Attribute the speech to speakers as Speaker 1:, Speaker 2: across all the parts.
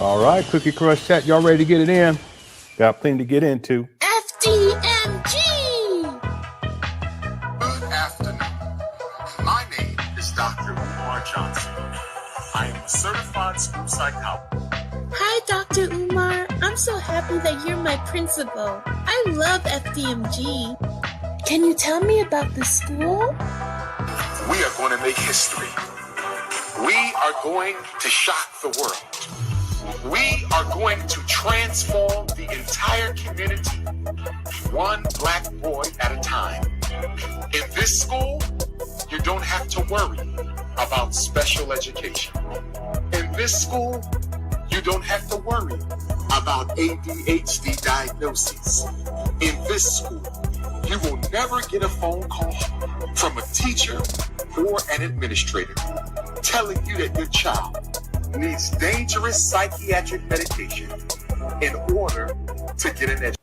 Speaker 1: All right, Cookie Crush Chat, y'all ready to get it in? Got plenty to get into.
Speaker 2: FDMG!
Speaker 3: Good afternoon. My name is Dr. Umar Johnson. I am a certified school psychologist.
Speaker 2: Hi, Dr. Umar. I'm so happy that you're my principal. I love FDMG. Can you tell me about the school?
Speaker 3: We are going to make history. We are going to shock the world. We are going to transform the entire community, one black boy at a time. In this school, you don't have to worry about special education. In this school, you don't have to worry about ADHD diagnoses. In this school, you will never get a phone call from a teacher or an administrator telling you that your child needs dangerous psychiatric medication in order to get an education.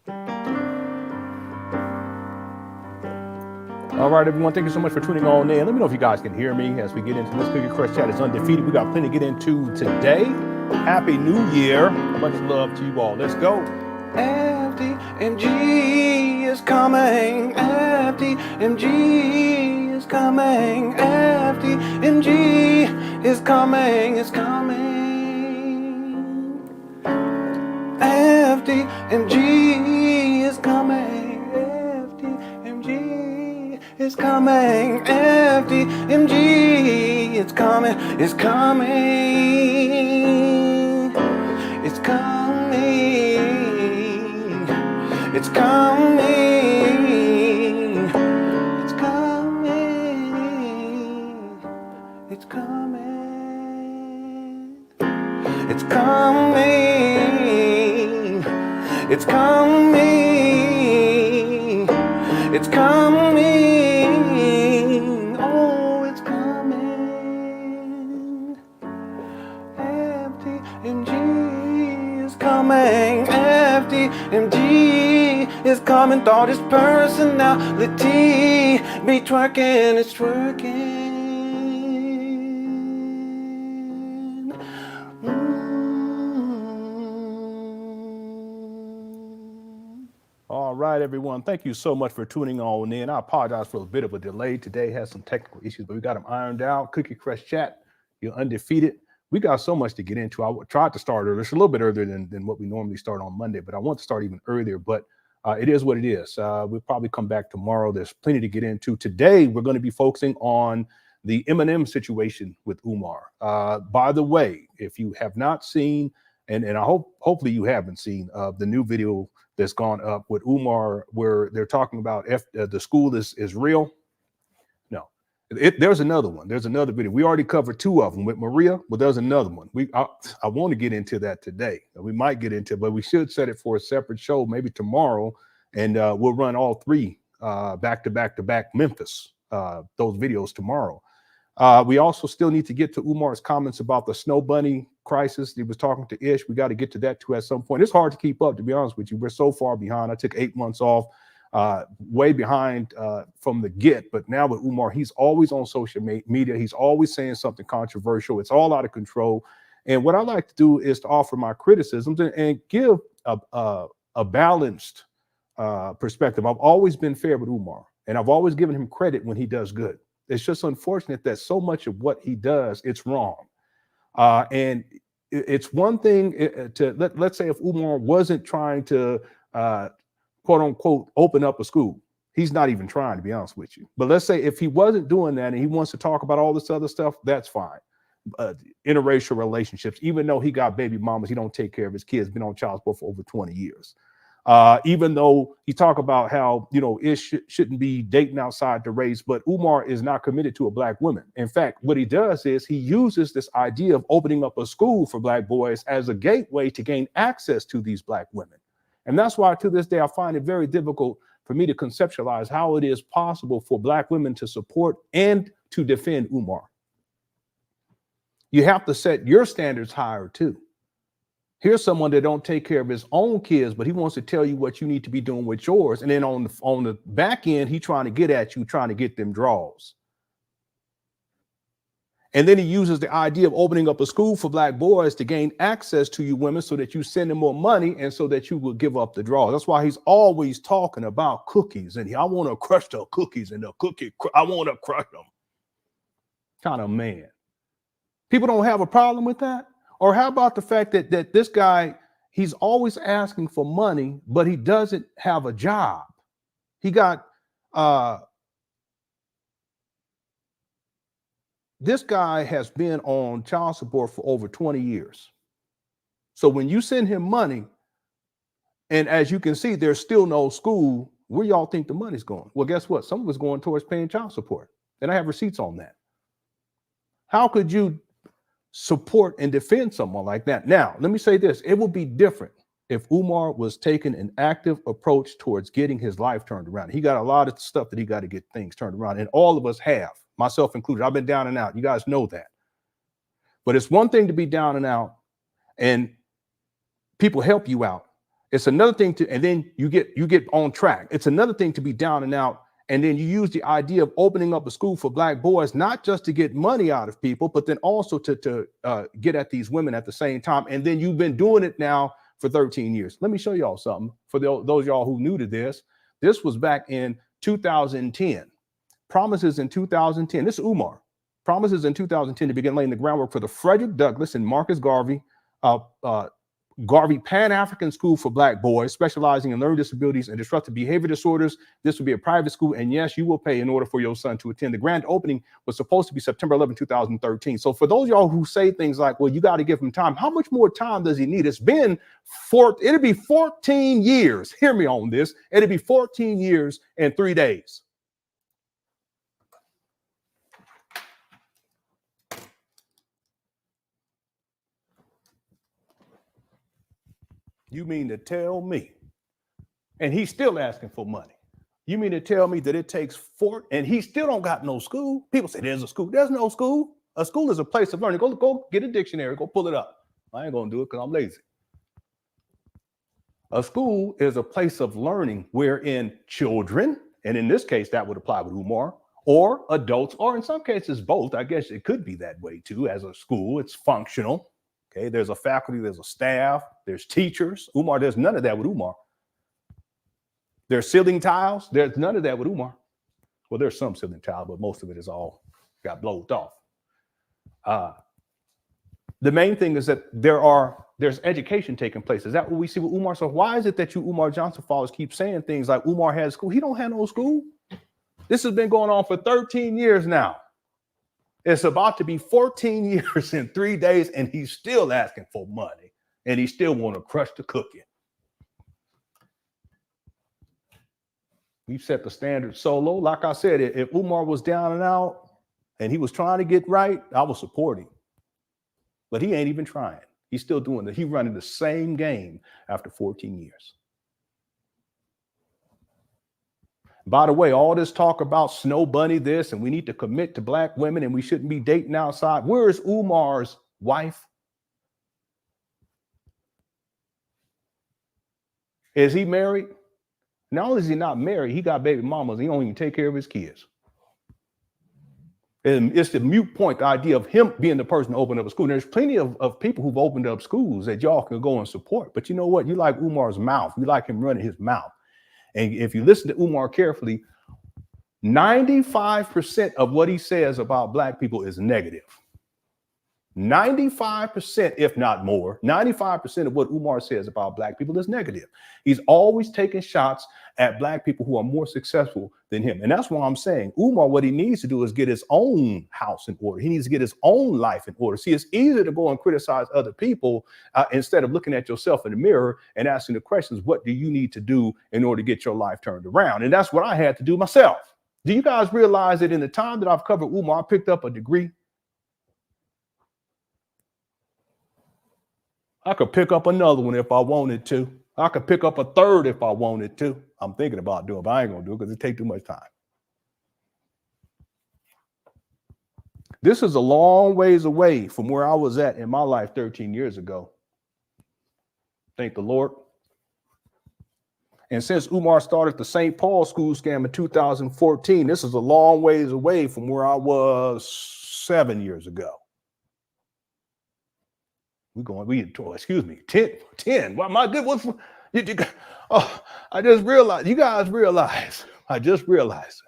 Speaker 1: All right, everyone, thank you so much for tuning on in. Let me know if you guys can hear me as we get into this Cookie Crush Chat. It's undefeated. We got plenty to get into today. Happy New Year. Much love to you all. Let's go.
Speaker 4: FDMG is coming. FDMG is coming. FDMG is coming. It's coming. FDMG is coming. FDMG is coming. FDMG is coming. It's coming. It's coming. It's coming. It's coming. It's coming. It's coming. It's coming. It's coming. Oh, it's coming. FDMG is coming. FDMG is coming. Thought his personality be twerking. It's twerking.
Speaker 1: All right, everyone. Thank you so much for tuning on in. I apologize for a bit of a delay. Today has some technical issues, but we got them ironed out. Cookie Crush Chat, you're undefeated. We got so much to get into. I tried to start earlier. It's a little bit earlier than what we normally start on Monday, but I want to start even earlier, but it is what it is. We'll probably come back tomorrow. There's plenty to get into. Today, we're going to be focusing on the Eminem situation with Umar. By the way, if you have not seen, and I hopefully you haven't seen the new video that's gone up with Umar, where they're talking about the school is real. No, there's another one. There's another video. We already covered two of them with Maria, but there's another one. I want to get into that today. We might get into it, but we should set it for a separate show, maybe tomorrow, and we'll run all three back to back Memphis, those videos tomorrow. We also still need to get to Umar's comments about the Snow Bunny crisis. He was talking to Ish. We got to get to that too at some point. It's hard to keep up, to be honest with you. We're so far behind. I took 8 months off, way behind from the get. But now with Umar, he's always on social media. He's always saying something controversial. It's all out of control. And what I like to do is to offer my criticisms and give a balanced perspective. I've always been fair with Umar, and I've always given him credit when he does good. It's just unfortunate that so much of what he does, it's wrong. And it's one thing to let's say if Umar wasn't trying to quote unquote open up a school. He's not even trying, to be honest with you. But let's say if he wasn't doing that and he wants to talk about all this other stuff, that's fine. Interracial relationships, even though he got baby mamas, he don't take care of his kids, been on child support for over 20 years. Even though he talk about how, it shouldn't be dating outside the race, but Umar is not committed to a black woman. In fact, what he does is he uses this idea of opening up a school for black boys as a gateway to gain access to these black women. And that's why to this day, I find it very difficult for me to conceptualize how it is possible for black women to support and to defend Umar. You have to set your standards higher too. Here's someone that don't take care of his own kids, but he wants to tell you what you need to be doing with yours. And then on the back end, he trying to get at you, trying to get them draws. And then he uses the idea of opening up a school for black boys to gain access to you women so that you send them more money and so that you will give up the draw. That's why he's always talking about cookies. And I want to crush the cookies and I want to crush them. Kind of man. People don't have a problem with that. Or how about the fact that this guy, he's always asking for money, but he doesn't have a job. He got, this guy has been on child support for over 20 years. So when you send him money, and as you can see, there's still no school, where y'all think the money's going? Well, guess what? Some of it's going towards paying child support. And I have receipts on that. How could you support and defend someone like that? Now, let me say this. It would be different if Umar was taking an active approach towards getting his life turned around. He got a lot of stuff that he got to get things turned around. And all of us have. Myself included. I've been down and out. You guys know that. But it's one thing to be down and out and people help you out. It's another thing to, and then you get on track. It's another thing to be down and out. And then you use the idea of opening up a school for black boys, not just to get money out of people, but then also to get at these women at the same time. And then you've been doing it now for 13 years. Let me show y'all something. For those y'all who new to this, this was back in 2010. Promises in 2010. This is Umar. Promises in 2010 to begin laying the groundwork for the Frederick Douglass and Marcus Garvey Pan African School for Black Boys, specializing in learning disabilities and disruptive behavior disorders. This will be a private school, and yes, you will pay in order for your son to attend. The grand opening was supposed to be September 11, 2013. So for those of y'all who say things like, well, you got to give him time, how much more time does he need? It'll be 14 years. Hear me on this. It'll be 14 years and 3 days. You mean to tell me, and he's still asking for money. You mean to tell me that it takes and he still don't got no school? People say there's a school. There's no school. A school is a place of learning. Go get a dictionary. Go pull it up. I ain't gonna do it because I'm lazy. A school is a place of learning wherein children, and in this case that would apply with Umar, or adults, or in some cases both. I guess it could be that way too. As a school, it's functional. Okay, there's a faculty, there's a staff, there's teachers. Umar, there's none of that with Umar. There's ceiling tiles. There's none of that with Umar. Well, there's some ceiling tile, but most of it is all got blowed off. The main thing is that there's education taking place. Is that what we see with Umar? So why is it that you Umar Johnson followers keep saying things like Umar has school? He don't have no school. This has been going on for 13 years now. It's about to be 14 years and 3 days, and he's still asking for money, and he still want to crush the cookie. We've set the standard so low. Like I said, if Umar was down and out and he was trying to get right, I would support him. But he ain't even trying. He's still doing it. He's running the same game after 14 years. By the way, all this talk about Snow Bunny this, and we need to commit to black women, and we shouldn't be dating outside. Where is Umar's wife? Is he married? Not only is he not married, he got baby mamas. He don't even take care of his kids. And it's the moot point, the idea of him being the person to open up a school. And there's plenty of people who've opened up schools that y'all can go and support. But you know what? You like Umar's mouth. You like him running his mouth. And if you listen to Umar carefully, 95% of what he says about black people is negative. 95%, if not more, 95% of what Umar says about black people is negative. He's always taking shots at black people who are more successful than him. And that's why I'm saying Umar, what he needs to do is get his own house in order. He needs to get his own life in order. See, it's easier to go and criticize other people instead of looking at yourself in the mirror and asking the questions, what do you need to do in order to get your life turned around? And that's what I had to do myself. Do you guys realize that in the time that I've covered Umar, I picked up a degree? I could pick up another one if I wanted to. I could pick up a third if I wanted to. I'm thinking about doing it, but I ain't gonna do it because it takes too much time. This is a long ways away from where I was at in my life 13 years ago. Thank the Lord. And since Umar started the St. Paul school scam in 2014, this is a long ways away from where I was 7 years ago. Excuse me, 10. Well, my good, oh, I just realized, you guys realize, I just realized.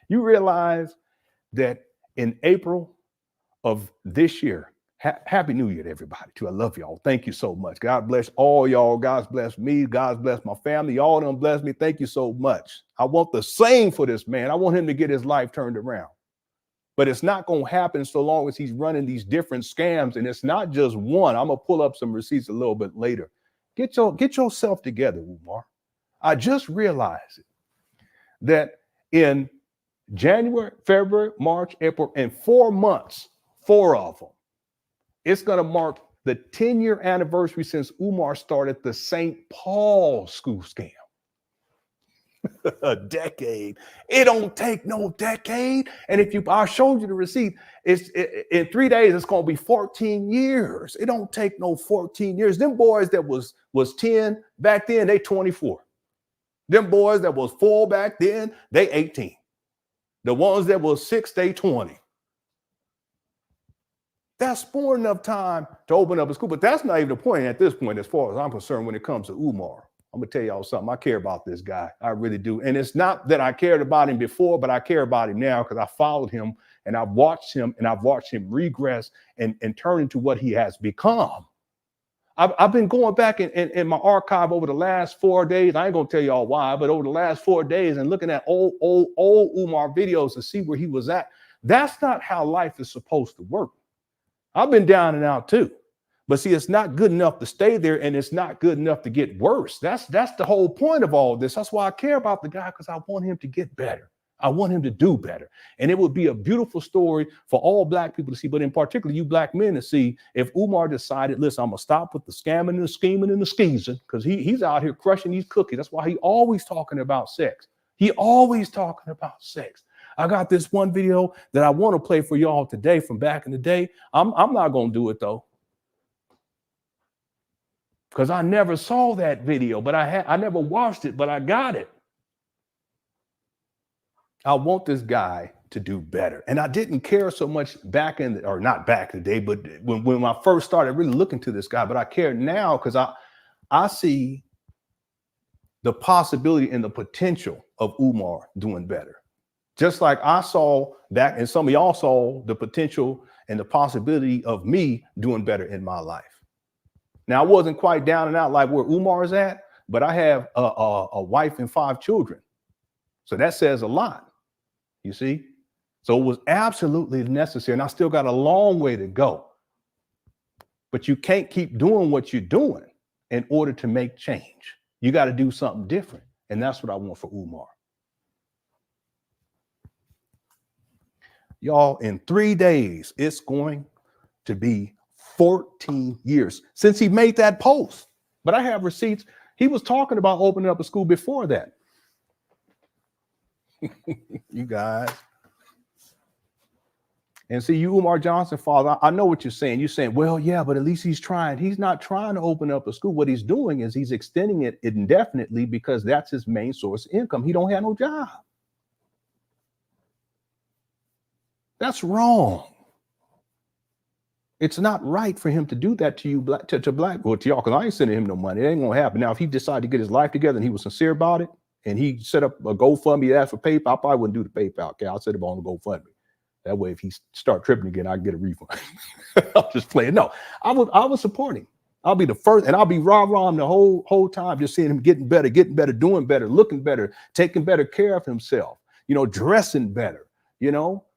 Speaker 1: You realize that in April of this year, Happy New Year to everybody, too. I love y'all. Thank you so much. God bless all y'all. God bless me. God bless my family. Y'all done bless me. Thank you so much. I want the same for this man. I want him to get his life turned around. But it's not going to happen so long as he's running these different scams. And it's not just one. I'm going to pull up some receipts a little bit later. Get yourself together, Umar. I just realized that in January, February, March, April, and 4 months, 4 of them, it's going to mark the 10-year anniversary since Umar started the St. Paul school scam. A decade. It don't take no decade. And I showed you the receipt, in 3 days, it's going to be 14 years. It don't take no 14 years. Them boys that was 10 back then, they 24. Them boys that was 4 back then, they 18. The ones that was 6, they 20. That's more than enough time to open up a school. But that's not even the point at this point, as far as I'm concerned, when it comes to Umar. I'm going to tell y'all something. I care about this guy. I really do. And it's not that I cared about him before, but I care about him now because I followed him and I've watched him regress and turn into what he has become. I've been going back in my archive over the last 4 days. I ain't going to tell y'all why, but over the last 4 days and looking at old Umar videos to see where he was at. That's not how life is supposed to work. I've been down and out too. But see, it's not good enough to stay there, and it's not good enough to get worse. That's the whole point of all this. That's why I care about the guy, because I want him to get better. I want him to do better. And it would be a beautiful story for all Black people to see, but in particular, you Black men to see if Umar decided, listen, I'm going to stop with the scamming and the scheming and the skeezing, because he's out here crushing these cookies. That's why he always talking about sex. He always talking about sex. I got this one video that I want to play for y'all today from back in the day. I'm not going to do it, though, because I never saw that video, but I never watched it, but I got it. I want this guy to do better. And I didn't care so much not back in the day, but when I first started really looking to this guy, but I care now because I see the possibility and the potential of Umar doing better. Just like I saw back, and some of y'all saw the potential and the possibility of me doing better in my life. Now, I wasn't quite down and out like where Umar is at, but I have a wife and 5 children. So that says a lot, you see? So it was absolutely necessary. And I still got a long way to go. But you can't keep doing what you're doing in order to make change. You got to do something different. And that's what I want for Umar. Y'all, in 3 days, it's going to be 14 years since he made that post. But I have receipts. He was talking about opening up a school before that. You guys. And see, you, Umar Johnson, father, I know what you're saying. You're saying, well, yeah, but at least he's trying. He's not trying to open up a school. What he's doing is he's extending it indefinitely because that's his main source of income. He don't have no job. That's wrong. It's not right for him to do that to you, to Black, well, to y'all, because I ain't sending him no money. It ain't gonna happen. Now, if he decided to get his life together and he was sincere about it, and he set up a GoFundMe, asked for PayPal, I probably wouldn't do the PayPal. Okay, I'll set it on the GoFundMe. That way, if he start tripping again, I can get a refund. I'm just playing. No, I would support him. I'll be the first, and I'll be rah-rah him the whole time, just seeing him getting better, doing better, looking better, taking better care of himself, dressing better,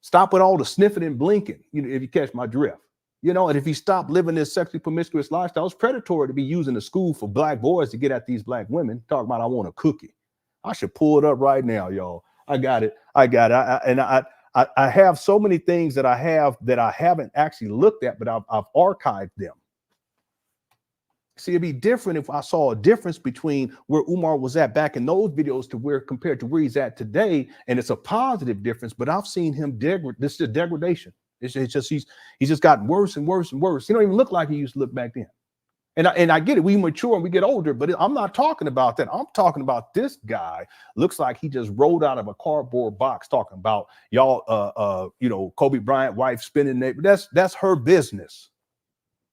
Speaker 1: stop with all the sniffing and blinking, if you catch my drift. And if he stopped living this sexually promiscuous lifestyle, it's predatory to be using the school for Black boys to get at these Black women. Talking about, I want a cookie. I should pull it up right now, y'all. I got it. I have so many things that I haven't actually looked at, but I've archived them. See, it'd be different if I saw a difference between where Umar was at back in those videos to where compared to where he's at today, and it's a positive difference. But I've seen him this is degradation. It's just he's just gotten worse and worse and worse. He don't even look like he used to look back then. And I get it. We mature and we get older, but I'm not talking about that. I'm talking about this guy looks like he just rolled out of a cardboard box talking about y'all, Kobe Bryant wife spending it. That's her business.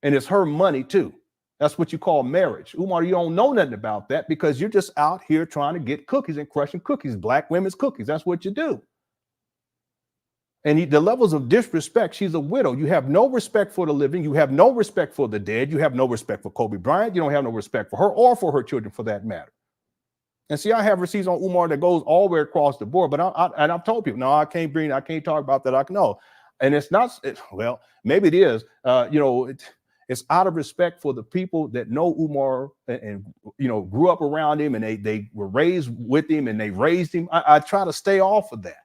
Speaker 1: And it's her money too. That's what you call marriage. Umar, you don't know nothing about that because you're just out here trying to get cookies and crushing cookies, black women's cookies. That's what you do. And the levels of disrespect, she's a widow. You have no respect for the living. You have no respect for the dead. You have no respect for Kobe Bryant. You don't have no respect for her or for her children for that matter. And see, I have receipts on Umar that goes all the way across the board, but I've told people, no, I can't talk about that. No. And it's not, well, maybe it is, it's out of respect for the people that know Umar and grew up around him and they were raised with him and they raised him. I try to stay off of that.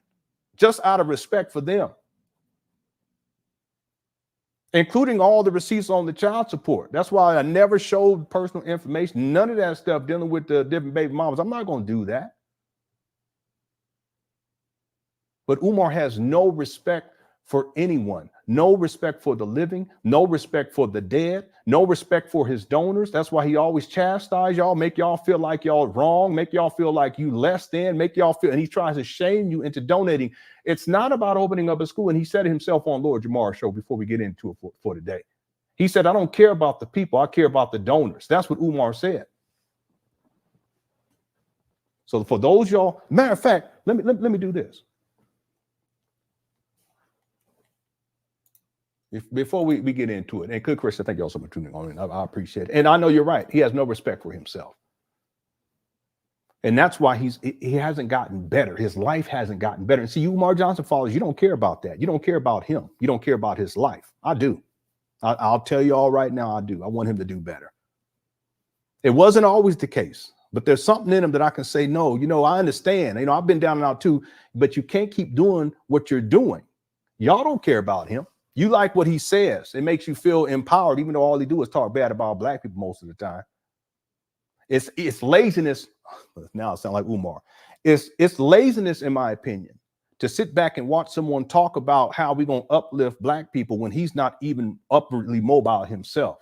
Speaker 1: Just out of respect for them, including all the receipts on the child support. That's why I never showed personal information, none of that stuff dealing with the different baby mamas. I'm not going to do that. But Umar has no respect for anyone, no respect for the living, no respect for the dead, no respect for his donors. That's why he always chastise y'all, make y'all feel like y'all wrong, make y'all feel like you less than, make y'all feel, and he tries to shame you into donating. It's not about opening up a school. And he said it himself on Lord Jamar's show before we get into it for today. He said, I don't care about the people, I care about the donors. That's what Umar said. So for those y'all, matter of fact, let me do this. Before we get into it, and good Chris, thank you all so much for tuning on. I appreciate it. And I know you're right. He has no respect for himself. And that's why he hasn't gotten better. His life hasn't gotten better. And see, you Umar Johnson followers, you don't care about that. You don't care about him. You don't care about his life. I do. I'll tell you all right now, I do. I want him to do better. It wasn't always the case, but there's something in him that I can say, no, I understand. I've been down and out too, but you can't keep doing what you're doing. Y'all don't care about him. You like what he says. It makes you feel empowered, even though all he do is talk bad about black people most of the time. It's laziness. Now it sounds like Umar. It's laziness, in my opinion, to sit back and watch someone talk about how we're going to uplift black people when he's not even upwardly mobile himself.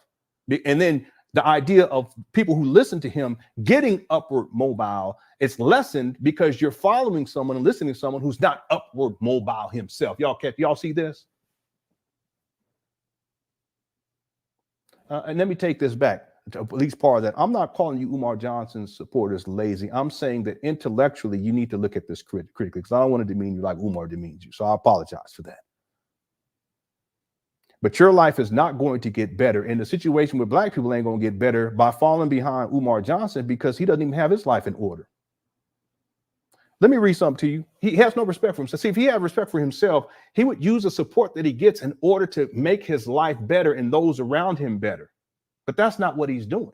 Speaker 1: And then the idea of people who listen to him getting upward mobile, it's lessened because you're following someone and listening to someone who's not upward mobile himself. Y'all see this? And let me take this back, to at least part of that. I'm not calling you Umar Johnson's supporters lazy. I'm saying that intellectually, you need to look at this critically, because I don't want to demean you like Umar demeans you. So I apologize for that. But your life is not going to get better. And the situation with black people ain't going to get better by falling behind Umar Johnson because he doesn't even have his life in order. Let me read something to you. He has no respect for himself. See, if he had respect for himself, he would use the support that he gets in order to make his life better and those around him better. But that's not what he's doing.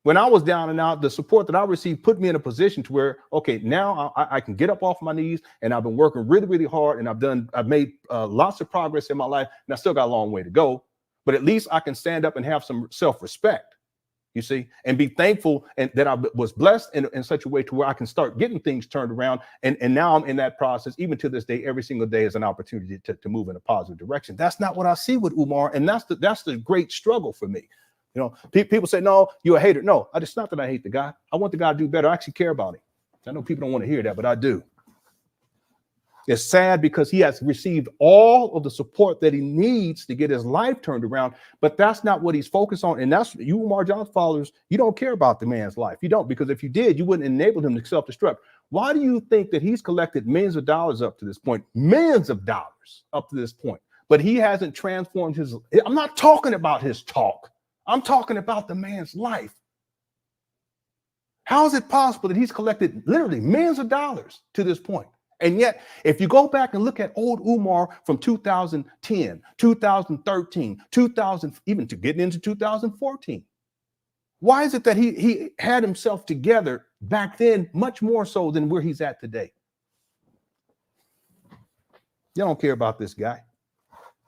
Speaker 1: When I was down and out, the support that I received put me in a position to where, okay, now I can get up off my knees, and I've been working really, really hard, and I've made lots of progress in my life, and I still got a long way to go. But at least I can stand up and have some self-respect. You see, and be thankful and that I was blessed in such a way to where I can start getting things turned around. And now I'm in that process. Even to this day, every single day is an opportunity to move in a positive direction. That's not what I see with Umar. And that's the great struggle for me. People say, no, you're a hater. No, it's not that I hate the guy. I want the guy to do better. I actually care about him. I know people don't want to hear that, but I do. It's sad because he has received all of the support that he needs to get his life turned around, but that's not what he's focused on. And that's you, Umar Johnson followers, you don't care about the man's life. You don't, because if you did, you wouldn't enable him to self-destruct. Why do you think that he's collected millions of dollars up to this point? Millions of dollars up to this point, but he hasn't transformed his. I'm not talking about his talk. I'm talking about the man's life. How is it possible that he's collected literally millions of dollars to this point? And yet, if you go back and look at old Umar from 2010, 2013, 2000, even to getting into 2014, why is it that he had himself together back then much more so than where he's at today? You don't care about this guy.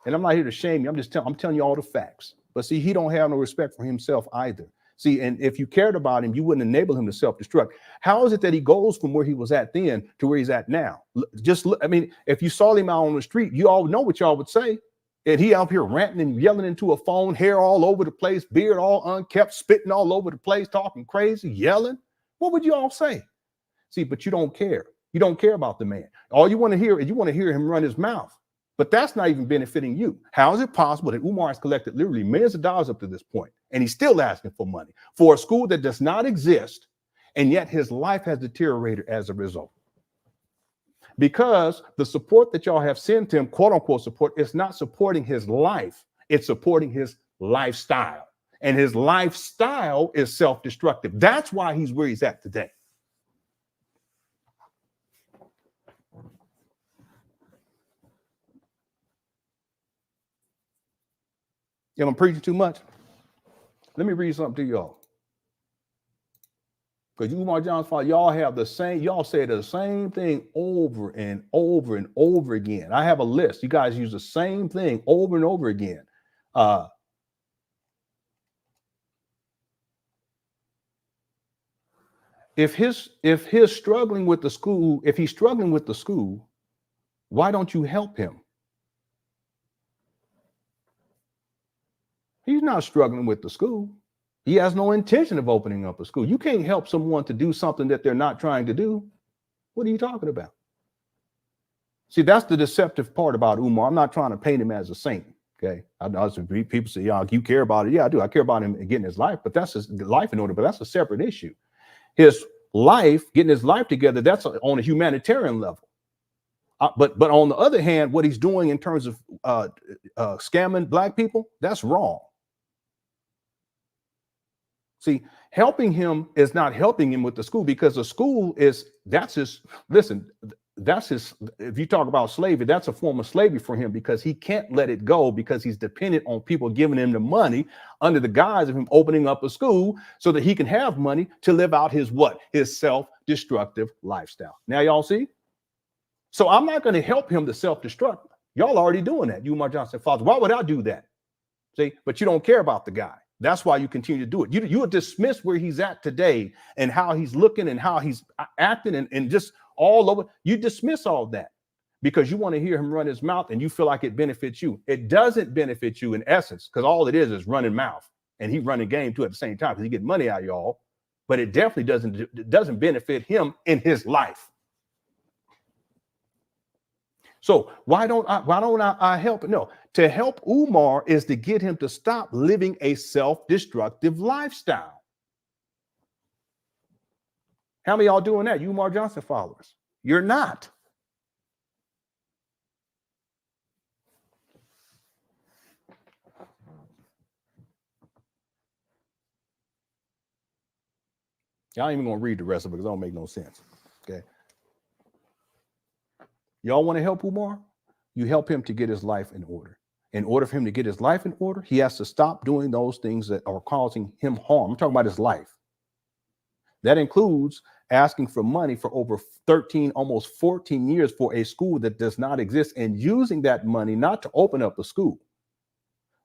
Speaker 1: And I'm not here to shame you. I'm telling you all the facts. But see, he don't have no respect for himself either. See, and if you cared about him, you wouldn't enable him to self-destruct. How is it that he goes from where he was at then to where he's at now? If you saw him out on the street, you all know what y'all would say. And he out here ranting and yelling into a phone, hair all over the place, beard all unkept, spitting all over the place, talking crazy, yelling. What would you all say? See, but you don't care. You don't care about the man. All you want to hear is you want to hear him run his mouth. But that's not even benefiting you. How is it possible that Umar has collected literally millions of dollars up to this point, and he's still asking for money for a school that does not exist, and yet his life has deteriorated as a result? Because the support that y'all have sent him, quote unquote support, is not supporting his life. It's supporting his lifestyle. And his lifestyle is self-destructive. That's why he's where he's at today. Am I preaching too much? Let me read something to y'all. Because you, Umar Johnson's father, y'all have the same, y'all say the same thing over and over and over again. I have a list. You guys use the same thing over and over again. If he's struggling with the school, if he's struggling with the school, why don't you help him? He's not struggling with the school. He has no intention of opening up a school. You can't help someone to do something that they're not trying to do. What are you talking about? See, that's the deceptive part about Umar. I'm not trying to paint him as a saint. Okay. I know some people say, yeah, you care about it. Yeah, I do. I care about him getting his life, but that's his life in order, but that's a separate issue. His life, getting his life together, that's on a humanitarian level. But on the other hand, what he's doing in terms of scamming black people, that's wrong. See, helping him is not helping him with the school, because the school is, that's his, listen, that's his, if you talk about slavery, that's a form of slavery for him, because he can't let it go, because he's dependent on people giving him the money under the guise of him opening up a school so that he can have money to live out his what? His self-destructive lifestyle. Now y'all see? So I'm not going to help him to self-destruct. Y'all already doing that. You, Umar Johnson, father. Why would I do that? See, but you don't care about the guy. That's why you continue to do it. You would dismiss where he's at today and how he's looking and how he's acting and just all over. You dismiss all that because you want to hear him run his mouth and you feel like it benefits you. It doesn't benefit you in essence, because all it is running mouth, and he's running game too at the same time because he getting money out of y'all. But it definitely doesn't benefit him in his life. So why don't I help? No, to help Umar is to get him to stop living a self-destructive lifestyle. How many of y'all doing that? You Umar Johnson followers? You're not. Y'all ain't even gonna read the rest of it because it don't make no sense. Okay. Y'all want to help Umar? You help him to get his life in order. In order for him to get his life in order, he has to stop doing those things that are causing him harm. I'm talking about his life. That includes asking for money for over 13, almost 14 years for a school that does not exist, and using that money not to open up a school,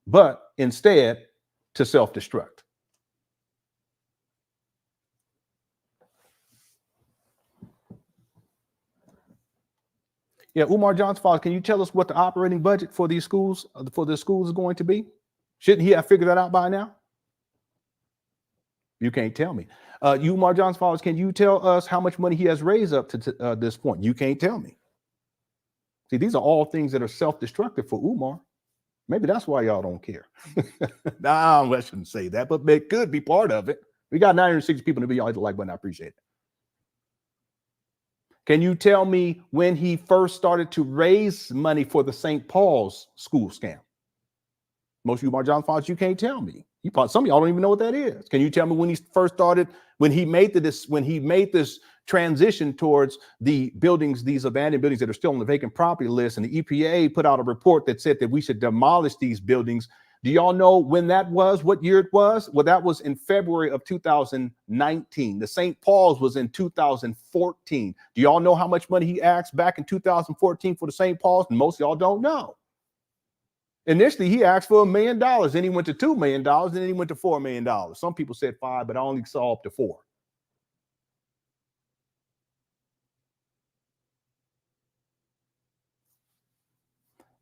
Speaker 1: but instead to self-destruct. Yeah, Umar Johnson, father, can you tell us what the operating budget for these schools, is going to be? Shouldn't he have figured that out by now? You can't tell me. You, Umar Johnson, father, can you tell us how much money he has raised up to this point? You can't tell me. See, these are all things that are self-destructive for Umar. Maybe that's why y'all don't care. Nah, I shouldn't say that, but it could be part of it. We got 960 people to be all hit the like button. I appreciate it. Can you tell me when he first started to raise money for the St. Paul's school scam? Most of you, Umar Johnson followers, you can't tell me. Some of y'all don't even know what that is. Can you tell me when he first started, when he made this transition towards the buildings, these abandoned buildings that are still on the vacant property list, and the EPA put out a report that said that we should demolish these buildings? Do y'all know when that was, what year it was? Well, that was in February of 2019. The St. Paul's was in 2014. Do y'all know how much money he asked back in 2014 for the St. Paul's? And most of y'all don't know. Initially, he asked for $1 million, then he went to $2 million, then he went to $4 million. Some people said 5, but I only saw up to 4.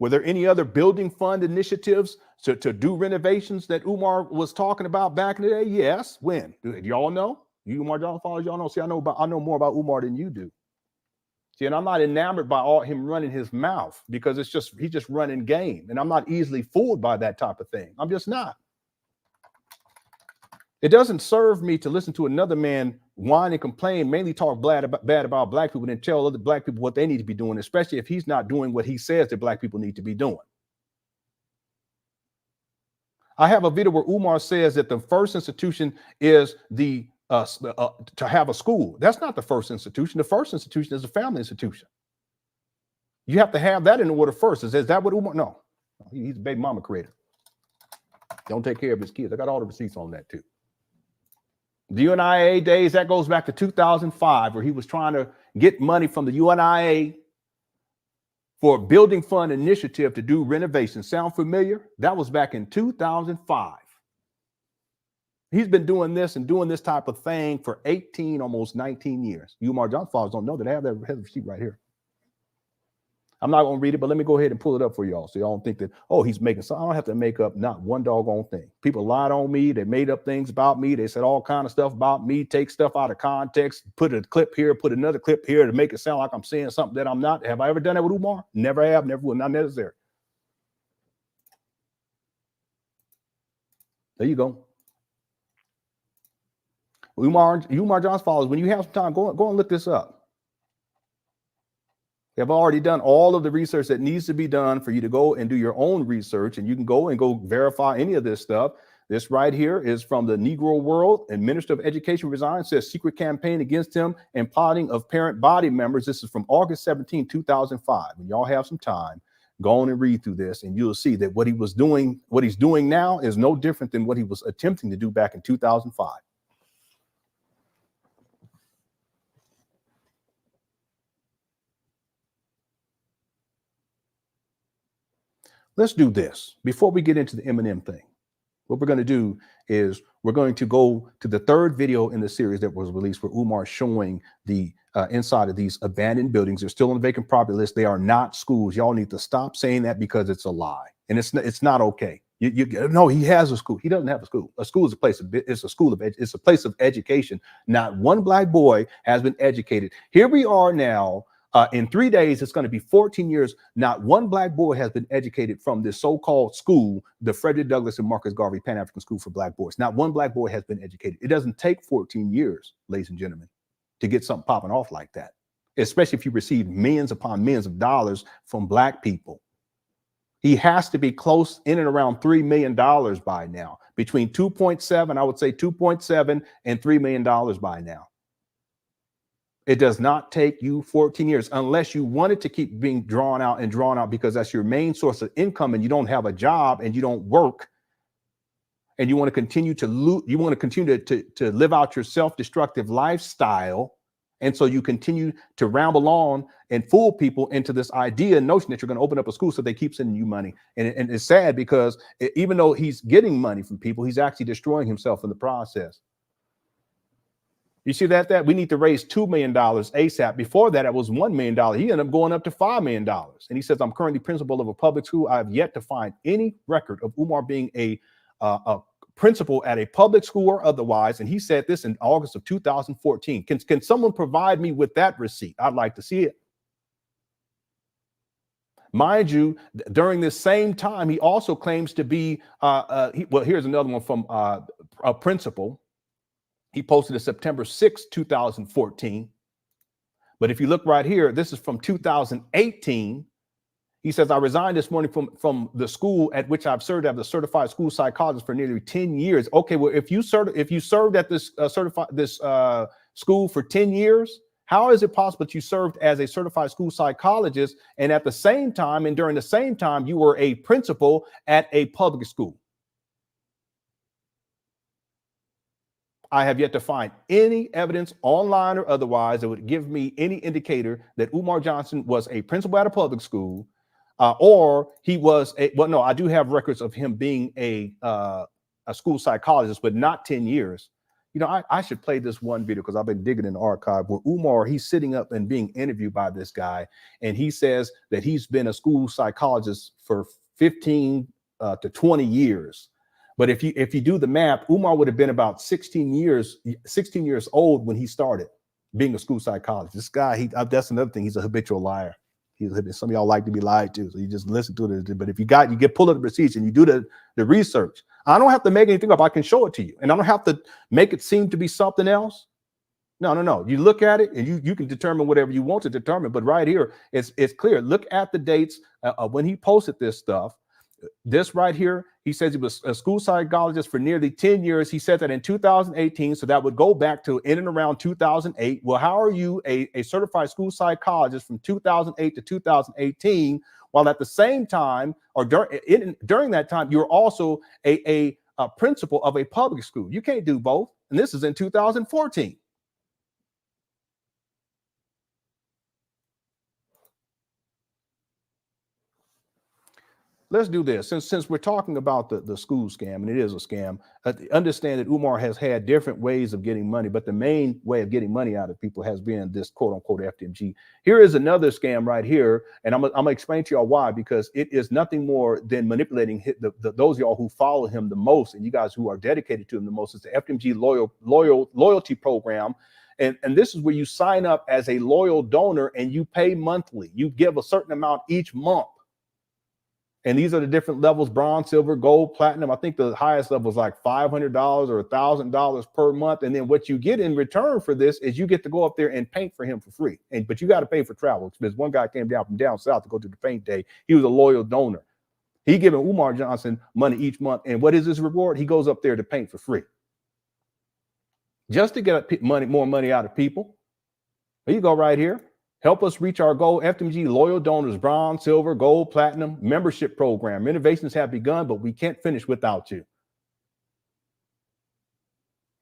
Speaker 1: Were there any other building fund initiatives to do renovations that Umar was talking about back in the day? Yes. When? Do y'all know? You Umar Johnson followers, y'all know. See, I know more about Umar than you do. See, and I'm not enamored by all him running his mouth because he's just running game. And I'm not easily fooled by that type of thing. I'm just not. It doesn't serve me to listen to another man whine and complain, mainly talk bad about black people, and tell other black people what they need to be doing, especially if he's not doing what he says that black people need to be doing. I have a video where Umar says that the first institution is to have a school. That's not the first institution. The first institution is a family institution. You have to have that in order first. Is that what Umar? No, he's a baby mama creator. Don't take care of his kids. I got all the receipts on that too. The UNIA days, that goes back to 2005, where he was trying to get money from the UNIA for a building fund initiative to do renovations. Sound familiar? That was back in 2005. He's been doing this type of thing for 18, almost 19 years. You Umar Johnson followers don't know that I have that receipt right here. I'm not going to read it, but let me go ahead and pull it up for y'all so y'all don't think that, oh, he's making something. I don't have to make up not one doggone thing. People lied on me. They made up things about me. They said all kind of stuff about me, take stuff out of context, put a clip here, put another clip here to make it sound like I'm saying something that I'm not. Have I ever done that with Umar? Never have, never will, not necessary. There you go. Umar Johnson followers, when you have some time, go and look this up. They have already done all of the research that needs to be done for you to go and do your own research, and you can go verify any of this stuff. This right here is from the Negro World, and Minister of Education resigns, says secret campaign against him and plotting of parent body members. This is from August 17, 2005. When y'all have some time, go on and read through this, and you'll see that what he's doing now is no different than what he was attempting to do back in 2005. Let's do this before we get into the Eminem thing. What we're going to do is we're going to go to the third video in the series that was released, where Umar showing the inside of these abandoned buildings. They're still on the vacant property list. They are not schools. Y'all need to stop saying that because it's a lie, and it's not okay. No, he has a school. He doesn't have a school. A school is a place of, it's a place of education. Not one black boy has been educated. Here we are now. In 3 days, it's going to be 14 years. Not one black boy has been educated from this so-called school, the Frederick Douglass and Marcus Garvey Pan African School for Black Boys. Not one black boy has been educated. It doesn't take 14 years, ladies and gentlemen, to get something popping off like that, especially if you receive millions upon millions of dollars from black people. He has to be close in and around $3 million by now, between 2.7, I would say 2.7 and $3 million by now. It does not take you 14 years unless you want it to keep being drawn out because that's your main source of income and you don't have a job and you don't work and you want to continue to loot. You want to continue to live out your self-destructive lifestyle. And so you continue to ramble on and fool people into this idea and notion that you're going to open up a school so they keep sending you money. And it's sad because even though he's getting money from people, he's actually destroying himself in the process. You see that we need to raise $2 million ASAP. Before that, it was $1 million. He ended up going up to $5 million. And he says, I'm currently principal of a public school. I have yet to find any record of Umar being a principal at a public school or otherwise. And he said this in August of 2014. Can someone provide me with that receipt? I'd like to see it. Mind you, during this same time, he also claims to be, well, here's another one from a principal. He posted it September 6, 2014. But if you look right here, this is from 2018. He says, I resigned this morning from the school at which I've served as a certified school psychologist for nearly 10 years. Okay, well, if you served at this school for 10 years, how is it possible that you served as a certified school psychologist and at the same time and during the same time you were a principal at a public school? I have yet to find any evidence online or otherwise that would give me any indicator that Umar Johnson was a principal at a public school or he was no, I do have records of him being a school psychologist, but not 10 years. You know, I should play this one video because I've been digging in the archive where Umar, he's sitting up and being interviewed by this guy. And he says that he's been a school psychologist for 15 to 20 years. But if you do the math, Umar would have been about 16 years old when he started being a school psychologist. This guy, that's another thing. He's a habitual liar. Some of y'all like to be lied to, so you just listen to it. But if you get pull up the receipts and you do the research, I don't have to make anything up. I can show it to you, and I don't have to make it seem to be something else. No. You look at it and you can determine whatever you want to determine. But right here, it's clear. Look at the dates when he posted this stuff. This right here, he says he was a school psychologist for nearly 10 years. He said that in 2018, so that would go back to in and around 2008. Well, how are you a certified school psychologist from 2008 to 2018, while at the same time, or during that time, you're also a principal of a public school? You can't do both. And this is in 2014. Let's do this. Since we're talking about the school scam, and it is a scam, understand that Umar has had different ways of getting money, but the main way of getting money out of people has been this quote unquote FDMG. Here is another scam right here, and I'm gonna explain to y'all why, because it is nothing more than manipulating those of y'all who follow him the most, and you guys who are dedicated to him the most. It's the FDMG loyalty program. And this is where you sign up as a loyal donor and you pay monthly. You give a certain amount each month. And these are the different levels: bronze, silver, gold, platinum. I think the highest level is like $500 or $1,000 per month. And then what you get in return for this is you get to go up there and paint for him for free. But you got to pay for travel. Because one guy came down from down south to go to the paint day. He was a loyal donor. He giving Umar Johnson money each month. And what is his reward? He goes up there to paint for free. Just to get more money out of people. There you go right here. Help us reach our goal. FDMG loyal donors, bronze, silver, gold, platinum membership program. Renovations have begun, but we can't finish without you.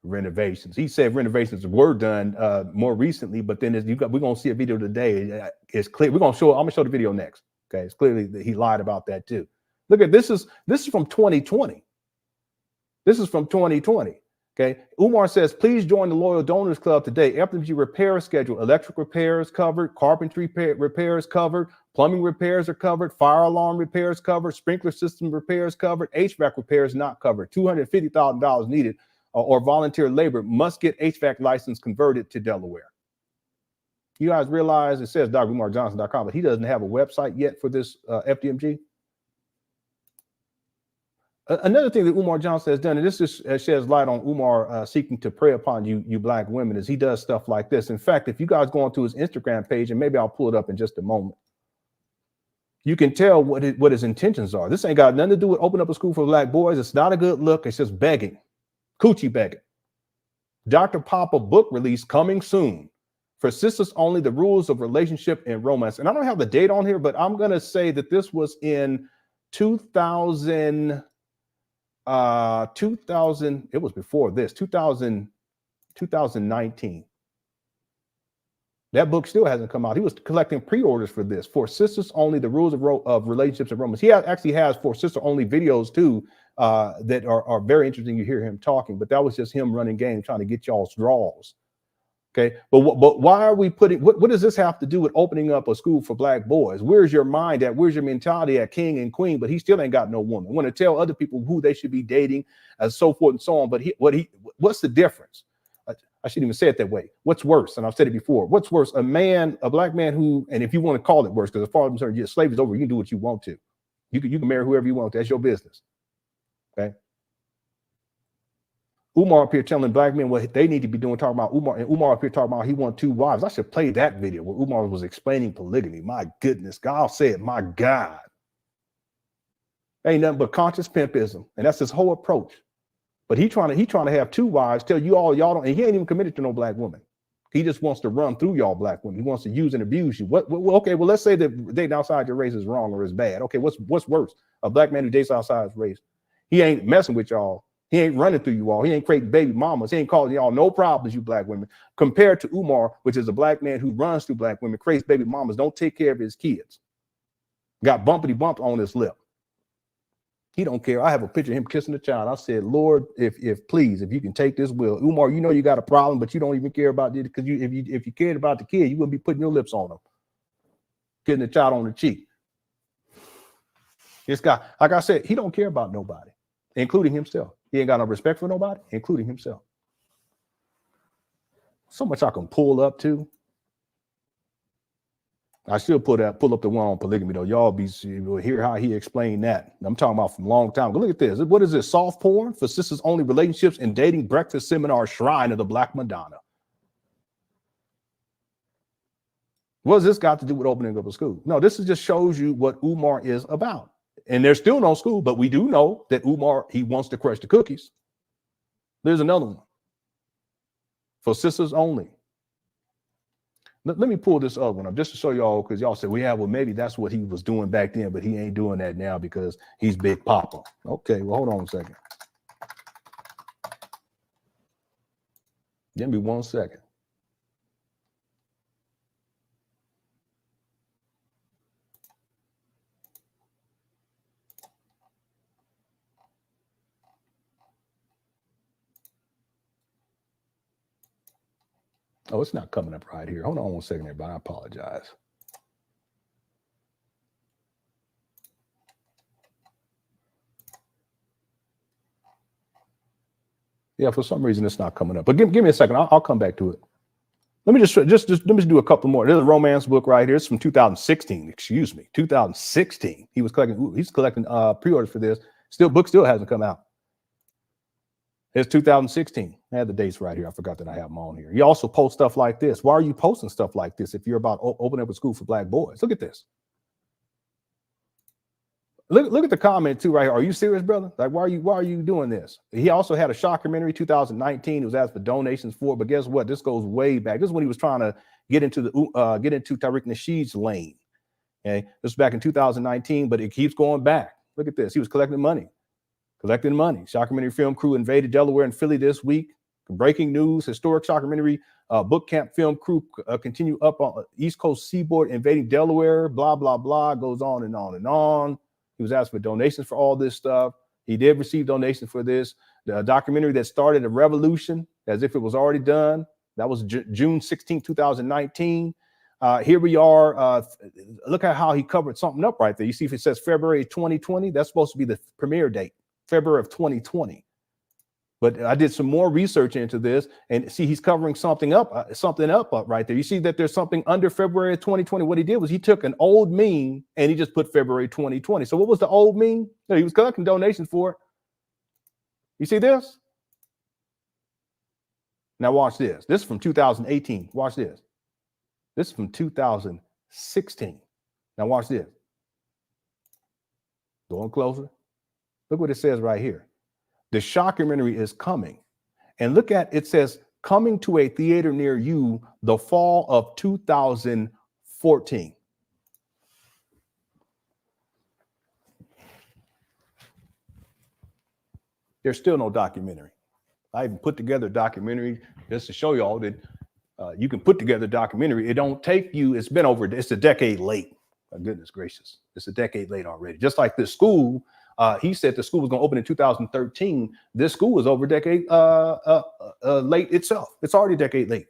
Speaker 1: Renovations. He said renovations were done more recently, but then we're going to see a video today. It's clear. I'm going to show the video next. Okay. It's clearly that he lied about that too. Look at this is from 2020. This is from 2020. Okay, Umar says, please join the Loyal Donors Club today. FDMG repair schedule: electric repairs covered, carpentry repairs covered, plumbing repairs are covered, fire alarm repairs covered, sprinkler system repairs covered, HVAC repairs not covered. $250,000 needed, or volunteer labor. Must get HVAC license converted to Delaware. You guys realize it says DrUmarJohnson.com, but he doesn't have a website yet for this FDMG. Another thing that Umar Johnson has done, and this just sheds light on Umar seeking to prey upon you black women, is he does stuff like this. In fact, if you guys go onto his Instagram page, and maybe I'll pull it up in just a moment, you can tell what his intentions are. This ain't got nothing to do with open up a school for black boys. It's not a good look. It's just begging, coochie begging. Dr. Papa book release coming soon. For sisters only, the rules of relationship and romance. And I don't have the date on here, but I'm going to say that this was in 2000, it was before this, 2019. That book still hasn't come out. He was collecting pre-orders for this. For sisters only, the rules of relationships and romance. He actually has for sister only videos too that are very interesting. You hear him talking, but that was just him running game, trying to get y'all's draws. Okay, but why are we putting, what does this have to do with opening up a school for black boys? Where's your mind at? Where's your mentality at, king and queen? But he still ain't got no woman. Want to tell other people who they should be dating, and so forth and so on. But what's the difference? I shouldn't even say it that way. What's worse? And I've said it before. What's worse? A black man who, and if you want to call it worse, because as far as I'm concerned, slavery is over. You can do what you want to. You can marry whoever you want. That's your business. Okay. Umar up here telling black men what they need to be doing, talking about Umar, and Umar up here talking about he want 2 wives. I should play that video where Umar was explaining polygamy. My goodness, God said, my God. Ain't nothing but conscious pimpism, and that's his whole approach. But he trying to have 2 wives, tell you all y'all don't, and he ain't even committed to no black woman. He just wants to run through y'all black women. He wants to use and abuse you. Okay, well, let's say that dating outside your race is wrong or is bad. Okay, what's worse? A black man who dates outside his race. He ain't messing with y'all. He ain't running through you all. He ain't creating baby mamas. He ain't causing y'all no problems, you black women, compared to Umar, which is a black man who runs through black women, creates baby mamas, don't take care of his kids. Got bumpity bump on his lip. He don't care. I have a picture of him kissing the child. I said, Lord, if please, if you can take this will. Umar, you know you got a problem, but you don't even care about it, because if you cared about the kid, you wouldn't be putting your lips on him. Kissing the child on the cheek. This guy, like I said, he don't care about nobody, including himself. He ain't got no respect for nobody, including himself. So much I can pull up to. I still pull up the one on polygamy though. Y'all will hear how he explained that. I'm talking about from a long time ago. Look at this. What is this? Soft porn for sisters only relationships and dating breakfast seminar shrine of the Black Madonna. What does this got to do with opening up a school? No, this just shows you what Umar is about. And there's still no school, but we do know that Umar, he wants to crush the cookies. There's another one for sisters only. Let me pull this other one up just to show y'all, because y'all said, well, maybe that's what he was doing back then, but he ain't doing that now because he's Big Papa. Okay, well, hold on a second. Give me 1 second. Oh, it's not coming up right here. Hold on 1 second, everybody. I apologize. Yeah, for some reason it's not coming up. But give me a second. I'll come back to it. Let me just let me do a couple more. There's a romance book right here. It's from 2016. Excuse me, 2016. He's collecting pre-orders for this. Book still hasn't come out. It's 2016. I had the dates right here. I forgot that I have them on here. You also post stuff like this. Why are you posting stuff like this if you're about opening up a school for Black boys? Look at this. Look at the comment too right here. Are you serious, brother? Like, why are you doing this? He also had a shockumentary 2019. He was asked for donations for it, but guess what? This goes way back. This is when he was trying to get into Tariq Nasheed's lane. Okay, this is back in 2019, but it keeps going back. Look at this. He was collecting money. Shockumentary film crew invaded Delaware and Philly this week. Breaking news: historic shockumentary book camp film crew continue up on East Coast seaboard, invading Delaware. Blah blah blah. Goes on and on and on. He was asked for donations for all this stuff. He did receive donations for this. The documentary that started a revolution, as if it was already done. That was June 16, 2019. Here we are. Look at how he covered something up right there. You see if it says February 2020, that's supposed to be the premiere date. February of 2020. But I did some more research into this and see he's covering something up right there. You see that there's something under February of 2020. What he did was he took an old meme and he just put February 2020. So what was the old meme? He was collecting donations for it. You see this? Now watch this. This is from 2018. Watch this. This is from 2016. Now watch this. Going closer. Look what it says right here. The shockumentary is coming. And look at it says coming to a theater near you the fall of 2014. There's still no documentary. I even put together a documentary just to show y'all that you can put together a documentary. It don't take you, it's a decade late. My goodness gracious. It's a decade late already. Just like this school. He said the school was going to open in 2013. This school was over a decade late itself. It's already a decade late.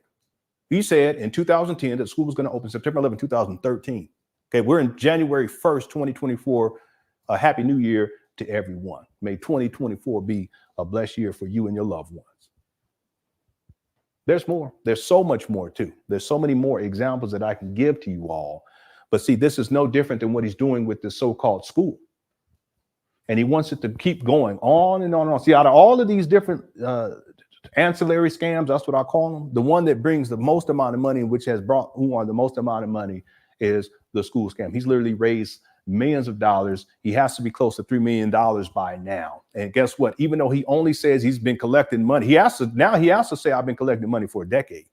Speaker 1: He said in 2010 that the school was going to open September 11, 2013. Okay, we're in January 1st, 2024. A happy new year to everyone. May 2024 be a blessed year for you and your loved ones. There's more. There's so much more too. There's so many more examples that I can give to you all. But see, this is no different than what he's doing with this so-called school. And he wants it to keep going on and on and on. See, out of all of these different ancillary scams, that's what I call them. The one that brings the most amount of money, which has brought Umar the most amount of money, is the school scam. He's literally raised millions of dollars. He has to be close to $3 million by now. And guess what? Even though he only says he's been collecting money, he has to say I've been collecting money for a decade.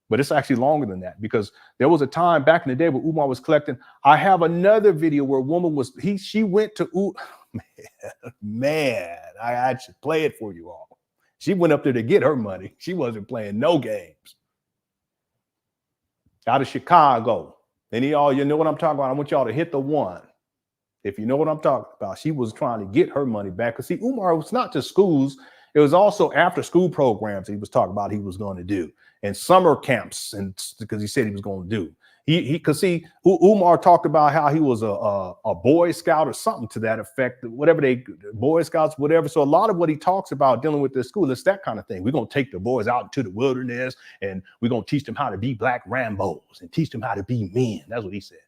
Speaker 1: But it's actually longer than that, because there was a time back in the day where Umar was collecting. I have another video where a woman she went to man, I should play it for you all. She went up there to get her money. She wasn't playing no games. Out of Chicago. And y'all, you know what I'm talking about. I want y'all to hit the one. If you know what I'm talking about, she was trying to get her money back. Because see, Umar was not just schools, it was also after school programs he was talking about he was going to do, and summer camps, and because he said he was going to do. Because see, Umar talked about how he was a Boy Scout or something to that effect, whatever Boy Scouts, whatever. So a lot of what he talks about dealing with this school is that kind of thing. We're going to take the boys out into the wilderness and we're going to teach them how to be black Rambos and teach them how to be men. That's what he said.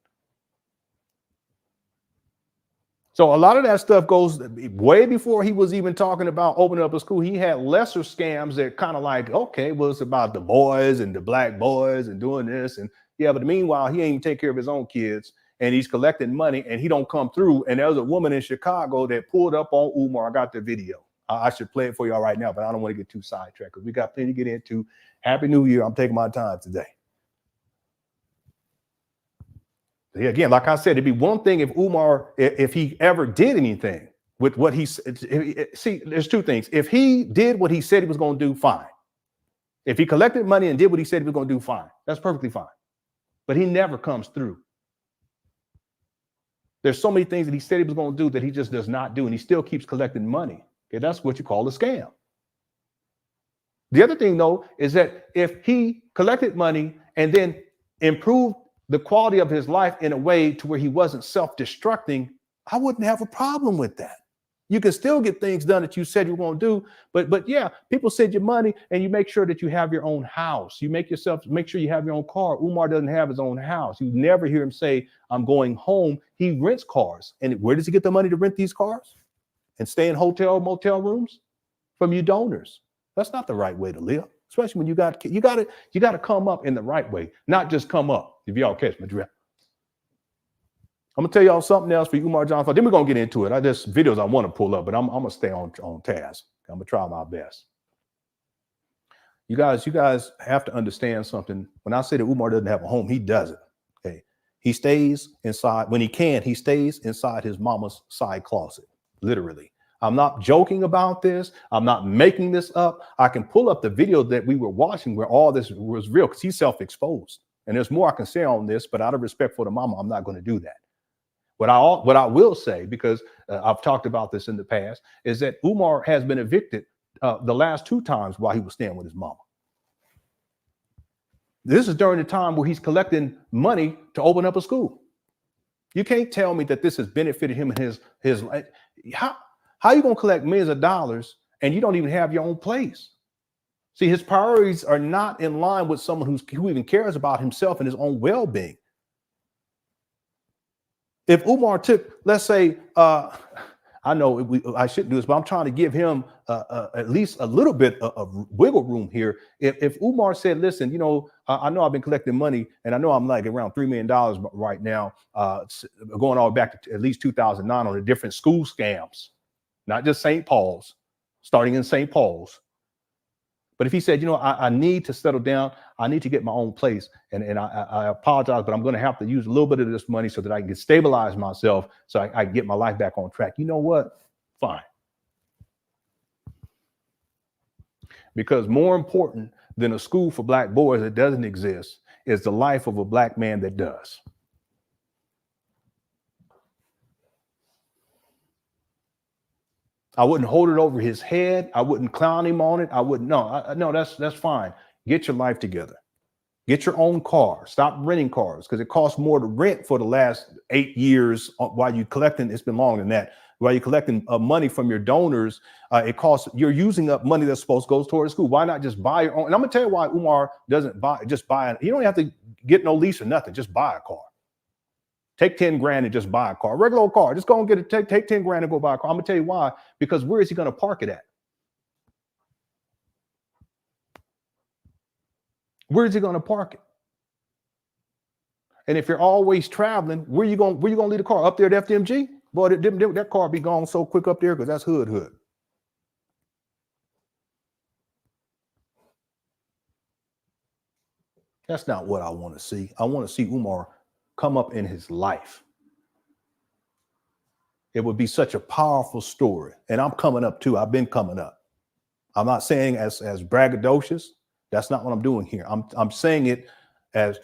Speaker 1: So a lot of that stuff goes way before he was even talking about opening up a school. He had lesser scams that kind of like, okay, well, it's about the boys and the black boys and doing this. And yeah, but meanwhile, he ain't even take care of his own kids and he's collecting money and he don't come through. And there was a woman in Chicago that pulled up on Umar. I got the video. I should play it for y'all right now, but I don't want to get too sidetracked because we got plenty to get into. Happy New Year. I'm taking my time today. Again, like I said, it'd be one thing if Umar, if he ever did anything with what he said. See, there's two things. If he did what he said he was going to do, fine. If he collected money and did what he said he was going to do, fine. That's perfectly fine. But he never comes through. There's so many things that he said he was going to do that he just does not do, and he still keeps collecting money. Okay, that's what you call a scam. The other thing, though, is that if he collected money and then improved the quality of his life in a way to where he wasn't self-destructing, I wouldn't have a problem with that. You can still get things done that you said you were going to do, but yeah, people send you money and you make sure that you have your own house. You make sure you have your own car. Umar doesn't have his own house. You never hear him say, I'm going home. He rents cars. And where does he get the money to rent these cars and stay in hotel, motel rooms? From you donors. That's not the right way to live. Especially when you got to come up in the right way, not just come up. If y'all catch my drift. I'm gonna tell y'all something else for Umar Johnson. Then we're gonna get into it. There's videos I want to pull up, but I'm gonna stay on task. I'm gonna try my best. You guys have to understand something. When I say that Umar doesn't have a home, he doesn't. Okay, he stays inside when he can. He stays inside his mama's side closet, literally. I'm not joking about this. I'm not making this up. I can pull up the video that we were watching where all this was real because he's self-exposed. And there's more I can say on this, but out of respect for the mama, I'm not going to do that. What I will say, because I've talked about this in the past, is that Umar has been evicted the last 2 times while he was staying with his mama. This is during the time where he's collecting money to open up a school. You can't tell me that this has benefited him in his life. How are you going to collect millions of dollars and you don't even have your own place? See, his priorities are not in line with someone who even cares about himself and his own well-being. If Umar took, let's say, I know I shouldn't do this, but I'm trying to give him at least a little bit of wiggle room here. If Umar said, listen, you know, I know I've been collecting money and I know I'm like around $3 million right now, going all the way back to at least 2009 on the different school scams, not just St. Paul's, starting in St. Paul's. But if he said, you know, I need to settle down, I need to get my own place, and I apologize, but I'm going to have to use a little bit of this money so that I can stabilize myself, so I can get my life back on track. You know what? Fine. Because more important than a school for black boys that doesn't exist is the life of a black man that does. I wouldn't hold it over his head. I wouldn't clown him on it. I wouldn't. No, that's fine. Get your life together. Get your own car. Stop renting cars because it costs more to rent for the last 8 years while you're collecting. It's been longer than that. While you're collecting money from your donors, it costs. You're using up money that's supposed to go towards school. Why not just buy your own? And I'm gonna tell you why Umar doesn't just buy. You don't have to get no lease or nothing. Just buy a car. Take 10 grand and just buy a car, regular old car. Just go and get it. Take 10 grand and go buy a car. I'm gonna tell you why. Because where is he gonna park it at? Where is he gonna park it? And if you're always traveling, where you gonna leave the car? Up there at FDMG? Boy, that car be gone so quick up there because that's hood. That's not what I want to see. I want to see Umar come up in his life. It would be such a powerful story. And I'm coming up too. I've been coming up. I'm not saying as braggadocious. That's not what I'm doing here. I'm saying it as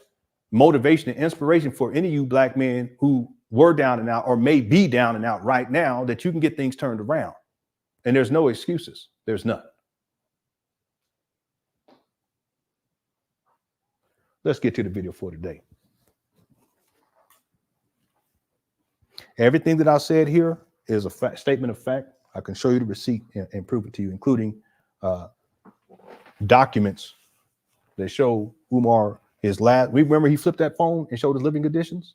Speaker 1: motivation and inspiration for any of you black men who were down and out, or may be down and out right now, that you can get things turned around. And there's no excuses. There's none. Let's get to the video for today. Everything that I said here is a statement of fact. I can show you the receipt and prove it to you, including documents that show Umar his last. Remember he flipped that phone and showed his living conditions?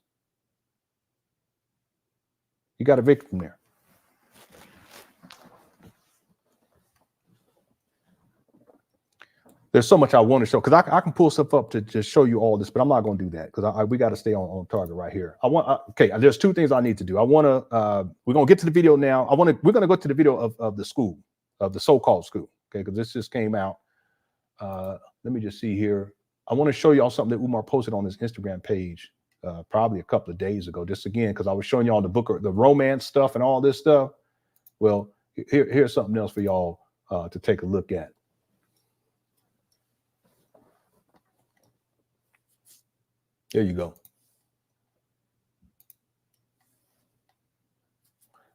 Speaker 1: He got evicted from there. There's so much I want to show, because I can pull stuff up to just show you all this, but I'm not going to do that because we got to stay on target right here. Okay, there's two things I need to do. We're going to get to the video now. We're going to go to the video of the school, of the so-called school, okay, because this just came out. Let me just see here. I want to show y'all something that Umar posted on his Instagram page probably a couple of days ago, just again, because I was showing y'all the book, the romance stuff and all this stuff. Well, here's something else for y'all to take a look at. There you go.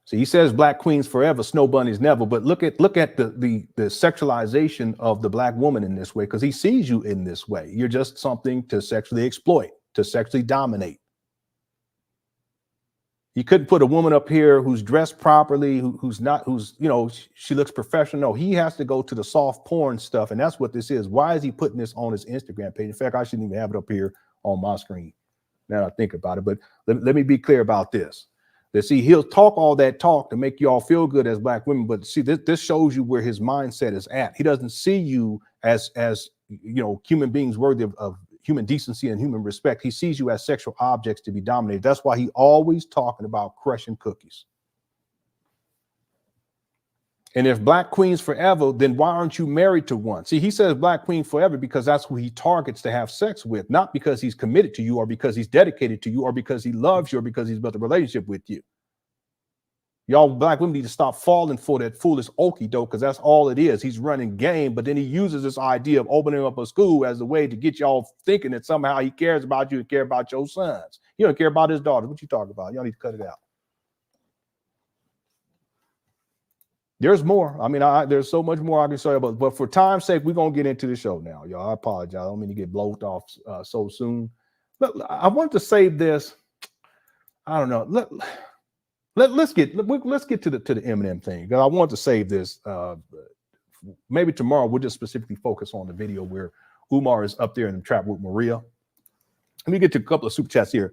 Speaker 1: So he says black queens forever, snow bunnies never. But look at the sexualization of the black woman in this way, because he sees you in this way. You're just something to sexually exploit, to sexually dominate. You couldn't put a woman up here who's dressed properly, who's she looks professional. No, he has to go to the soft porn stuff, and that's what this is. Why is he putting this on his Instagram page? In fact, I shouldn't even have it up here on my screen now I think about it. But let me be clear about this. That see, he'll talk all that talk to make you all feel good as black women, but see, this shows you where his mindset is at. He doesn't see you as human beings worthy of human decency and human respect. He sees you as sexual objects to be dominated. That's why he always talking about crushing cookies. And if black queens forever, then why aren't you married to one? See, he says black queen forever because that's who he targets to have sex with, not because he's committed to you or because he's dedicated to you or because he loves you or because he's built a relationship with you. Y'all black women need to stop falling for that foolish okie doke, because that's all it is. He's running game, but then he uses this idea of opening up a school as a way to get y'all thinking that somehow he cares about you and care about your sons. He don't care about his daughters. What you talking about? Y'all need to cut it out. There's more. I mean, there's so much more I can show you, but for time's sake, we're going to get into the show now, y'all. I apologize. I don't mean to get blown off so soon. But I wanted to save this. I don't know. Let's get to the Eminem thing, because I want to save this. Maybe tomorrow we'll just specifically focus on the video where Umar is up there in the trap with Maria. Let me get to a couple of super chats here.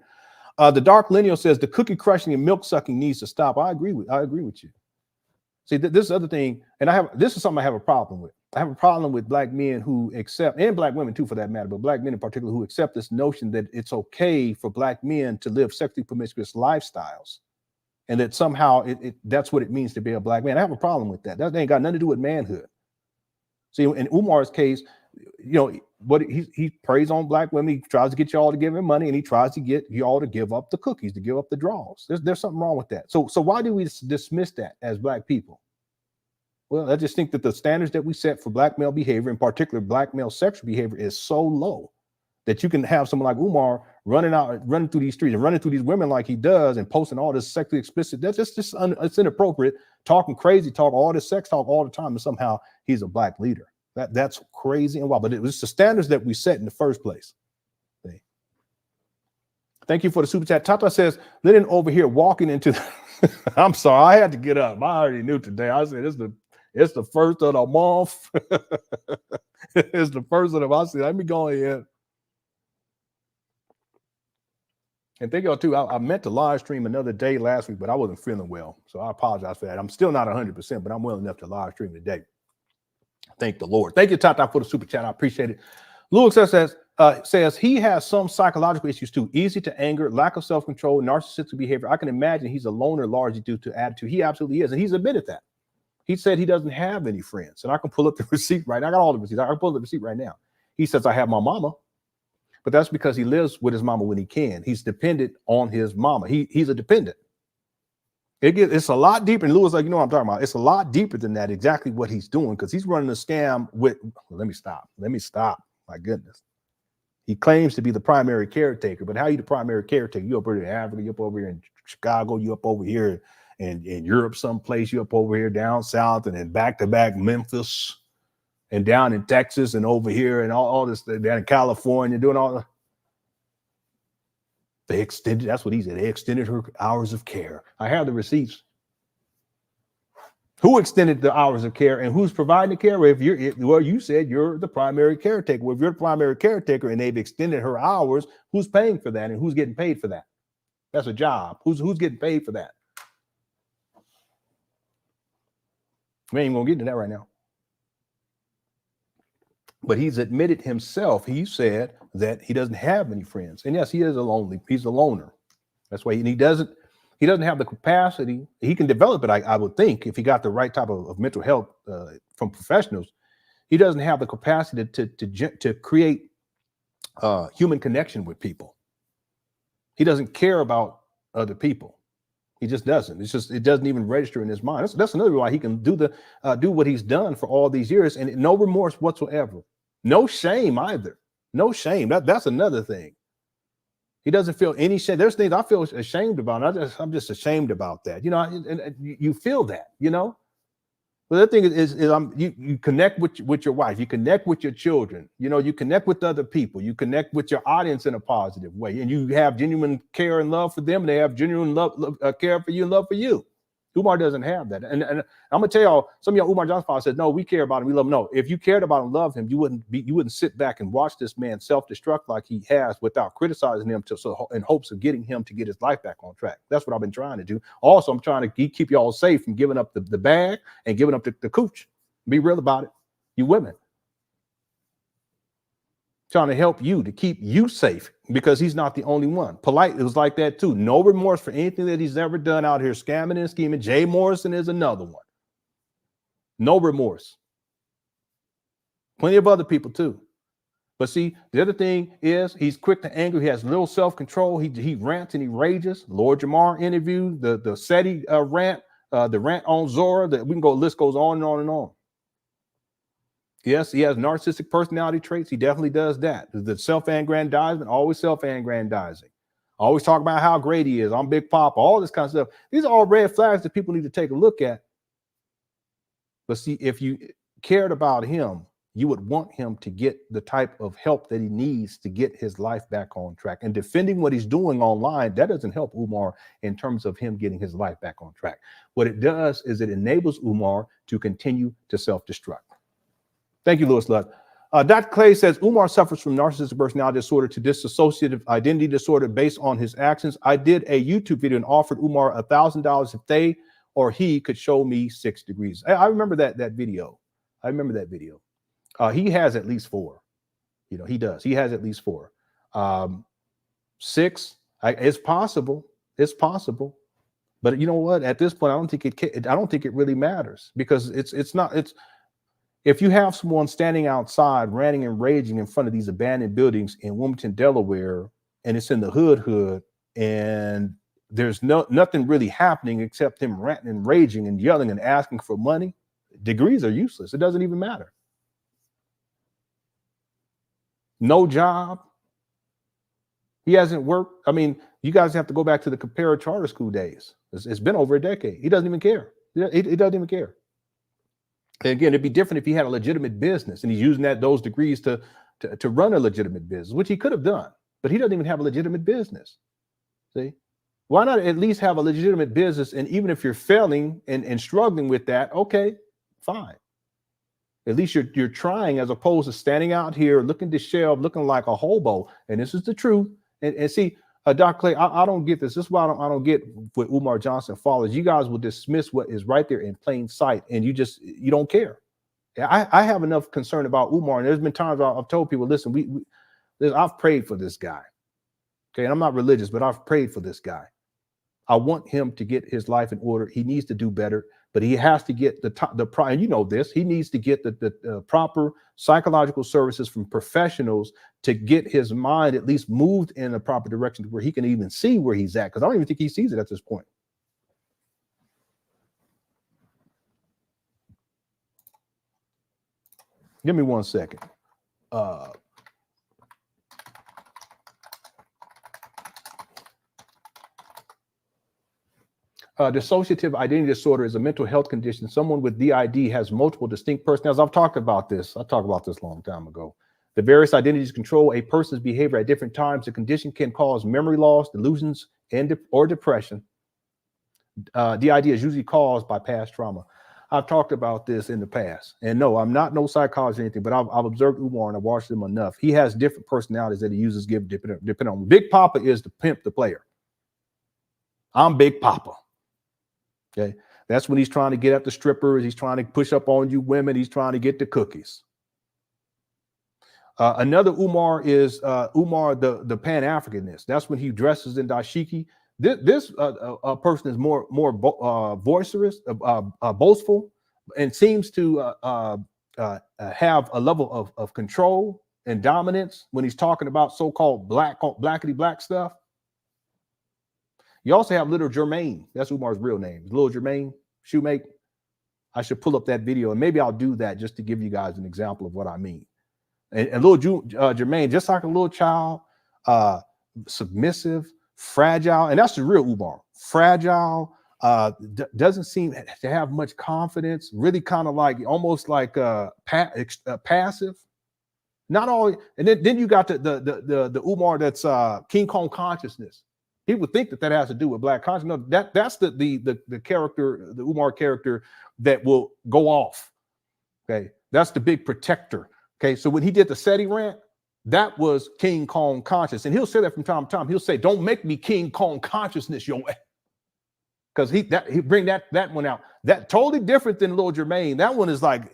Speaker 1: The Dark Lineal says the cookie crushing and milk sucking needs to stop. I agree with you. See, this other thing, and this is something I have a problem with. I have a problem with black men who accept, and black women too for that matter, but black men in particular who accept this notion that it's okay for black men to live sexually promiscuous lifestyles, and that somehow that's what it means to be a black man. I have a problem with that. That ain't got nothing to do with manhood. See, in Umar's case, what he preys on black women. He tries to get y'all to give him money, and he tries to get y'all to give up the cookies, to give up the draws. There's something wrong with that. So why do we dismiss that as black people? Well, I just think that the standards that we set for black male behavior, in particular black male sexual behavior, is so low that you can have someone like Umar running through these streets and running through these women like he does and posting all this sexually explicit. That's just it's inappropriate, talking crazy talk, all this sex talk all the time, and somehow he's a black leader. That's crazy and wild, but it was the standards that we set in the first place. See? Thank you for the super chat. Tata says, Lenon over here walking into the I'm sorry, I had to get up. I already knew today. I said it's the first of the month. It's the first of the month. I said, let me go ahead. And thank y'all too. I meant to live stream another day last week, but I wasn't feeling well. So I apologize for that. I'm still not 100%, but I'm well enough to live stream today. Thank the Lord. Thank you, Tata, for the super chat. I appreciate it. Lewis says he has some psychological issues too. Easy to anger, lack of self-control, narcissistic behavior. I can imagine he's a loner largely due to attitude. He absolutely is. And he's admitted that. He said he doesn't have any friends. And I can pull up the receipt right now. I got all the receipts. I can pull up the receipt right now. He says, I have my mama. But that's because he lives with his mama when he can. He's dependent on his mama. He's a dependent. It's a lot deeper. And Lewis, like, you know what I'm talking about. It's a lot deeper than that, exactly what he's doing, because he's running a scam with, let me stop. My goodness. He claims to be the primary caretaker, but how are you the primary caretaker? You up over here in Africa, you up over here in Chicago, you up over here, and in Europe, someplace, you up over here down south, and then back to back Memphis, and down in Texas, and over here, and all this down in California, doing all. They extended. That's what he said. They extended her hours of care. I have the receipts. Who extended the hours of care, and who's providing the care? Well, you said you're the primary caretaker. Well, if you're the primary caretaker and they've extended her hours, who's paying for that, and who's getting paid for that? That's a job. Who's getting paid for that? We ain't gonna get into that right now. But he's admitted himself. He said that he doesn't have any friends, and yes, he's a loner. That's why he doesn't have the capacity. He can develop it, I would think, if he got the right type of mental health from professionals. He doesn't have the capacity to create human connection with people. He doesn't care about other people. He just doesn't. It doesn't even register in his mind. That's another reason why he can do what he's done for all these years, and no remorse whatsoever. No shame either. No shame. That's another thing. He doesn't feel any shame. There's things I feel ashamed about. I'm just ashamed about that. You know, and you feel that, you know. But the thing is you connect with your wife. You connect with your children. You know, you connect with other people. You connect with your audience in a positive way. And you have genuine care and love for them. And they have genuine care for you and love for you. Umar doesn't have that. And I'm gonna tell y'all, some of y'all Umar Johnson followers said, no, we care about him, we love him. No, if you cared about and loved him, you wouldn't sit back and watch this man self-destruct like he has without criticizing him in hopes of getting him to get his life back on track. That's what I've been trying to do. Also, I'm trying to keep y'all safe from giving up the bag and giving up the cooch. Be real about it, you women. Trying to help you to keep you safe, because he's not the only one. Polite, it was like that too. No remorse for anything that he's ever done out here, scamming and scheming. Jay Morrison is another one. No remorse. Plenty of other people too. But see, the other thing is he's quick to anger. He has little self-control. He rants and he rages. Lord Jamar interview, the SETI rant, the rant on Zora. List goes on and on and on. Yes, he has narcissistic personality traits. He definitely does that. The self-aggrandizement, always self-aggrandizing. Always talk about how great he is. I'm Big Papa, all this kind of stuff. These are all red flags that people need to take a look at. But see, if you cared about him, you would want him to get the type of help that he needs to get his life back on track. And defending what he's doing online, that doesn't help Umar in terms of him getting his life back on track. What it does is it enables Umar to continue to self-destruct. Thank you, Lewis Luck. Dr. Clay says Umar suffers from narcissistic personality disorder to dissociative identity disorder based on his actions. I did a YouTube video and offered Umar $1,000 if they or he could show me 6 degrees. I remember that video. I remember that video. He has at least 4. You know, he does. He has at least 4. 6, it's possible. It's possible. But you know what? At this point, I don't think it really matters, because it's not. If you have someone standing outside ranting and raging in front of these abandoned buildings in Wilmington, Delaware, and it's in the hood, and there's nothing really happening except him ranting and raging and yelling and asking for money, degrees are useless. It doesn't even matter. No job. He hasn't worked. I mean, you guys have to go back to the Compare charter school days. It's been over a decade. He doesn't even care. He doesn't even care. And again, it'd be different if he had a legitimate business and he's using those degrees to run a legitimate business, which he could have done, but he doesn't even have a legitimate business. See, why not at least have a legitimate business? And even if you're failing and struggling with that, okay, fine. At least you're trying, as opposed to standing out here looking disheveled, looking like a hobo. And this is the truth. And see, Dr. Clay, I don't get this. This is why I don't get what Umar Johnson follows. You guys will dismiss what is right there in plain sight, and you don't care. I have enough concern about Umar, and there's been times I've told people, listen, I've prayed for this guy. Okay, and I'm not religious, but I've prayed for this guy. I want him to get his life in order. He needs to do better, but he has to get and you know this, he needs to get the proper psychological services from professionals to get his mind at least moved in the proper direction to where he can even see where he's at, because I don't even think he sees it at this point. Give me 1 second. Dissociative identity disorder is a mental health condition. Someone with DID has multiple distinct personalities. I've talked about this. I talked about this a long time ago. The various identities control a person's behavior at different times. The condition can cause memory loss, delusions, or depression. DID is usually caused by past trauma. I've talked about this in the past. And no, I'm not no psychologist or anything, but I've observed Umar and I've watched him enough. He has different personalities that he uses depending on. Big Papa is the pimp, the player. I'm Big Papa. Okay. That's when he's trying to get at the strippers. He's trying to push up on you women. He's trying to get the cookies. Another Umar is Umar, the Pan Africanist. That's when he dresses in dashiki. This person is more boisterous, boastful, and seems to have a level of control and dominance when he's talking about so-called blackity black stuff. You also have little Jermaine. That's Umar's real name. Little Jermaine Shoemake. I should pull up that video, and maybe I'll do that just to give you guys an example of what I mean. And little Jermaine, just like a little child, submissive, fragile, and that's the real Umar. Fragile, doesn't seem to have much confidence. Really, kind of like almost like passive. Not all, and then you got the Umar that's King Kong consciousness. People think that has to do with black consciousness. No, that's the character, the Umar character that will go off. Okay, that's the big protector. Okay, so when he did the SETI rant, that was King Kong conscious, and he'll say that from time to time. He'll say, "Don't make me King Kong consciousness, yo," because he bring that one out. That totally different than Lil Jermaine. That one is like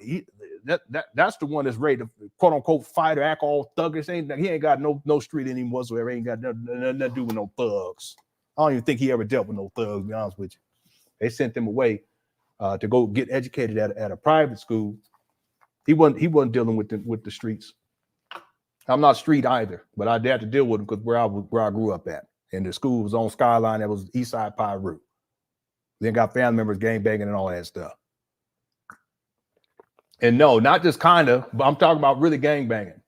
Speaker 1: that's the one that's ready to quote unquote fight or act all thuggish. He ain't got no street in him whatsoever. Ain't got nothing to do with no thugs. I don't even think he ever dealt with no thugs. To be honest with you, they sent him away to go get educated at a private school. He wasn't dealing with the streets. I'm not street either, but I had to deal with him because where I grew up at, and the school was on Skyline. That was East Side Pyru. Then got family members gang banging and all that stuff. And no, not just kind of, but I'm talking about really gang banging.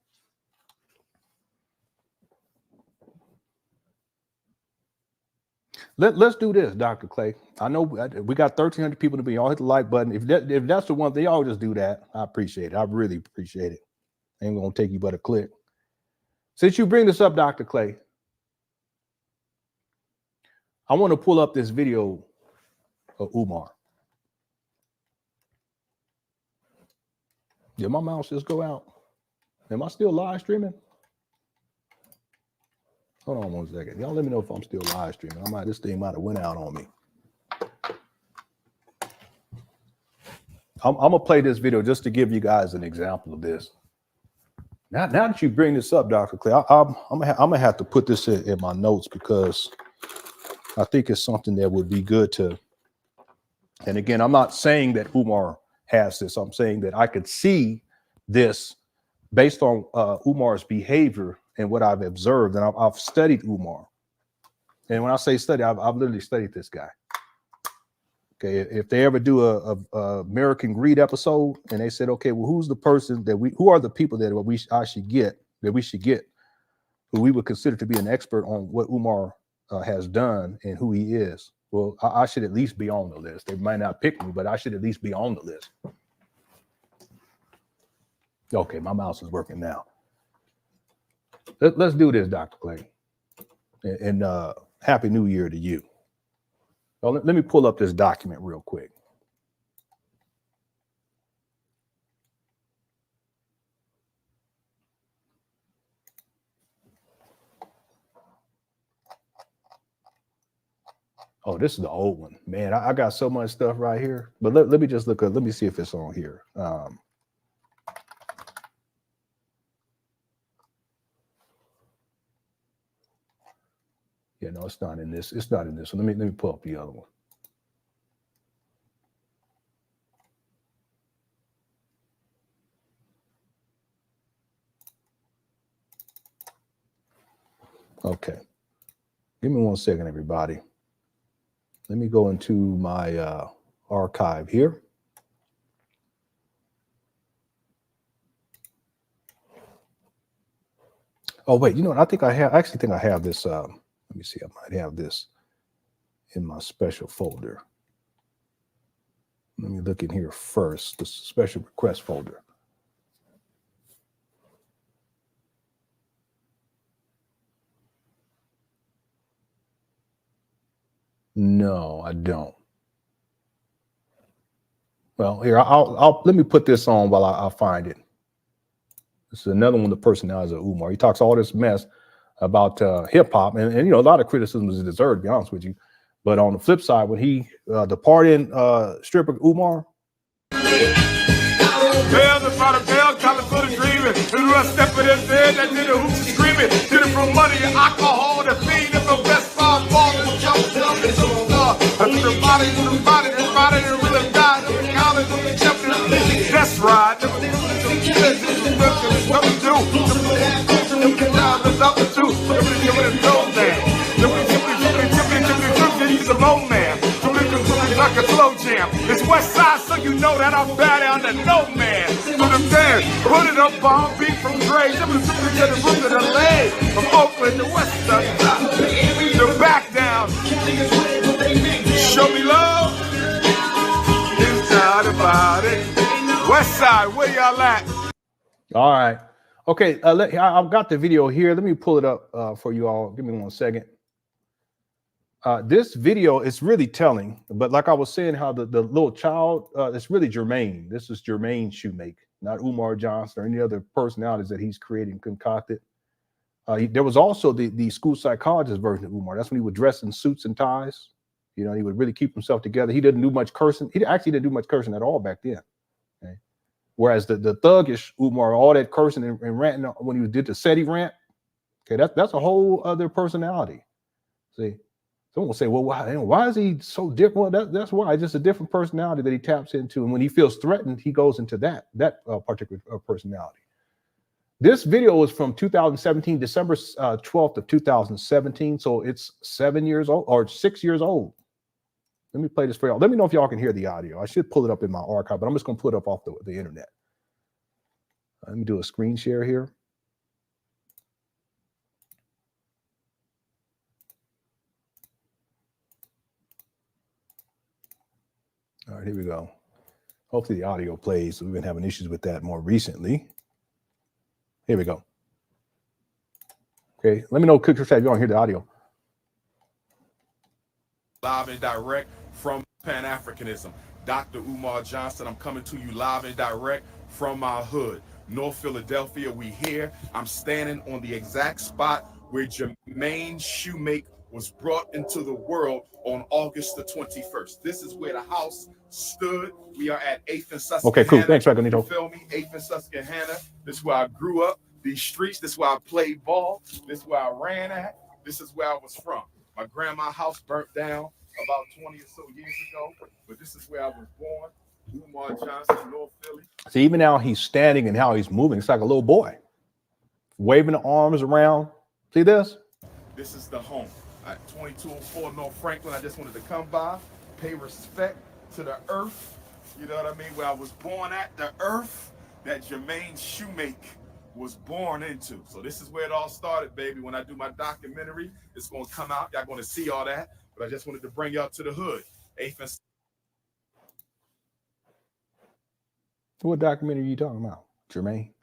Speaker 1: Let's do this, Dr. Clay. I know we got 1,300 people to be. Y'all hit the like button. If that's the one thing, y'all just do that. I appreciate it. I really appreciate it. Ain't gonna take you but a click. Since you bring this up, Dr. Clay, I want to pull up this video of Umar. Did my mouse just go out? Am I still live streaming? Hold on 1 second. Y'all let me know if I'm still live streaming. This thing might have went out on me. I'm gonna play this video just to give you guys an example of this. Now that you bring this up, Dr. Clay, I'm gonna have to put this in my notes because I think it's something that would be good to. And again, I'm not saying that Umar has this. I'm saying that I could see this based on Umar's behavior and what I've observed. And I've studied Umar. And when I say study, I've literally studied this guy. Okay, if they ever do a American Greed episode and they said, okay, well, who are the people that we should get, who we would consider to be an expert on what Umar has done and who he is? Well, I should at least be on the list. They might not pick me, but I should at least be on the list. Okay, my mouse is working now. Let's do this, Dr. Clay. And Happy New Year to you. Well, let me pull up this document real quick. Oh, this is the old one, man. I got so much stuff right here. But let me just look up. Let me see if it's on here. Yeah, no, it's not in this. It's not in this one. Let me pull up the other one. Okay. Give me 1 second, everybody. Let me go into my archive here. Oh, wait, you know what? I actually think I have this. Let me see. I might have this in my special folder. Let me look in here first, the special request folder. No, I don't. Well, here, I'll let me put this on while I'll find it. This is another one of the personalities of Umar. He talks all this mess about hip hop, and you know, a lot of criticism is deserved, to be honest with you. But on the flip side, when he departed stripper Umar.
Speaker 5: Bells in front of bells, colors full of dreaming. To the rust step in their bed, that did the hoops screaming. Did it from money and alcohol, the feed of the best five ball and jump and superstar. I took the body, the rhythm died, the college, the champion, that's right. What to do? He's a low man. Like a slow jam. It's West Side, so you know that I'm bad down to no man. To the man, put it up, bomb beat from Dre. To the roof of the leg. From Oakland to West Side. The back down. Show me love. It's not about it. West Side, where y'all at?
Speaker 1: All right. Okay, I've got the video here. Let me pull it up for you all. Give me 1 second. This video is really telling, but like I was saying, how the little child, it's really Jermaine. This is Jermaine Shoemake, not Umar Johnson or any other personalities that he's created and concocted. There was also the school psychologist version of Umar. That's when he would dress in suits and ties. You know, he would really keep himself together. He didn't do much cursing. He actually didn't do much cursing at all back then. Okay? Whereas the thuggish Umar, all that cursing and ranting when he did the SETI rant, okay, that's a whole other personality. See? Someone will say, well, why is he so different? Well, that's why. It's just a different personality that he taps into. And when he feels threatened, he goes into that particular personality. This video was from 2017, December 12th of 2017. So it's 7 years old or 6 years old. Let me play this for y'all. Let me know if y'all can hear the audio. I should pull it up in my archive, but I'm just going to put it up off the internet. Let me do a screen share here. All right, here we go. Hopefully the audio plays. We've been having issues with that more recently. Here we go. Okay, let me know, Cook, if you don't hear the audio.
Speaker 5: Live and direct from Pan Africanism. Dr. Umar Johnson, I'm coming to you live and direct from my hood, North Philadelphia. We here. I'm standing on the exact spot where Jermaine Shoemake was brought into the world on August the 21st. This is where the house stood. We are at 8th and Susquehanna.
Speaker 1: Okay, cool. Thanks, Ragonito.
Speaker 5: You feel me? 8th and Susquehanna. This is where I grew up. These streets, this is where I played ball. This is where I ran at. This is where I was from. My grandma's house burnt down about 20 or so years ago, but this is where I was born. Umar Johnson, North Philly.
Speaker 1: See, even now he's standing and how he's moving, it's like a little boy. Waving the arms around. See this?
Speaker 5: This is the home. At 2204 North Franklin, I just wanted to come by, pay respect to the earth, you know what I mean, where I was born at, the earth that Jermaine Shoemake was born into. So this is where it all started, baby. When I do my documentary, it's going to come out. Y'all going to see all that, but I just wanted to bring y'all to the hood.
Speaker 1: What documentary are you talking about, Jermaine?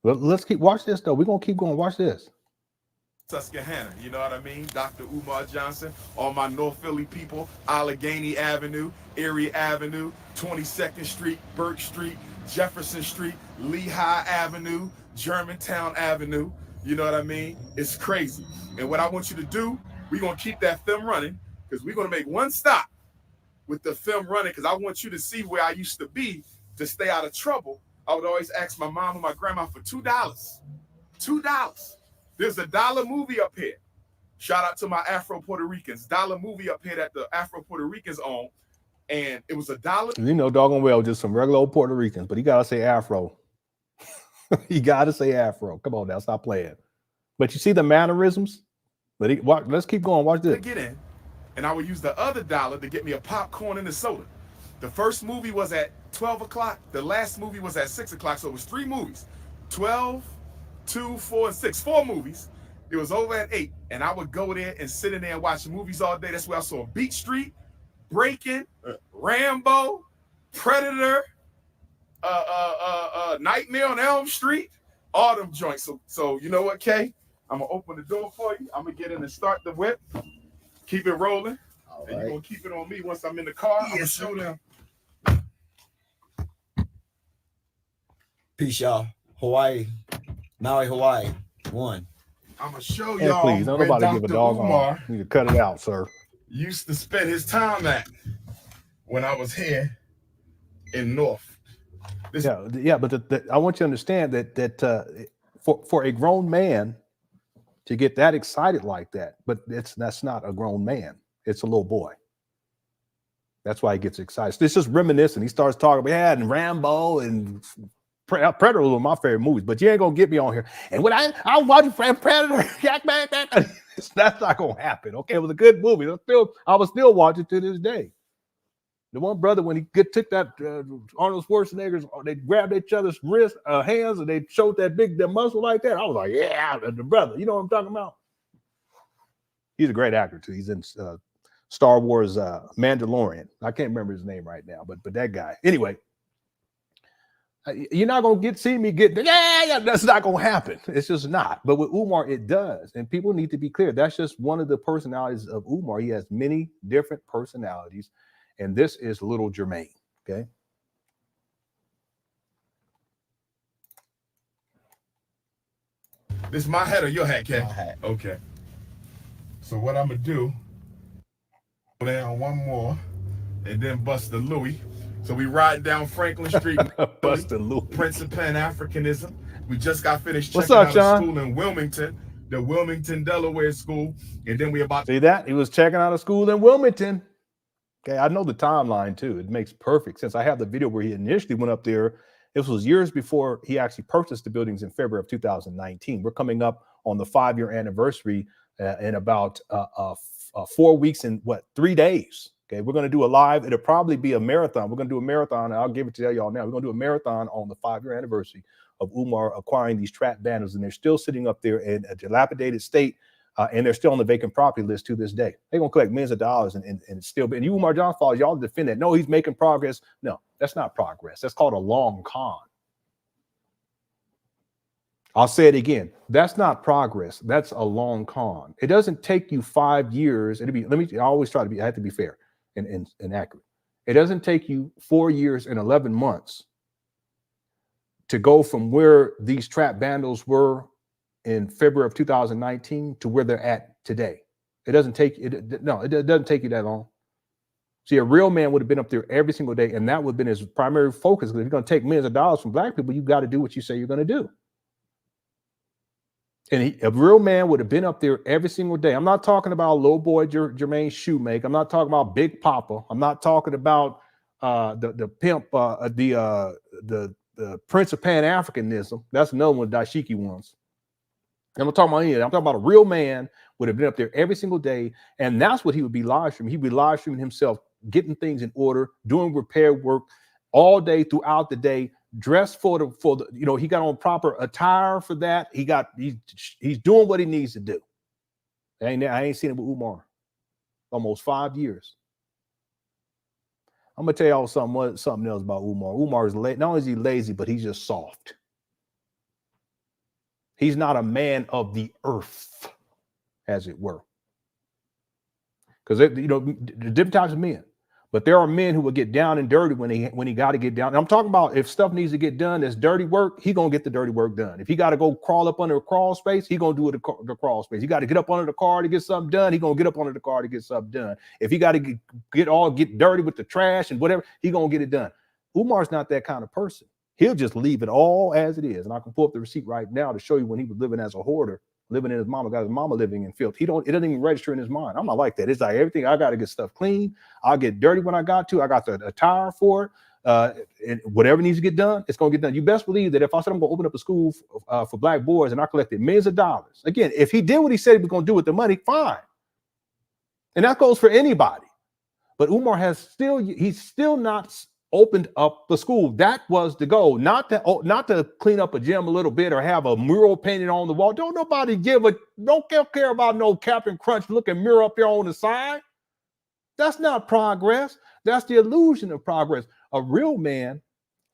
Speaker 1: Well, let's watch this, though. We're going to keep going. Watch this.
Speaker 5: Susquehanna, you know what I mean? Dr. Umar Johnson, all my North Philly people, Allegheny Avenue, Erie Avenue, 22nd Street, Burke Street, Jefferson Street, Lehigh Avenue, Germantown Avenue, you know what I mean? It's crazy. And what I want you to do, we're going to keep that film running because we're going to make one stop with the film running because I want you to see where I used to be to stay out of trouble. I would always ask my mom and my grandma for $2. $2. There's a dollar movie up here. Shout out to my Afro Puerto Ricans. Dollar movie up here that the Afro Puerto Ricans own. And it was $1.
Speaker 1: You know, doggone well, just some regular old Puerto Ricans, but you got to say Afro. You got to say Afro. Come on now, stop playing. But you see the mannerisms? But let's keep going. Watch this.
Speaker 5: To get in. And I would use the other $1 to get me a popcorn and a soda. The first movie was at 12 o'clock. The last movie was at 6 o'clock. So it was 3 movies. 12, 2, 4, and 6. 4 movies. It was over at 8, and I would go there and sit in there and watch movies all day. That's where I saw Beat Street, Breaking, Rambo, Predator, Nightmare on Elm Street, all them joints. So you know what, Kay? I'm gonna open the door for you. I'm gonna get in and start the whip. Keep it rolling. All and you're gonna keep it on me once I'm in the car. Yes, I'm gonna show them.
Speaker 6: Peace, y'all. Hawaii. Maui, Hawaii. One.
Speaker 5: I'm gonna show
Speaker 1: Hey,
Speaker 5: y'all.
Speaker 1: please, don't nobody give a dog on. You need to cut it out, sir.
Speaker 5: Used to spend his time at when I was here in North.
Speaker 1: Yeah, but I want you to understand that for a grown man to get that excited like that, but that's not a grown man. It's a little boy. That's why he gets excited. It's just reminiscing. He starts talking about and Rambo and Predator was one of my favorite movies, but you ain't gonna get me on here. And when I watch Predator, that's not gonna happen. Okay, it was a good movie. I was still watching to this day. The one brother, when he took that Arnold Schwarzenegger's, they grabbed each other's wrists, hands, and they showed that muscle like that. I was like, yeah, the brother. You know what I'm talking about? He's a great actor too. He's in Star Wars Mandalorian. I can't remember his name right now, but that guy. Anyway, you're not gonna see me get that's not gonna happen. It's just not. But with Umar, it does, and people need to be clear. That's just one of the personalities of Umar. He has many different personalities. And this is little Jermaine, okay?
Speaker 5: This is my hat or your hat, Kat?
Speaker 6: My hat.
Speaker 5: Okay. So what I'm gonna do, go down one more, and then bust the Louis. So we ride down Franklin Street,
Speaker 1: bust the Louis.
Speaker 5: Prince of Pan Africanism. We just got finished
Speaker 1: What's
Speaker 5: checking
Speaker 1: up,
Speaker 5: out
Speaker 1: Sean?
Speaker 5: a school in Wilmington, the Wilmington, Delaware school, and then we about
Speaker 1: see that he was checking out a school in Wilmington. Okay, I know the timeline too. It makes perfect sense. I have the video where he initially went up there. This was years before he actually purchased the buildings in February of 2019. We're coming up on the 5-year anniversary in about 4 weeks and 3 days. Okay, we're going to do a live. It'll probably be a marathon. We're going to do a marathon. I'll give it to y'all now. We're going to do a marathon on the 5-year anniversary of Umar acquiring these trap banners, and they're still sitting up there in a dilapidated state. And they're still on the vacant property list to this day. They're gonna collect millions of dollars and still. And you, Umar Johnson, y'all defend that. No, he's making progress. No, that's not progress. That's called a long con. I'll say it again. That's not progress. That's a long con. It doesn't take you 5 years. I always try to be. I have to be fair and accurate. It doesn't take you 4 years and 11 months to go from where these trap bundles were in February of 2019 to where they're at today. It doesn't take it doesn't take you that long. See, a real man would have been up there every single day, and that would have been his primary focus. Because if you're going to take millions of dollars from black people, you got to do what you say you're going to do. And a real man would have been up there every single day. I'm not talking about little boy Jermaine Shoemake. I'm not talking about Big Papa. I'm not talking about the pimp, the Prince of Pan Africanism. That's another one Dashiki wants. I'm not talking about any of that. I'm talking about a real man would have been up there every single day, and that's what he would be live streaming. He would be live streaming himself, getting things in order, doing repair work all day throughout the day, dressed for the he got on proper attire for that. He's doing what he needs to do. I ain't seen it with Umar. Almost 5 years. I'm gonna tell y'all something else about Umar. Umar is not only is he lazy, but he's just soft. He's not a man of the earth, as it were. Because the different types of men. But there are men who will get down and dirty when he got to get down. And I'm talking about if stuff needs to get done that's dirty work, he gonna get the dirty work done. If he got to go crawl up under a crawl space, he gonna do the crawl space. He got to get up under the car to get something done, he gonna get up under the car to get something done. If he got to get dirty with the trash and whatever, he gonna get it done. Umar's not that kind of person. He'll just leave it all as it is. And I can pull up the receipt right now to show you when he was living as a hoarder, living in his mama, got his mama living in filth. It doesn't even register in his mind. I'm not like that. It's like everything, I got to get stuff clean. I'll get dirty when I got to. I got the attire for it. And whatever needs to get done, it's going to get done. You best believe that if I said I'm going to open up a school for black boys and I collected millions of dollars, again, if he did what he said he was going to do with the money, fine. And that goes for anybody. But Umar he's still not opened up the school. That was the goal, not to clean up a gym a little bit or have a mural painted on the wall. Don't care about no Captain Crunch looking mural up there on the side. That's not progress. That's the illusion of progress. A real man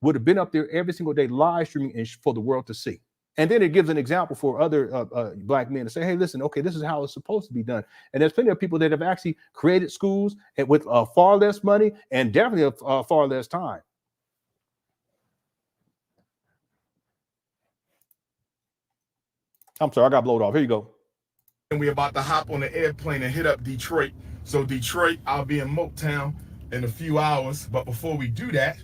Speaker 1: would have been up there every single day live streaming for the world to see. And then it gives an example for other black men to say, hey, listen, okay, this is how it's supposed to be done. And there's plenty of people that have actually created schools with far less money and definitely far less time. I'm sorry, I got blowed off. Here you go.
Speaker 5: And we're about to hop on the airplane and hit up Detroit. So Detroit, I'll be in Motown in a few hours. But before we do that,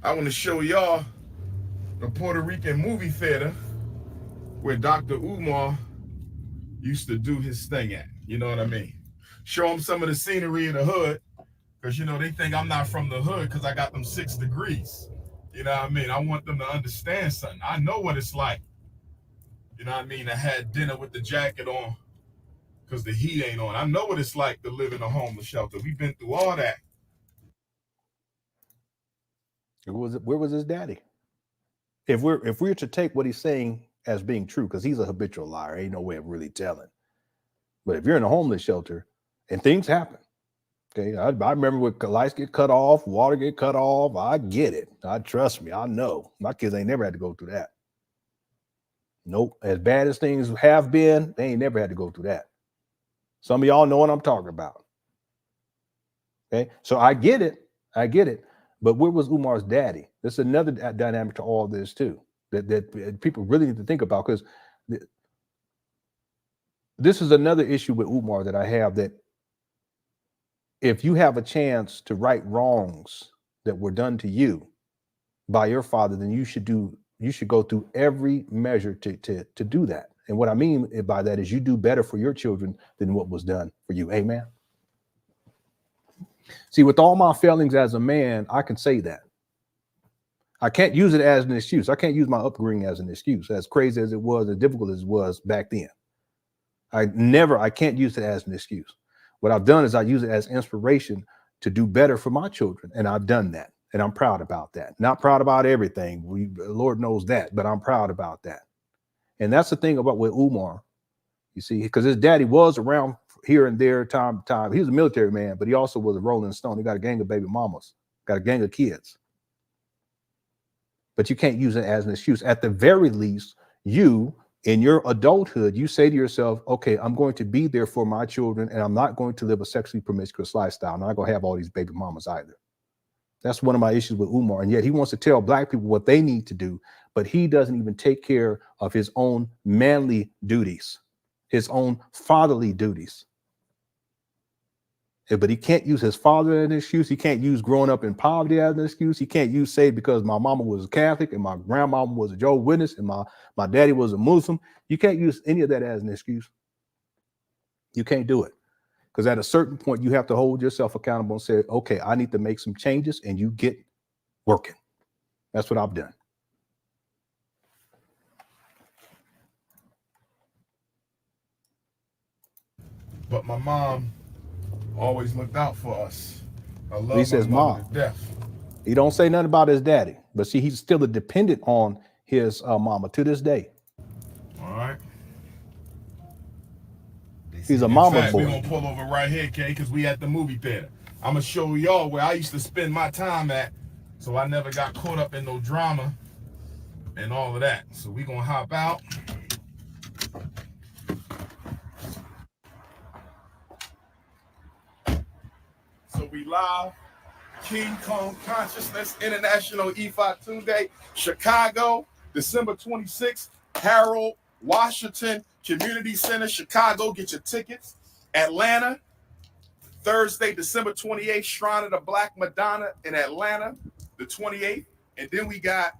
Speaker 5: I want to show y'all the Puerto Rican movie theater where Dr. Umar used to do his thing at. You know what I mean? Show them some of the scenery in the hood, because, you know, they think I'm not from the hood because I got them 6 degrees. You know what I mean? I want them to understand something. I know what it's like. You know what I mean? I had dinner with the jacket on because the heat ain't on. I know what it's like to live in a homeless shelter. We've been through all that.
Speaker 1: Where was his daddy? If we're to take what he's saying as being true, because he's a habitual liar, ain't no way of really telling. But if you're in a homeless shelter and things happen, okay, I remember when lights get cut off, water get cut off. I get it. Trust me, I know. My kids ain't never had to go through that. Nope. As bad as things have been, they ain't never had to go through that. Some of y'all know what I'm talking about. Okay, so I get it. But where was Umar's daddy? There's another dynamic to all this too, that people really need to think about, because this is another issue with Umar that I have, that if you have a chance to right wrongs that were done to you by your father, then you should go through every measure to do that. And what I mean by that is you do better for your children than what was done for you. Amen. See, with all my failings as a man, I can say that. I can't use it as an excuse. I can't use my upbringing as an excuse, as crazy as it was, as difficult as it was back then. I can't use it as an excuse. What I've done is I use it as inspiration to do better for my children. And I've done that. And I'm proud about that. Not proud about everything. The Lord knows that, but I'm proud about that. And that's the thing about with Umar, you see, because his daddy was around here and there, time to time. He was a military man, but he also was a Rolling Stone. He got a gang of baby mamas, got a gang of kids. But you can't use it as an excuse. At the very least, you, in your adulthood, you say to yourself, okay, I'm going to be there for my children, and I'm not going to live a sexually promiscuous lifestyle. I'm not going to have all these baby mamas either. That's one of my issues with Umar. And yet he wants to tell black people what they need to do, but he doesn't even take care of his own manly duties, his own fatherly duties. But he can't use his father as an excuse. He can't use growing up in poverty as an excuse. He can't say because my mama was a Catholic and my grandmama was a Jehovah's Witness and my daddy was a Muslim. You can't use any of that as an excuse. You can't do it. Because at a certain point, you have to hold yourself accountable and say, okay, I need to make some changes, and you get working. That's what I've done.
Speaker 5: But my mom always looked out for us. I love
Speaker 1: he says mom
Speaker 5: to death.
Speaker 1: He don't say nothing about his daddy, but see, he's still dependent on his mama to this day.
Speaker 5: All right.
Speaker 1: He's a mama boy.
Speaker 5: We're going to pull over right here, Kay, because we at the movie theater. I'm going to show y'all where I used to spend my time at, so I never got caught up in no drama and all of that. So we going to hop out. So we live. King Kong Consciousness International EFI Tuesday, Chicago, December 26th, Harold Washington Community Center, Chicago. Get your tickets. Atlanta, Thursday, December 28th, Shrine of the Black Madonna in Atlanta, the 28th. And then we got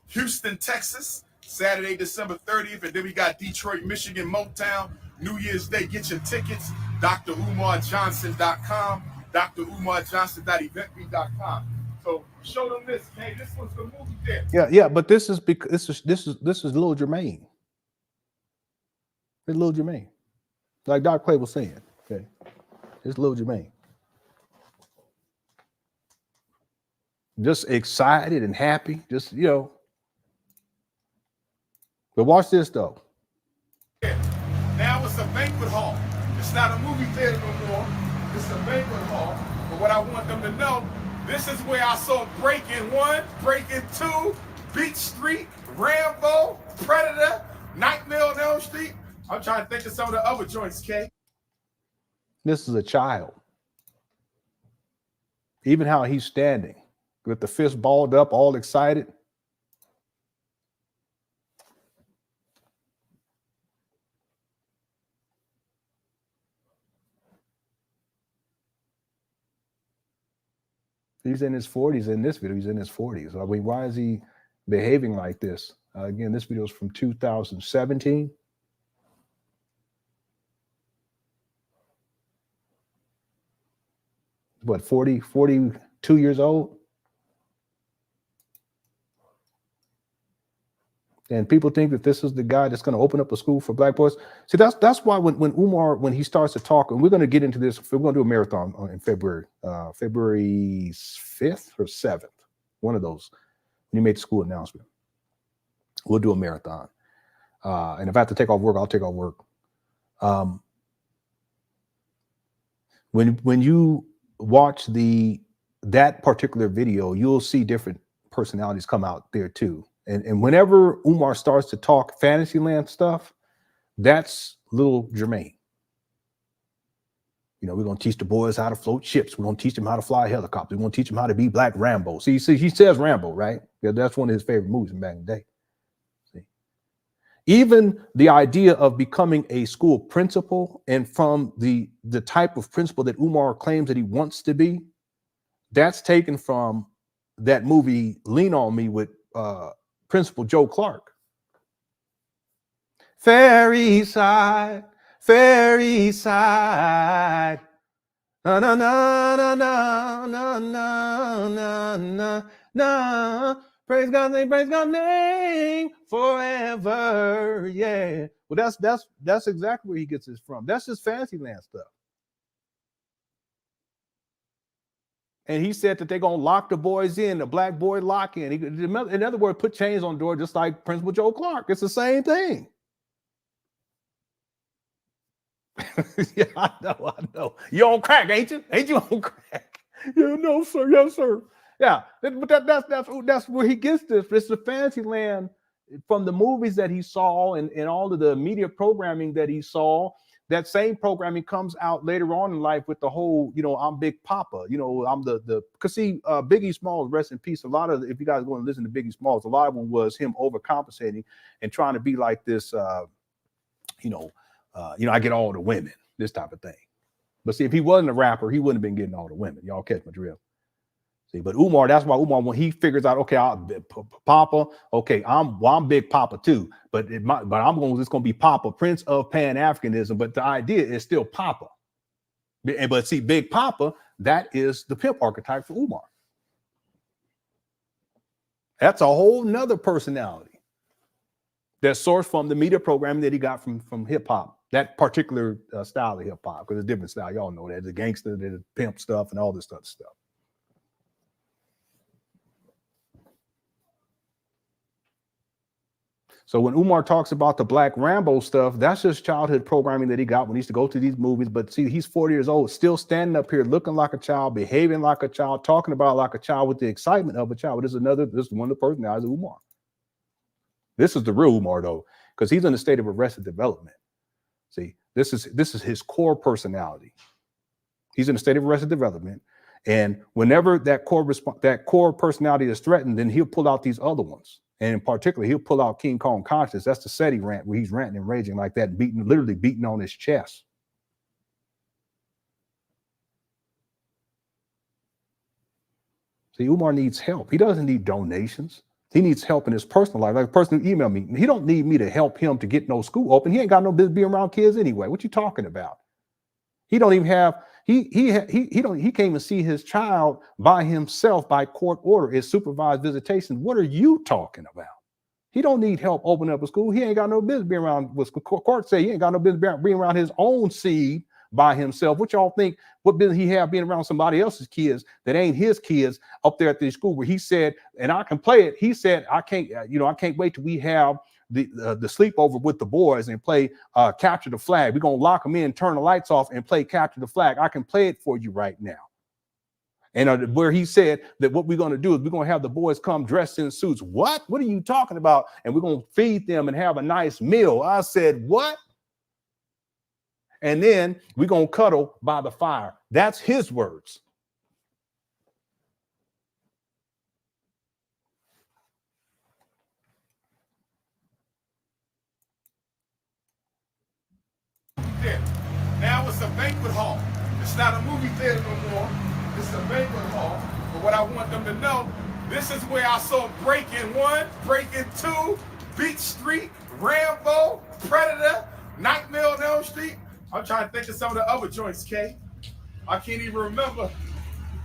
Speaker 5: Houston, Texas, Saturday, December 30th. And then we got Detroit, Michigan, Motown, New Year's Day. Get your tickets, drumarjohnson.com, drumarjohnson.eventbrite.com. So show them this, okay? This was the movie there.
Speaker 1: Yeah, but this is because this is Lil Jermaine. It's Lil Jermaine. Like Dr. Clay was saying, okay? It's Lil Jermaine. just excited and happy, just, you know. But watch this though.
Speaker 5: Now it's a banquet hall. It's not a movie theater no more. It's a banquet hall. But what I want them to know, this is where I saw Breaking 1, Breaking 2, Beach Street, Rambo, Predator, Nightmare on Elm Street. I'm trying to think of some of the other joints, K.
Speaker 1: This is a child. Even how he's standing with the fist balled up, all excited. He's in his 40s in this video. He's in his 40s. I mean, why is he behaving like this? Again, this video is from 2017. What, 42 years old? And people think that this is the guy that's going to open up a school for black boys. See, that's why when Umar, when he starts to talk, and we're going to get into this, we're going to do a marathon in February, February 5th or 7th, one of those, when he made the school announcement. We'll do a marathon. And if I have to take off work, I'll take off work. When you watch that particular video, you'll see different personalities come out there too. And whenever Umar starts to talk Fantasyland stuff, that's little Jermaine. You know, we're going to teach the boys how to float ships. We're going to teach them how to fly helicopters. We're going to teach them how to be Black Rambo. See, he says Rambo, right? Yeah, that's one of his favorite movies from back in the day. See? Even the idea of becoming a school principal, and from the type of principal that Umar claims that he wants to be, that's taken from that movie Lean on Me with Principal Joe Clark. Fairy side, fairy side. Na na na na na na na na na. Praise God's name forever. Yeah. Well, that's exactly where he gets this from. That's just Fantasyland stuff. And he said that they're going to lock the boys in, the black boy lock in. In other words, put chains on the door, just like Principal Joe Clark. It's the same thing. Yeah, I know. You on crack, ain't you? Ain't you on crack? Yeah, no, sir. Yes, sir. Yeah, but that's where he gets this. It's the Fantasyland from the movies that he saw and all of the media programming that he saw. That same programming comes out later on in life with the whole, you know, I'm Big Papa, you know, I'm because see, Biggie Smalls, rest in peace. A lot of, if you guys go and listen to Biggie Smalls, a lot of them was him overcompensating and trying to be like this, I get all the women, this type of thing. But see, if he wasn't a rapper, he wouldn't have been getting all the women. Y'all catch my drift. See, but Umar, that's why Umar, when he figures out, okay, Papa, okay, I'm Big Papa too, but it's going to be Papa, Prince of Pan Africanism. But the idea is still Papa. But see, Big Papa, that is the pimp archetype for Umar. That's a whole nother personality that's sourced from the media programming that he got from hip hop, that particular style of hip hop, because it's a different style. Y'all know that. The gangster, the pimp stuff, and all this other stuff. So when Umar talks about the Black Rambo stuff, that's just childhood programming that he got when he used to go to these movies. But see, he's 40 years old, still standing up here looking like a child, behaving like a child, talking about like a child with the excitement of a child. This is one of the personalities of Umar. This is the real Umar, though, because he's in a state of arrested development. See, this is his core personality. He's in a state of arrested development. And whenever that core personality is threatened, then he'll pull out these other ones. And in particular, he'll pull out King Kong conscious. That's the SETI rant, where he's ranting and raging like that, literally beating on his chest. See, Umar needs help. He doesn't need donations. He needs help in his personal life. Like a person who emailed me, he don't need me to help him to get no school open. He ain't got no business being around kids anyway. What you talking about? He don't even have, he can't even see his child by himself by court order. It's supervised visitation. What are you talking about? He don't need help opening up a school. He ain't got no business being around. What court say he ain't got no business being around his own seed by himself. What y'all think? What business he have being around somebody else's kids that ain't his kids up there at the school where he said, and I can play it. He said, I can't wait till we have the sleepover with the boys and play capture the flag. We're gonna lock them in, turn the lights off, and play capture the flag. I can play it for you right now. And where he said that what we're going to do is we're going to have the boys come dressed in suits. What are you talking about? And we're going to feed them and have a nice meal. I said, what? And then we're going to cuddle by the fire. That's his words.
Speaker 5: Now it's a banquet hall. It's not a movie theater no more. It's a banquet hall. But what I want them to know, this is where I saw Breaking 1, Breaking 2, Beach Street, Rambo, Predator, Nightmare on Elm Street. I'm trying to think of some of the other joints, K. I can't even remember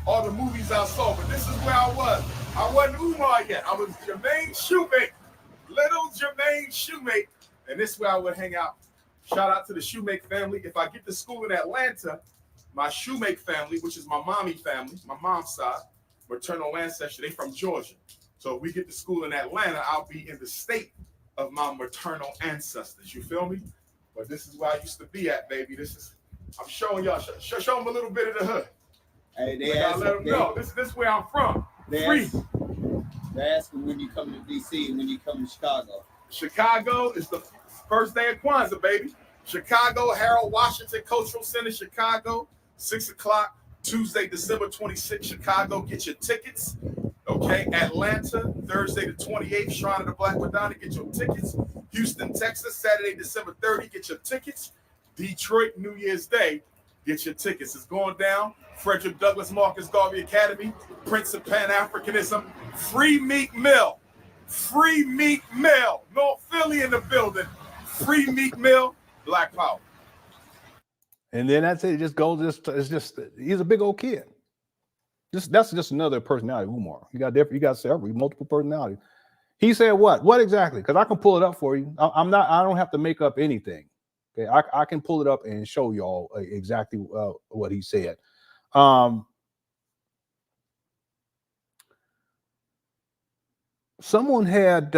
Speaker 5: all the movies I saw, but this is where I was. I wasn't Umar yet. I was Jermaine Shoemake, little Jermaine Shoemake. And this is where I would hang out. Shout out to the Shoemake family. If I get to school in Atlanta, my Shoemake family, which is my mommy family, my mom's side, maternal ancestry, they from Georgia. So if we get to school in Atlanta, I'll be in the state of my maternal ancestors. You feel me? But this is where I used to be at, baby. I'm showing y'all, show them a little bit of the hood.
Speaker 6: Hey, they
Speaker 5: let them know. This is where I'm from. Free.
Speaker 6: They ask them when you come to DC and when you come to Chicago.
Speaker 5: Chicago is the first day of Kwanzaa, baby. Chicago, Harold Washington Cultural Center, Chicago. 6 o'clock, Tuesday, December 26th, Chicago. Get your tickets. Okay, Atlanta, Thursday the 28th, Shrine of the Black Madonna. Get your tickets. Houston, Texas, Saturday, December 30th. Get your tickets. Detroit, New Year's Day. Get your tickets. It's going down. Frederick Douglass Marcus Garvey Academy. Prince of Pan Africanism. Free Meek Mill. Free Meek Mill. North Philly in the building. Free Meek Mill. Black Power.
Speaker 1: And then that's it. It just goes. He's a big old kid. That's just another personality, Umar. You got several, multiple personalities. He said what? What exactly? Because I can pull it up for you. I don't have to make up anything. Okay, I can pull it up and show y'all exactly what he said. Someone had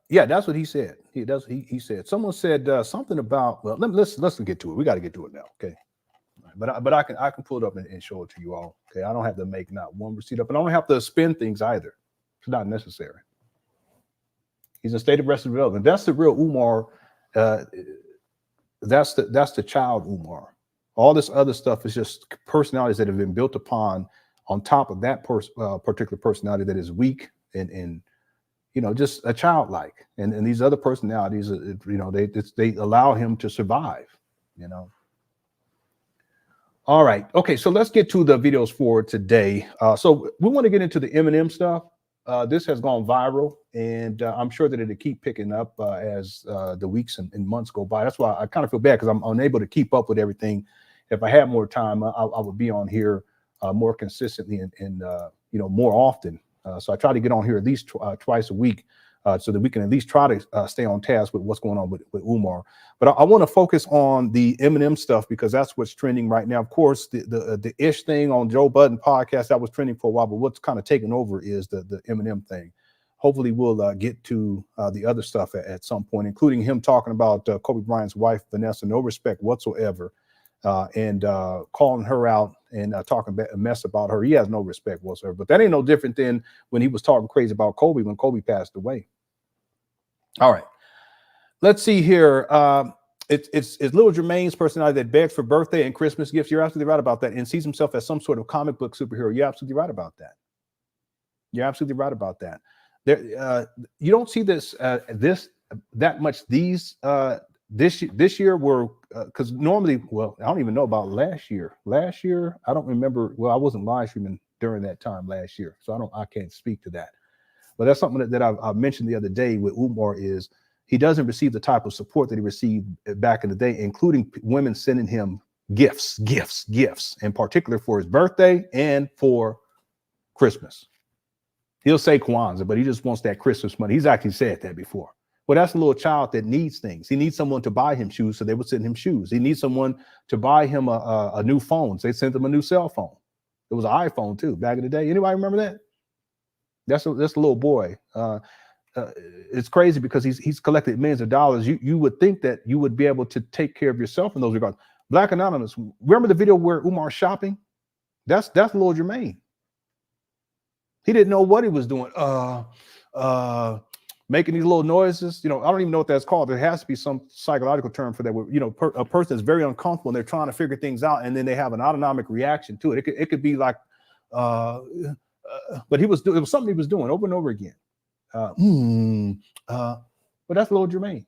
Speaker 1: yeah, that's what he said. He said someone said something about, well, let's get to it. We got to get to it now. Okay. But I can pull it up and show it to you all. Okay. I don't have to make not one receipt up, and I don't have to spin things either. It's not necessary. He's in a state of arrested development. That's the real Umar. That's the child Umar. All this other stuff is just personalities that have been built upon on top of that particular personality that is weak and just a childlike. And these other personalities, they allow him to survive. All right. Okay. So let's get to the videos for today. So we want to get into the Eminem stuff. This has gone viral, and I'm sure that it'll keep picking up as the weeks and months go by. That's why I kind of feel bad, because I'm unable to keep up with everything. If I had more time, I would be on here more consistently and more often. So I try to get on here at least twice a week so that we can at least try to stay on task with what's going on with Umar. But I want to focus on the Eminem stuff because that's what's trending right now. Of course, the ish thing on Joe Budden podcast, that was trending for a while, but what's kind of taken over is the Eminem thing. Hopefully we'll get to the other stuff at some point, including him talking about Kobe Bryant's wife, Vanessa, no respect whatsoever, and calling her out and talking a mess about her. He has no respect whatsoever. But that ain't no different than when he was talking crazy about Kobe when Kobe passed away. All right. Let's see here. It's little Jermaine's personality that begs for birthday and Christmas gifts. You're absolutely right about that. And sees himself as some sort of comic book superhero. You're absolutely right about that. You're absolutely right about that. There, you don't see this that much this year were because normally, well, I don't even know about last year. Last year, I don't remember. Well, I wasn't live streaming during that time last year, so I can't speak to that. But that's something that I mentioned the other day with Umar is he doesn't receive the type of support that he received back in the day, including women sending him gifts, in particular for his birthday and for Christmas. He'll say Kwanzaa, but he just wants that Christmas money. He's actually said that before. Well, that's a little child that needs things. He needs someone to buy him shoes, so they would send him shoes. He needs someone to buy him a new phone, so they sent him a new cell phone. It was an iPhone too back in the day. Anybody remember that? That's a little boy. It's crazy because he's collected millions of dollars. You would think that you would be able to take care of yourself in those regards. Black Anonymous. Remember the video where Umar's shopping? That's little Jermaine. He didn't know what he was doing. Making these little noises. You know, I don't even know what that's called. There has to be some psychological term for that. Where, you know, a person is very uncomfortable and they're trying to figure things out, and then they have an autonomic reaction to it. It could be like, but it was something he was doing over and over again. But that's little Jermaine.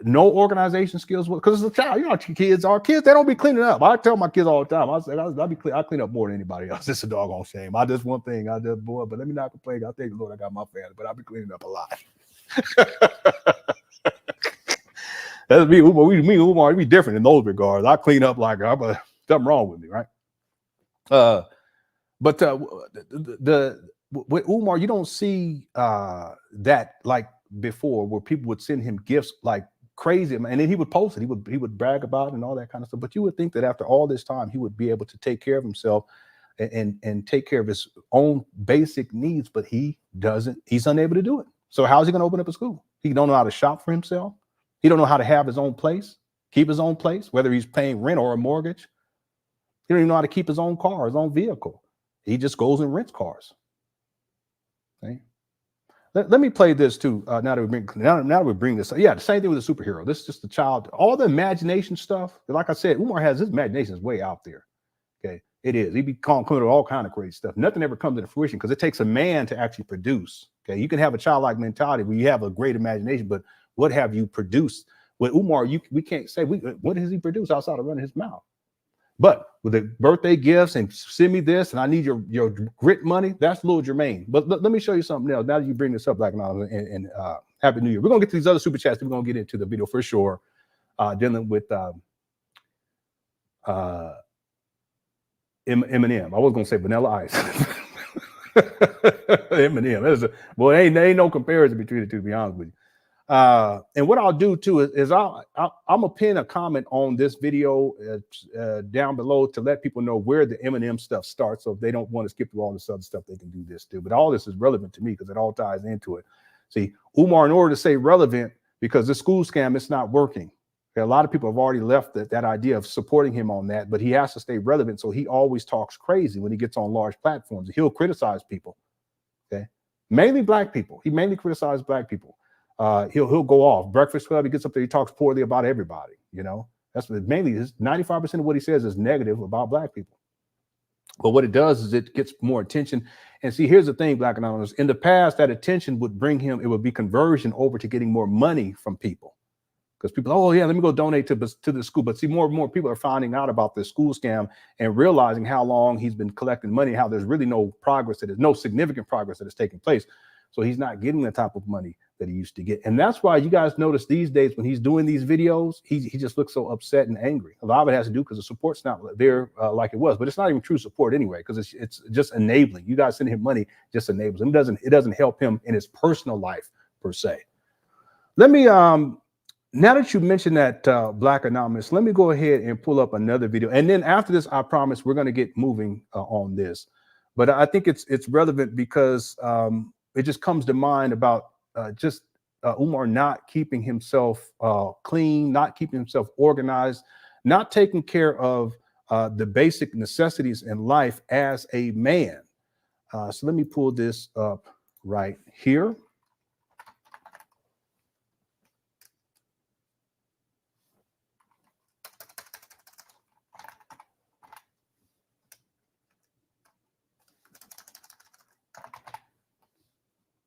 Speaker 1: No organization skills because it's a child. You know how kids are. Kids, they don't be cleaning up. I tell my kids all the time. I clean up more than anybody else. It's a doggone shame. I just one thing. I just boy, but let me not complain. I thank the Lord I got my family, but I be cleaning up a lot. That's me. Umar, we different in those regards. I clean up like something wrong with me, right? But with Umar, you don't see that like before, where people would send him gifts like crazy, and then he would post it. He would brag about it and all that kind of stuff. But you would think that after all this time, he would be able to take care of himself and take care of his own basic needs, but he doesn't. He's unable to do it. So how's he going to open up a school? He don't know how to shop for himself. He don't know how to have his own place, keep his own place, whether he's paying rent or a mortgage. He don't even know how to keep his own car, his own vehicle. He just goes and rents cars. Okay. Let me play this too. Now that we bring this up. Yeah, the same thing with a superhero. This is just a child. All the imagination stuff. Like I said, Umar has his imagination is way out there. Okay, it is. He be coming with all kind of crazy stuff. Nothing ever comes into fruition because it takes a man to actually produce. Okay, you can have a childlike mentality where you have a great imagination, but what have you produced? With Umar, we can't say what does he produce outside of running his mouth. But with the birthday gifts and send me this and I need your grit money, that's little Jermaine. But let me show you something else. Now that you bring this up, Black Anonymous, and Happy New Year. We're going to get to these other super chats. We're going to get into the video for sure, dealing with Eminem. I was going to say Vanilla Ice. Eminem. Ain't no comparison between the two, to be honest with you. And what I'll do too is I'm gonna pin a comment on this video down below to let people know where the Eminem stuff starts. So if they don't want to skip through all this other stuff, they can do this too. But all this is relevant to me because it all ties into it. See, Umar, in order to say relevant, because the school scam, it's not working. A lot of people have already left that idea of supporting him on that, but he has to stay relevant. So he always talks crazy when he gets on large platforms. He'll criticize people. Okay, mainly black people. He mainly criticizes black people. He'll go off. Breakfast Club, he gets up there, he talks poorly about everybody. You know, that's what mainly 95% of what he says is negative about black people. But what it does is it gets more attention. And see, here's the thing, Black Anonymous. In the past, that attention would bring him, it would be conversion over to getting more money from people. Because people, oh yeah, let me go donate to the school. But see, more and more people are finding out about this school scam and realizing how long he's been collecting money, how there's really no progress, that there's no significant progress that is taking place. So he's not getting the type of money that he used to get. And that's why you guys notice these days when he's doing these videos, he just looks so upset and angry. A lot of it has to do because the support's not there like it was, but it's not even true support anyway, because it's just enabling. You guys sending him money just enables him. It doesn't help him in his personal life per se. Let me, now that you mentioned that, Black Anonymous, let me go ahead and pull up another video. And then after this, I promise we're going to get moving on this. But I think it's relevant because it just comes to mind about Umar not keeping himself clean, not keeping himself organized, not taking care of the basic necessities in life as a man. So let me pull this up right here.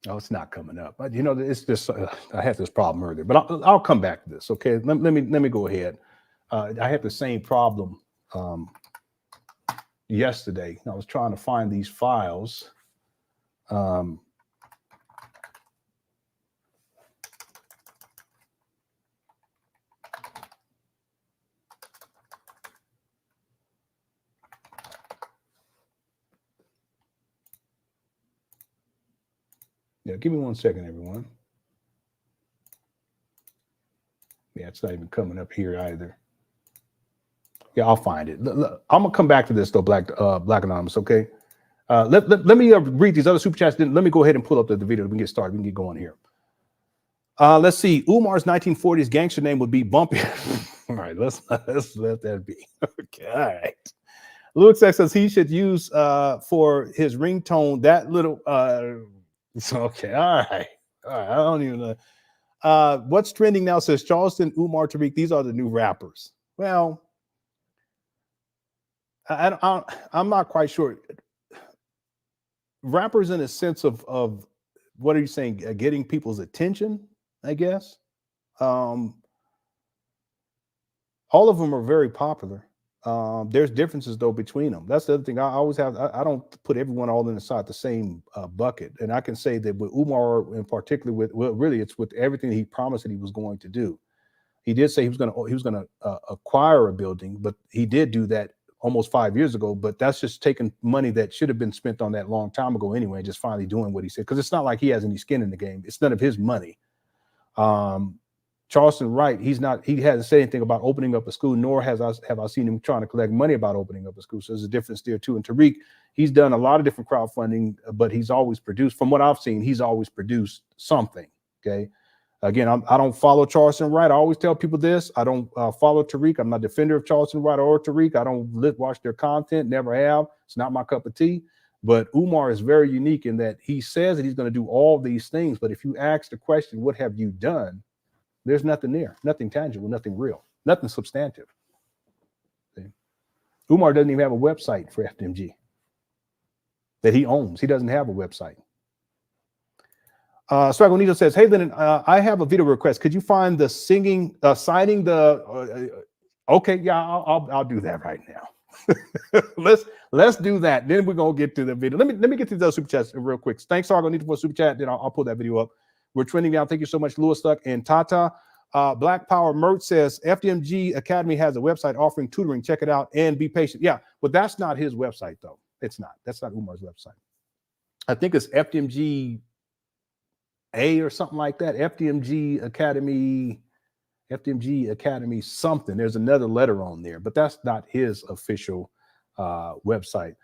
Speaker 1: Oh, it's not coming up. But you know, it's just I had this problem earlier, but I'll come back to this. Okay, let me go ahead. I had the same problem yesterday. I was trying to find these files. Yeah, give me 1 second, everyone. Yeah, it's not even coming up here either. Yeah, I'll find it. I'm gonna come back to this though, Black Anonymous. Okay. Let me read these other super chats. Then let me go ahead and pull up the video. We can get started. We can get going here. Let's see. Umar's 1940s gangster name would be Bumpy. All right, let's let that be. Okay, all right. Lewis X says he should use for his ringtone that little. Okay, all right. I don't even know. What's trending now says Charleston, Umar, Tariq. These are the new rappers. Well, I'm not quite sure. Rappers in a sense of what are you saying? Getting people's attention, I guess. All of them are very popular. There's differences though between them. That's the other thing. I always have. I don't put everyone all inside the same bucket. And I can say that with Umar in particular, really it's with everything he promised that he was going to do. He did say he was going to acquire a building, but he did do that almost 5 years ago. But that's just taking money that should have been spent on that long time ago anyway, just finally doing what he said. Because it's not like he has any skin in the game. It's none of his money. Charleston Wright, he hasn't said anything about opening up a school, nor have I seen him trying to collect money about opening up a school. So there's a difference there too. And Tariq, he's done a lot of different crowdfunding, but he's always produced, from what I've seen, he's always produced something. Okay. Again, I don't follow Charleston Wright. I always tell people this. I don't follow Tariq. I'm not a defender of Charleston Wright or Tariq. I don't watch their content, never have. It's not my cup of tea. But Umar is very unique in that he says that he's going to do all these things. But if you ask the question, what have you done? There's nothing there, nothing tangible, nothing real, nothing substantive. See? Umar doesn't even have a website for FDMG that he owns. He doesn't have a website. Swagonito says, hey, Lenon, I have a video request. Could you find the signing the, okay, yeah, I'll do that right now. let's do that. Then we're going to get to the video. Let me get to the super chats real quick. Thanks, Swagonito, for a super chat. Then I'll pull that video up. We're trending now. Thank you so much, Louis Stuck and Tata. Black Power Mert says FDMG Academy has a website offering tutoring. Check it out and be patient. Yeah, but that's not his website, though. It's not. That's not Umar's website. I think it's FDMG A or something like that. FDMG Academy something. There's another letter on there, but that's not his official website.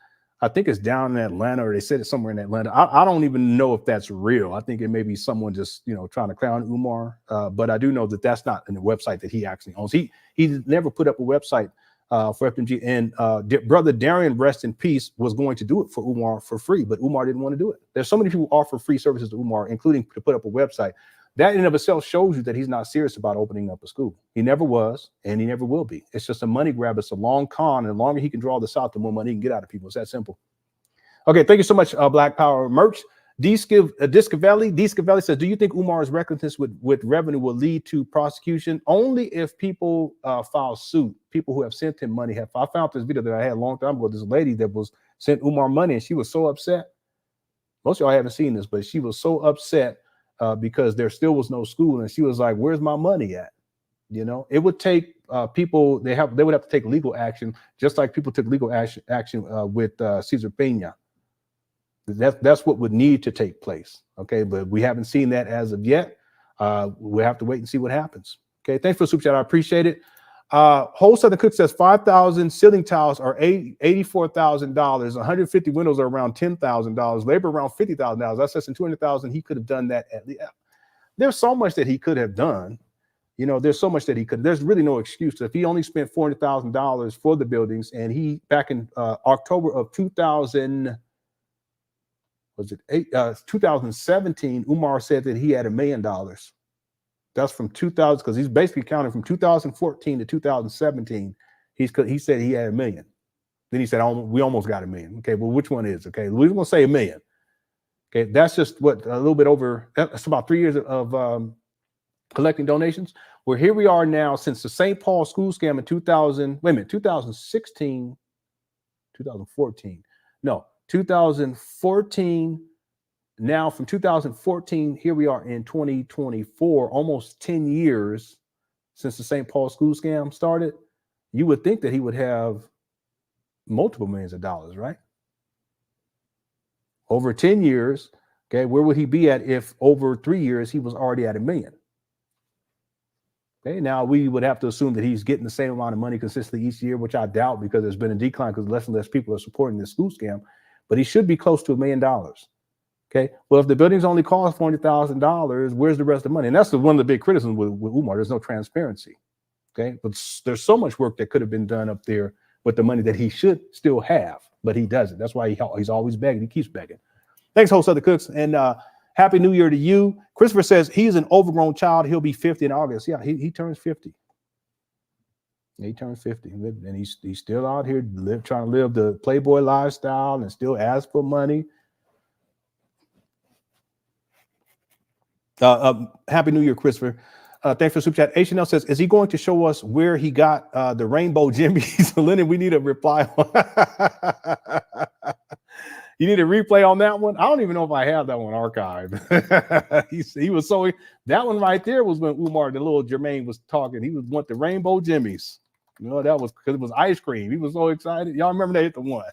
Speaker 1: I think it's down in Atlanta, or they said it's somewhere in Atlanta. I don't even know if that's real. I think it may be someone just, trying to clown Umar. But I do know that that's not in the website that he actually owns. He never put up a website for FDMG. And brother Darian, rest in peace, was going to do it for Umar for free, but Umar didn't want to do it. There's so many people who offer free services to Umar, including to put up a website. That in and of itself shows you that he's not serious about opening up a school. He never was, and he never will be. It's just a money grab. It's a long con, and the longer he can draw this out, the more money he can get out of people. It's that simple. Okay, thank you so much, Black Power Merch. Discavelli says, do you think Umar's recklessness with revenue will lead to prosecution? Only if people file suit. People who have sent him money have. I found this video that I had a long time ago. This lady that was sent Umar money, and she was so upset. Most of y'all haven't seen this, but she was so upset because there still was no school, and she was like, "Where's my money at?" It would take people. They would have to take legal action, just like people took legal action with Cesar Pena. That's what would need to take place. Okay, but we haven't seen that as of yet. We have to wait and see what happens. Okay, thanks for the super chat. I appreciate it. Whole Southern Cook says 5,000 ceiling tiles are $84,000. 150 windows are around $10,000. Labor around $50,000. That's less than $200,000. He could have done that at least. There's so much that he could have done. There's so much that he could. There's really no excuse. If he only spent $400,000 for the buildings, and he back in October of 2017, Umar said that he had $1 million. That's from 2000, because he's basically counting from 2014 to 2017. He said he had $1 million. Then he said, we almost got $1 million. Okay, well, which one is? Okay, we're going to say $1 million. Okay, that's just what, a little bit over, that's about 3 years of collecting donations. Well, here we are now since the St. Paul school scam in 2014. Now from 2014, here we are in 2024, almost 10 years since the St. Paul school scam started. You would think that he would have multiple millions of dollars, right? Over 10 years, okay, where would he be at if over 3 years he was already at $1 million? Okay, now we would have to assume that he's getting the same amount of money consistently each year, which I doubt because there's been a decline because less and less people are supporting this school scam. But he should be close to $1 million. Okay, well, if the buildings only cost $400,000, where's the rest of the money? And that's one of the big criticisms with Umar. There's no transparency. Okay, but there's so much work that could have been done up there with the money that he should still have, but he doesn't. That's why he's always begging. He keeps begging. Thanks, host of the Cooks, and Happy New Year to you. Christopher says he's an overgrown child. He'll be 50 in August. Yeah, he turns 50. He turns 50, and he's still out here trying to live the Playboy lifestyle and still ask for money. Happy New Year, Christopher. Thanks for the super chat. H&L says, is he going to show us where he got the rainbow jimmies? Lenon, we need a reply. You need a replay on that one? I don't even know if I have that one archived. he was so, that one right there was when Umar, the little Jermaine, was talking. He want the rainbow jimmies. You know, that was because it was ice cream. He was so excited. Y'all remember they hit the one.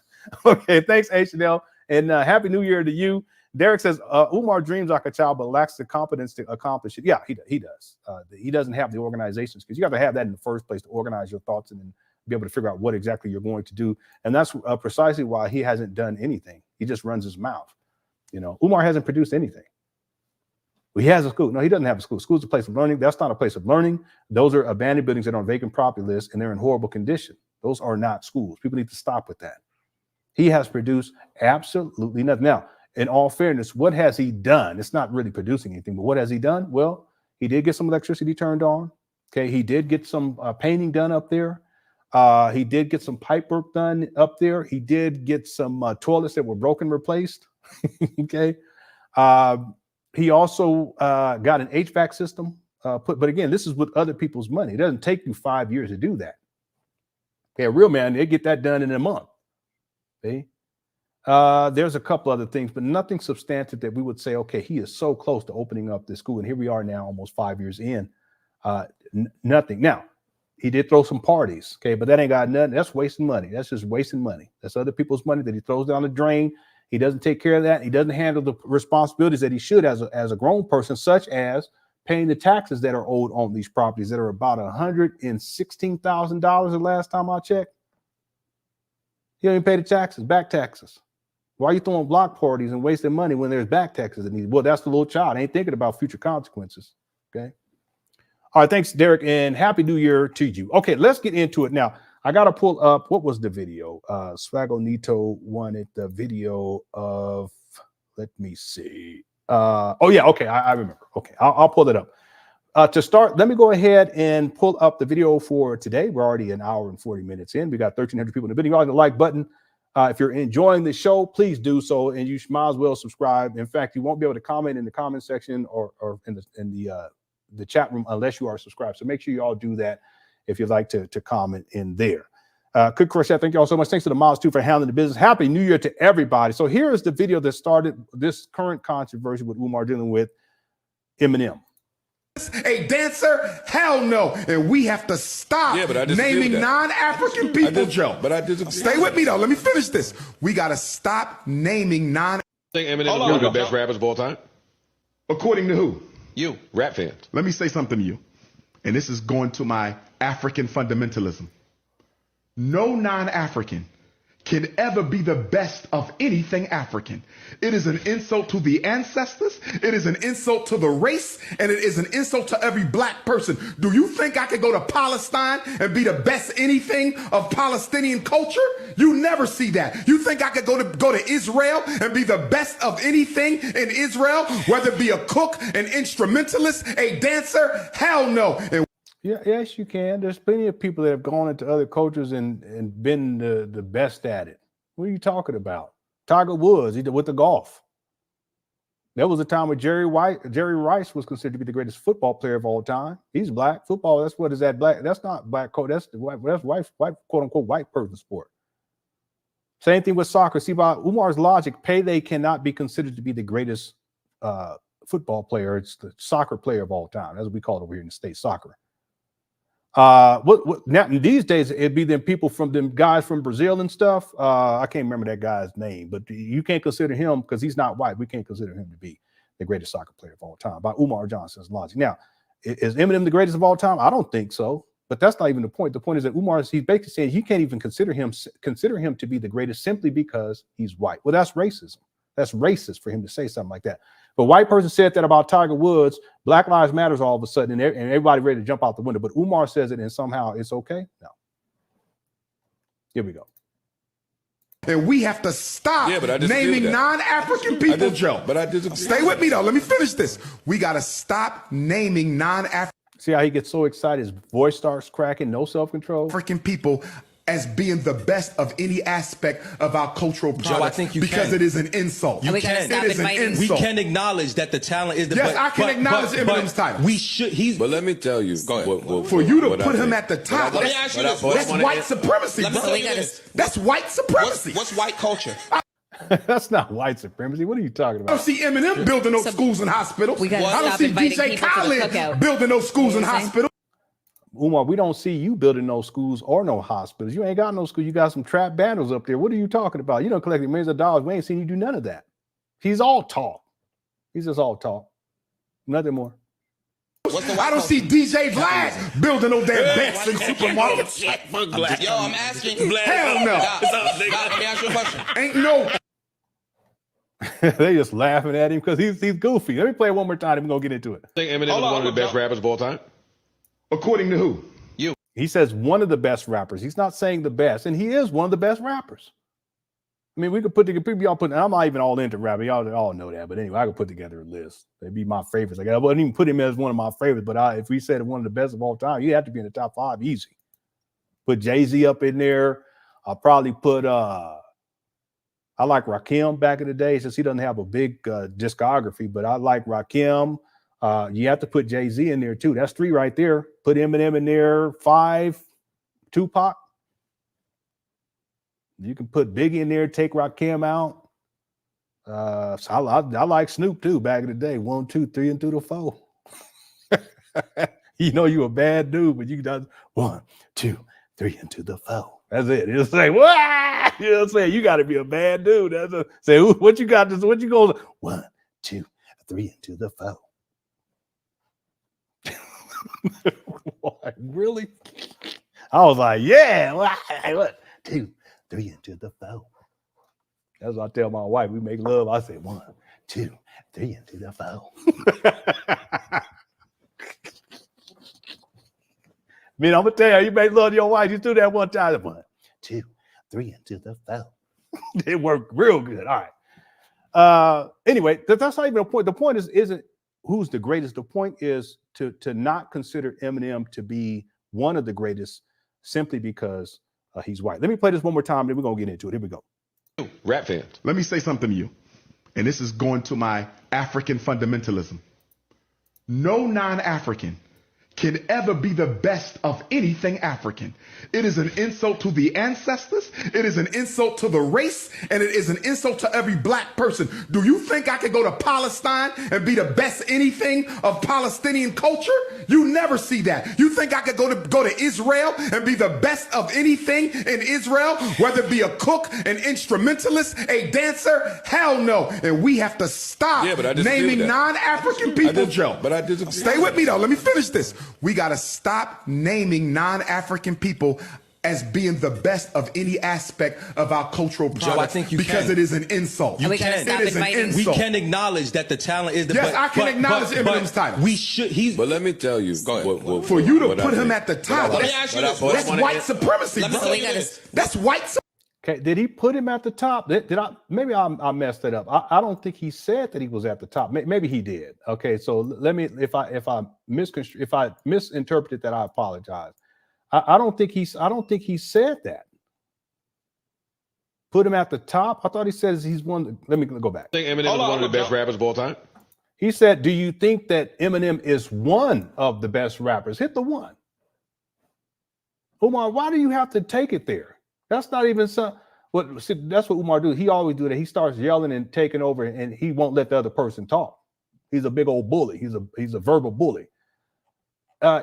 Speaker 1: Okay, thanks, H&L. And Happy New Year to you. Derek says, Umar dreams like a child, but lacks the competence to accomplish it. Yeah, he does. He doesn't have the organizations because you got to have that in the first place to organize your thoughts and then be able to figure out what exactly you're going to do. And that's precisely why he hasn't done anything. He just runs his mouth. You know, Umar hasn't produced anything. Well, he has a school. No, he doesn't have a school. School's a place of learning. That's not a place of learning. Those are abandoned buildings that are on vacant property lists, and they're in horrible condition. Those are not schools. People need to stop with that. He has produced absolutely nothing. Now, in all fairness, what has he done? It's not really producing anything, but what has he done? Well, he did get some electricity turned on. Okay, he did get some painting done up there. He did get some pipe work done up there. He did get some toilets that were broken replaced. Okay. He also got an HVAC system put, but again, this is with other people's money. It doesn't take you 5 years to do that. Okay, a real man, they get that done in a month. Okay. There's a couple other things, but nothing substantive that we would say, okay, he is so close to opening up this school. And here we are now, almost 5 years in. Nothing. Now, he did throw some parties, okay, but that ain't got nothing. That's wasting money. That's just wasting money. That's other people's money that he throws down the drain. He doesn't take care of that. He doesn't handle the responsibilities that he should as a grown person, such as paying the taxes that are owed on these properties that are about $116,000 the last time I checked. He don't even pay the taxes, back taxes. Why are you throwing block parties and wasting money when there's back taxes that need? Well, that's the little child. Ain't thinking about future consequences. Okay. All right. Thanks, Derek, and Happy New Year to you. Okay, let's get into it now. I got to pull up, what was the video? Swagonito wanted the video of, let me see. Oh, yeah. Okay. I remember. Okay. I'll pull it up. To start, let me go ahead and pull up the video for today. We're already an hour and 40 minutes in. We got 1,300 people in the video. All the like button. If you're enjoying the show, please do so, and you might as well subscribe. In fact, you won't be able to comment in the comment section or in the chat room unless you are subscribed. So make sure you all do that if you'd like to comment in there. Quick question. Thank you all so much. Thanks to the Miles too for handling the business. Happy New Year to everybody. So here is the video that started this current controversy with Umar dealing with Eminem.
Speaker 7: A dancer? Hell no. And we have to stop naming non-African people, Joe.
Speaker 8: But I disagree.
Speaker 7: Stay with me, though. Let me finish this. We got to stop naming non.
Speaker 8: Think Eminem is one of the best rappers of all time?
Speaker 7: According to who?
Speaker 8: You, rap fans.
Speaker 7: Let me say something to you. And this is going to my African fundamentalism. No non-African can ever be the best of anything African. It is an insult to the ancestors. It is an insult to the race. And it is an insult to every black person. Do you think I could go to Palestine and be the best anything of Palestinian culture? You never see that. You think I could go to Israel and be the best of anything in Israel, whether it be a cook, an instrumentalist, a dancer? Hell no. And
Speaker 1: Yeah, yes, you can. There's plenty of people that have gone into other cultures and been the best at it. What are you talking about? Tiger Woods, he did with the golf. There was a time where Jerry Rice was considered to be the greatest football player of all time. He's black. Football, that's what is that black? That's not black coat. That's white, quote unquote, white person sport. Same thing with soccer. See, by Umar's logic, Pele cannot be considered to be the greatest football player. It's the soccer player of all time. That's what we call it over here in the States, soccer. What now these days it'd be them people from them guys from Brazil and stuff. I can't remember that guy's name, but you can't consider him because he's not white. We can't consider him to be the greatest soccer player of all time by Umar Johnson's logic. Now, Is Eminem the greatest of all time? I don't think so. But that's not even the point. The point is that Umar, he's basically saying you can't even consider him to be the greatest simply because he's white. Well, that's racism. That's racist for him to say something like that. But white person said that about Tiger Woods, Black Lives Matters all of a sudden, and everybody ready to jump out the window. But Umar says it and somehow it's okay. No. Here we go.
Speaker 3: And we have to stop naming non-African people, Joe.
Speaker 8: But I disagree.
Speaker 3: Stay with me, though. Let me finish this. We got to stop naming non-African
Speaker 1: See how he gets so excited? His voice starts cracking, no self-control.
Speaker 3: people as being the best of any aspect of our cultural product.
Speaker 9: Joe, I think you
Speaker 3: because
Speaker 9: can.
Speaker 3: it is an insult.
Speaker 9: You
Speaker 3: it
Speaker 9: can.
Speaker 3: is an insult.
Speaker 9: We can acknowledge that the talent is the
Speaker 3: Yes, I can acknowledge Eminem's title.
Speaker 9: We should.
Speaker 8: But let me tell you.
Speaker 3: For you to put him at the top,
Speaker 9: Let me ask you this.
Speaker 3: that's white supremacy,
Speaker 9: Let me
Speaker 3: bro.
Speaker 9: tell you this.
Speaker 3: That's white supremacy.
Speaker 9: What's white culture?
Speaker 1: That's not white supremacy. What are you talking
Speaker 3: I
Speaker 1: about?
Speaker 3: don't see Eminem building no schools and hospitals.
Speaker 10: We gotta
Speaker 3: I don't
Speaker 10: stop
Speaker 3: see
Speaker 10: inviting
Speaker 3: DJ
Speaker 10: people to the
Speaker 3: Khaled
Speaker 10: cookout.
Speaker 3: building no schools and
Speaker 10: You know what I'm saying?
Speaker 3: hospitals.
Speaker 1: Umar, we don't see you building no schools or no hospitals. You ain't got no school. You got some trap bandits up there. What are you talking about? You don't collect millions of dollars. We ain't seen you do none of that. He's all talk. He's just all talk. Nothing more.
Speaker 3: I don't see DJ Vlad building no damn bets in supermarkets.
Speaker 9: Yo, I'm asking.
Speaker 3: Hell no.
Speaker 9: Let me ask you a question.
Speaker 3: Ain't no.
Speaker 1: They just laughing at him because he's goofy. Let me play it one more time and we're going to get into it.
Speaker 8: I think Eminem is one of the best rappers of all time.
Speaker 3: According to who?
Speaker 1: He says one of the best rappers. He's not saying the best, and he is one of the best rappers. I mean, we could put together, y'all put, I'm not even all into rapping. Y'all all know that. But anyway, I could put together a list. They'd be my favorites. Like, I wouldn't even put him as one of my favorites, but if we said one of the best of all time, you have to be in the top 5 easy. Put Jay-Z up in there. I'll probably put, I like Rakim back in the day since he doesn't have a big discography, but I like Rakim. You have to put Jay-Z in there too. That's 3 right there. Put Eminem in there. 5, Tupac. You can put Biggie in there, take Rakim out. So I like Snoop too back in the day. 1, 2, 3, and through the 4. You know you a bad dude, but you got 1, 2, 3, and to the 4. That's it. It'll say, what? You know what I'm saying? You got to be a bad dude. Say, what you got? What you going? 1, 2, 3, and to the 4. What, really? I was like, yeah. 1, 2, 3 into the 4. That's what I tell my wife. We make love. I say 1, 2, 3 into the 4. Man, I'm gonna tell you, you make love to your wife. You do that one time. 1, 2, 3 into the 4. It worked real good. All right. Anyway, that's not even the point. The point isn't who's the greatest. The point is to not consider Eminem to be one of the greatest simply because he's white. Let me play this one more time, then we're going to get into it. Here we go.
Speaker 8: Rap fans.
Speaker 7: Let me say something to you, and this is going to my African fundamentalism. No non-African can ever be the best of anything African. It is an insult to the ancestors, it is an insult to the race, and it is an insult to every black person. Do you think I could go to Palestine and be the best anything of Palestinian culture? You never see that. You think I could go to Israel and be the best of anything in Israel, whether it be a cook, an instrumentalist, a dancer? Hell no. And we have to stop naming non-African people, Joe.
Speaker 8: But I disagree.
Speaker 3: Stay with me though. Let me finish this. We got to stop naming non-African people as being the best of any aspect of our cultural product.
Speaker 9: Joe, I think you
Speaker 3: because
Speaker 9: can.
Speaker 3: it is an insult.
Speaker 9: You
Speaker 10: we gotta
Speaker 9: can.
Speaker 10: stop
Speaker 3: It is an
Speaker 10: inviting.
Speaker 3: insult.
Speaker 9: We can acknowledge that the talent is the
Speaker 3: Yes, I can acknowledge Eminem's title.
Speaker 9: We should.
Speaker 8: But let me tell you.
Speaker 3: For you to put him at the top,
Speaker 9: Let me ask you this.
Speaker 3: that's white supremacy,
Speaker 9: Let me
Speaker 3: bro.
Speaker 9: tell you this.
Speaker 3: That's white supremacy.
Speaker 1: Okay, did he put him at the top? Did I? Maybe I messed it up. I don't think he said that he was at the top. Maybe he did. Okay, so let me. If I misinterpreted that, I apologize. I don't think he said that. Put him at the top. I thought he says he's one. Let me go back.
Speaker 8: I think Eminem is one of the best rappers of all time.
Speaker 1: He said, "Do you think that Eminem is one of the best rappers?" Hit the 1. Umar, why do you have to take it there? That's not even some. That's what Umar do. He always do that. He starts yelling and taking over, and he won't let the other person talk. He's a big old bully. He's a verbal bully.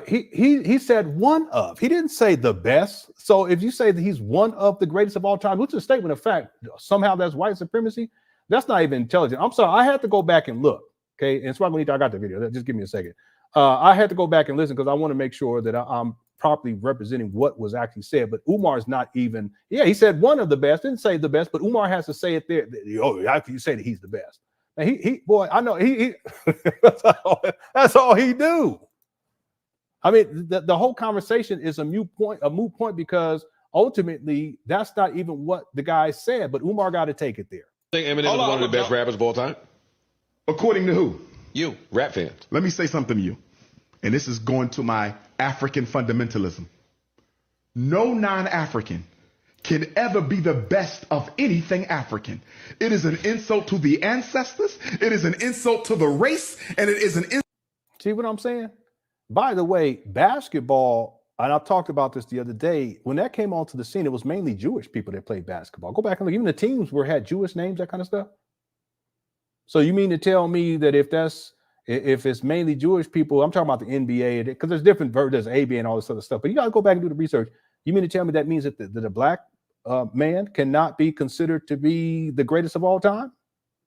Speaker 1: He said one of. He didn't say the best. So if you say that he's one of the greatest of all time, which is a statement of fact, somehow that's white supremacy. That's not even intelligent. I'm sorry. I had to go back and look. Okay, and so I got the video. Just give me a second. I had to go back and listen because I want to make sure that I'm properly representing what was actually said. But Umar is not even, he said one of the best, didn't say the best, but Umar has to say it there. Oh, how can you say that he's the best? And he boy, I know he that's all he do. I mean, the whole conversation is a moot point because ultimately that's not even what the guy said, but Umar got to take it there.
Speaker 8: I think Eminem is one of the best rappers of all time.
Speaker 7: According to who?
Speaker 8: You, rap fans.
Speaker 7: Let me say something to you. And this is going to my African fundamentalism. No non-African can ever be the best of anything African. It is an insult to the ancestors. It is an insult to the race. And it is an insult.
Speaker 1: See what I'm saying? By the way, basketball, and I talked about this the other day, when that came onto the scene, it was mainly Jewish people that played basketball. Go back and look, even the teams had Jewish names, that kind of stuff. So you mean to tell me that if it's mainly Jewish people, I'm talking about the NBA, because there's different, there's ABA and all this other stuff, but you got to go back and do the research. You mean to tell me that means that the black man cannot be considered to be the greatest of all time?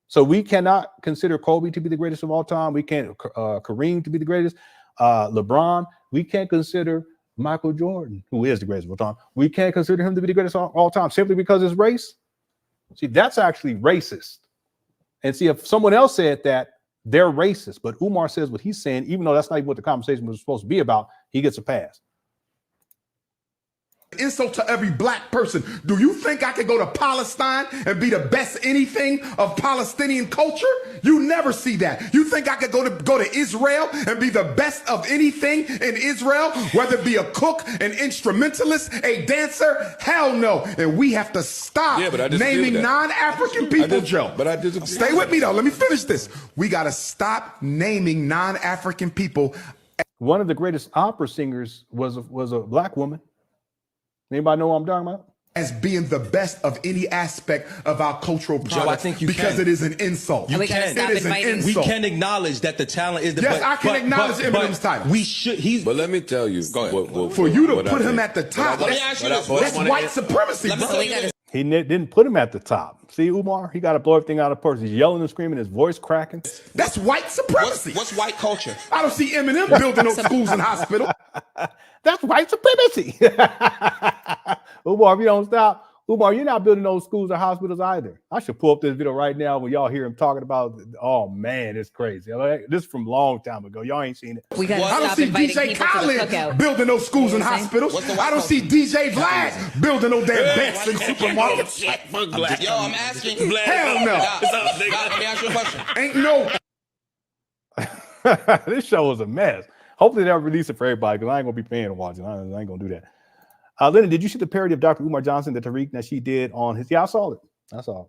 Speaker 1: So we cannot consider Kobe to be the greatest of all time. We can't Kareem to be the greatest. LeBron, we can't consider Michael Jordan, who is the greatest of all time. We can't consider him to be the greatest of all time simply because it's race. See, that's actually racist. And see, if someone else said that, they're racist. But Umar says what he's saying, even though that's not even what the conversation was supposed to be about, he gets a pass.
Speaker 7: Insult to every black person. Do you think I could go to Palestine and be the best anything of Palestinian culture? You never see that. You think I could go to Israel and be the best of anything in Israel, whether it be a cook, an instrumentalist, a dancer? Hell no. And we have to stop naming non-African people, Joe.
Speaker 8: But I disagree.
Speaker 7: Stay with me though. Let me finish this. We got to stop naming non-African people.
Speaker 1: One of the greatest opera singers was a black woman. Anybody know what I'm talking about?
Speaker 7: As being the best of any aspect of our cultural product.
Speaker 9: Joe, I think you
Speaker 7: because
Speaker 9: can.
Speaker 7: it is an insult.
Speaker 9: You
Speaker 7: can.
Speaker 9: can.
Speaker 7: It is an insult.
Speaker 9: We can acknowledge that the talent is the
Speaker 7: Yes, I can acknowledge Eminem's title.
Speaker 9: We should.
Speaker 8: But let me tell you.
Speaker 7: For you to put him at the top,
Speaker 9: Let me ask you this.
Speaker 7: that's white supremacy,
Speaker 9: Let me
Speaker 7: bro.
Speaker 9: tell you this.
Speaker 1: He didn't put him at the top. See, Umar, he got to blow everything out of person. He's yelling and screaming, his voice cracking.
Speaker 7: That's white supremacy.
Speaker 9: What's white culture?
Speaker 7: I don't see Eminem building no schools and hospitals.
Speaker 1: That's white supremacy. Umar, if you don't stop, Umar, you're not building those schools or hospitals either. I should pull up this video right now when y'all hear him talking about, oh man, it's crazy. This is from a long time ago. Y'all ain't seen it.
Speaker 10: We got to
Speaker 7: I don't
Speaker 10: stop
Speaker 7: see
Speaker 10: inviting
Speaker 7: DJ
Speaker 10: people to the
Speaker 7: Khaled
Speaker 10: cookout.
Speaker 7: building no schools and hospitals.
Speaker 9: I
Speaker 7: don't see DJ Vlad building no damn banks and supermarkets.
Speaker 9: Yo, I'm asking.
Speaker 7: Hell no.
Speaker 9: Let me ask you a question.
Speaker 7: Ain't no.
Speaker 1: This show is a mess. Hopefully they'll release it for everybody because I ain't gonna be paying to watch it. I ain't gonna do that. Lenon, did you see the parody of Dr. Umar Johnson, the Tariq that she did on his? Yeah, I saw it. I saw it.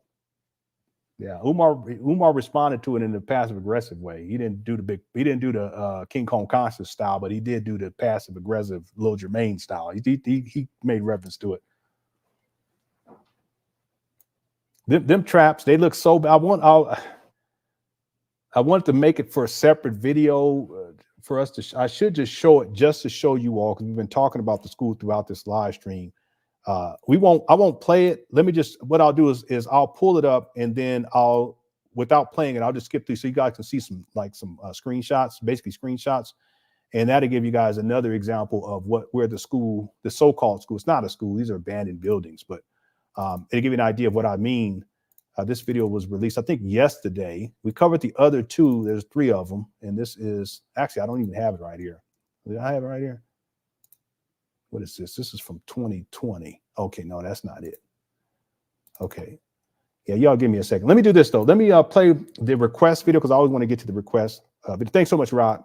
Speaker 1: Yeah, Umar responded to it in a passive aggressive way. He didn't do the King Kong Conscious style, but he did do the passive aggressive Lil Jermaine style. He made reference to it. Them traps, they look so bad. I want to make it for a separate video for us to. I should just show it just to show you all because we've been talking about the school throughout this live stream. I won't play it. Let me just. What I'll do is I'll pull it up and then without playing it, I'll just skip through so you guys can see some screenshots, basically screenshots, and that'll give you guys another example of where the school, the so-called school. It's not a school; these are abandoned buildings, but it'll give you an idea of what I mean. This video was released, I think, yesterday. We covered the other two. There's 3 of them. And this is, actually, I don't even have it right here. Did I have it right here? What is this? This is from 2020. Okay, no, that's not it. Okay. Yeah, y'all give me a second. Let me do this, though. Let me play the request video because I always want to get to the request. But thanks so much, Rod.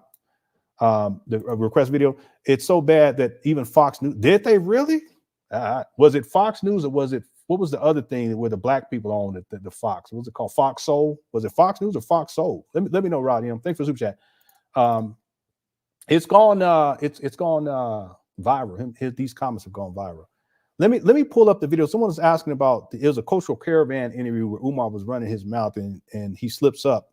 Speaker 1: The request video. It's so bad that even Fox News, did they really? Was it Fox News or was it, what was the other thing where the black people owned it, the Fox? What was it called? Fox Soul? Was it Fox News or Fox Soul? Let me know, Rod. Thanks for the super chat. It's gone viral. These comments have gone viral. Let me pull up the video. Someone was asking about it was a cultural caravan interview where Umar was running his mouth and he slips up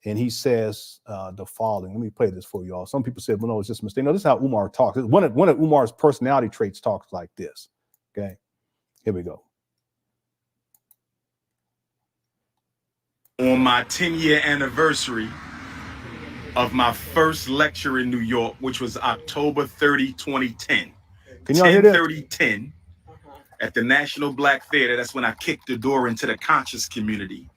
Speaker 1: and he says the following. Let me play this for y'all. Some people said, well, no, it's just a mistake. No, this is how Umar talks. One of Umar's personality traits talks like this. Okay, here we go.
Speaker 5: On my 10-year anniversary, of my first lecture in New York, which was October 30, 2010.
Speaker 1: Can y'all hear that?
Speaker 5: 10/30/10 at the National Black Theater. That's when I kicked the door into the conscious community,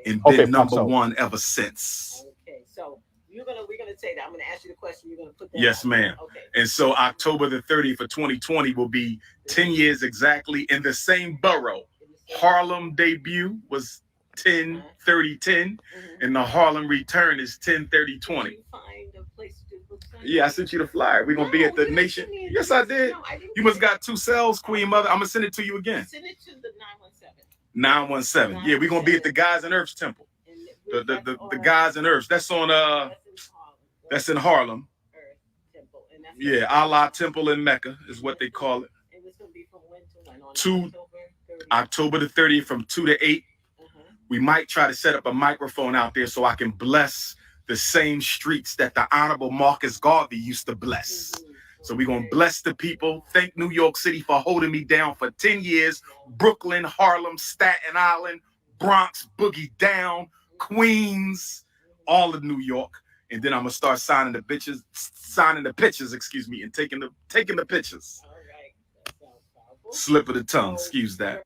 Speaker 5: and been number one ever since.
Speaker 10: Okay, so we're gonna say that. I'm gonna ask you the question. You're gonna put that.
Speaker 5: Yes, ma'am. Okay. And so October the 30th of 2020 will be 10 years exactly in the same borough. Harlem debut was 10/30/10, and the Harlem return is 10/30/20. Yeah, I sent you the flyer. We're gonna be at the Nation. Yes, I did. You must got 2 cells, Queen Mother. I'm gonna send it to you again.
Speaker 10: Send it to the 917.
Speaker 5: 917. Yeah, we're gonna be at the Guys and Earths Temple. The Guys and Earths. That's on that's in Harlem. Yeah, Allah Temple in Mecca is what they call it.
Speaker 10: And it's gonna be from when to when?
Speaker 5: On October the 30th from 2 to 8. We might try to set up a microphone out there so I can bless the same streets that the Honorable Marcus Garvey used to bless. So we're going to bless the people. Thank New York City for holding me down for 10 years. Brooklyn, Harlem, Staten Island, Bronx, Boogie Down, Queens, all of New York. And then I'm going to start signing the pictures, excuse me, and taking the pictures.
Speaker 10: All right. That sounds powerful.
Speaker 5: Slip of the tongue, excuse that.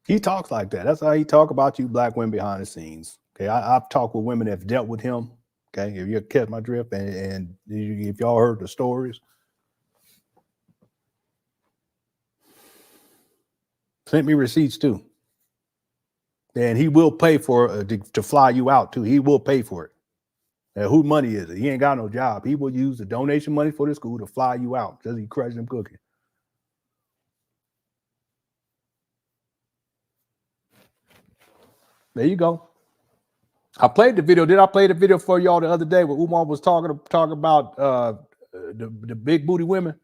Speaker 1: He talks like that. That's how he talk about you black women behind the scenes. Okay, I've talked with women that have dealt with him. Okay, if you catch my drift, and if y'all heard the stories, sent me receipts too. And he will pay for to fly you out too. He will pay for it. And who money is it? He ain't got no job. He will use the donation money for the school to fly you out because he crushed them cooking. There you go. I played the video. Did I play the video for y'all the other day where Umar was talking about the big booty women?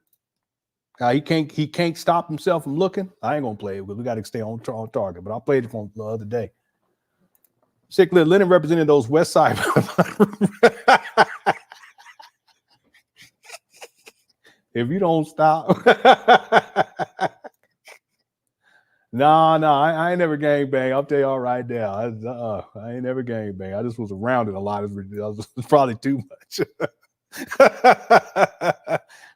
Speaker 1: He can't stop himself from looking. I ain't gonna play it because we got to stay on target. But I played it from the other day. Sick Little Lenon representing those West Side. If you don't stop. No, I ain't never gangbang. I'll tell you all right now. I ain't never gangbang. I just was around it a lot. It was probably too much.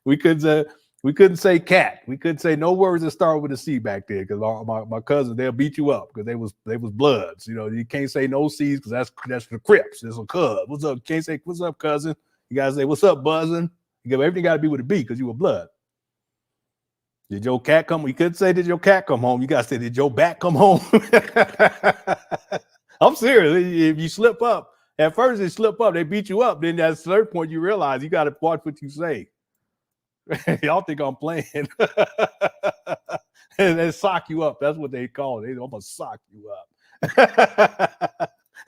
Speaker 1: We couldn't say cat. We couldn't say no words that start with a C back there because my cousins, they'll beat you up because they was bloods. You know, you can't say no C's because that's the Crips. It's a cuz. What's up? Can't say what's up, cousin. You gotta say what's up, buzzing. Everything got to be with a B because you were blood. Did your cat come? You couldn't say, did your cat come home? You got to say, did your bat come home? I'm serious. If you slip up, at first they slip up, they beat you up. Then at a certain point, you realize you got to watch what you say. Y'all think I'm playing. And they sock you up. That's what they call it. I'm going to sock you up.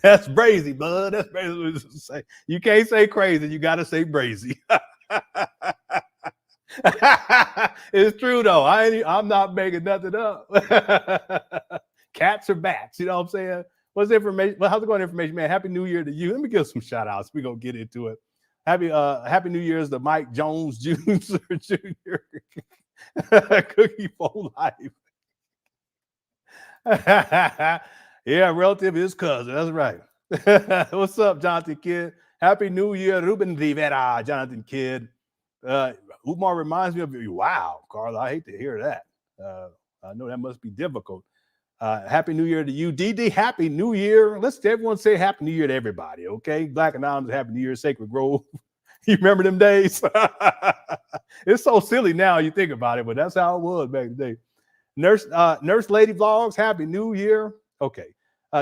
Speaker 1: That's brazy, bud. That's brazy. You can't say crazy. You got to say brazy. It's true though. I'm not making nothing up. Cats or bats, you know what I'm saying? What's the information? Well, how's it going, information, man? Happy New Year to you. Let me give some shout outs. We're gonna get into it. Happy New Year's to Mike Jones Jr. Cookie for life. Yeah, relative is cousin. That's right. What's up, Jonathan Kidd? Happy New Year, Ruben Rivera, Jonathan Kidd. Umar reminds me of you. Wow, Carl, I hate to hear that. I know that must be difficult. Happy New Year to you, DD. Happy New Year. Let's everyone say Happy New Year to everybody, okay? Black Anonymous, Happy New Year, Sacred Grove. You remember them days? It's so silly now you think about it, but that's how it was back in the day. Nurse Lady Vlogs, Happy New Year. Okay,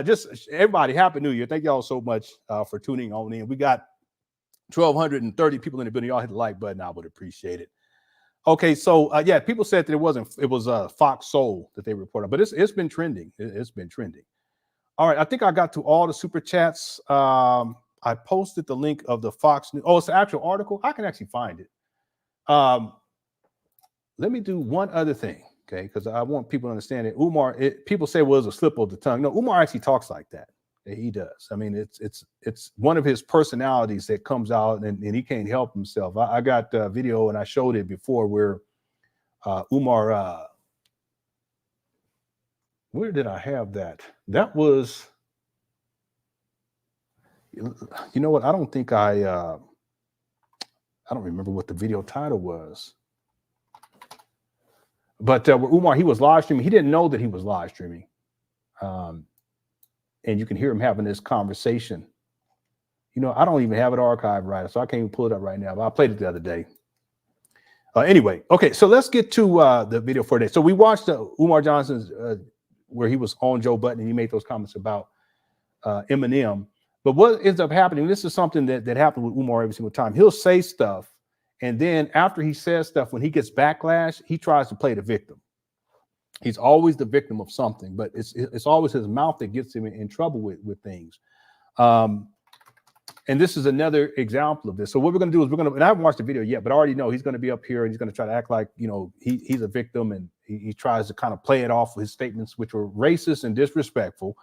Speaker 1: just everybody, Happy New Year. Thank y'all so much for tuning on in. We got 1,230 people in the building. Y'all hit the like button. I would appreciate it. Okay, so yeah, people said that it was Fox Soul that they reported, but it's been trending. It's been trending. All right, I think I got to all the super chats. I posted the link of the Fox News. Oh, it's an actual article. I can actually find it. Let me do one other thing, okay? Because I want people to understand it. Umar, people say, well, it's a slip of the tongue. No, Umar actually talks like that. He does. I mean, it's one of his personalities that comes out, and he can't help himself. I got a video, and I showed it before, where Umar Where did I have that? That was, you know what? I don't think I don't remember what the video title was. But Umar, he was live streaming. He didn't know that he was live streaming. And you can hear him having this conversation. You know, I don't even have it archived right, so I can't even pull it up right now. But I played it the other day. Anyway, okay, so let's get to the video for today. So we watched Umar Johnson's where he was on Joe Budden and he made those comments about Eminem. But what ends up happening, this is something that happened with Umar every single time. He'll say stuff, and then after he says stuff, when he gets backlash, he tries to play the victim. He's always the victim of something, but it's always his mouth that gets him in trouble with things. And this is another example of this. So what we're going to do is and I haven't watched the video yet, but I already know he's going to be up here and he's going to try to act like, you know, he's a victim, and he tries to kind of play it off with his statements, which were racist and disrespectful.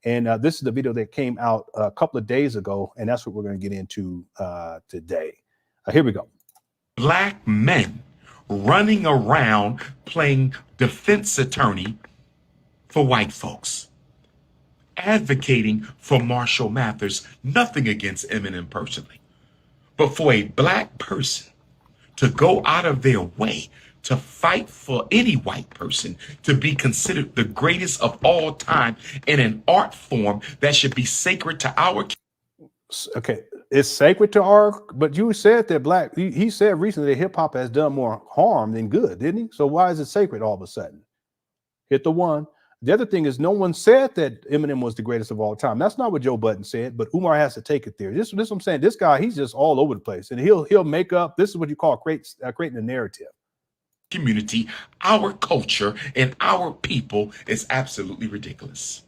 Speaker 1: And this is the video that came out a couple of days ago, and that's what we're going to get into today. Here we go.
Speaker 11: Black men running around playing defense attorney for white folks, advocating for Marshall Mathers. Nothing against Eminem personally, but for a black person to go out of their way to fight for any white person to be considered the greatest of all time in an art form that should be sacred to our.
Speaker 1: Okay, it's sacred to our, but you said that he said recently that hip hop has done more harm than good, didn't he? So why is it sacred all of a sudden? Hit the one. The other thing is, no one said that Eminem was the greatest of all time. That's not what Joe Budden said, but Umar has to take it there. This is what I'm saying. This guy, he's just all over the place, and he'll make up. This is what you call creating a narrative.
Speaker 11: Community, our culture, and our people is absolutely ridiculous.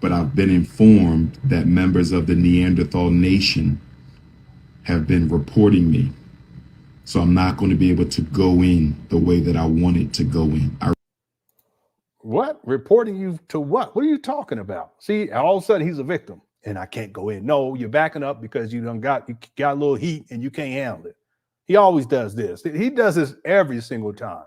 Speaker 7: But I've been informed that members of the Neanderthal nation have been reporting me. So I'm not going to be able to go in the way that I wanted to go in.
Speaker 1: What? Reporting you to what? What are you talking about? See, all of a sudden he's a victim and I can't go in. No, you're backing up because you got a little heat and you can't handle it. He always does this. He does this every single time.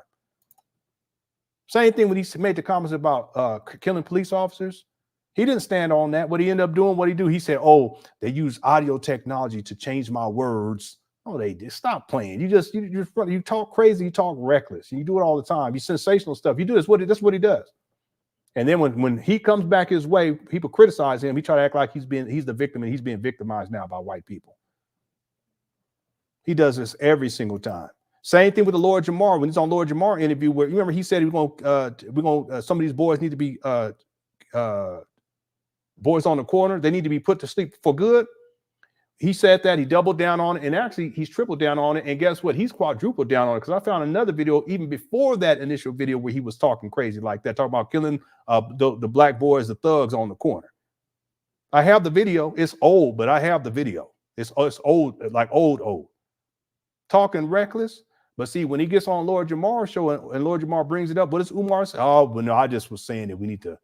Speaker 1: Same thing when he made the comments about killing police officers. He didn't stand on that. What he ended up doing, what he do? He said, "Oh, they use audio technology to change my words." Oh, they did. Stop playing. You talk crazy. You talk reckless. You do it all the time. You sensational stuff. You do this. That's what he does. And then when he comes back his way, people criticize him. He try to act like he's the victim and he's being victimized now by white people. He does this every single time. Same thing with the Lord Jamar. When he's on Lord Jamar interview, where you remember he said we're going some of these boys need to be boys on the corner. They need to be put to sleep for good. He said that, he doubled down on it, and actually he's tripled down on it. And guess what? He's quadrupled down on it, because I found another video even before that initial video where he was talking crazy like that, talking about killing the black boys, the thugs on the corner. I have the video. It's old, but I have the video. It's old, like old. Talking reckless. But see, when he gets on Lord Jamar's show and Lord Jamar brings it up, what does Umar say? Oh, but no, I just was saying that we need to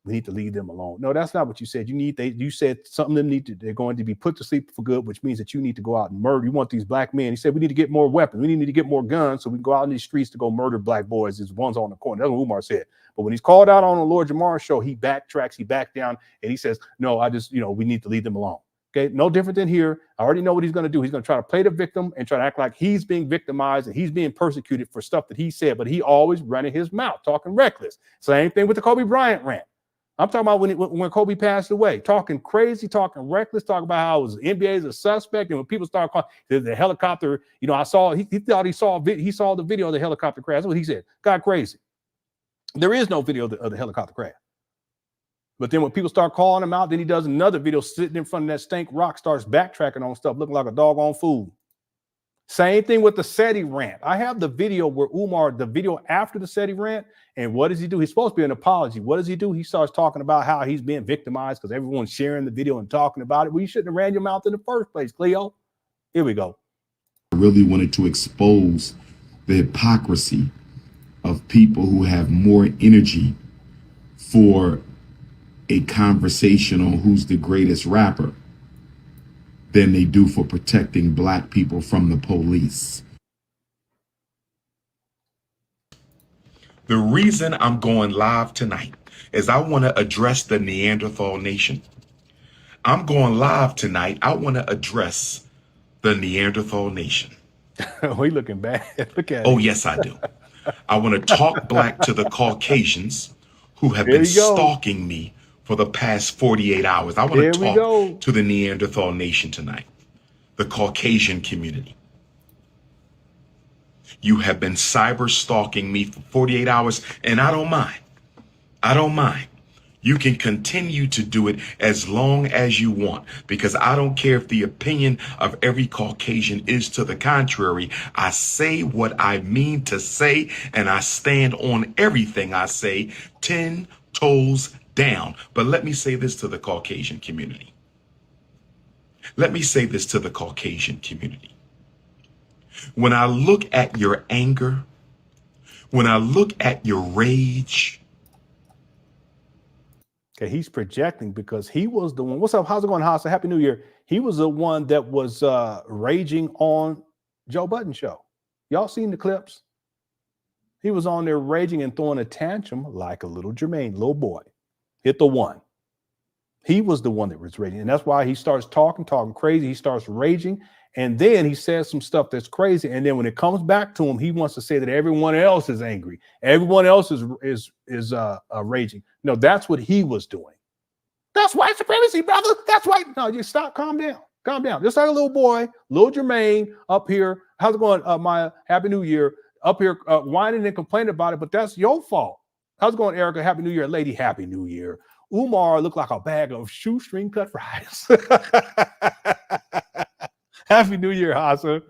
Speaker 1: leave them alone. No, that's not what you said. You said something they're going to be put to sleep for good, which means that you need to go out and murder. You want these black men. He said we need to get more weapons. We need to get more guns so we can go out in these streets to go murder black boys. There's ones on the corner. That's what Umar said. But when he's called out on the Lord Jamar show, he backtracks, he backed down, and he says, no, we need to leave them alone. Okay, no different than here. I already know what he's going to do. He's going to try to play the victim and try to act like he's being victimized and he's being persecuted for stuff that he said, but he always running his mouth, talking reckless. Same thing with the Kobe Bryant rant. I'm talking about when Kobe passed away, talking crazy, talking reckless, talking about how the NBA is a suspect. And when people start calling the helicopter, I saw, he thought he saw the video of the helicopter crash. That's what he said. God crazy. There is no video of the helicopter crash. But then when people start calling him out, then he does another video sitting in front of that stank rock, starts backtracking on stuff, looking like a doggone fool. Same thing with the SETI rant. I have the video where the video after the SETI rant, and what does he do? He's supposed to be an apology. What does he do? He starts talking about how he's being victimized because everyone's sharing the video and talking about it. Well, you shouldn't have ran your mouth in the first place, Cleo. Here we go.
Speaker 7: I really wanted to expose the hypocrisy of people who have more energy for a conversation on who's the greatest rapper than they do for protecting black people from the police.
Speaker 11: The reason I'm going live tonight is I want to address the Neanderthal nation. I'm going live tonight. I want to address the Neanderthal nation.
Speaker 1: We looking bad. Look at
Speaker 11: Oh,
Speaker 1: it.
Speaker 11: yes, I do. I want to talk black to the Caucasians who have
Speaker 1: There
Speaker 11: been
Speaker 1: you go.
Speaker 11: stalking me for the past 48 hours. I want
Speaker 1: There
Speaker 11: to
Speaker 1: we
Speaker 11: talk
Speaker 1: go.
Speaker 11: to the Neanderthal nation tonight, the Caucasian community. You have been cyber stalking me for 48 hours, and I don't mind. I don't mind. You can continue to do it as long as you want, because I don't care if the opinion of every Caucasian is to the contrary. I say what I mean to say, and I stand on everything I say 10 toes down. But let me say this to the Caucasian community. Let me say this to the Caucasian community. When I look at your anger, when I look at your rage,
Speaker 1: Okay, he's projecting because he was the one. What's up? How's it going, Hasa? Happy New Year. He was the one that was raging on Joe Budden show. Y'all seen the clips? He was on there raging and throwing a tantrum like a little Jermaine, little boy. Hit the one. He was the one that was raging. And that's why he starts talking crazy. He starts raging. And then he says some stuff that's crazy. And then when it comes back to him, he wants to say that everyone else is angry. Everyone else is raging. No, that's what he was doing. That's white supremacy, brother. That's white. No, just stop. Calm down. Calm down. Just like a little boy, little Jermaine up here. How's it going? My Happy New Year. Up here whining and complaining about it. But that's your fault. How's it going, Erica? Happy New Year. Lady, Happy New Year. Umar looked like a bag of shoestring cut fries. Happy New Year, Hasa.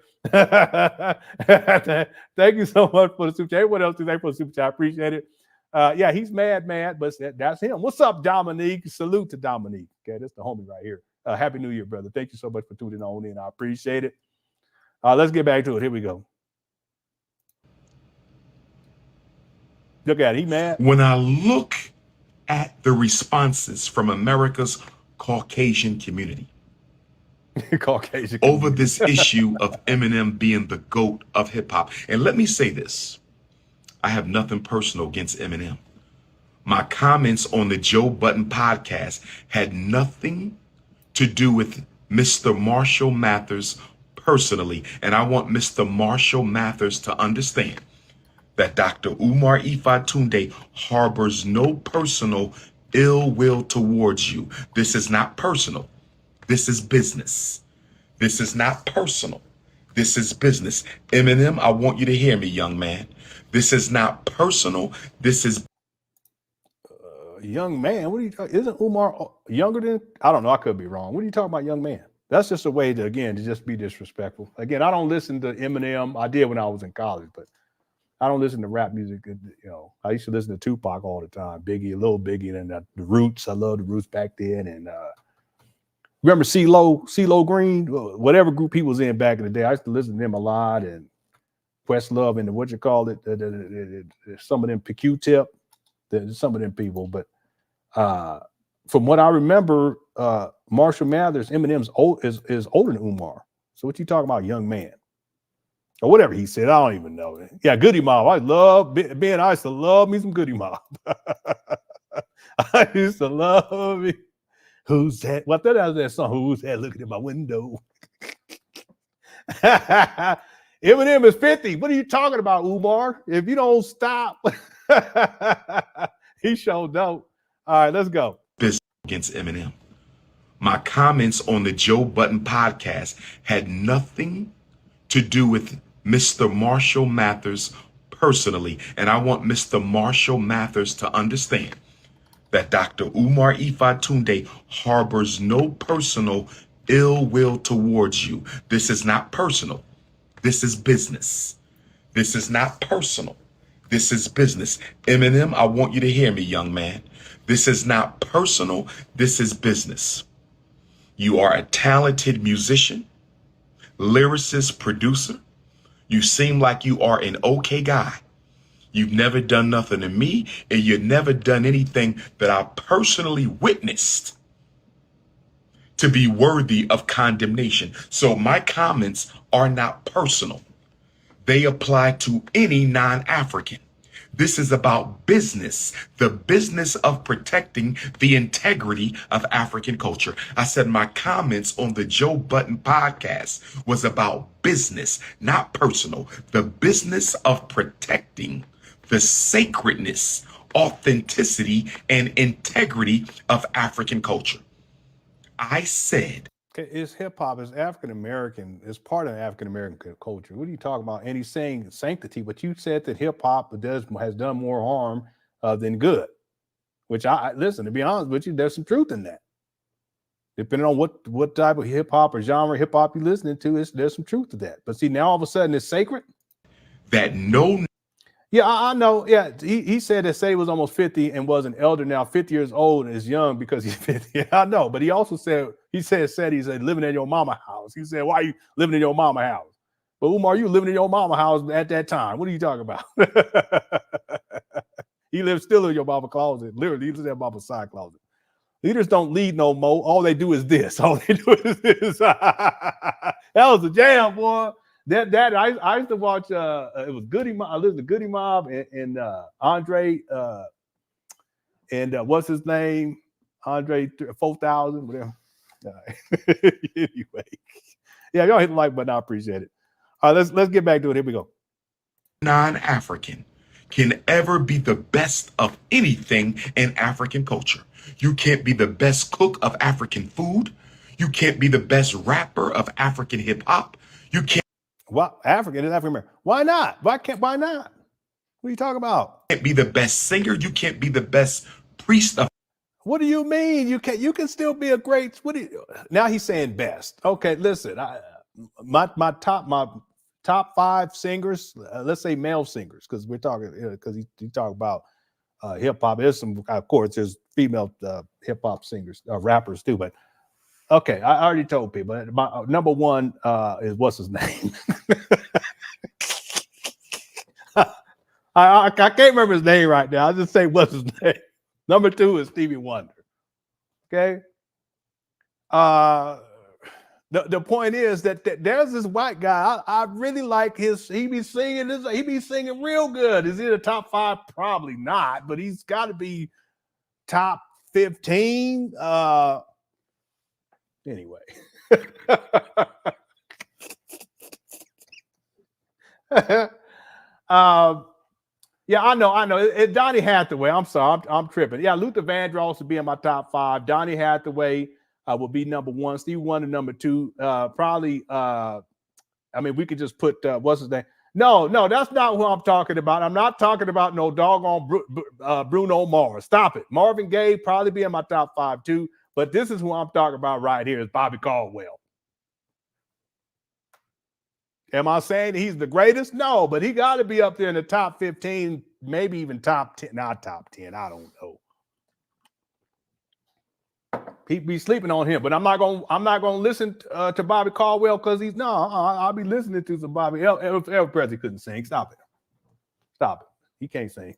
Speaker 1: Thank you so much for the super chat. Everyone else, thank you for the super chat. I appreciate it. Yeah, he's mad, but that's him. What's up, Dominique? Salute to Dominique. Okay, that's the homie right here. Happy New Year, brother. Thank you so much for tuning on in. I appreciate it. Let's get back to it. Here we go. Look at it. He mad.
Speaker 11: when I look at the responses from America's Caucasian community,
Speaker 1: Caucasian
Speaker 11: over this issue of Eminem being the GOAT of hip hop. And let me say this. I have nothing personal against Eminem. My comments on the Joe Budden podcast had nothing to do with Mr. Marshall Mathers personally. And I want Mr. Marshall Mathers to understand that Dr. Umar Tunde harbors no personal ill will towards you. This is not personal. This is business. This is not personal. This is business. Eminem, I want you to hear me, young man. This is not personal. This is
Speaker 1: young man. What are you talking? Isn't Umar younger than? I don't know. I could be wrong. What are you talking about, young man? That's just a way to, again, to just be disrespectful. Again, I don't listen to Eminem. I did when I was in college, but I don't listen to rap music. You know, I used to listen to Tupac all the time. Biggie, a little Biggie, and the Roots. I loved the Roots back then. And remember CeeLo Green, whatever group he was in back in the day. I used to listen to him a lot. And Questlove and what you call it, some of them Q-Tip, some of them people. But from what I remember, Marshall Mathers, Eminem's is older than Umar. So what you talking about, young man? Or whatever he said, I don't even know. Yeah, Goody Mob. I love Ben. I used to love me some Goody Mob. I used to love me. Who's that? What that is that song? Who's that looking at my window? Eminem is 50. What are you talking about, Umar? If you don't stop, he sure don't. All right, let's go.
Speaker 11: business against Eminem. My comments on the Joe Budden podcast had nothing to do with Mr. Marshall Mathers personally. And I want Mr. Marshall Mathers to understand that Dr. Umar Tunde harbors no personal ill will towards you. This is not personal. This is business. This is not personal. This is business. Eminem, I want you to hear me, young man. This is not personal. This is business. You are a talented musician, lyricist, producer. You seem like you are an okay guy. You've never done nothing to me, and you've never done anything that I personally witnessed to be worthy of condemnation. So my comments are not personal. They apply to any non-African. This is about business, the business of protecting the integrity of African culture. I said my comments on the Joe Budden podcast was about business, not personal. The business of protecting the sacredness, authenticity, and integrity of African culture. I said,
Speaker 1: okay, it's hip hop, it's African American, it's part of African American culture. What are you talking about? And he's saying sanctity, but you said that hip hop has done more harm than good. Which I listen, to be honest with you, there's some truth in that. Depending on what type of hip hop or genre hip hop you're listening to, there's some truth to that. But see, now all of a sudden it's sacred.
Speaker 11: That no.
Speaker 1: Yeah, I know. Yeah, he said that say he was almost 50 and was an elder now, 50 years old and is young because he's 50. Yeah, I know. But he also said he's living in your mama house. He said, why are you living in your mama house? But Umar, you living in your mama house at that time. What are you talking about? He lives still in your mama closet. Literally, he lives in your mama's side closet. Leaders don't lead no more. All they do is this. All they do is this. That was a jam, boy. I used to watch. It was Goody Mob. I listened to Goody Mob and Andre and what's his name? Andre 4000, whatever. Anyway, yeah, y'all hit the like button. I appreciate it. All right, let's get back to it. Here we go.
Speaker 11: Non-African can ever be the best of anything in African culture. You can't be the best cook of African food. You can't be the best rapper of African hip hop. You can't.
Speaker 1: Well, African is African American. Why not? Why not? What are you talking about?
Speaker 11: Can't be the best singer. You can't be the best priest of.
Speaker 1: What do you mean? You can still be a great. Now he's saying best. Okay, listen. My top 5 singers. Let's say male singers, because we're talking because he talked about hip hop. There's some, of course, there's female hip hop singers, rappers too, but. Okay, I already told people. My number 1 is what's his name? I can't remember his name right now. I'll just say what's his name. Number 2 is Stevie Wonder. Okay. The point is that there's this white guy. I really like he be singing this. He be singing real good. Is he the top 5? Probably not, but he's got to be top 15. Anyway. Yeah, I know. Donnie Hathaway. I'm sorry, I'm tripping. Yeah, Luther Vandross would be in my top 5. Donnie Hathaway will be number 1. Steve Wonder number 2. Probably. I mean, we could just put what's his name. No, that's not who I'm talking about. I'm not talking about no doggone Bruno Mars. Stop it. Marvin Gaye probably be in my top 5 too. But this is who I'm talking about right here is Bobby Caldwell. Am I saying he's the greatest? No, but he got to be up there in the top 15, maybe even top 10. Not top 10. I don't know. People be sleeping on him, but I'm not gonna listen to Bobby Caldwell because I'll be listening to some Bobby. Elvis Presley couldn't sing. Stop it. He can't sing.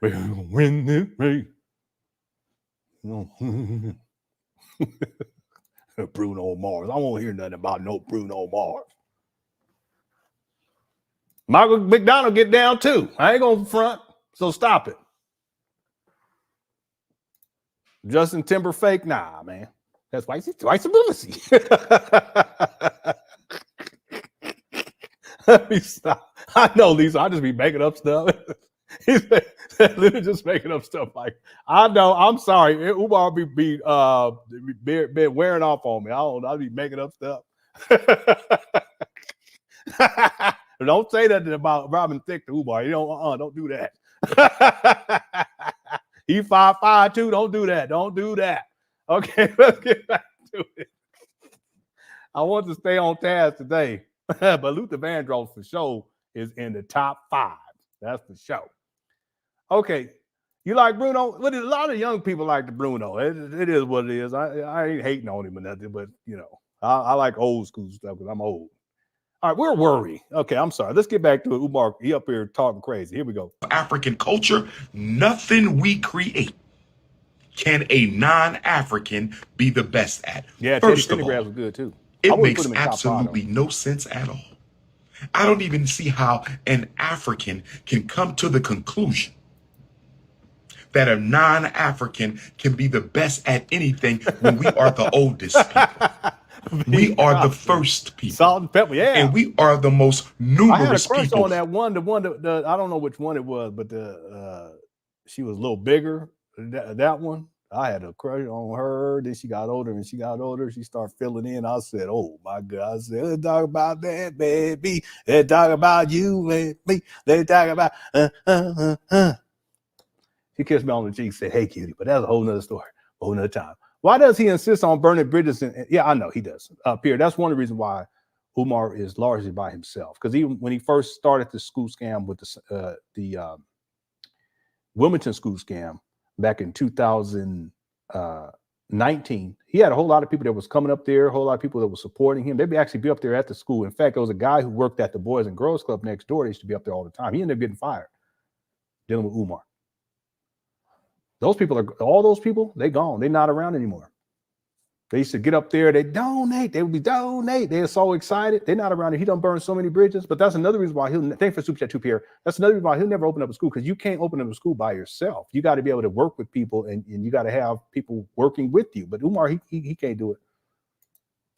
Speaker 1: When this rain. Bruno Mars. I won't hear nothing about no Bruno Mars. Michael McDonald get down too. I ain't gonna front, so stop it. Justin Timberlake, nah, man. That's white supremacy. Let me stop. I know, Lisa. I just be making up stuff. He's literally just making up stuff like I know. I'm sorry. Umar be wearing off on me. I'll be making up stuff. Don't say that about Robin Thicke to Umar. You don't do that. He 5'5" too. Don't do that. Don't do that. Okay, let's get back to it. I want to stay on task today, but Luther Vandross for sure is in the top 5. That's for sure. Okay, you like Bruno? Well, a lot of young people like the Bruno. It is what it is. I ain't hating on him or nothing, but I like old school stuff because I'm old. All right, we're worried. Okay, I'm sorry. Let's get back to it. Umar, he up here talking crazy. Here we go.
Speaker 11: African culture, nothing we create can a non-African be the best at.
Speaker 1: Yeah,
Speaker 11: First
Speaker 1: Teddy
Speaker 11: of all,
Speaker 1: was good too.
Speaker 11: it makes absolutely no sense at all I don't even see how an African can come to the conclusion that a non-African can be the best at anything when we are the oldest people. We are the first people.
Speaker 1: Salt and pepper, yeah.
Speaker 11: And we are the most numerous
Speaker 1: I had a crush
Speaker 11: people.
Speaker 1: on that one, the I don't know which one it was, but she was a little bigger. That one, I had a crush on her. Then she got older, and she started filling in. I said, "Oh my God!" I said, "Let's talk about that, baby. Let's talk about you and me. Let's talk about." She kissed me on the cheek, said, "Hey, cutie," but that's a whole nother story, a whole nother time. Why does he insist on burning bridges? Yeah, I know he does. Pierre, that's one of the reasons why Umar is largely by himself. Because even when he first started the school scam with the Wilmington school scam back in 2019, he had a whole lot of people that was coming up there, a whole lot of people that were supporting him. They'd actually be up there at the school. In fact, there was a guy who worked at the Boys and Girls Club next door. They used to be up there all the time. He ended up getting fired dealing with Umar. Those people all those people, they gone. They're not around anymore. They used to get up there, they donate, they would be donate. They're so excited. They're not around. He done burned so many bridges, but that's another reason why thanks for Super Chat 2, Pierre. That's another reason why he'll never open up a school, because you can't open up a school by yourself. You got to be able to work with people, and you got to have people working with you. But Umar, he can't do it.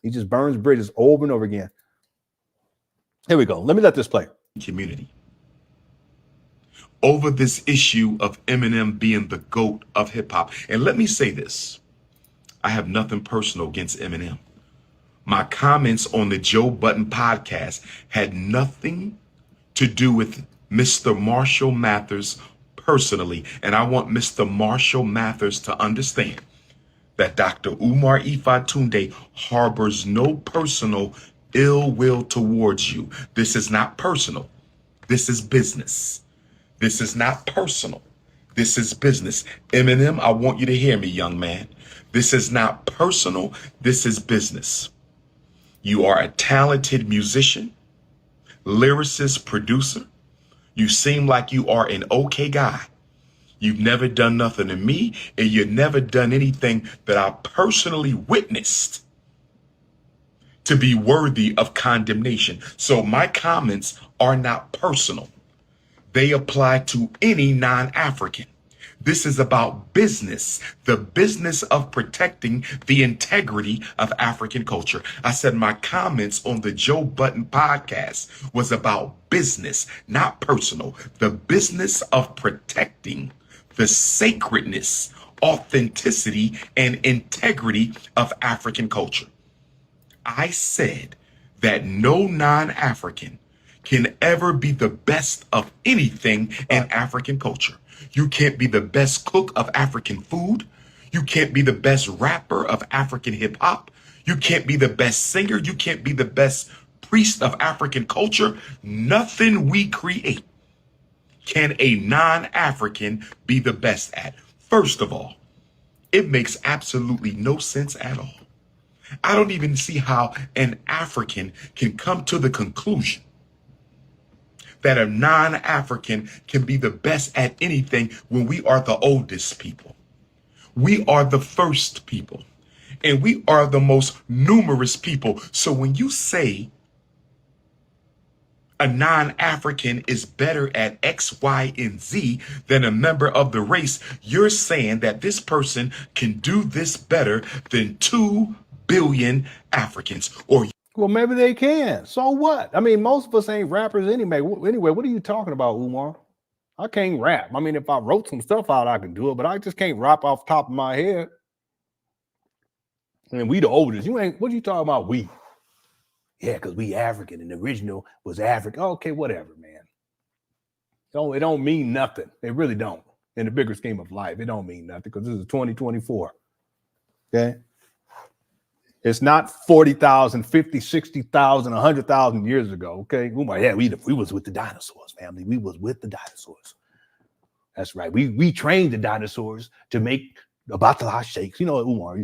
Speaker 1: He just burns bridges over and over again. Here we go. Let me let this play.
Speaker 11: Community. Over this issue of Eminem being the GOAT of hip hop. And let me say this. I have nothing personal against Eminem. My comments on the Joe Budden podcast had nothing to do with Mr. Marshall Mathers personally. And I want Mr. Marshall Mathers to understand that Dr. Umar Tunde harbors no personal ill will towards you. This is not personal. This is business. This is not personal. This is business. Eminem, I want you to hear me, young man. This is not personal. This is business. You are a talented musician, lyricist, producer. You seem like you are an okay guy. You've never done nothing to me, and you've never done anything that I personally witnessed to be worthy of condemnation. So my comments are not personal. They apply to any non-African. This is about business, the business of protecting the integrity of African culture. I said my comments on the Joe Budden podcast was about business, not personal. The business of protecting the sacredness, authenticity, and integrity of African culture. I said that no non-African can ever be the best of anything in African culture. You can't be the best cook of African food. You can't be the best rapper of African hip hop. You can't be the best singer. You can't be the best priest of African culture. Nothing we create can a non-African be the best at. First of all, it makes absolutely no sense at all. I don't even see how an African can come to the conclusion that a non-African can be the best at anything when we are the oldest people. We are the first people, and we are the most numerous people. So when you say a non-African is better at X, Y, and Z than a member of the race, you're saying that this person can do this better than 2 billion Africans. Or
Speaker 1: well, maybe they can. So what? I mean, most of us ain't rappers anyway. Anyway, what are you talking about, Umar? I can't rap. I mean, if I wrote some stuff out, I can do it, but I just can't rap off the top of my head. I mean, we the oldest. You ain't, what are you talking about, we? Yeah, because we African and the original was African. Okay, whatever, man. It don't mean nothing. It really don't. In the bigger scheme of life, it don't mean nothing because this is 2024. Okay? It's not 40,000, 50, 60,000, 100,000 years ago. Okay. Umar, yeah, we was with the dinosaurs, family. We was with the dinosaurs. That's right. We trained the dinosaurs to make batala shakes. You know, Umar,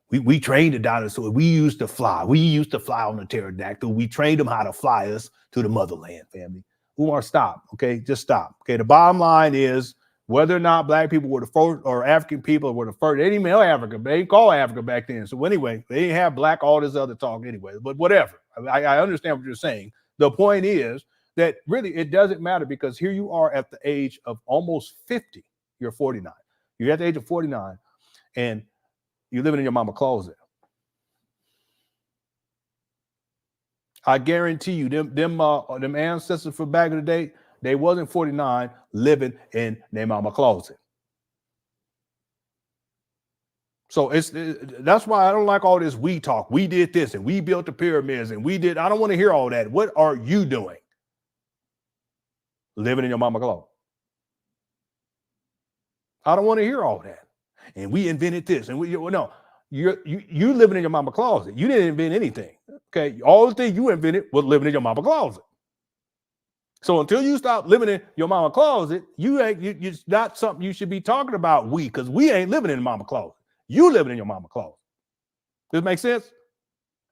Speaker 1: we trained the dinosaurs. We used to fly. We used to fly on the pterodactyl. We trained them how to fly us to the motherland, family. Umar, stop. Okay. Just stop. Okay. The bottom line is, whether or not black people were the first or African people were the first, they didn't even know Africa. They didn't call Africa back then. So anyway, they didn't have black, all this other talk anyway, but whatever. I understand what you're saying. The point is that really it doesn't matter, because here you are at the age of almost 50. You're 49. You're at the age of 49 and you're living in your mama closet. I guarantee you, them ancestors from back in the day, they wasn't 49 living in their mama closet. So that's why I don't like all this we talk. We did this and we built the pyramids and we did. I don't want to hear all that. What are you doing? Living in your mama closet. I don't want to hear all that. And we invented this and no. You living in your mama closet. You didn't invent anything. Okay. All the thing you invented was living in your mama closet. So until you stop living in your mama closet, it's not something you should be talking about because we ain't living in the mama closet. You living in your mama closet. Does it make sense?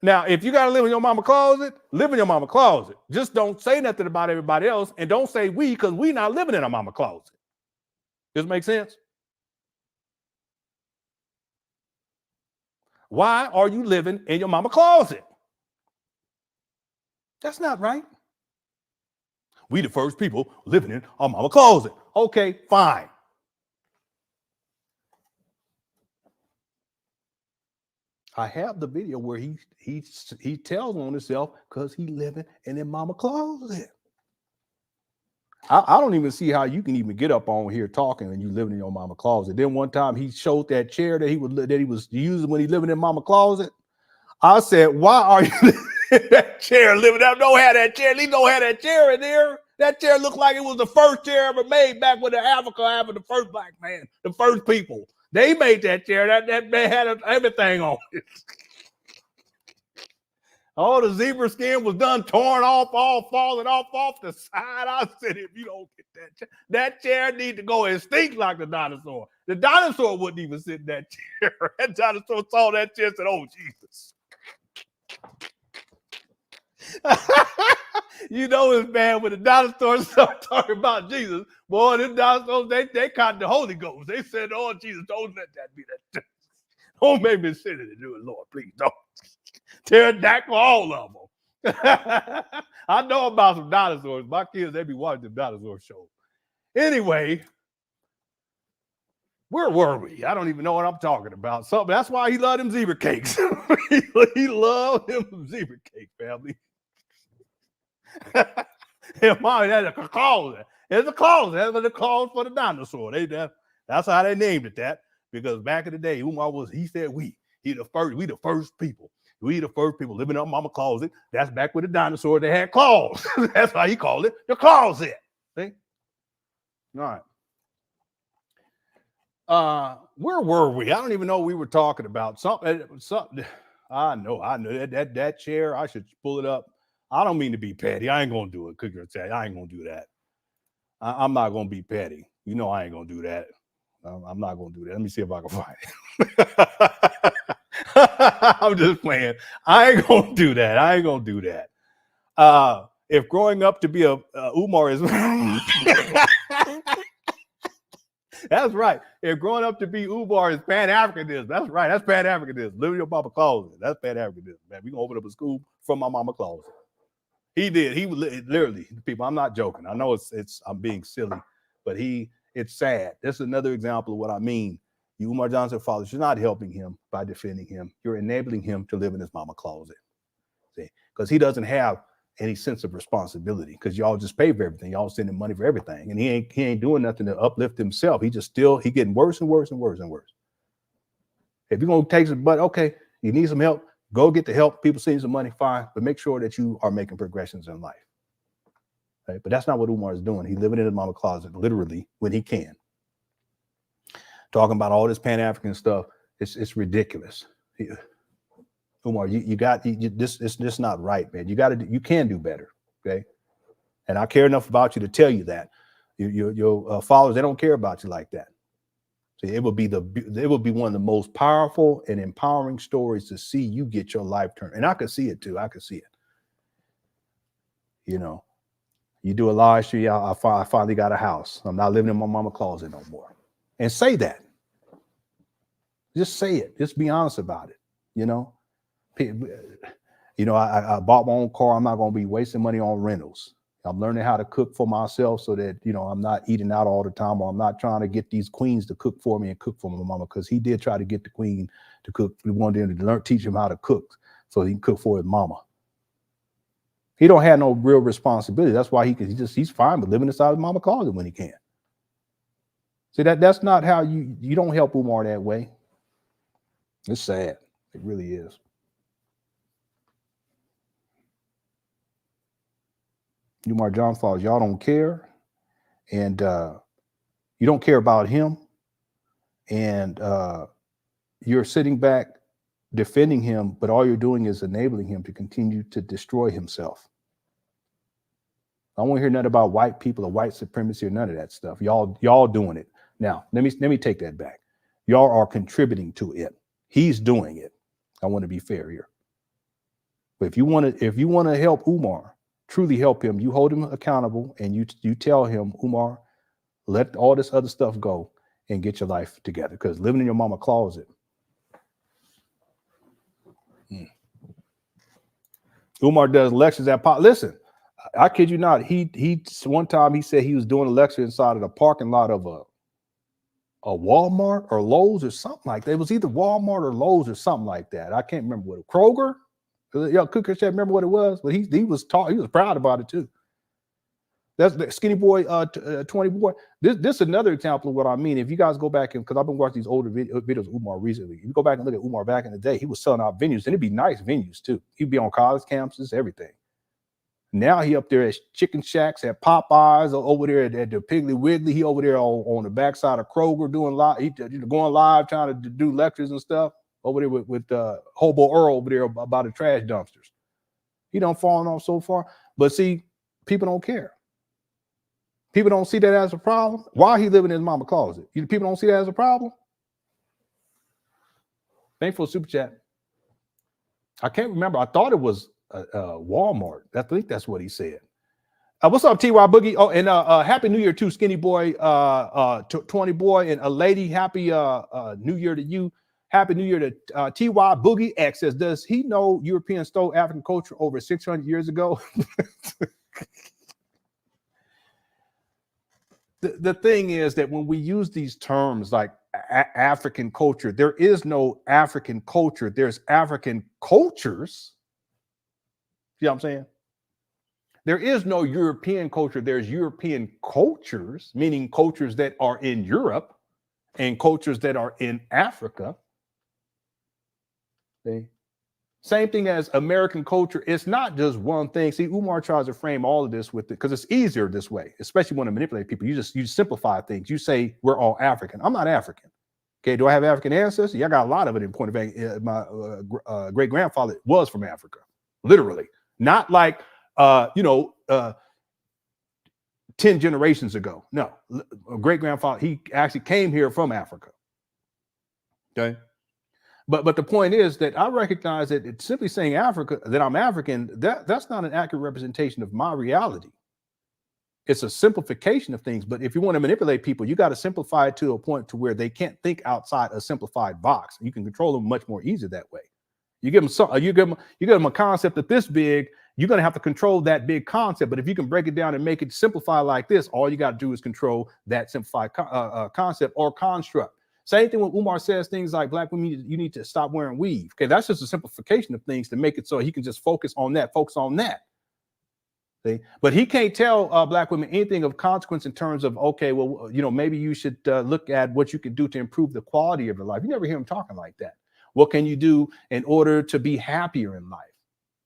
Speaker 1: Now, if you got to live in your mama closet, live in your mama closet. Just don't say nothing about everybody else, and don't say we, because we not living in a mama closet. Does it make sense? Why are you living in your mama closet? That's not right. We the first people living in our mama closet. Okay, fine. I have the video where he tells on himself because he living in his mama closet. I don't even see how you can even get up on here talking and you living in your mama closet. Then one time he showed that chair that he was using when he living in mama closet. I said, why are you in that chair living up? Don't have that chair. At least don't have that chair in there. That chair looked like it was the first chair ever made back when Africa having the first black man, the first people. They made that chair. That man had everything on it. All the zebra skin was done, torn off, all falling off the side. I said, if you don't get that chair need to go and stink like the dinosaur. The dinosaur wouldn't even sit in that chair. That dinosaur saw that chair and said, oh, Jesus. You know it's bad when the dinosaurs start talking about Jesus. Boy, the dinosaurs, they caught the Holy Ghost. They said, oh, Jesus, don't let that be that. Don't make me sit in and do it, Lord. Please don't. Pterodactyl, all of them. I know about some dinosaurs. My kids, they be watching the dinosaur show. Anyway, where were we? I don't even know what I'm talking about. So that's why he loved them zebra cakes. He loved them zebra cake, family. And mommy, that's a closet. It's a closet. That's what they called for the dinosaur. That's how they named it that. Because back in the day, he said we the first people. We the first people living up mama closet. That's back with the dinosaurs. They had claws. That's how he called it, the closet. See? All right. Where were we? I don't even know what we were talking about. Something. I know that chair. I should pull it up. I don't mean to be petty. I ain't gonna do it. I ain't gonna do that. I'm not gonna be petty. You know I ain't gonna do that. I'm not gonna do that. Let me see if I can find it. I'm just playing. I ain't gonna do that. If growing up to be a Umar is that's right. If growing up to be Umar is Pan Africanism, that's right. That's Pan Africanism. Live in your mama closet. That's Pan Africanism, man. We gonna open up a school from my mama closet. He did. He literally, people. I'm not joking. I know it's. I'm being silly, but it's sad. That's another example of what I mean. You, Umar Johnson fathers, you're not helping him by defending him. You're enabling him to live in his mama closet. See, because he doesn't have any sense of responsibility. Because y'all just pay for everything. Y'all sending money for everything, and he ain't doing nothing to uplift himself. He getting worse and worse and worse and worse. If you're gonna take some, but okay, you need some help. Go get the help. People send you some money, fine, but make sure that you are making progressions in life. Okay? But that's not what Umar is doing. He's living in his mama closet, literally, when he can. Talking about all this Pan-African stuff, it's ridiculous. Umar, this is just not right, man. You can do better, okay? And I care enough about you to tell you that. Your followers, they don't care about you like that. See, it would be one of the most powerful and empowering stories to see you get your life turned. And I could see it too. I could see it. You know, you do a live stream. I finally got a house. I'm not living in my mama closet no more. And say that. Just say it. Just be honest about it. You know, You know, I bought my own car. I'm not going to be wasting money on rentals. I'm learning how to cook for myself so that, you know, I'm not eating out all the time, or I'm not trying to get these queens to cook for me and cook for my mama, because he did try to get the queen to cook. We wanted him to teach him how to cook so he can cook for his mama. He don't have no real responsibility. That's why he's fine with living inside his mama closet when he can. See, that's not how you don't help Umar that way. It's sad. It really is. Umar Johnson, y'all don't care, and you don't care about him, and you're sitting back defending him, but all you're doing is enabling him to continue to destroy himself. I don't want to hear nothing about white people or white supremacy or none of that stuff. Y'all doing it. Now, let me take that back. Y'all are contributing to it. He's doing it. I want to be fair here. But if you want to help Umar, truly help him, you hold him accountable, and you tell him, Umar, let all this other stuff go and get your life together, because living in your mama closet. Umar does lectures at Listen, I kid you not. He one time he said he was doing a lecture inside of the parking lot of a Walmart or Lowe's or something like that. It was either Walmart or Lowe's or something like that. I can't remember what. Kroger. Y'all Cooker said, remember what it was? But he was proud about it too. That's the Skinny Boy 20 boy. This is another example of what I mean. If you guys go back, and because I've been watching these older videos of Umar recently, if you go back and look at Umar back in the day, he was selling out venues, and it'd be nice venues too. He'd be on college campuses, everything. Now he up there at Chicken Shacks, at Popeyes, over there at the Piggly Wiggly. He over there on the backside of Kroger doing live, going live, trying to do lectures and stuff over there with Hobo Earl over there about the trash dumpsters. He done fallen off so far. But see, people don't care. People don't see that as a problem. Why he living in his mama closet? People don't see that as a problem. Thanks for the super chat. I can't remember. I thought it was Walmart. I think that's what he said. What's up, TY Boogie? Oh, and Happy New Year too, Skinny Boy 20 boy, and a lady. Happy New Year to you. Happy New Year to TY Boogie X. Says, does he know European stole African culture over 600 years ago? The thing is that when we use these terms like African culture, there is no African culture. There's African cultures. See what I'm saying? There is no European culture. There's European cultures, meaning cultures that are in Europe and cultures that are in Africa. See? Same thing as American culture. It's not just one thing. See, Umar tries to frame all of this with it because it's easier this way, especially when to manipulate people. You simplify things. You say we're all African. I'm not African. Okay, do I have African ancestors? Yeah, I got a lot of it in point of view. My great grandfather was from Africa, literally, not like 10 generations ago. No, great grandfather. He actually came here from Africa. Okay. But the point is that I recognize that it's simply saying Africa, that I'm African, that's not an accurate representation of my reality. It's a simplification of things. But if you want to manipulate people, you got to simplify it to a point to where they can't think outside a simplified box. You can control them much more easy that way. You give them a concept that this big, you're going to have to control that big concept. But if you can break it down and make it simplify like this, all you got to do is control that simplified concept or construct. Same thing when Umar says things like black women, you need to stop wearing weave. Okay, that's just a simplification of things to make it so he can just focus on that. See? But he can't tell black women anything of consequence in terms of, okay, well, maybe you should look at what you can do to improve the quality of your life. You never hear him talking like that. What can you do in order to be happier in life?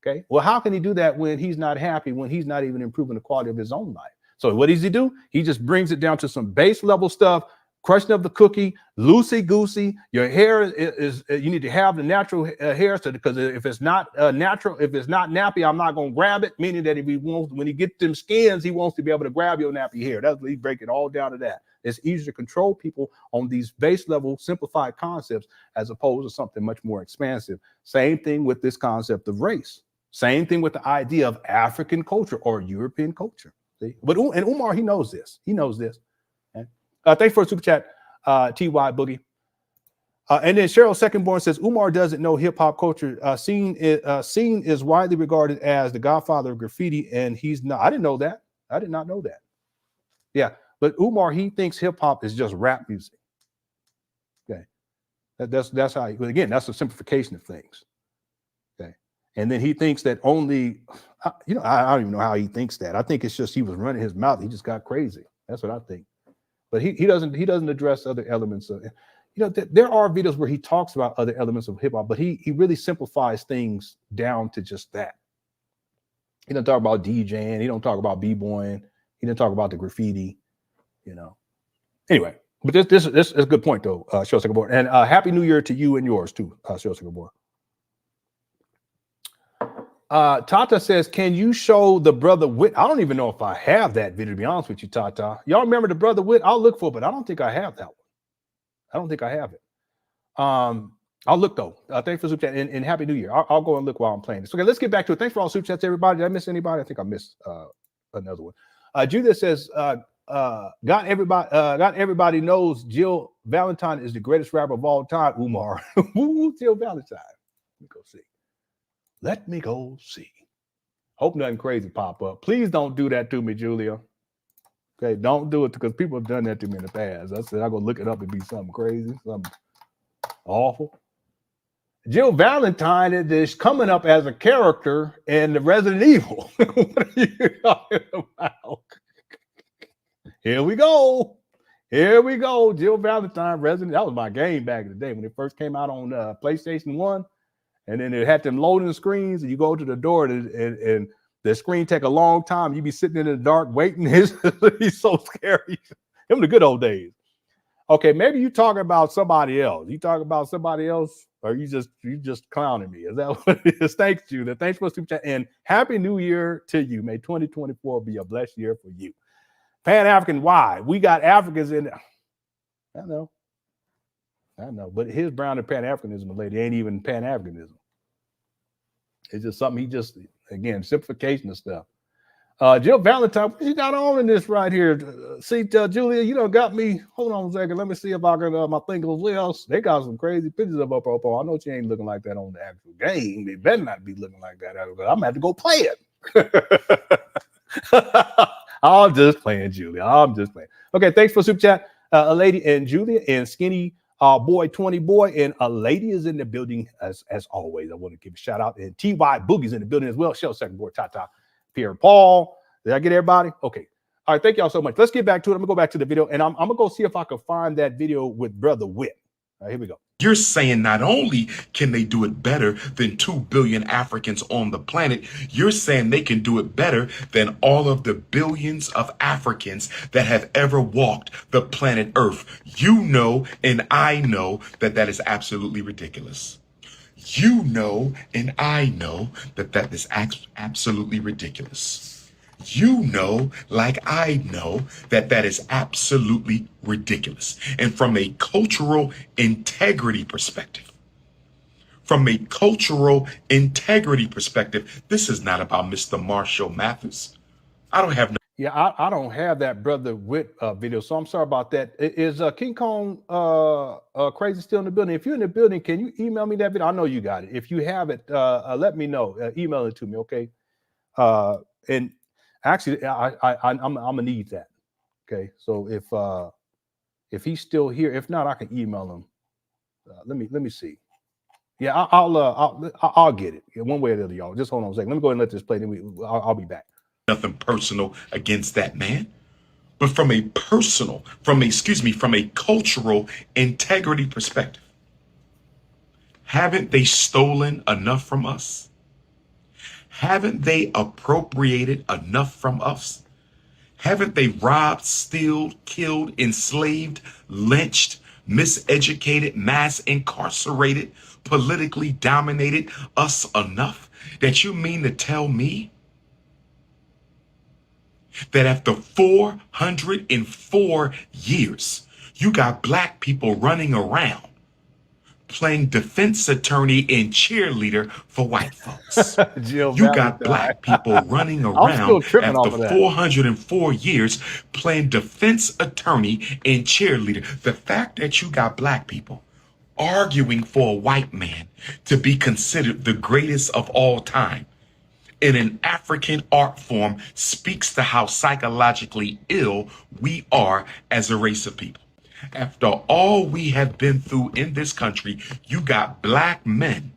Speaker 1: Okay, well, how can he do that when he's not happy, when he's not even improving the quality of his own life? So what does he do? He just brings it down to some base level stuff. Crushing up the cookie, loosey goosey. Your hair is you need to have the natural hair, so because if it's not natural, if it's not nappy, I'm not gonna grab it. Meaning that if he wants, when he gets them skins, he wants to be able to grab your nappy hair. That's what he break it all down to that. It's easier to control people on these base level simplified concepts as opposed to something much more expansive. Same thing with this concept of race. Same thing with the idea of African culture or European culture. See? But Umar, he knows this. He knows this. Thanks for a super chat, TY Boogie. And then Cheryl Secondborn says Umar doesn't know hip hop culture. Scene is widely regarded as the godfather of graffiti, and he's not. I didn't know that. I did not know that. Yeah, but Umar, he thinks hip hop is just rap music. Okay, that's how. But again, that's a simplification of things. Okay, and then he thinks that only, I don't even know how he thinks that. I think it's just he was running his mouth. He just got crazy. That's what I think. But he doesn't address other elements of. There are videos where he talks about other elements of hip hop, but he really simplifies things down to just that. He doesn't talk about DJing. He don't talk about b-boying. He didn't talk about the graffiti. Anyway, but this is a good point though, Cheryl Secondborn. And Happy New Year to you and yours too, Cheryl Secondborn. Tata says, can you show the Brother Wit? I don't even know if I have that video, to be honest with you, Tata. Y'all remember the Brother Wit? I'll look for it, but I don't think I have that one. I don't think I have it. I'll look though. Thanks for super chat and Happy New Year. I'll go and look while I'm playing this. Okay, let's get back to it. Thanks for all super chats, everybody. Did I miss anybody? I think I missed another one. Judith says, got everybody knows Jill Valentine is the greatest rapper of all time. Umar, Jill Valentine. Let me go see. Let me go see. Hope nothing crazy pop up. Please don't do that to me, Julia. Okay, don't do it because people have done that to me in the past. I said I'm gonna look it up and be something crazy, something awful. Jill Valentine is coming up as a character in the Resident Evil. What are you talking about? Here we go. Here we go. Jill Valentine, Resident. That was my game back in the day when it first came out on PlayStation 1. And then it had them loading screens, and you go to the door and the screen take a long time. You be sitting in the dark waiting. He's so scary. Them the good old days. Okay, maybe you talking about somebody else. You talking about somebody else, or you just clowning me? Is that what it is? Thanks, Judith. Thanks for super chat, and Happy New Year to you. May 2024 be a blessed year for you. Pan African, why? We got Africans in there. I know, but his brown and Pan Africanism lady ain't even Pan Africanism. It's just something again, simplification of stuff. Jill Valentine, what you got on in this right here? See, Julia, you done got me. Hold on a second. Let me see if I can, my thing goes well. They got some crazy pictures of up. I know she ain't looking like that on the actual game. They better not be looking like that. I'm going to have to go play it. I'm just playing, Julia. I'm just playing. Okay, thanks for super chat. A lady and Julia and Skinny Boy 20 Boy, and a lady is in the building as always. I want to give a shout out, and TY Boogie's in the building as well. Shell Second Board, Tata, Pierre Paul. Did I get everybody? Okay. All right. Thank y'all so much. Let's get back to it. I'm gonna go back to the video, and I'm gonna go see if I can find that video with Brother Wit. All right, here we go.
Speaker 11: You're saying not only can they do it better than 2 billion Africans on the planet, you're saying they can do it better than all of the billions of Africans that have ever walked the planet Earth. You know, and I know that that is absolutely ridiculous. You know, and I know that that is absolutely ridiculous. You know, like I know, that that is absolutely ridiculous. And from a cultural integrity perspective, this is not about Mr. Marshall Mathers. I don't have no.
Speaker 1: Yeah, I don't have that Brother Wit video, so I'm sorry about that. Is King Kong Crazy still in the building? If you're in the building, can you email me that video? I know you got it. If you have it, let me know. Email it to me, okay? And actually, I'm gonna need that. Okay, so if he's still here, if not, I can email him. Let me see. Yeah, I'll get it one way or the other, y'all. Just hold on a second. Let me go ahead and let this play. Then I'll be back.
Speaker 11: Nothing personal against that man, but from a cultural integrity perspective, haven't they stolen enough from us? Haven't they appropriated enough from us? Haven't they robbed, stealed, killed, enslaved, lynched, miseducated, mass incarcerated, politically dominated us enough that you mean to tell me that after 404 years, you got black people running around playing defense attorney and cheerleader for white folks? You got black people running around after 404 years playing defense attorney and cheerleader. The fact that you got black people arguing for a white man to be considered the greatest of all time in an African art form speaks to how psychologically ill we are as a race of people. After all we have been through in this country, you got black men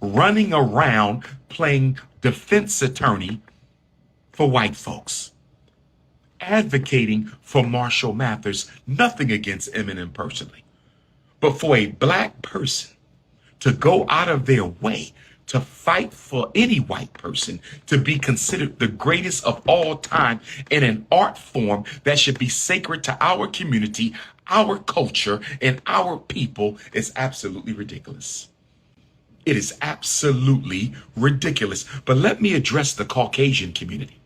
Speaker 11: running around playing defense attorney for white folks, advocating for Marshall Mathers, nothing against Eminem personally, but for a black person to go out of their way to fight for any white person to be considered the greatest of all time in an art form that should be sacred to our community, our culture, and our people is absolutely ridiculous. It is absolutely ridiculous. But let me address the Caucasian community,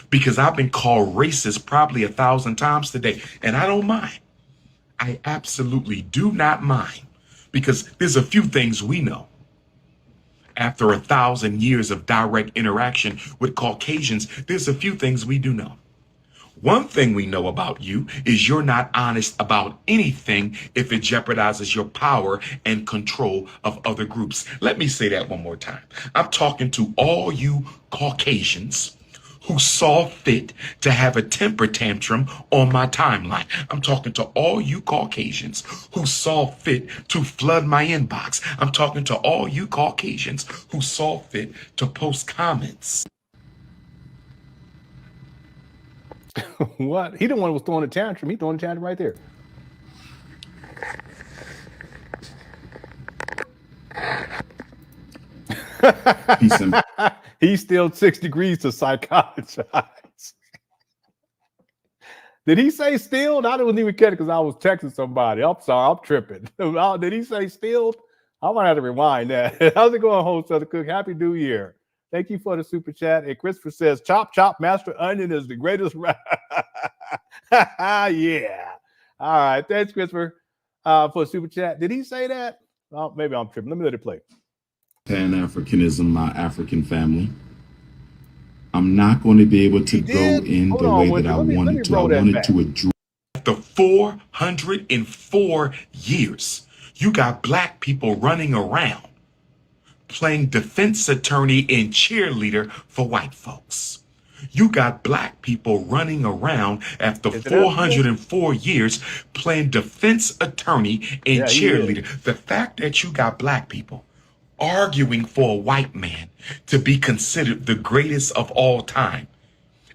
Speaker 11: because I've been called racist probably 1,000 times today, and I don't mind. I absolutely do not mind, because there's a few things we know. After 1,000 years of direct interaction with Caucasians, there's a few things we do know. One thing we know about you is you're not honest about anything if it jeopardizes your power and control of other groups. Let me say that one more time. I'm talking to all you Caucasians who saw fit to have a temper tantrum on my timeline. I'm talking to all you Caucasians who saw fit to flood my inbox. I'm talking to all you Caucasians who saw fit to post comments.
Speaker 1: What? He the one who was throwing a tantrum. He throwing a tantrum right there. He's still 6 degrees to psychologize. Did he say stilled? I didn't even catch it because I was texting somebody. I'm sorry, I'm tripping. Did he say stilled? I might have to rewind that. How's it going, host of the cook? Happy New Year. Thank you for the super chat. And Christopher says, chop, chop, Master Onion is the greatest. Yeah. All right. Thanks, Christopher, for super chat. Did he say that? Oh, maybe I'm tripping. Let me let it play.
Speaker 12: Pan Africanism, my African family. I'm not going to be able to go in the way that I wanted to. I wanted to address.
Speaker 11: After 404 years, you got black people running around playing defense attorney and cheerleader for white folks. You got black people running around after 404 years playing defense attorney and cheerleader. The fact that you got black people arguing for a white man to be considered the greatest of all time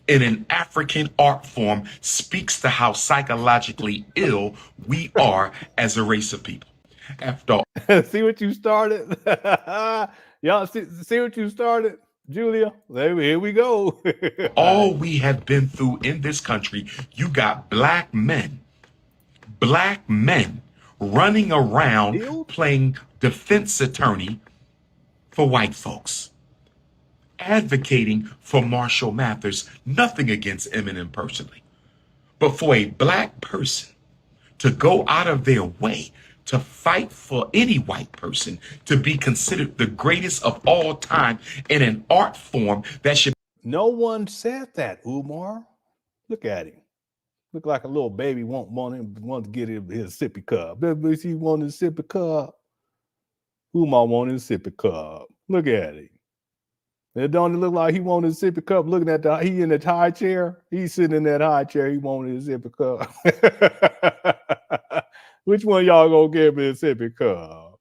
Speaker 11: in an African art form speaks to how psychologically ill we are as a race of people. After
Speaker 1: see what you started? Y'all see what you started, Julia? Here we go.
Speaker 11: all we have been through in this country, you got black men running around playing defense attorney for white folks, advocating for Marshall Mathers, nothing against Eminem personally, but for a black person to go out of their way to fight for any white person to be considered the greatest of all time in an art form that should.
Speaker 1: No one said that, Umar. Look at him. Look like a little baby want to get his sippy cup. He wanted a sippy cup. Umar wanted a sippy cup. Look at him. It don't look like he wanted a sippy cup. Looking at he in that high chair. He's sitting in that high chair. He wanted a sippy cup. Which one y'all gonna give me a sippy cup?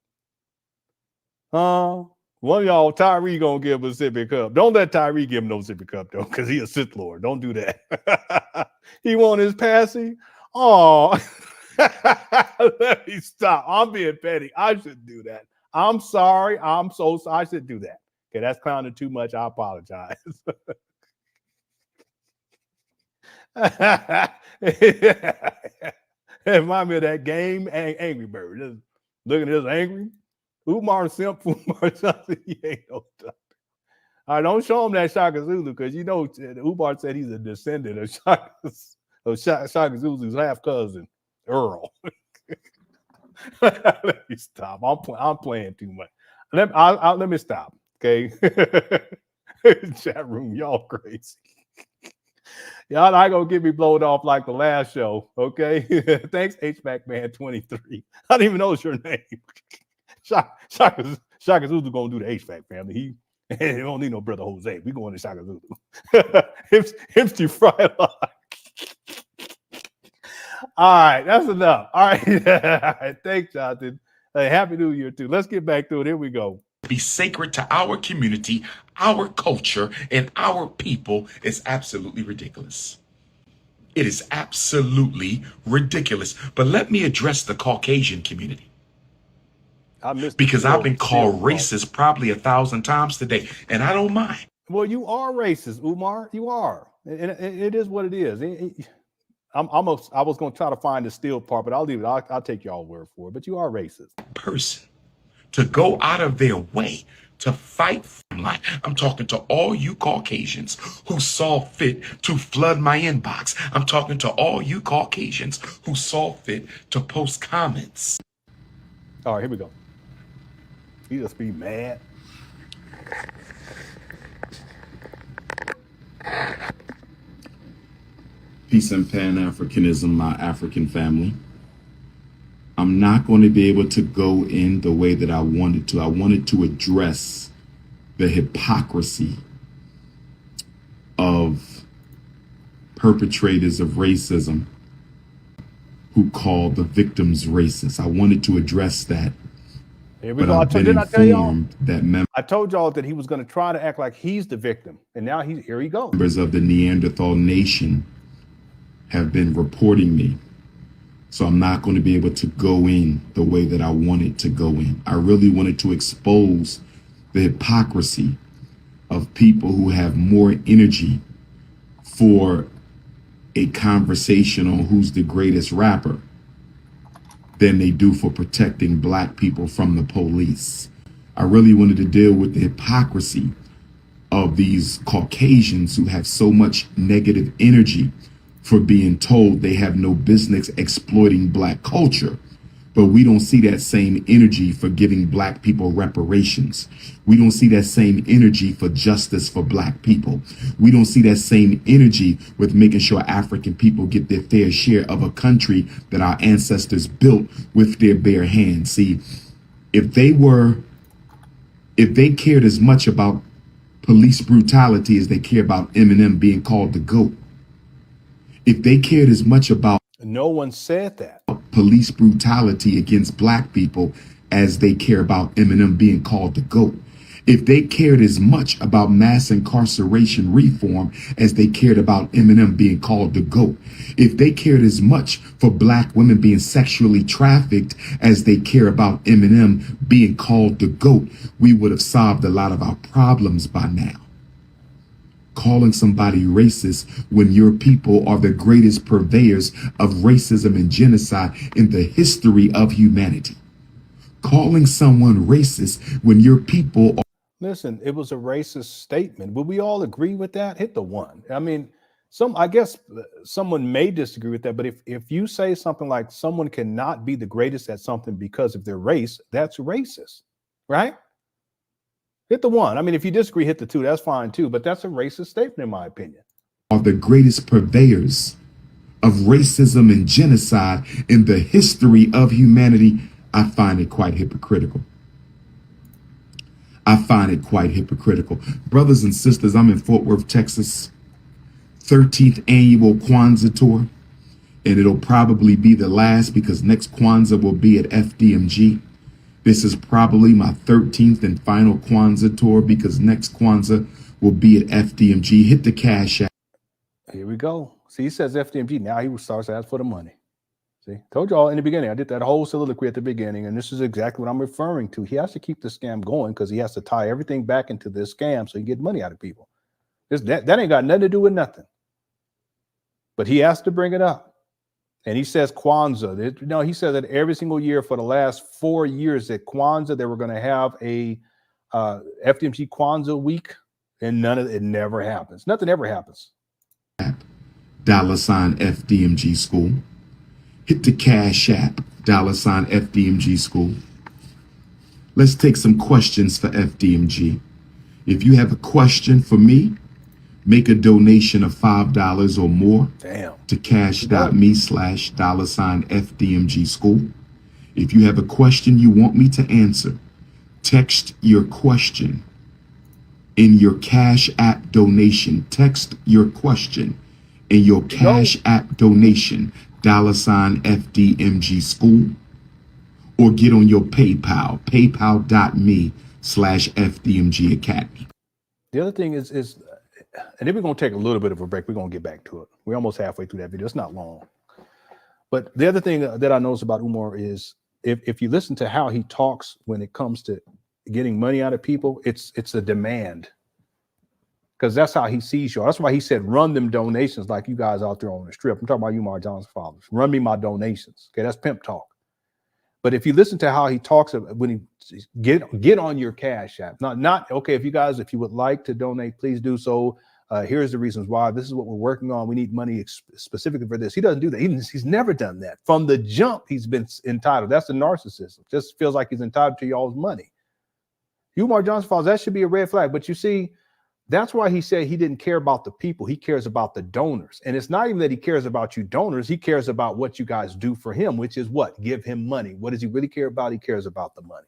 Speaker 1: Huh? One of y'all, Tyree, gonna give a sippy cup. Don't let Tyree give him no sippy cup, though, because he a Sith Lord. Don't do that. He want his passy. Oh, let me stop. I'm being petty. I should do that. I'm sorry. I'm so sorry. I should do that. Okay, that's clowning too much. I apologize. Remind me of that game, Angry Bird. Just looking at this angry. Umar Simp, Umar Johnson, he ain't no doctor. All right, don't show him that Shaka Zulu, because you know Umar said he's a descendant of Shaka Zulu's half cousin, Earl. Let me stop. I'm playing too much. Let me stop. Okay. Chat room, y'all crazy. Y'all not gonna get me blown off like the last show, okay? Thanks, HVAC Man 23. I don't even know it's your name. Shaka Zulu gonna do the HVAC family. He don't need no brother Jose. We going to Shaka Zulu. Empty fry line. All right, that's enough. All right, all right. Thanks, Jonathan. Hey, Happy New Year too. Let's get back to it. Here we go.
Speaker 11: Be sacred to our community, our culture, and our people is absolutely ridiculous. It is absolutely ridiculous. But let me address the Caucasian community. Because I've been called racist probably 1,000 times today, and I don't mind.
Speaker 1: Well, you are racist, Umar. You are. And it is what it is. I was going to try to find the still part, but I'll leave it. I'll take y'all word for it. But you are racist.
Speaker 11: Person to go out of their way to fight for life. I'm talking to all you Caucasians who saw fit to flood my inbox. I'm talking to all you Caucasians who saw fit to post comments.
Speaker 1: All right, here we go. He just be mad.
Speaker 12: Peace and Pan Africanism, my African family. I'm not going to be able to go in the way that I wanted to. I wanted to address the hypocrisy of perpetrators of racism who call the victims racist. I wanted to address that.
Speaker 1: Here we
Speaker 12: but
Speaker 1: go.
Speaker 12: I've been informed that
Speaker 1: I told y'all that he was going to try to act like he's the victim, and now here he goes.
Speaker 12: Members of the Neanderthal nation have been reporting me, so I'm not going to be able to go in the way that I wanted to go in. I really wanted to expose the hypocrisy of people who have more energy for a conversation on who's the greatest rapper than they do for protecting Black people from the police. I really wanted to deal with the hypocrisy of these Caucasians who have so much negative energy for being told they have no business exploiting Black culture. But we don't see that same energy for giving Black people reparations. We don't see that same energy for justice for Black people. We don't see that same energy with making sure African people get their fair share of a country that our ancestors built with their bare hands. See, if they cared as much about police brutality as they care about Eminem being called the GOAT, if they cared as much about
Speaker 1: no one said that
Speaker 12: police brutality against Black people as they care about Eminem being called the GOAT, if they cared as much about mass incarceration reform as they cared about Eminem being called the GOAT, if they cared as much for Black women being sexually trafficked as they care about Eminem being called the GOAT, we would have solved a lot of our problems by now. Calling somebody racist when your people are the greatest purveyors of racism and genocide in the history of humanity. Calling someone racist when your people are...
Speaker 1: Listen, it was a racist statement. Will we all agree with that? Hit the one. I mean, I guess someone may disagree with that, but if you say something like someone cannot be the greatest at something because of their race, that's racist, right? Hit the one. I mean, if you disagree, hit the two. That's fine too. But that's a racist statement, in my opinion.
Speaker 12: Are the greatest purveyors of racism and genocide in the history of humanity. I find it quite hypocritical. I find it quite hypocritical. Brothers and sisters, I'm in Fort Worth, Texas, 13th annual Kwanzaa tour. And it'll probably be the last because next Kwanzaa will be at FDMG. This is probably my 13th and final Kwanzaa tour because next Kwanzaa will be at FDMG. Hit the CashApp.
Speaker 1: Here we go. See, he says FDMG. Now he starts to ask for the money. See, told y'all in the beginning, I did that whole soliloquy at the beginning, and this is exactly what I'm referring to. He has to keep the scam going because he has to tie everything back into this scam so he can get money out of people. That ain't got nothing to do with nothing. But he has to bring it up. And he says Kwanzaa. He said that every single year for the last 4 years at Kwanzaa, they were going to have a FDMG Kwanzaa week, and it never happens. Nothing ever happens.
Speaker 12: $ FDMG school. Hit the Cash App, $ FDMG school. Let's take some questions for FDMG. If you have a question for me, Make a donation of $5 or more
Speaker 1: Damn.
Speaker 12: to cash.me/$FDMG school. If you have a question you want me to answer, text your question in your Cash App donation. Text your question in your Cash App donation, $FDMG school, or get on your PayPal, paypal.me/FDMG Academy.
Speaker 1: The other thing is, and then we're going to take a little bit of a break. We're going to get back to it. We're almost halfway through that video. It's not long. But the other thing that I notice about Umar is if you listen to how he talks when it comes to getting money out of people, it's a demand. Because that's how he sees you. That's why he said, run them donations like you guys out there on the strip. I'm talking about Umar Johnson's fathers. Run me my donations. Okay, that's pimp talk. But if you listen to how he talks when he get on your Cash App, not okay, if you would like to donate, please do so. Here's the reasons why. This is what we're working on. We need money specifically for this. He doesn't do that. He's never done that. From the jump, he's been entitled. That's the narcissism. Just feels like he's entitled to y'all's money. Umar Johnson fathers, that should be a red flag. But you see, that's why he said he didn't care about the people. He cares about the donors. And it's not even that he cares about you donors. He cares about what you guys do for him, which is what? Give him money. What does he really care about? He cares about the money.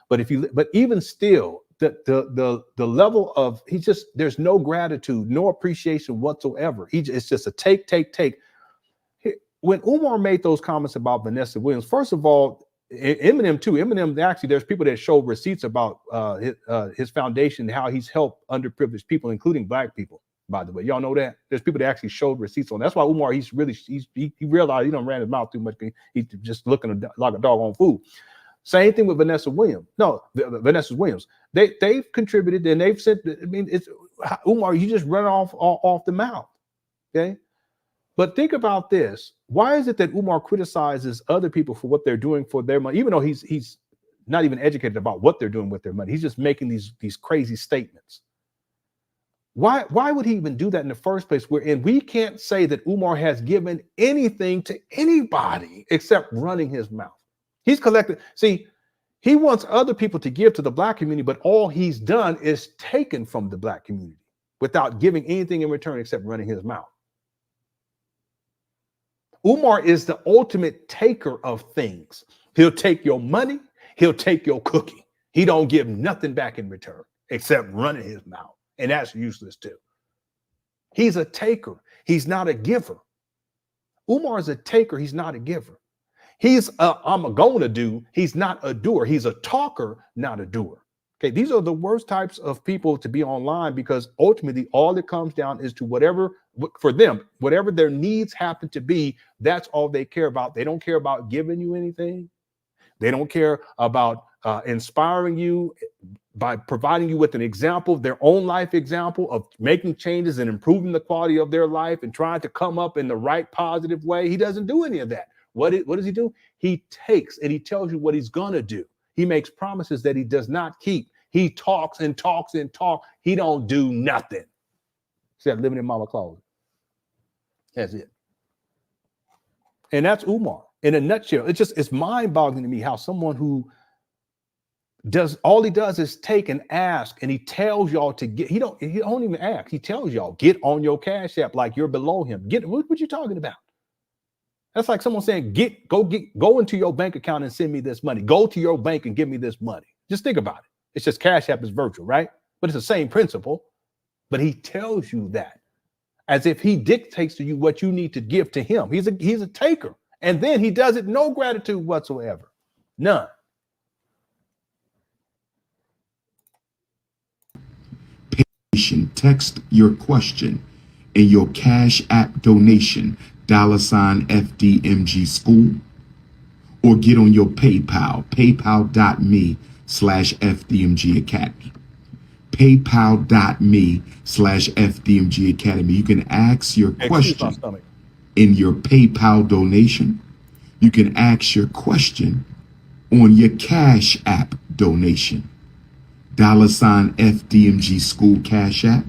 Speaker 1: But even still, the level of, there's no gratitude, no appreciation whatsoever. It's just a take. When Umar made those comments about Vanessa Williams, first of all, Eminem too. Eminem, actually, there's people that show receipts about his foundation, how he's helped underprivileged people, including Black people. By the way, y'all know that there's people that actually showed receipts on. That's why Umar, he realized he done ran his mouth too much. He's just looking like a dog on food. Same thing with Vanessa Williams. They've contributed and they've said. I mean, it's Umar. You just run off the mouth. Okay. But think about this. Why is it that Umar criticizes other people for what they're doing for their money, even though he's not even educated about what they're doing with their money? He's just making these crazy statements. Why would he even do that in the first place? And we can't say that Umar has given anything to anybody except running his mouth. He's collected. See, he wants other people to give to the Black community, but all he's done is taken from the Black community without giving anything in return except running his mouth. Umar is the ultimate taker of things. He'll take your money. He'll take your cookie. He don't give nothing back in return except running his mouth. And that's useless too. He's a taker. He's not a giver. Umar is a taker. He's not a giver. He's I'm going to do. He's not a doer. He's a talker, not a doer. Okay, these are the worst types of people to be online because ultimately all it comes down is to whatever their needs happen to be, that's all they care about. They don't care about giving you anything. They don't care about inspiring you by providing you with an example, their own life example of making changes and improving the quality of their life and trying to come up in the right positive way. He doesn't do any of that. What does he do? He takes and he tells you what he's going to do. He makes promises that he does not keep. He talks and talks and talks. He don't do nothing except living in mama closet. That's it. And that's Umar in a nutshell. It's mind-boggling to me how someone who all he does is take and ask, and he tells y'all to get. He don't even ask. He tells y'all get on your Cash App like you're below him. What you talking about? That's like someone saying go into your bank account and send me this money. Go to your bank and give me this money. Just think about it. It's just Cash App is virtual, right? But it's the same principle. But he tells you that as if he dictates to you what you need to give to him. He's a taker. And then he does it no gratitude whatsoever. None.
Speaker 12: Text your question in your Cash App donation, $FDMG school, or get on your PayPal, paypal.me/FDMG Academy. paypal.me/FDMG Academy. You can ask your question in your PayPal donation. You can ask your question on your Cash App donation. $FDMG school Cash App.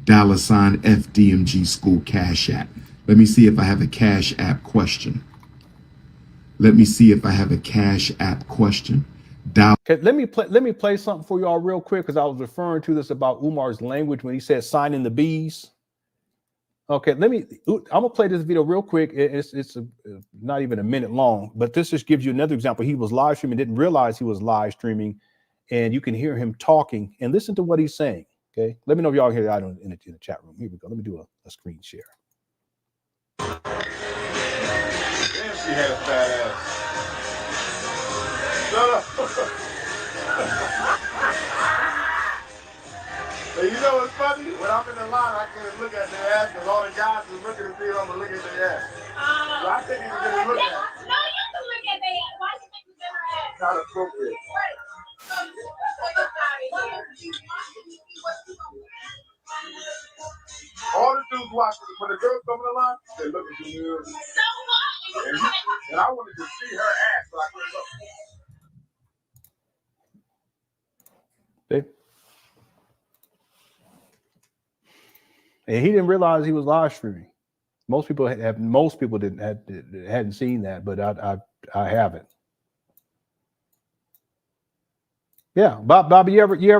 Speaker 12: $FDMG school Cash App. Let me see if I have a Cash App question. doubt.
Speaker 1: Okay, let me play something for you all real quick, because I was referring to this about Umar's language when he said signing the B's. Okay, I'm gonna play this video real quick. It's not even a minute long, but this just gives you another example. He was live streaming, didn't realize he was live streaming, and you can hear him talking and listen to what he's saying. Okay, let me know if y'all hear that in the chat room. Here we go. Let me do a screen share.
Speaker 5: Damn, she had a fat ass. Shut up. Hey, you know what's funny? When I'm in the line, I can't look at their ass because all the guys is looking at me. I'm gonna look at their ass. So I can't even get a look at it.
Speaker 13: No, you can look at their ass. Why you think you get her ass?
Speaker 5: Not appropriate. All the dudes watching, when the girls come in the line, they look at you.
Speaker 13: So what?
Speaker 5: And I wanted to see her ass, so I couldn't look.
Speaker 1: Okay. And he didn't realize he was live streaming. Most people hadn't seen that, but I haven't. Yeah, Bobby, you ever hear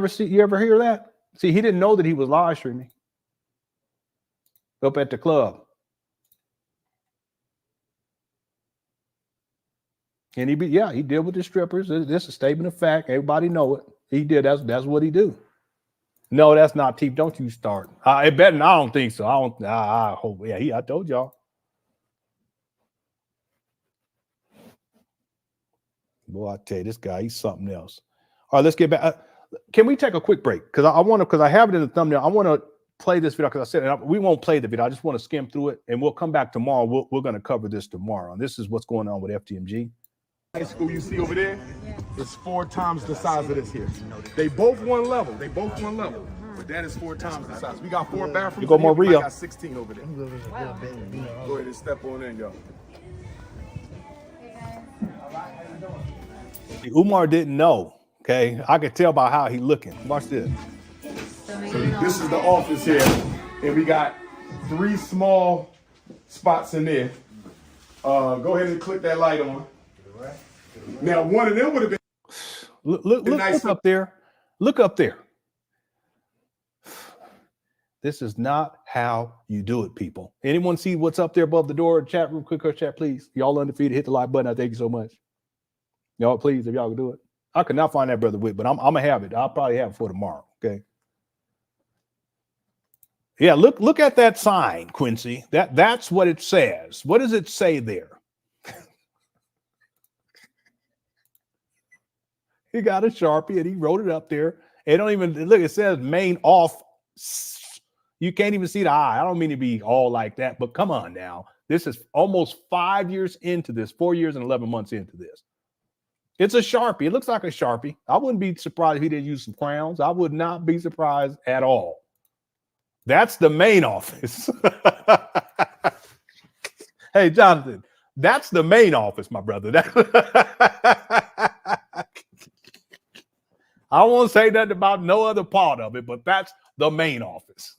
Speaker 1: that? See, he didn't know that he was live streaming up at the club. And he did with the strippers. This is a statement of fact. Everybody know it. He did. That's what he do. No, that's not T. Don't you start. I don't think so. I hope. Yeah, I told y'all. Boy, I tell you, this guy, he's something else. All right, let's get back. Can we take a quick break? Because I have it in the thumbnail. I want to play this video because I said we won't play the video. I just want to skim through it, and we'll come back tomorrow. We're going to cover this tomorrow. And this is what's going on with FDMG.
Speaker 5: High school you see over there is 4 times the size of this here. They both one level. But that is 4 times the size. We got 4 bathrooms.
Speaker 1: You go more real.
Speaker 5: I got 16 over there. Wow. Go ahead and step on in, y'all.
Speaker 1: Umar didn't know. Okay, I could tell by how he looking. Watch this.
Speaker 5: So this is the office here, and we got 3 small spots in there. Go ahead and click that light on. Now, one of them would have been.
Speaker 1: Look up there. Look up there. This is not how you do it, people. Anyone see what's up there above the door? Chat room, quick chat, please. Y'all undefeated. Hit the like button. I thank you so much. Y'all, please, if y'all can do it. I could not find that brother Wick, but I'm gonna have it. I'll probably have it for tomorrow. Okay. Yeah, look at that sign, Quincy. That's what it says. What does it say there? He got a Sharpie and he wrote it up there. It don't even look, it says main off. You can't even see the eye. I don't mean to be all like that, but come on now. This is almost 5 years into this, 4 years and 11 months into this. It's a Sharpie. It looks like a Sharpie. I wouldn't be surprised if he didn't use some crowns. I would not be surprised at all. That's the main office. Hey, Jonathan, that's the main office, my brother. I won't say nothing about no other part of it, but that's the main office.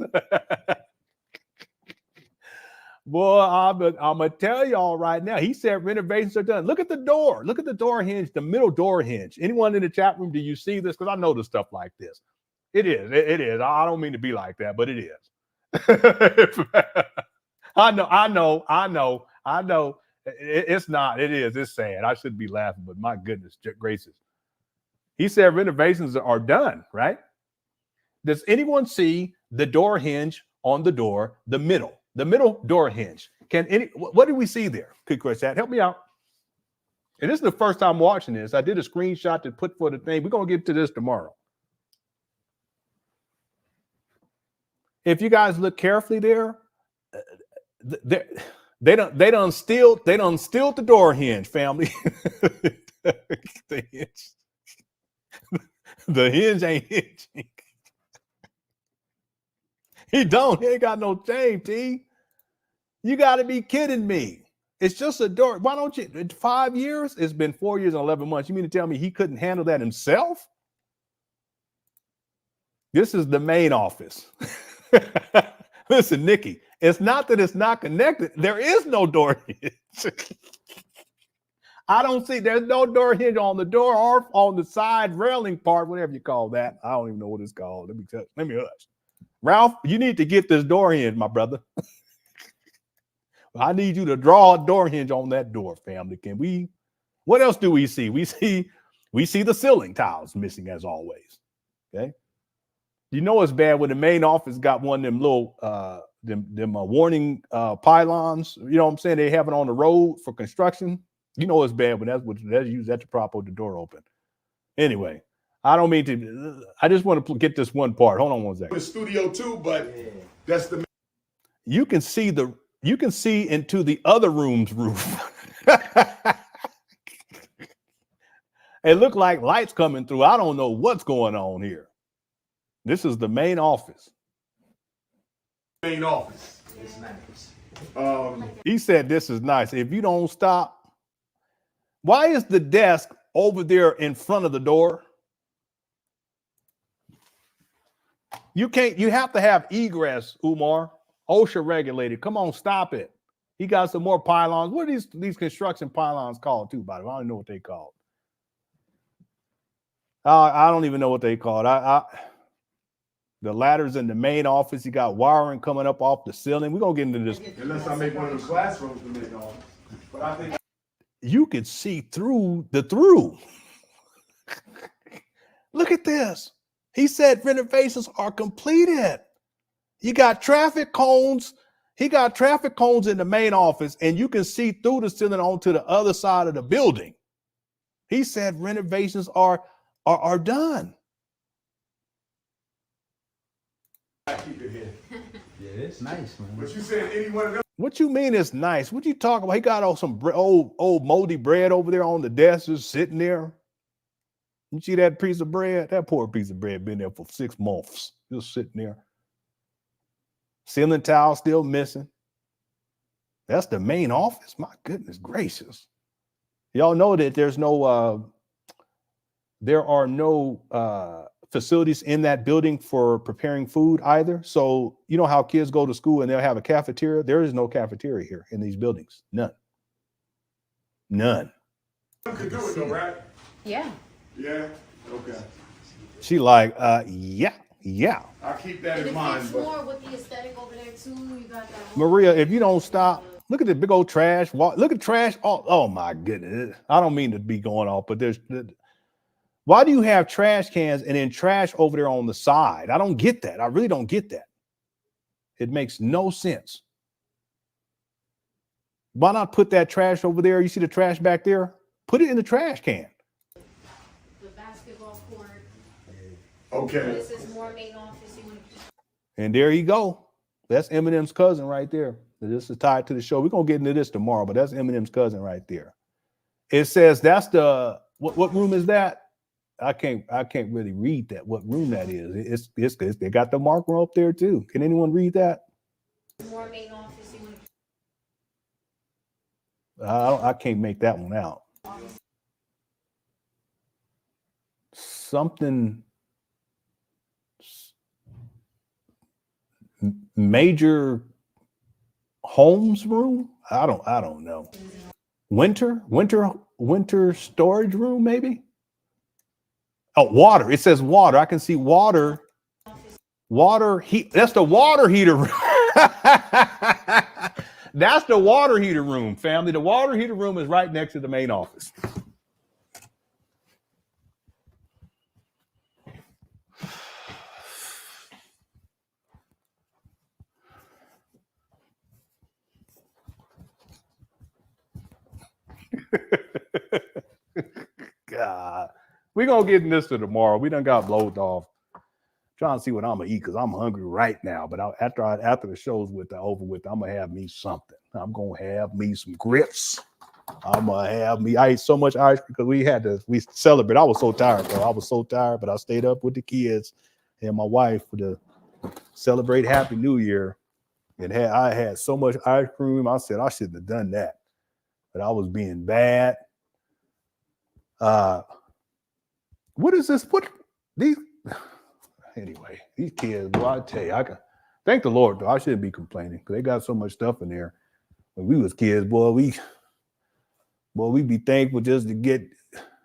Speaker 1: Boy, I'm going to tell y'all right now, he said renovations are done. Look at the door. Look at the door hinge, the middle door hinge. Anyone in the chat room, do you see this? Because I know the stuff like this. It is. It is. I don't mean to be like that, but it is. I know. It's not. It is. It's sad. I shouldn't be laughing, but my goodness gracious. He said renovations are done, right? Does anyone see the door hinge on the door, the middle door hinge? What do we see there? Quick question, help me out. And this is the first time watching this. I did a screenshot to put for the thing. We're going to get to this tomorrow. If you guys look carefully there, they done steal the door hinge, family. The hinge ain't hinging. He ain't got no chain, T. You got to be kidding me. It's just a door. Why don't you? 5 years? It's been 4 years and 11 months. You mean to tell me he couldn't handle that himself? This is the main office. Listen, Nikki, it's not that it's not connected. There is no door hinge. I don't see, there's no door hinge on the door or on the side railing part, whatever you call that. I don't even know what it's called. Let me hush. Ralph, you need to get this door hinge, my brother. I need you to draw a door hinge on that door, family. Can we? What else do we see? We see the ceiling tiles missing as always. Okay. You know it's bad when the main office got one of them little warning pylons. You know what I'm saying? They have it on the road for construction. You know it's bad when that's used to prop the door open. Anyway, I don't mean to. I just want to get this one part. Hold on one second.
Speaker 7: The studio too, but that's the.
Speaker 1: You can see into the other room's roof. It looked like lights coming through. I don't know what's going on here. This is the main office.
Speaker 7: Main office. It's nice.
Speaker 1: He said this is nice. If you don't stop, why is the desk over there in front of the door? You have to have egress, Umar. OSHA regulated. Come on, stop it. He got some more pylons. What are these construction pylons called too, by the way? I don't know what they called. I don't even know what they called. The ladders in the main office, you got wiring coming up off the ceiling. We're gonna get into this.
Speaker 7: Unless I make one of those classrooms to make on. But I think
Speaker 1: you could see through the through. Look at this. He said renovations are completed. You got traffic cones. He got traffic cones in the main office, and you can see through the ceiling onto the other side of the building. He said renovations are done.
Speaker 7: I keep it here.
Speaker 6: Yeah, it's nice, man.
Speaker 7: But you said any one of them.
Speaker 1: What you mean it's nice? What you talking about? He got all some old moldy bread over there on the desk, just sitting there. You see that piece of bread? That poor piece of bread been there for 6 months, just sitting there. Ceiling tile still missing. That's the main office. My goodness gracious! Y'all know that there are no facilities in that building for preparing food either. So you know how kids go to school and they'll have a cafeteria? There is no cafeteria here in these buildings. None.
Speaker 7: Could do it though, right?
Speaker 13: Yeah.
Speaker 7: Yeah. Okay.
Speaker 1: She like, yeah.
Speaker 7: I keep that in mind. But
Speaker 13: More with the aesthetic over there too. You got that.
Speaker 1: Maria, if you don't stop, look at the big old trash. Look at trash. Oh my goodness. I don't mean to be going off, but why do you have trash cans and then trash over there on the side? I don't get that. I really don't get that. It makes no sense. Why not put that trash over there? You see the trash back there? Put it in the trash can.
Speaker 13: The basketball court.
Speaker 7: okay.
Speaker 13: This is more main office.
Speaker 1: And there you go. That's Eminem's cousin right there. This is tied to the show. We're going to get into this tomorrow, but that's Eminem's cousin right there. It says that's the, what room is that? I can't really read that. What room that is? It's they got the marker up there too. Can anyone read that?
Speaker 13: More main office.
Speaker 1: I can't make that one out. Something major homes room. I don't know. Winter storage room maybe. Oh, water. It says water. I can see water. Water heat. That's the water heater room. That's the water heater room, family. The water heater room is right next to the main office. God. We're going to get in this to tomorrow. We done got blowed off. Trying to see what I'm going to eat because I'm hungry right now. But after the show's over with, I'm going to have me something. I'm going to have me some grits. I ate so much ice cream because we celebrate. I was so tired, though. I was so tired, but I stayed up with the kids and my wife to celebrate Happy New Year. And I had so much ice cream. I said I shouldn't have done that. But I was being bad. What is this? Anyway, these kids, boy, I tell you, I can thank the Lord, though. I shouldn't be complaining because they got so much stuff in there. When we was kids, boy, we Well, we be thankful just to get,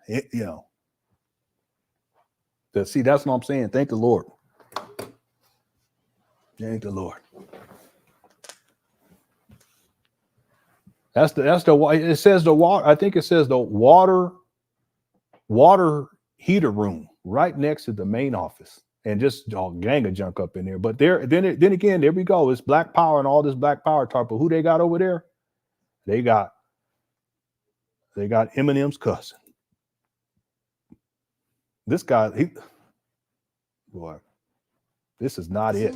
Speaker 1: you know. See, that's what I'm saying. Thank the Lord. Thank the Lord. It says the water. I think it says the water heater room right next to the main office, and just a gang of junk up in there. But then again, there we go. It's Black Power and all this Black Power talk. But who they got over there? They got Eminem's cousin. This guy, boy, this is not it.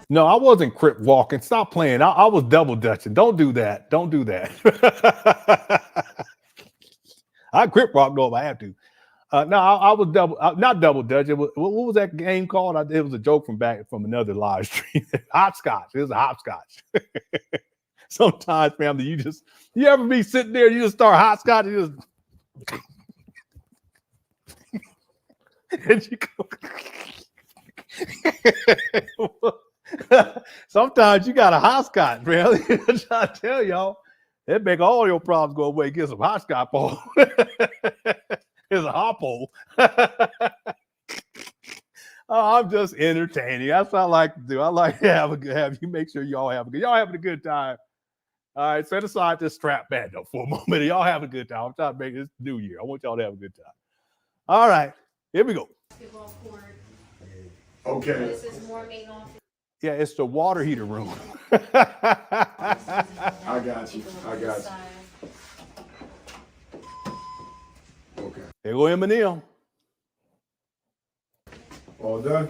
Speaker 1: No, I wasn't crip walking. Stop playing. I was double dutching. Don't do that. Don't do that. I crip walk though if I have to. No, I was not double dutching. What was that game called? It was a joke from another live stream. Hopscotch. It was a hopscotch. Sometimes, family, you ever be sitting there, you just start hopscotch, and just and you go. Sometimes you got a hopscotch, man. I'm trying to tell y'all, that make all your problems go away. Get some hopscotch on. It's a hoppo. Oh, I'm just entertaining. That's what I like to do. I like to have you make sure y'all have a good. Y'all having a good time. All right, set aside this strap band though for a moment. Y'all have a good time. I'm trying to make this New Year. I want y'all to have a good time. All right, here we go.
Speaker 7: Okay.
Speaker 13: This is more main office.
Speaker 1: Yeah, it's the water heater room.
Speaker 7: I got you. Okay.
Speaker 1: There go Eminem.
Speaker 7: All done?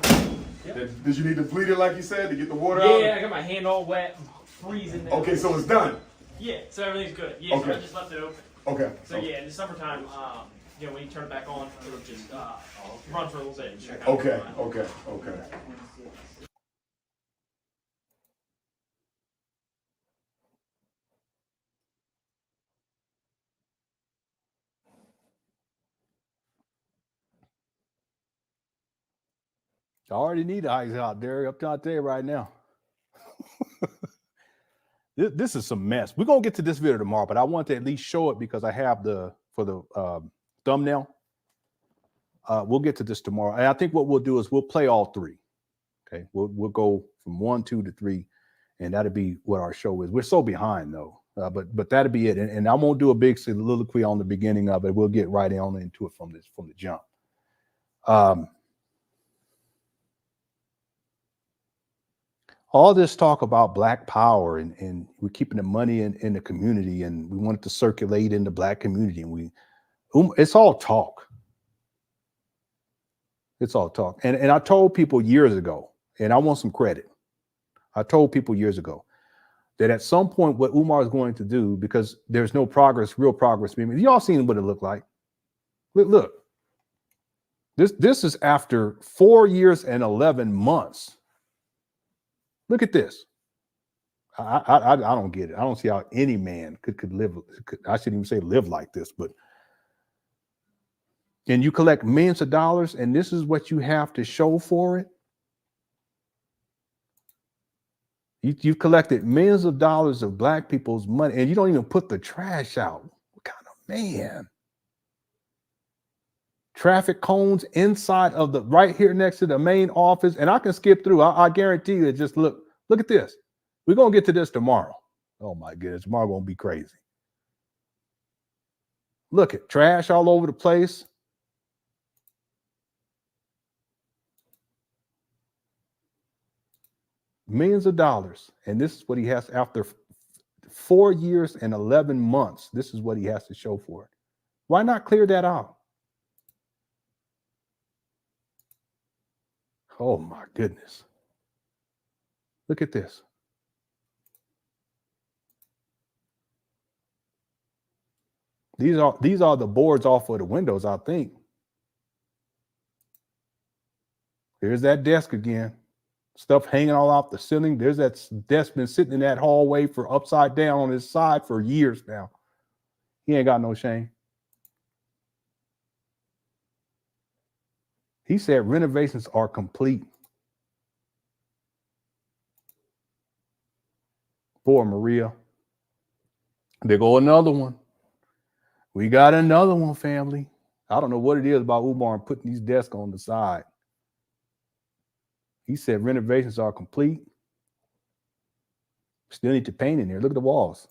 Speaker 7: Yep. Did you need to bleed it like you said to get the water
Speaker 14: out?
Speaker 7: out?
Speaker 14: Yeah, I got my hand all wet. Freezing there.
Speaker 7: Okay, so it's done.
Speaker 14: Yeah, so everything's good. Yeah,
Speaker 7: okay.
Speaker 14: So I just left it open.
Speaker 7: Okay.
Speaker 14: So yeah, in the summertime, when you turn it back on, it'll just run for a little bit.
Speaker 7: Okay.
Speaker 1: I already need the ice out there. I'm trying to tell you right now. This is some mess. We're gonna get to this video tomorrow, but I want to at least show it because I have for the thumbnail. We'll get to this tomorrow, and I think what we'll do is we'll play all three. Okay, we'll go from 1, 2 to 3, and that'll be what our show is. We're so behind though, but that'll be it. And I won't do a big soliloquy on the beginning of it. We'll get right on into it from the jump. All this talk about Black power and we're keeping the money in the community and we want it to circulate in the Black community. And it's all talk. It's all talk. And I told people years ago, and I want some credit. I told people years ago that at some point what Umar is going to do, because there's no progress, real progress being made. Y'all seen what it looked like. Look. This is after 4 years and 11 months. Look at this. I don't get it. I don't see how any man could live. I shouldn't even say live like this, but and you collect millions of dollars, and this is what you have to show for it. You've collected millions of dollars of Black people's money, and you don't even put the trash out. What kind of man? Traffic cones inside of the right here next to the main office, and I can skip through. I guarantee you. Just look at this. We're gonna get to this tomorrow. Oh my goodness, tomorrow gonna be crazy. Look at trash all over the place. Millions of dollars, and this is what he has after 4 years and 11 months. This is what he has to show for it. Why not clear that out? Oh my goodness. Look at this. These are the boards off of the windows, I think. Here's that desk again. Stuff hanging all off the ceiling. There's that desk been sitting in that hallway for upside down on his side for years now. He ain't got no shame. He said renovations are complete. Poor Maria. There go another one. We got another one, family. I don't know what it is about Umar and putting these desks on the side. He said renovations are complete. Still need to paint in there. Look at the walls.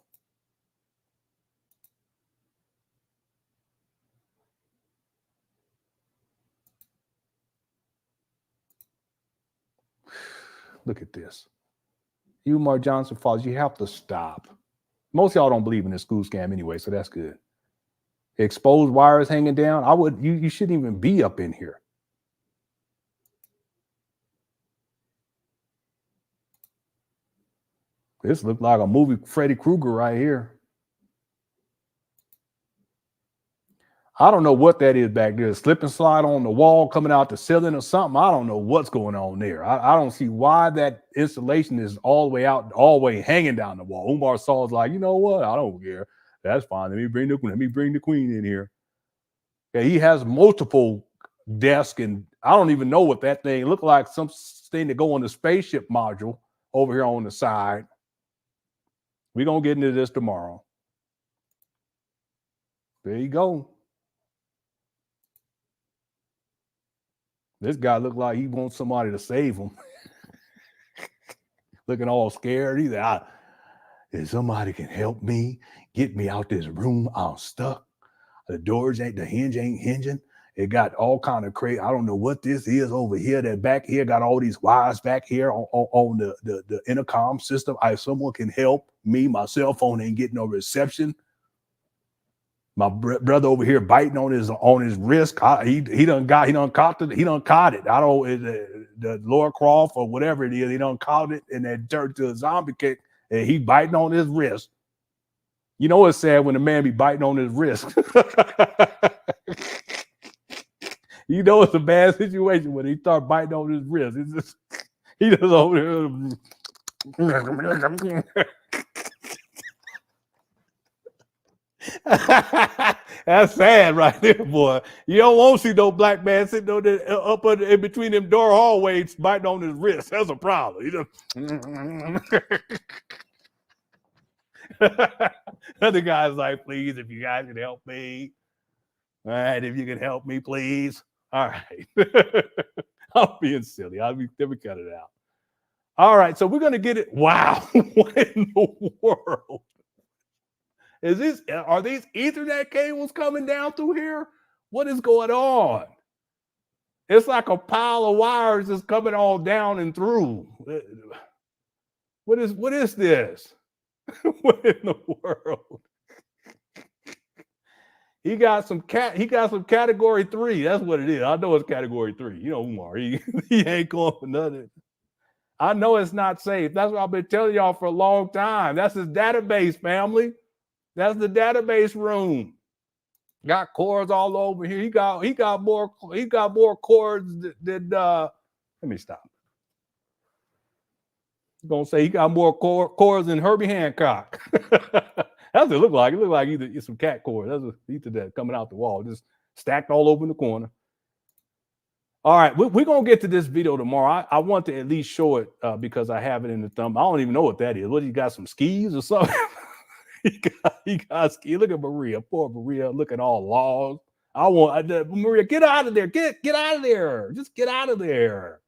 Speaker 1: Look at this. Umar Johnson follows. You have to stop. Most of y'all don't believe in this school scam anyway, so that's good. Exposed wires hanging down. You shouldn't even be up in here. This looked like a movie Freddy Krueger right here. I don't know what that is back there. Slip and slide on the wall coming out the ceiling or something. I don't know what's going on there. I don't see why that installation is all the way out, all the way hanging down the wall. Umar Saw's like, you know what? I don't care. That's fine. Let me bring the queen in here. Yeah, he has multiple desks, and I don't even know what that thing looked like. Something to go on the spaceship module over here on the side. We're gonna get into this tomorrow. There you go. This guy looked like he wants somebody to save him. Looking all scared. He's like, if somebody can help me, get me out this room, I'm stuck. The hinge ain't hinging. It got all kind of crazy. I don't know what this is over here. That back here got all these wires back here on the intercom system. If someone can help me, my cell phone ain't getting no reception. My brother over here biting on his wrist. He done caught it. I don't the Laura Croft or whatever it is. He done caught it and then turned to a zombie kick and he biting on his wrist. You know it's sad when a man be biting on his wrist. You know it's a bad situation when he start biting on his wrist. It's just, he just over there. That's sad right there, boy. You don't want to see no black man sitting on up in between them door hallways biting on his wrist. That's a problem. You know? Other guys like, please, if you guys can help me. All right, if you can help me, please. All right. I'm being silly. Let me cut it out. All right, so we're going to get it. Wow. What in the world? Are these Ethernet cables coming down through here? What is going on? It's like a pile of wires that's coming all down and through. What is this? What in the world? He got some category 3. That's what it is. I know it's category 3. You know Umar. He ain't going for nothing. I know it's not safe. That's what I've been telling y'all for a long time. That's his database, family. That's the database room. Got cords all over here. He got more cords than let me stop. I'm gonna say he got more cords than Herbie Hancock. That's what it looked like. It looked like either some cat cords. That's either that coming out the wall, just stacked all over in the corner. All right, we're gonna get to this video tomorrow. I want to at least show it because I have it in the thumb. I don't even know what that is. What, you got some skis or something? he got skis. Look at Maria, poor Maria, looking all lost. I want Maria, get out of there. Get out of there. Just get out of there.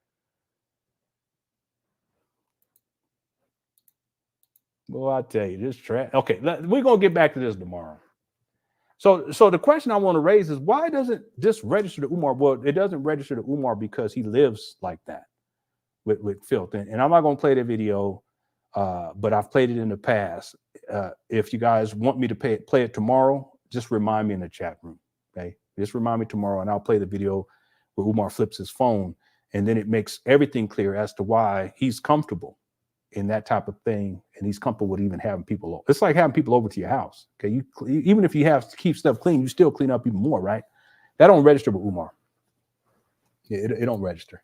Speaker 1: Well, I tell you, this trash. Okay, we're gonna get back to this tomorrow. So the question I want to raise is, why doesn't this register to Umar? Well, it doesn't register to Umar because he lives like that with filth. And I'm not gonna play the video, but I've played it in the past. If you guys want me to play it tomorrow, just remind me in the chat room. Okay, just remind me tomorrow, and I'll play the video where Umar flips his phone, and then it makes everything clear as to why he's comfortable in that type of thing, and he's comfortable with even having people over. It's like having people over to your house. Okay, even if you have to keep stuff clean, you still clean up even more, right? That don't register with Umar. It don't register.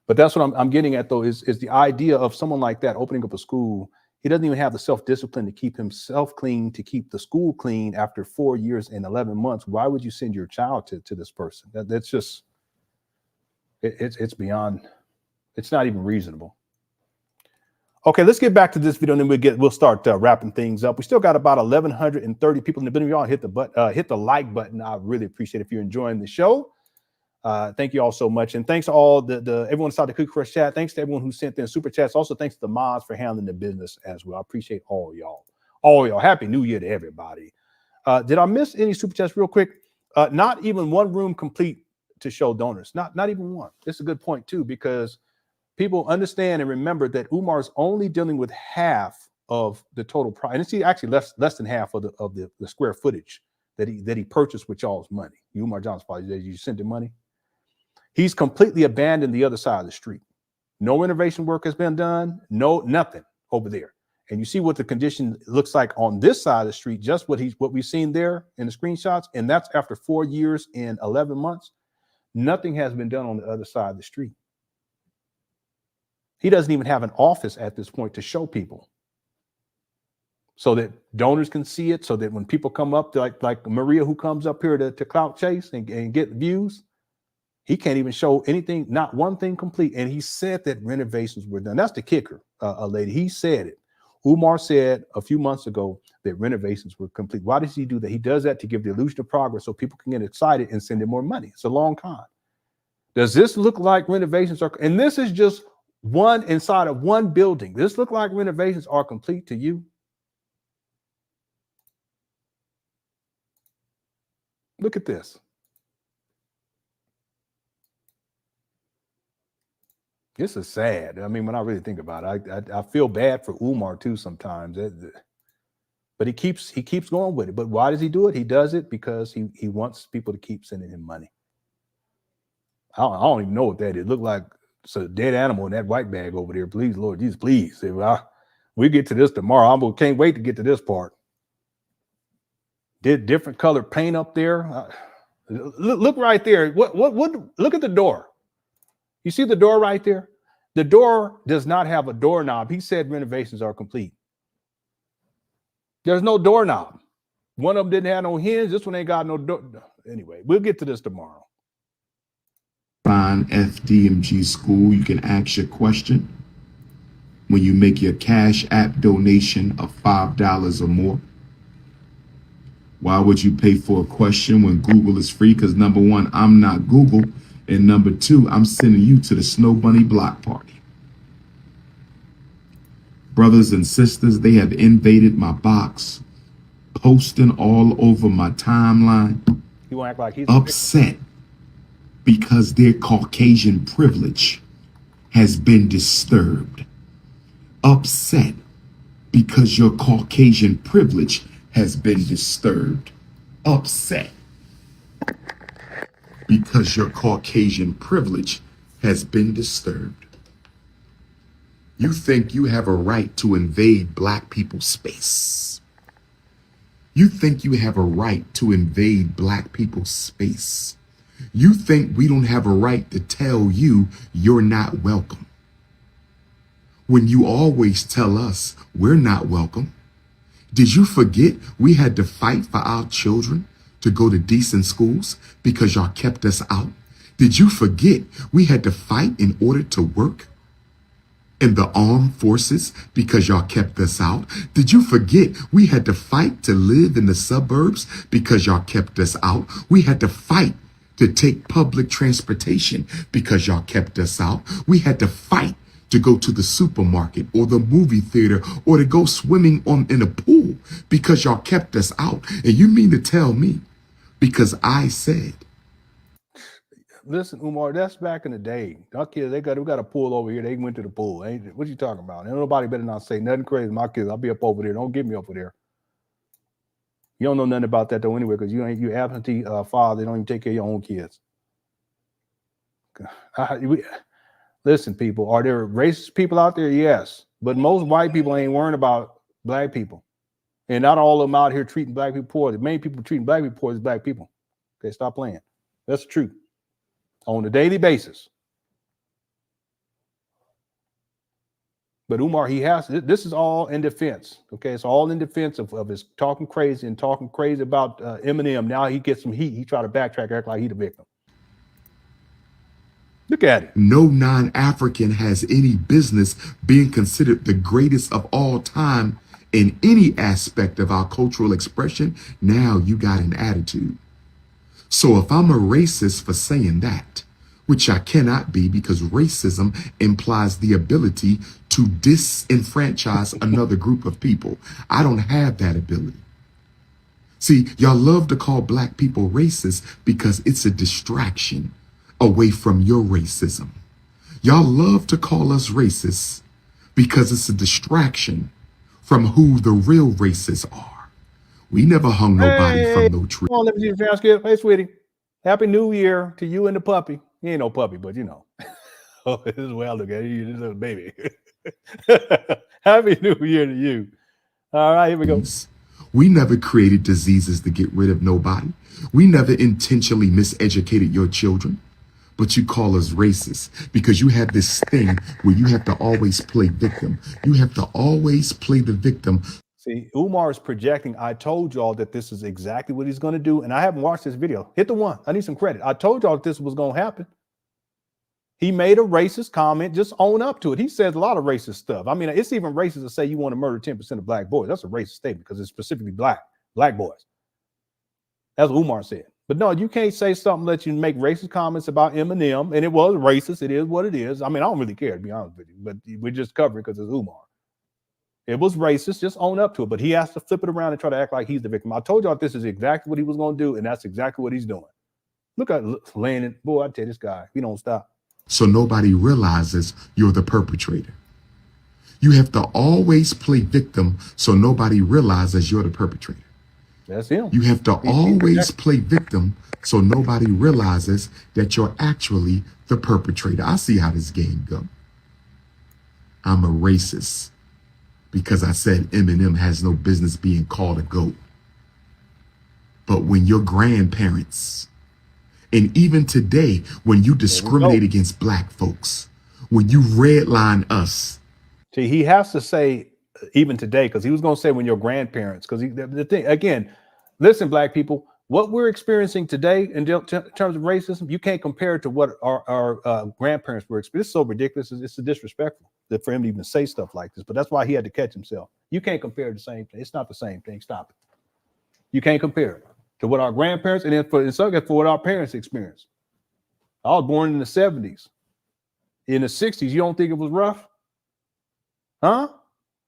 Speaker 1: But that's what I'm getting at, though, is the idea of someone like that opening up a school. He doesn't even have the self-discipline to keep himself clean, to keep the school clean after 4 years and 11 months. Why would you send your child to this person? That's just, it's beyond, it's not even reasonable. Okay, let's get back to this video, and then we'll start wrapping things up. We still got about 1,130 people in the video. Y'all hit the like button. I really appreciate it if you're enjoying the show. Thank you all so much, and thanks to all everyone inside the Cookie Crush chat. Thanks to everyone who sent in super chats. Also, thanks to the mods for handling the business as well. I appreciate all y'all. All y'all. Happy New Year to everybody. Did I miss any super chats real quick? Not even one room complete to show donors. Not even one. It's a good point too, because people understand and remember that Umar's only dealing with half of the total price, and it's actually less than half of the square footage that he purchased with y'all's money. Umar Johnson, you sent him money. He's completely abandoned the other side of the street. No renovation work has been done. No, nothing over there. And you see what the condition looks like on this side of the street, just what we've seen there in the screenshots. And that's after 4 years and 11 months. Nothing has been done on the other side of the street. He doesn't even have an office at this point to show people so that donors can see it, so that when people come up to like Maria, who comes up here to clout chase and get views, he can't even show anything, not one thing complete. And he said that renovations were done. That's the kicker, lady. He said it. Umar said a few months ago that renovations were complete. Why does he do that? He does that to give the illusion of progress so people can get excited and send him more money. It's a long con. Does this look like renovations are, and this is just one inside of one building. Does this look like renovations are complete to you? Look at this. This is sad. I mean, when I really think about it, I feel bad for Umar too sometimes. But he keeps going with it. But why does he do it? He does it because he wants people to keep sending him money. I don't even know what that is. It looked like it's a dead animal in that white bag over there. Please, Lord Jesus, please. We get to this tomorrow. I can't wait to get to this part. Did different color paint up there. Look right there. What? Look at the door. You see the door right there? The door does not have a doorknob. He said renovations are complete. There's no doorknob. One of them didn't have no hinge. This one ain't got no door. Anyway, we'll get to this tomorrow.
Speaker 12: Find FDMG School. You can ask your question when you make your CashApp donation of $5 or more. Why would you pay for a question when Google is free? Because number one, I'm not Google. And number two, I'm sending you to the Snow Bunny block party. Brothers and sisters, they have invaded my box, posting all over my timeline,
Speaker 1: He won't act like he's
Speaker 12: upset because their Caucasian privilege has been disturbed. Upset because your Caucasian privilege has been disturbed. Upset because your Caucasian privilege has been disturbed. You think you have a right to invade black people's space. You think you have a right to invade black people's space. You think we don't have a right to tell you you're not welcome, when you always tell us we're not welcome. Did you forget we had to fight for our children to go to decent schools because y'all kept us out? Did you forget we had to fight in order to work in the armed forces because y'all kept us out? Did you forget we had to fight to live in the suburbs because y'all kept us out? We had to fight to take public transportation because y'all kept us out. We had to fight to go to the supermarket or the movie theater or to go swimming in a pool because y'all kept us out. And you mean to tell me because I said?
Speaker 1: Listen, Umar, that's back in the day. Our kids, we got a pool over here. They went to the pool. What you talking about? Ain't nobody better not say nothing crazy. My kids, I'll be up over there. Don't get me over there. You don't know nothing about that though anyway, because you absentee father. They don't even take care of your own kids. Listen, people, are there racist people out there? Yes. But most white people ain't worrying about black people. And not all of them out here treating black people poor. The main people treating black people poor is black people. Okay, stop playing. That's the truth. On a daily basis. But Umar, this is all in defense. Okay, it's all in defense of his talking crazy about Eminem. Now he gets some heat. He try to backtrack, act like he the victim. Look at it.
Speaker 12: No non-African has any business being considered the greatest of all time in any aspect of our cultural expression. Now you got an attitude. So if I'm a racist for saying that, which I cannot be because racism implies the ability to disenfranchise another group of people, I don't have that ability. See, y'all love to call black people racist because it's a distraction away from your racism. Y'all love to call us racist because it's a distraction from who the real racists are. We never hung nobody from no tree.
Speaker 1: Come on, let me see the transcript. Hey, sweetie. Happy New Year to you and the puppy. He ain't no puppy, but you know. Oh, this is where I look at you, this little baby. Happy New Year to you. All right, here we go.
Speaker 12: We never created diseases to get rid of nobody. We never intentionally miseducated your children. But you call us racist because you have this thing where you have to always play victim. You have to always play the victim.
Speaker 1: See, Umar is projecting. I told y'all that this is exactly what he's going to do. And I haven't watched this video. Hit the one. I need some credit. I told y'all that this was going to happen. He made a racist comment. Just own up to it. He says a lot of racist stuff. I mean, it's even racist to say you want to murder 10% of black boys. That's a racist statement because it's specifically black boys. That's what Umar said. But no, you can't say something that you make racist comments about Eminem, and it was racist. It is what it is. I mean, I don't really care, to be honest with you, but we're just covering because it's Umar. It was racist. Just own up to it. But he has to flip it around and try to act like he's the victim. I told y'all this is exactly what he was going to do, and that's exactly what he's doing. Look at Lenon. Boy, I tell you, this guy, he don't stop.
Speaker 12: So nobody realizes you're the perpetrator. You have to always play victim so nobody realizes you're the perpetrator.
Speaker 1: That's him.
Speaker 12: You have to always play victim so nobody realizes that you're actually the perpetrator. I see how this game goes. I'm a racist because I said Eminem has no business being called a goat. But when your grandparents, and even today, when you discriminate against black folks, when you redline us.
Speaker 1: See, he has to say even today, because he was going to say when your grandparents, because the thing, again, listen, black people, what we're experiencing today in terms of racism, you can't compare it to what our grandparents were experiencing. It's so ridiculous. It's disrespectful for him to even say stuff like this. But that's why he had to catch himself. You can't compare the same thing. It's not the same thing. Stop it. You can't compare it to what our grandparents and then for what our parents experienced. I was born in the 70s. In the 60s, you don't think it was rough? Huh?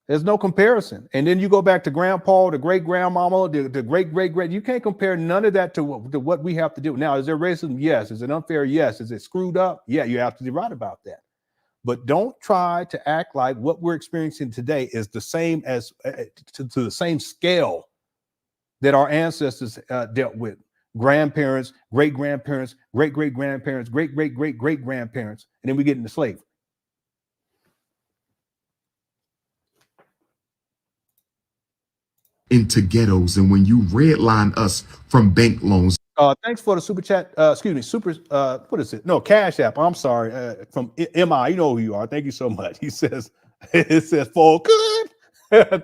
Speaker 1: There's no comparison. And then you go back to grandpa, the great grandmama, the great great great. You can't compare none of that to what we have to do. Now, is there racism? Yes. Is it unfair? Yes. Is it screwed up? Yeah, you have to be right about that. But don't try to act like what we're experiencing today is the same as to the same scale that our ancestors dealt with. Grandparents, great grandparents, great great grandparents, great great great great grandparents, and then we get into slavery.
Speaker 12: Into ghettos, and when you redline us from bank loans.
Speaker 1: Thanks for the super chat. Excuse me, what is it? No, Cash App. I'm sorry. From MI, you know who you are. Thank you so much. He says, it says for good.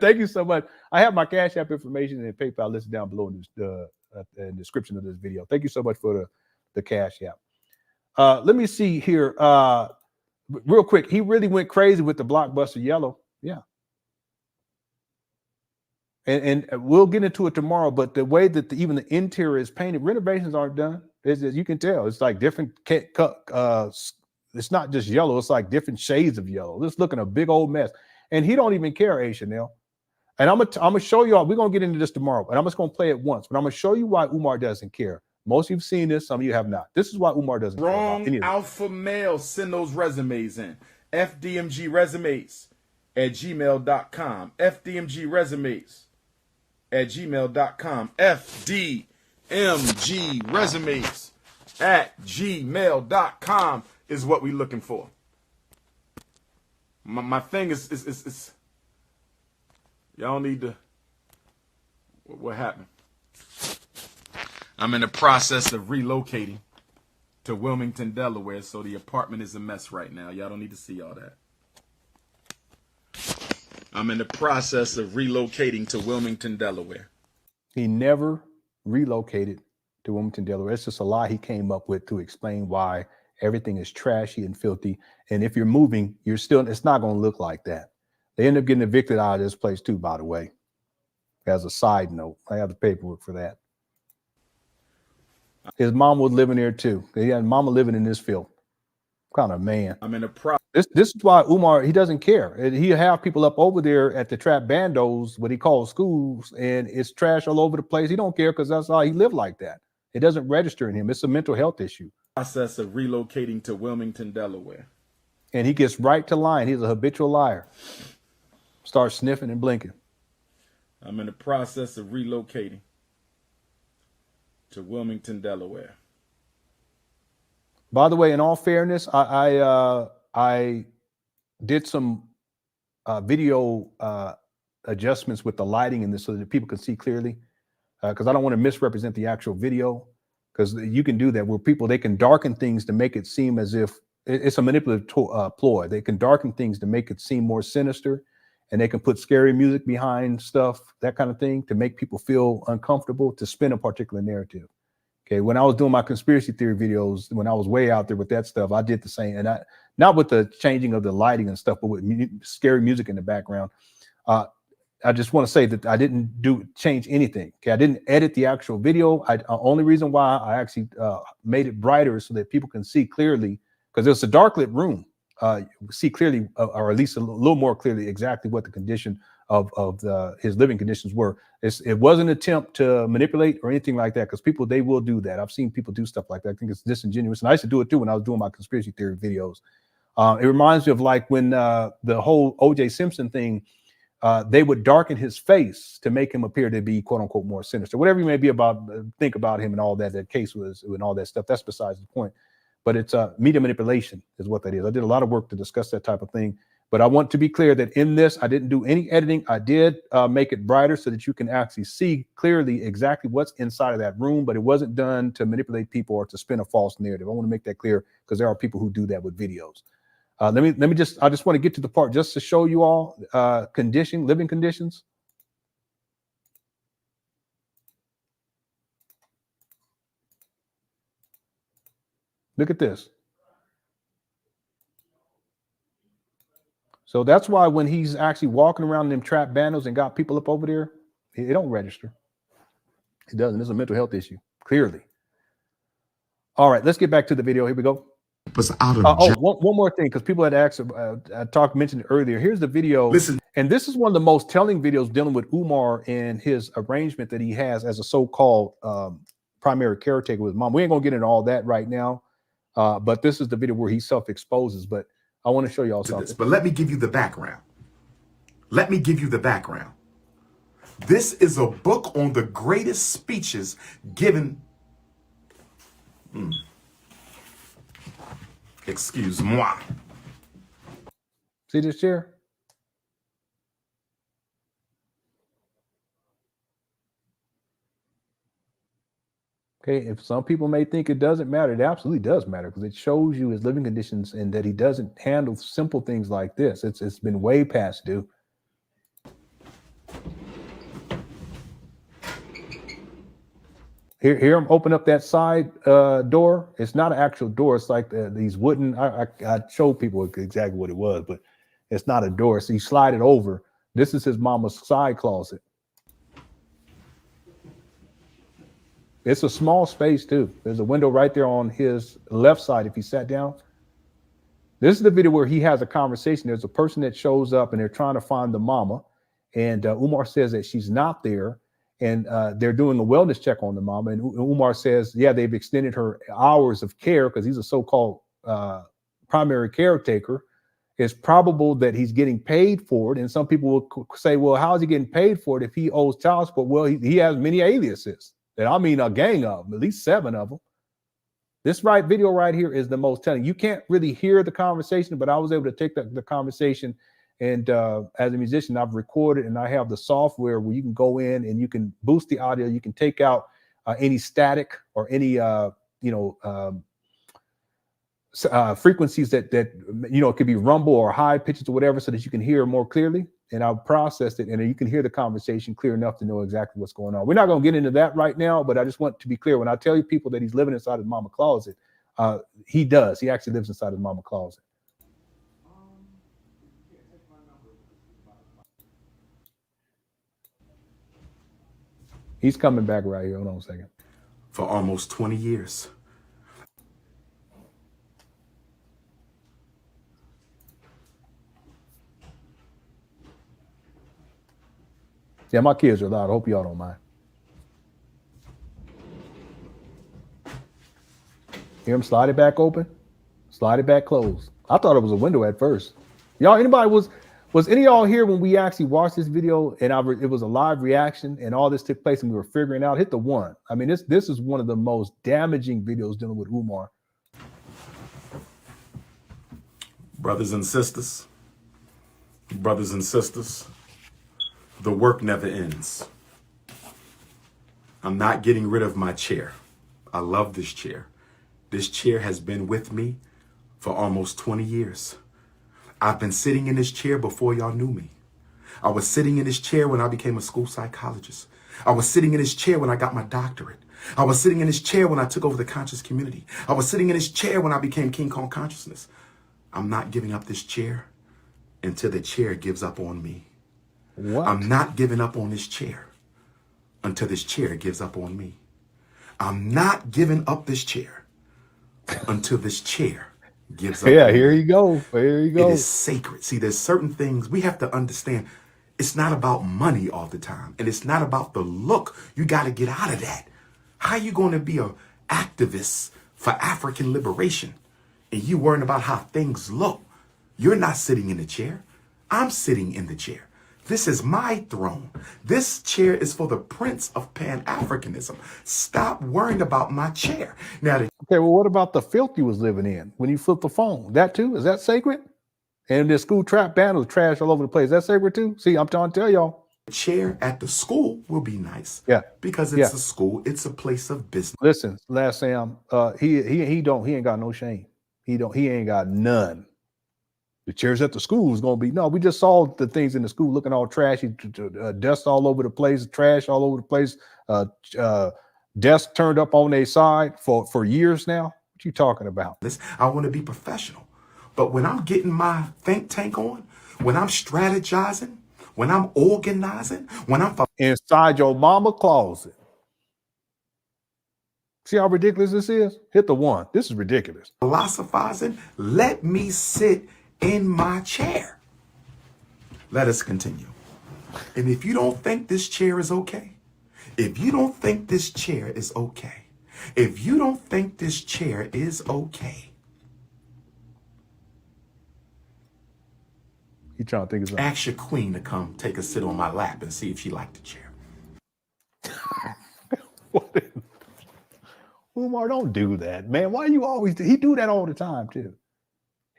Speaker 1: Thank you so much. I have my Cash App information and PayPal listed down below in the description of this video. Thank you so much for the Cash App. Let me see here. Real quick, he really went crazy with the Blockbuster Yellow. Yeah. And we'll get into it tomorrow, but the way that even the interior is painted, renovations aren't done. As you can tell, it's like different it's not just yellow, it's like different shades of yellow. It's looking a big old mess. And he don't even care, Chanel. And I'm gonna show y'all, we're gonna get into this tomorrow, and I'm just gonna play it once, but I'm gonna show you why Umar doesn't care. Most of you have seen this, some of you have not. This is why Umar doesn't care about any of this.
Speaker 5: Alpha male, send those resumes in. FDMG resumes at gmail.com. FDMG resumes at gmail.com. FDMG resumes at gmail.com is what we're looking for. My thing is y'all need to, what happened? I'm in the process of relocating to Wilmington, Delaware, so the apartment is a mess right now. Y'all don't need to see all that. I'm in the process of relocating to Wilmington, Delaware.
Speaker 1: He never relocated to Wilmington, Delaware. It's just a lie he came up with to explain why Everything is trashy and filthy. And if you're moving, it's not going to look like that. They end up getting evicted out of this place too, by the way. As a side note, I have the paperwork for that. His mom was living there too. He had mama living in this filth. Kind of man.
Speaker 15: I'm in a pro.
Speaker 1: This is why Umar, he doesn't care. He have people up over there at the trap bandos, what he calls schools, and it's trash all over the place. He don't care because that's how he lived like that. It doesn't register in him. It's a mental health issue.
Speaker 15: Process of relocating to Wilmington, Delaware.
Speaker 1: And he gets right to lying. He's a habitual liar. Starts sniffing and blinking.
Speaker 15: I'm in the process of relocating to Wilmington, Delaware.
Speaker 1: By the way, in all fairness, I did some video adjustments with the lighting in this so that people can see clearly, because I don't want to misrepresent the actual video, because you can do that where people, they can darken things to make it seem as if it's a manipulative ploy. They can darken things to make it seem more sinister, and they can put scary music behind stuff, that kind of thing, to make people feel uncomfortable, to spin a particular narrative. Okay, when I was doing my conspiracy theory videos, when I was way out there with that stuff, I did the same. And not with the changing of the lighting and stuff, but with scary music in the background. I just want to say that I didn't change anything. Okay, I didn't edit the actual video. Only reason why I actually made it brighter so that people can see clearly, because it's a dark lit room. See clearly, or at least a little more clearly, exactly what the condition of his living conditions were. It wasn't an attempt to manipulate or anything like that, because people, they will do that. I've seen people do stuff like that. I think it's disingenuous, and I used to do it too when I was doing my conspiracy theory videos. It reminds me of like when the whole O.J. Simpson thing, they would darken his face to make him appear to be quote unquote more sinister. Whatever you may be think about him and all that case was and all that stuff, that's besides the point. But it's media manipulation is what that is. I did a lot of work to discuss that type of thing. But I want to be clear that in this, I didn't do any editing. I did make it brighter so that you can actually see clearly exactly what's inside of that room, but it wasn't done to manipulate people or to spin a false narrative. I want to make that clear, because there are people who do that with videos. I just want to get to the part just to show you all living conditions. Look at this. So that's why when he's actually walking around in them trap bandos and got people up over there, it don't register. It doesn't. It's a mental health issue, clearly. All right, let's get back to the video. Here we go. One more thing, because people had asked, mentioned it earlier. Here's the video.
Speaker 15: Listen.
Speaker 1: And this is one of the most telling videos dealing with Umar and his arrangement that he has as a so-called primary caretaker with his mom. We ain't gonna get into all that right now, but this is the video where he self-exposes. But I want to show y'all something.
Speaker 7: But let me give you the background. This is a book on the greatest speeches given. Excuse-moi.
Speaker 1: See this chair? Okay, if some people may think it doesn't matter, it absolutely does matter, because it shows you his living conditions and that he doesn't handle simple things like this. It's been way past due. Here I'm open up that side door. It's not an actual door. It's like these wooden, I showed people exactly what it was, but it's not a door. So you slide it over. This is his mama's side closet. It's a small space too. There's a window right there on his left side if he sat down. This is the video where he has a conversation. There's a person that shows up and they're trying to find the mama. And Umar says that she's not there. And they're doing a wellness check on the mama. And Umar says, yeah, they've extended her hours of care because he's a so-called primary caretaker. It's probable that he's getting paid for it. And some people will say, well, how is he getting paid for it if he owes child support? Well, he has many aliases. And I mean a gang of them, at least 7 of them. This video right here is the most telling. You can't really hear the conversation, but I was able to take the conversation. And as a musician, I've recorded and I have the software where you can go in and you can boost the audio. You can take out any static or any, frequencies that it could be rumble or high pitches or whatever, so that you can hear more clearly. And I've processed it, and you can hear the conversation clear enough to know exactly what's going on. We're not going to get into that right now, but I just want to be clear. When I tell you people that he's living inside his mama closet, He does. He actually lives inside his mama closet. He's coming back right here. Hold on a second.
Speaker 16: For almost 20 years.
Speaker 1: Yeah, my kids are loud. I hope y'all don't mind. Hear him slide it back open, slide it back closed. I thought it was a window at first. Y'all, anybody was any of y'all here when we actually watched this video and it was a live reaction and all this took place and we were figuring out? Hit the one. I mean, this is one of the most damaging videos dealing with Umar.
Speaker 16: Brothers and sisters, the work never ends. I'm not getting rid of my chair. I love this chair. This chair has been with me for almost 20 years. I've been sitting in this chair before y'all knew me. I was sitting in this chair when I became a school psychologist. I was sitting in this chair when I got my doctorate. I was sitting in this chair when I took over the conscious community. I was sitting in this chair when I became King Kong Consciousness. I'm not giving up this chair until the chair gives up on me.
Speaker 1: What?
Speaker 16: I'm not giving up on this chair until this chair gives up on me. I'm not giving up this chair until this chair gives up.
Speaker 1: Yeah, here you go. Here you go.
Speaker 16: It is sacred. See, there's certain things we have to understand. It's not about money all the time. And it's not about the look. You got to get out of that. How are you going to be an activist for African liberation and you worrying about how things look? You're not sitting in the chair. I'm sitting in the chair. This is my throne. This chair is for the Prince of Pan Africanism. Stop worrying about my chair. Now,
Speaker 1: okay, well, what about the filth you was living in when you flipped the phone? That too? Is that sacred? And the school trap band was trash all over the place. Is that sacred too? See, I'm trying to tell y'all.
Speaker 16: the chair at the school will be nice.
Speaker 1: Yeah.
Speaker 16: Because it's a school. It's a place of business.
Speaker 1: Listen, last Sam, he ain't got no shame. He ain't got none. The chairs at the school is going to be, no, we just saw the things in the school looking all trashy, dust all over the place, trash all over the place, desks turned up on their side for years now. What you talking about?
Speaker 16: I want to be professional. But when I'm getting my think tank on, when I'm strategizing, when I'm organizing, when I'm
Speaker 1: inside your mama closet. See how ridiculous this is? Hit the one. This is ridiculous.
Speaker 16: Philosophizing, let me sit in my chair. Let us continue. And if you don't think this chair is okay, if you don't think this chair is okay, if you don't think this chair is okay,
Speaker 1: you trying to think of something?
Speaker 16: Ask your queen to come take a sit on my lap and see if she liked the chair.
Speaker 1: Umar, don't do that, man. Why you always he do that all the time too?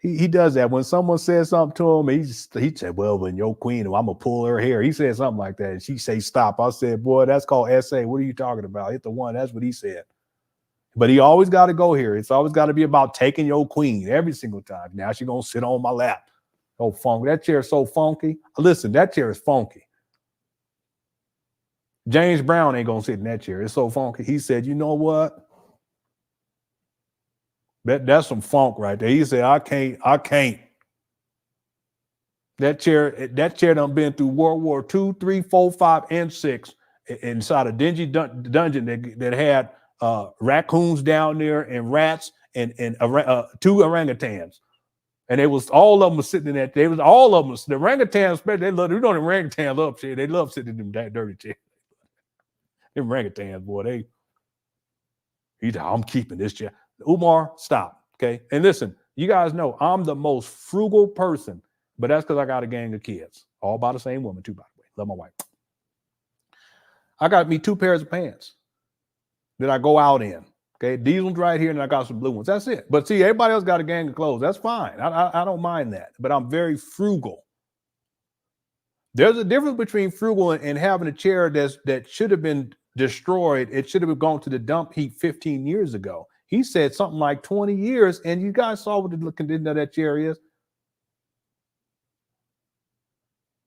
Speaker 1: He does that when someone says something to him. He said, "Well, when your queen, I'm gonna pull her hair." He said something like that, and she say, "Stop." I said, "Boy, that's called SA. What are you talking about?" Hit the one. That's what he said. But he always got to go here. It's always got to be about taking your queen every single time. Now she's gonna sit on my lap. Oh, funky. That chair is so funky. Listen, that chair is funky. James Brown ain't gonna sit in that chair. It's so funky. He said, "You know what? That's some funk right there." He said, I can't. That chair done been through World War II, 3, 4, 5, and 6 inside a dingy dungeon that had raccoons down there and rats and 2 orangutans. And they was all of them was sitting in that. They was all of them. The orangutans, especially, they love. You know, the orangutan love shit. They love sitting in them dirty chairs. Them orangutans, boy, I'm keeping this chair. Umar, stop. Okay. And listen, you guys know I'm the most frugal person, but that's because I got a gang of kids, all by the same woman, too, by the way. Love my wife. I got me 2 pairs of pants that I go out in. Okay. These ones right here, and I got some blue ones. That's it. But see, everybody else got a gang of clothes. That's fine. I don't mind that, but I'm very frugal. There's a difference between frugal and having a chair that should have been destroyed. It should have gone to the dump heap 15 years ago. He said something like 20 years, and you guys saw what the condition of that chair is.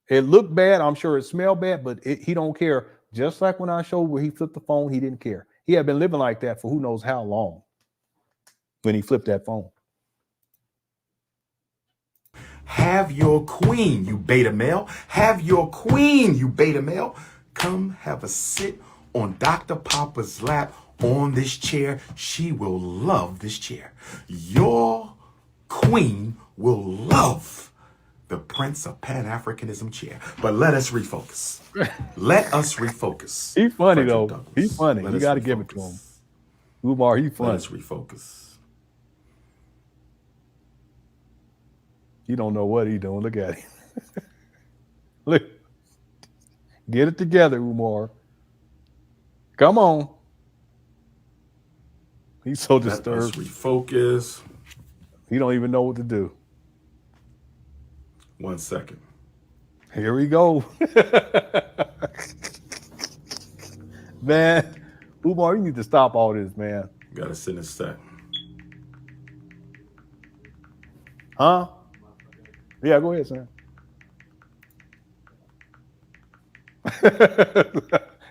Speaker 1: It looked bad. I'm sure it smelled bad, but he don't care. Just like when I showed where he flipped the phone, he didn't care. He had been living like that for who knows how long. when he flipped that phone.
Speaker 16: Have your queen, you beta male. Have your queen, you beta male. Come have a sit on Dr. Papa's lap on this chair. She will love this chair. Your queen will love the Prince of Pan Africanism chair. But let us refocus. Let us refocus.
Speaker 1: He's funny,
Speaker 16: Frederick
Speaker 1: though.
Speaker 16: Douglass.
Speaker 1: He's funny.
Speaker 16: Let
Speaker 1: You
Speaker 16: us
Speaker 1: got to give it to him. Umar, he's funny.
Speaker 16: Let us refocus.
Speaker 1: He don't know what he's doing. Look at him. Look. Get it together, Umar. Come on. He's so disturbed.
Speaker 16: Let us refocus.
Speaker 1: He don't even know what to do.
Speaker 16: 1 second.
Speaker 1: Here we go. Man, Umar, you need to stop all this, man.
Speaker 16: Gotta sit in set.
Speaker 1: Huh? Yeah, go ahead, Sam.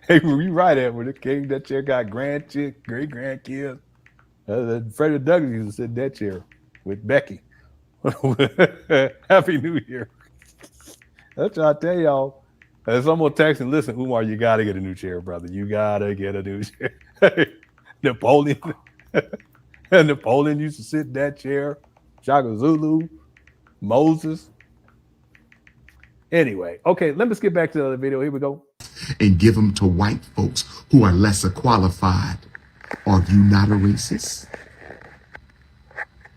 Speaker 1: Hey, you right, Edward. The king, that chair got grandkids, great grandkids. Frederick Douglass used to sit in that chair with Becky. Happy New Year. That's what I tell y'all. Someone texting, listen, Umar, you got to get a new chair, brother. You got to get a new chair. Napoleon used to sit in that chair. Shaka Zulu, Moses. Anyway, okay, let me skip back to the other video. Here we go.
Speaker 12: And give them to white folks who are lesser qualified. Are you not a racist?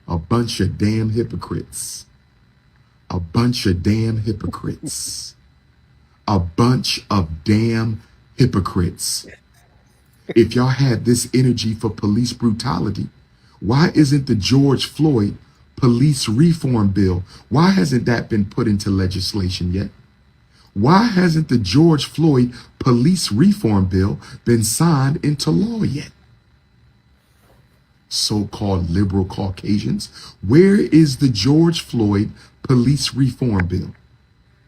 Speaker 12: A bunch of damn hypocrites. A bunch of damn hypocrites. A bunch of damn hypocrites. If y'all had this energy for police brutality, why isn't the George Floyd police reform bill, why hasn't that been put into legislation yet? Why hasn't the George Floyd police reform bill been signed into law yet? So-called liberal Caucasians, where is the George Floyd police reform bill?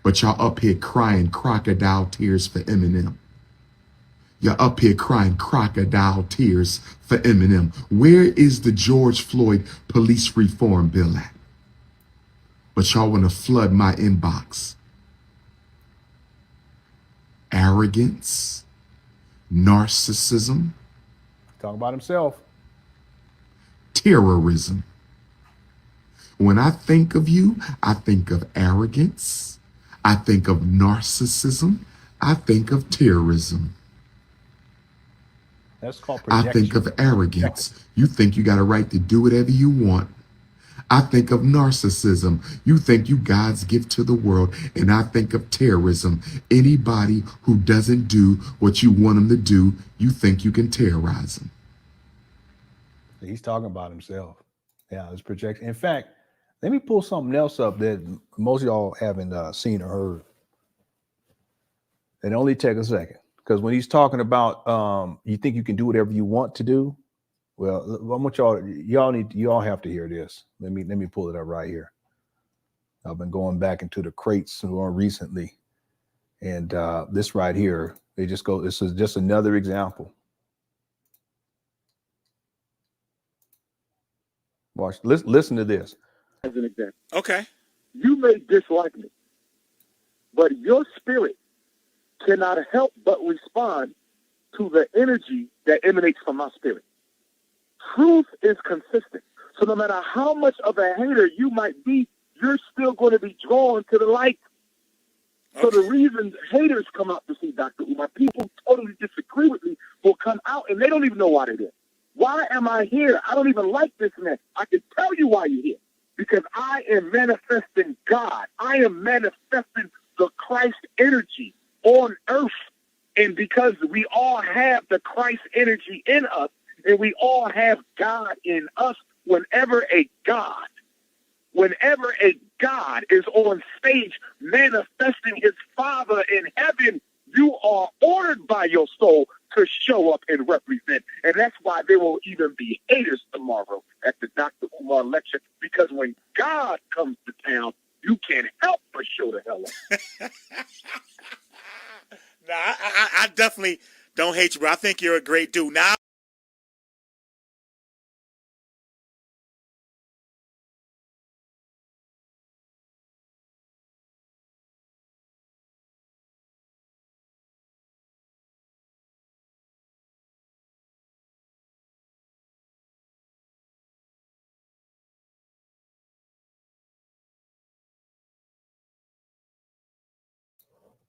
Speaker 12: But y'all up here crying crocodile tears for Eminem. You're up here crying crocodile tears for Eminem. Where is the George Floyd police reform bill at? But y'all want to flood my inbox. Arrogance, narcissism,
Speaker 1: Talking about himself.
Speaker 12: terrorism. When I think of you, I think of arrogance. I think of narcissism. I think of terrorism.
Speaker 1: That's called
Speaker 12: I
Speaker 1: projection.
Speaker 12: think of arrogance. You think you got a right to do whatever you want. I think of narcissism. You think you God's gift to the world. And I think of terrorism. Anybody who doesn't do what you want them to do, you think you can terrorize them.
Speaker 1: He's talking about himself. Yeah, it's projection. In fact, let me pull something else up that most of y'all haven't seen or heard. And only take a second. Because when he's talking about you think you can do whatever you want to do, well, I want y'all have to hear this. Let me pull it up right here. I've been going back into the crates more recently, and this right here, this is just another example. Watch, listen to this.
Speaker 17: As an example.
Speaker 18: Okay.
Speaker 17: You may dislike me, but your spirit cannot help but respond to the energy that emanates from my spirit. Truth is consistent. So no matter how much of a hater you might be, you're still going to be drawn to the light. So the reason haters come out to see Dr. Umar, people totally disagree with me, will come out and they don't even know why they're there. Why am I here? I don't even like this and that. I can tell you why you're here. Because I am manifesting God. I am manifesting the Christ energy on earth. And because we all have the Christ energy in us, and we all have God in us, whenever a God is on stage manifesting his Father in heaven, you are ordered by your soul to show up and represent. And that's why there will even be haters tomorrow at the Dr. Umar lecture, because when God comes to town, you can't help but show the hell up.
Speaker 18: Nah, I definitely don't hate you, bro. I think you're a great dude. Now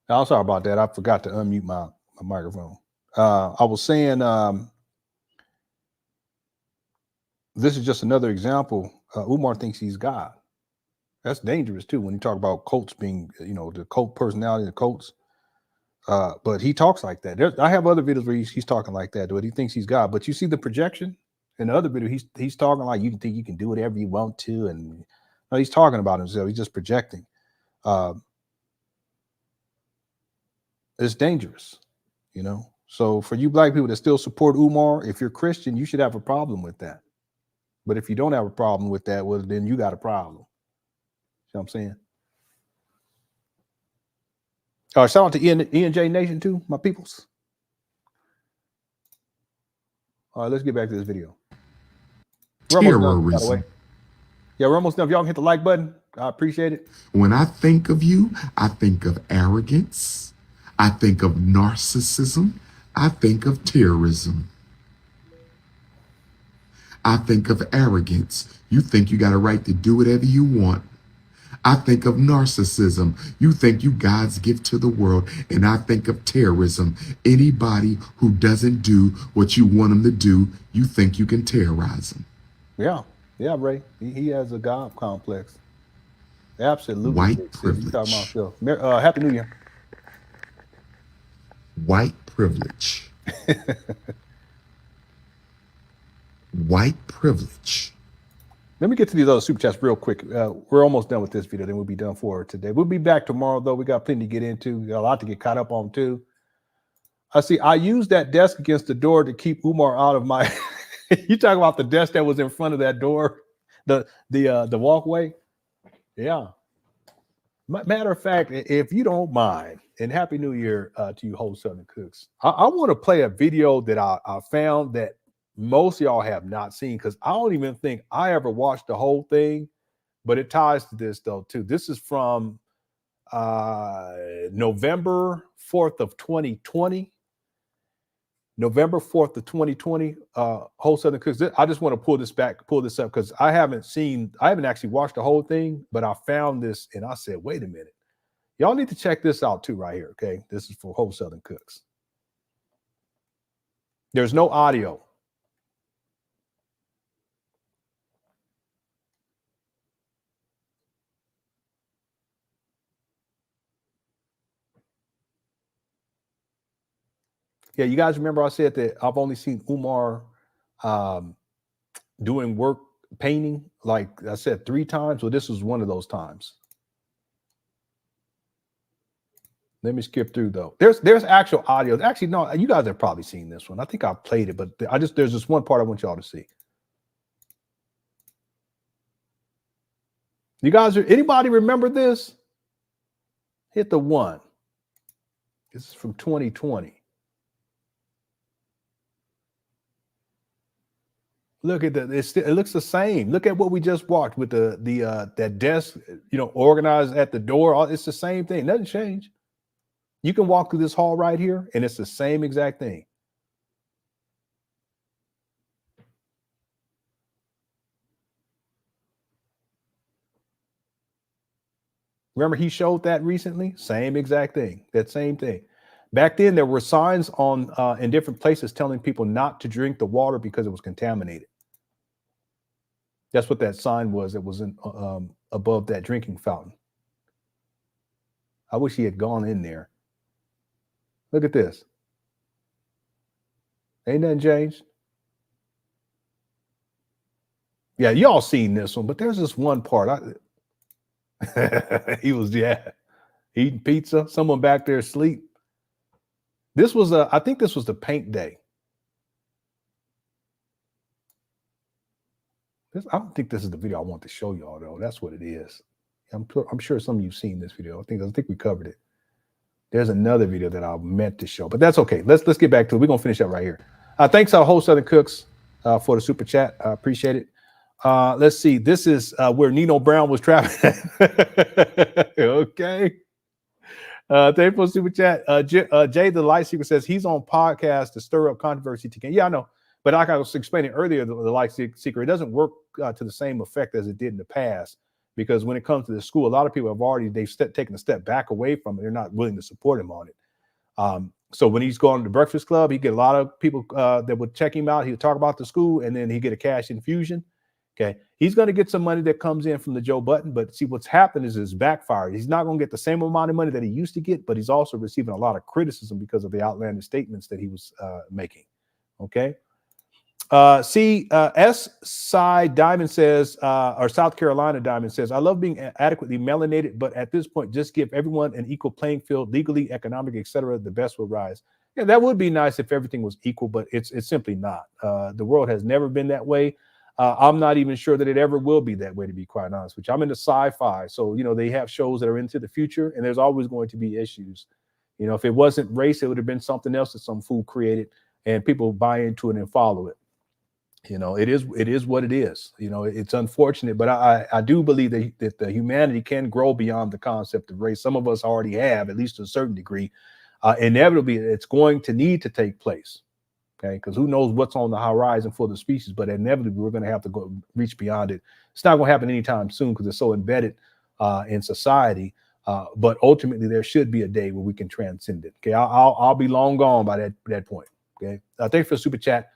Speaker 1: I'm sorry about that. I forgot to unmute my microphone. I was saying this is just another example. Umar thinks he's God. That's dangerous too when you talk about cults being, the cult personality, the cults. But he talks like that. I have other videos where he's talking like that, but he thinks he's God. But you see the projection in the other video, he's talking like you think you can do whatever you want to, and no, he's talking about himself. He's just projecting. It's dangerous, So for you black people that still support Umar, if you're Christian, you should have a problem with that. But if you don't have a problem with that, well, then you got a problem. You know what I'm saying? Shout out to ENJ Nation too, my peoples. All right, let's get back to this video.
Speaker 12: Terrorism.
Speaker 1: By the way. Yeah, we're almost done. If y'all can hit the like button, I appreciate it.
Speaker 12: When I think of you, I think of arrogance. I think of narcissism. I think of terrorism. I think of arrogance. You think you got a right to do whatever you want. I think of narcissism. You think you God's gift to the world. And I think of terrorism. Anybody who doesn't do what you want them to do, you think you can terrorize them.
Speaker 1: Yeah, Ray. He has a God complex. Absolutely.
Speaker 12: White privilege.
Speaker 1: Happy New Year.
Speaker 12: White privilege. White privilege.
Speaker 1: Let me get to these other super chats real quick. We're almost done with this video. Then we'll be done for today. We'll be back tomorrow, though. We got plenty to get into. We got a lot to get caught up on, too. I used that desk against the door to keep Umar out of my... You talk about the desk that was in front of that door, the walkway. Yeah. Matter of fact, if you don't mind, and Happy New Year to you whole Southern cooks. I want to play a video that I found that most of y'all have not seen, because I don't even think I ever watched the whole thing, but it ties to this though too. This is from November 4th of 2020. November 4th of 2020, whole Southern cooks. I just want to pull this up because I haven't actually watched the whole thing, but I found this and I said, wait a minute. Y'all need to check this out too right here, okay? This is for whole Southern cooks. There's no audio. Yeah, you guys remember I said that I've only seen Umar doing work painting, like I said, 3 times. Well, this was one of those times. Let me skip through though. There's actual audio. Actually, no, you guys have probably seen this one. I think I played it, but there's this one part I want y'all to see. You guys, anybody remember this? Hit the 1. This is from 2020. Look at that. It looks the same. Look at what we just watched with that desk, organized at the door. It's the same thing. Nothing changed. You can walk through this hall right here, and it's the same exact thing. Remember, he showed that recently? Same exact thing. That same thing. Back then, there were signs in different places telling people not to drink the water because it was contaminated. That's what that sign was. It was above that drinking fountain. I wish he had gone in there. Look at this. Ain't nothing changed. Yeah, y'all seen this one, but there's this one part. He was eating pizza. Someone back there asleep. This was I think this was the paint day. I don't think this is the video I want to show y'all though. That's what it is. I'm sure some of you've seen this video. I think we covered it. There's another video that I meant to show, but that's okay. Let's get back to it. We're gonna finish up right here. Thanks our whole Southern cooks for the super chat. I appreciate it. Let's see. This is where Nino Brown was trapping. Okay. Thank you for the super chat. Jay the Light Seeker says he's on podcast to stir up controversy. Yeah, I know. But like I was explaining earlier, the Light Seeker, it doesn't work to the same effect as it did in the past. because when it comes to the school, a lot of people have already taken a step back away from it. They're not willing to support him on it. So when he's going to the Breakfast Club, he get a lot of people that would check him out. He would talk about the school, and then he get a cash infusion. Okay, he's going to get some money that comes in from the Joe Button, but see what's happened is it's backfired. He's not going to get the same amount of money that he used to get, but he's also receiving a lot of criticism because of the outlandish statements that he was making. Okay. S. Side Diamond says, or South Carolina Diamond says, I love being adequately melanated, but at this point, just give everyone an equal playing field, legally, economic, etc. The best will rise. Yeah, that would be nice if everything was equal, but it's simply not. The world has never been that way. I'm not even sure that it ever will be that way, to be quite honest with you. I'm into sci-fi, so they have shows that are into the future, and there's always going to be issues. If it wasn't race, it would have been something else that some fool created, and people buy into it and follow it. It is what it is. It's unfortunate, but I do believe that the humanity can grow beyond the concept of race. Some of us already have, at least to a certain degree. Inevitably, it's going to need to take place. Okay, because who knows what's on the horizon for the species, but inevitably we're going to have to go reach beyond it. It's not going to happen anytime soon because it's so embedded in society. But ultimately, there should be a day where we can transcend it. Okay, I'll be long gone by that point. Okay, thanks for the super chat.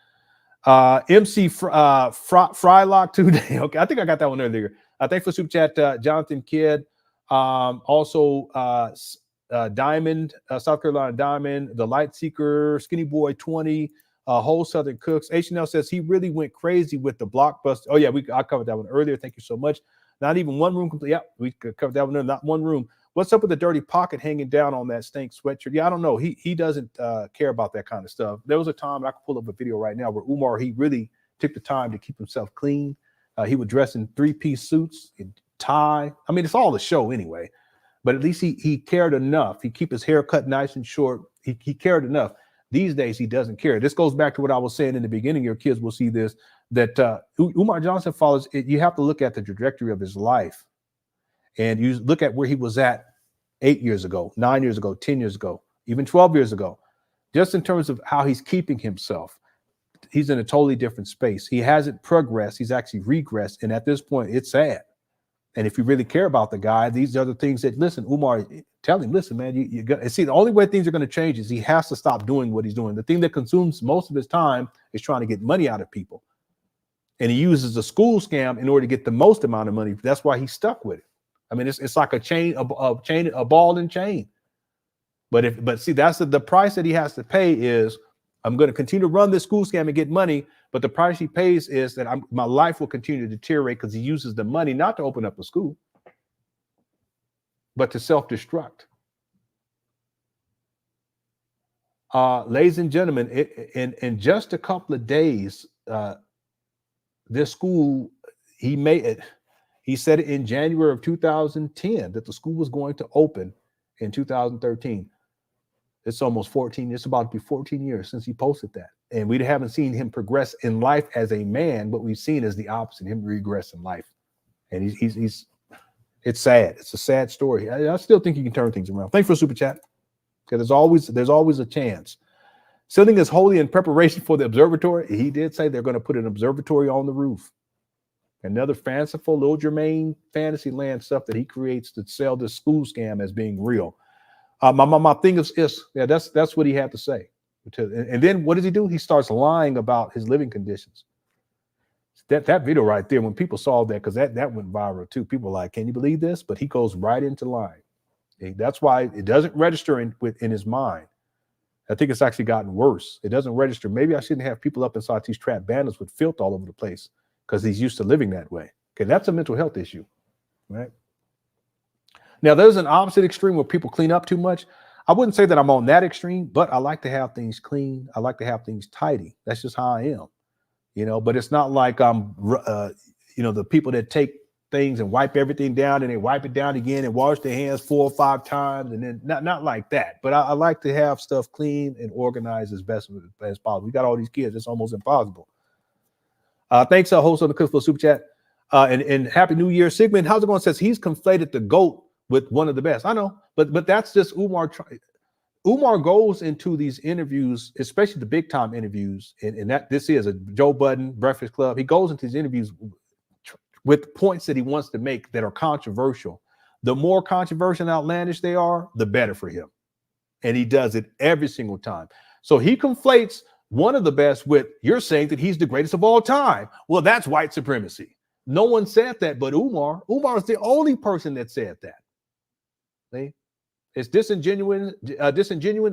Speaker 1: MC Frylock today. Okay, I think I got that one earlier. Thanks for the super chat, Jonathan Kidd. Also, Diamond, South Carolina Diamond, the Light Seeker, Skinny Boy 20. Whole Southern Cooks. H&L says he really went crazy with the blockbuster. Oh yeah, I covered that one earlier. Thank you so much. Not even one room complete. Yeah, we covered that one. Not one room. What's up with the dirty pocket hanging down on that stank sweatshirt? Yeah, I don't know. He doesn't care about that kind of stuff. There was a time, I could pull up a video right now, where Umar, he really took the time to keep himself clean. He would dress in 3-piece suits, and tie. I mean, it's all a show anyway. But at least he cared enough. He keep his hair cut nice and short. He cared enough. These days, he doesn't care. This goes back to what I was saying in the beginning. Your kids will see this, that Umar Johnson follows. You have to look at the trajectory of his life. And you look at where he was at 8 years ago, 9 years ago, 10 years ago, even 12 years ago. Just in terms of how he's keeping himself, he's in a totally different space. He hasn't progressed. He's actually regressed. And at this point, it's sad. And if you really care about the guy, these are the things that, listen, Umar, tell him, listen, man, you got, see, the only way things are going to change is he has to stop doing what he's doing. The thing that consumes most of his time is trying to get money out of people. And he uses a school scam in order to get the most amount of money. That's why he's stuck with it. I mean, it's like a chain, a ball and chain. But see, that's the price that he has to pay is, I'm going to continue to run this school scam and get money, but the price he pays is that my life will continue to deteriorate because he uses the money not to open up a school, but to self-destruct. Ladies and gentlemen, in just a couple of days, this school, he said it in January of 2010 that the school was going to open in 2013. It's almost 14. It's about to be 14 years since he posted that. And we haven't seen him progress in life as a man. What we've seen is the opposite, him regress in life. And it's sad. It's a sad story. I still think he can turn things around. Thanks for the super chat. Because there's always a chance. Sitting is wholly in preparation for the observatory. He did say they're going to put an observatory on the roof. Another fanciful little Jermaine fantasy land stuff that he creates to sell this school scam as being real. My thing is yeah, that's what he had to say. And then what does he do? He starts lying about his living conditions. That video right there, when people saw that, because that went viral too, people were like, can you believe this? But he goes right into lying. That's why it doesn't register in his mind. I think it's actually gotten worse. It doesn't register. Maybe I shouldn't have people up inside these trap banners with filth all over the place because he's used to living that way. Okay, that's a mental health issue, right? Now, there's an opposite extreme where people clean up too much. I wouldn't say that I'm on that extreme, but I like to have things clean. I like to have things tidy. That's just how I am, but it's not like I'm, the people that take things and wipe everything down and they wipe it down again and wash their hands 4 or 5 times. And then not like that, but I like to have stuff clean and organized as best as possible. We got all these kids. It's almost impossible. Thanks, host of the Cook for Super Chat. And Happy New Year. Sigmund, how's it going? Says he's conflated the GOAT with one of the best. I know, but that's just Umar. Umar goes into these interviews, especially the big time interviews, and that this is a Joe Budden, Breakfast Club. He goes into these interviews with points that he wants to make that are controversial. The more controversial and outlandish they are, the better for him. And he does it every single time. So he conflates one of the best with, you're saying that he's the greatest of all time. Well, that's white supremacy. No one said that but Umar. Umar is the only person that said that. See? It's disingenuous,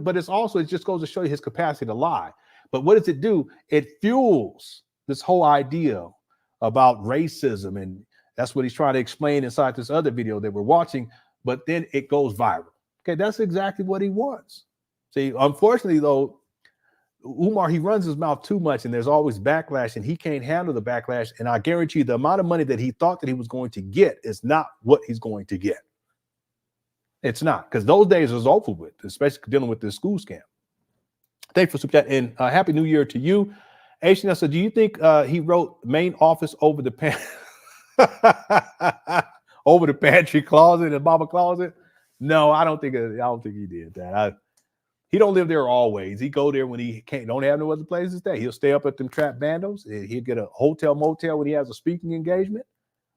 Speaker 1: but it's also, it just goes to show you his capacity to lie. But what does it do? It fuels this whole idea about racism, and that's what he's trying to explain inside this other video that we're watching, but then it goes viral. Okay, that's exactly what he wants. See, unfortunately, though, Umar, he runs his mouth too much, and there's always backlash, and he can't handle the backlash. And I guarantee you the amount of money that he thought that he was going to get is not what he's going to get. It's not, because those days is over with, especially dealing with this school scam. Thanks for super chat, and Happy New Year to you. Asian, so do you think he wrote main office over the over the pantry closet and mama closet? No, I don't think he did that. He don't live there always. He go there when he don't have no other place to stay. He'll stay up at them trap bandos. He'll get a hotel motel when he has a speaking engagement.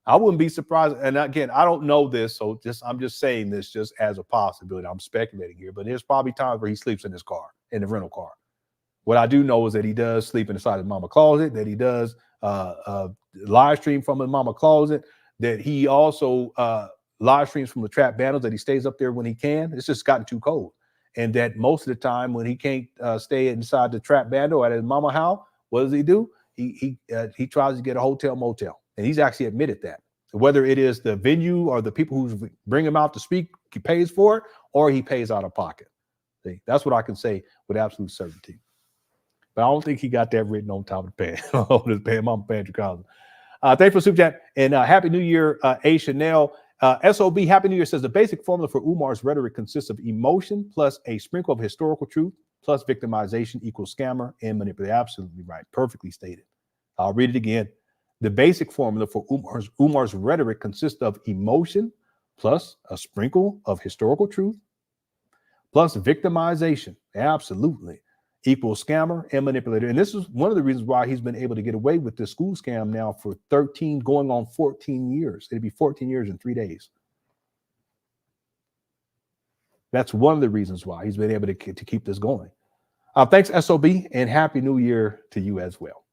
Speaker 1: I wouldn't be surprised. And again, I don't know this, so I'm just saying this just as a possibility. I'm speculating here, but there's probably times where he sleeps in his car, in the rental car. What I do know is that he does sleep inside his mama closet, that he does live stream from his mama closet, that he also live streams from the trap bandos, that he stays up there when he can. It's just gotten too cold. And that most of the time when he can't stay inside the trap bando at his mama house, what does he do? He tries to get a hotel motel. And he's actually admitted that. Whether it is the venue or the people who bring him out to speak, he pays for it, or he pays out of pocket. See, that's what I can say with absolute certainty. But I don't think he got that written on top of the pan, on his pan, mama pantry closet. Thanks for super chat, and Happy New Year, A. Chanel. SOB, Happy New Year says the basic formula for Umar's rhetoric consists of emotion plus a sprinkle of historical truth plus victimization equals scammer and manipulator. Absolutely right. Perfectly stated. I'll read it again. The basic formula for Umar's rhetoric consists of emotion plus a sprinkle of historical truth plus victimization. Absolutely. Equals scammer and manipulator. And this is one of the reasons why he's been able to get away with this school scam now for 13, going on 14 years. It'd be 14 years in 3 days. That's one of the reasons why he's been able to keep this going. Thanks, SOB, and Happy New Year to you as well.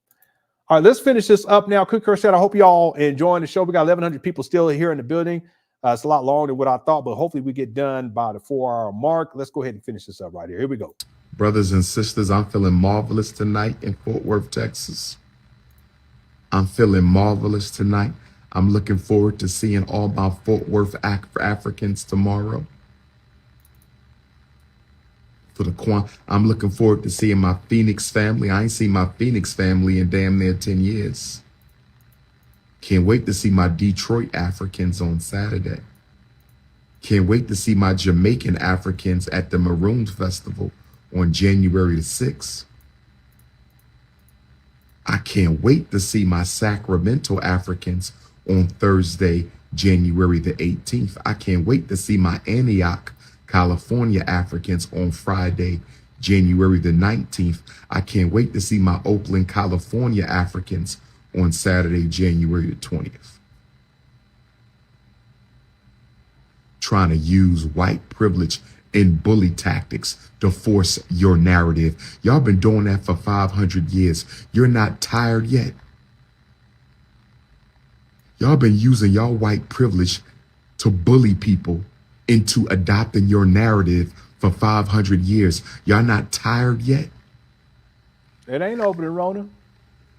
Speaker 1: All right, let's finish this up now. Quick curse chat. I hope y'all enjoying the show. We got 1,100 people still here in the building. It's a lot longer than what I thought, but hopefully we get done by the 4-hour mark. Let's go ahead and finish this up right here. Here we go.
Speaker 12: Brothers and sisters, I'm feeling marvelous tonight in Fort Worth, Texas. I'm feeling marvelous tonight. I'm looking forward to seeing all my Fort Worth Africans tomorrow. I'm looking forward to seeing my Phoenix family. I ain't seen my Phoenix family in damn near 10 years. Can't wait to see my Detroit Africans on Saturday. Can't wait to see my Jamaican Africans at the Maroons Festival on January the 6th. I can't wait to see my Sacramento Africans on Thursday, January the 18th. I can't wait to see my Antioch, California Africans on Friday, January the 19th. I can't wait to see my Oakland, California Africans on Saturday, January the 20th. Trying to use white privilege and bully tactics to force your narrative. Y'all been doing that for 500 years. You're not tired yet. Y'all been using y'all white privilege to bully people into adopting your narrative for 500 years. Y'all not tired yet?
Speaker 1: It ain't opening, Rona.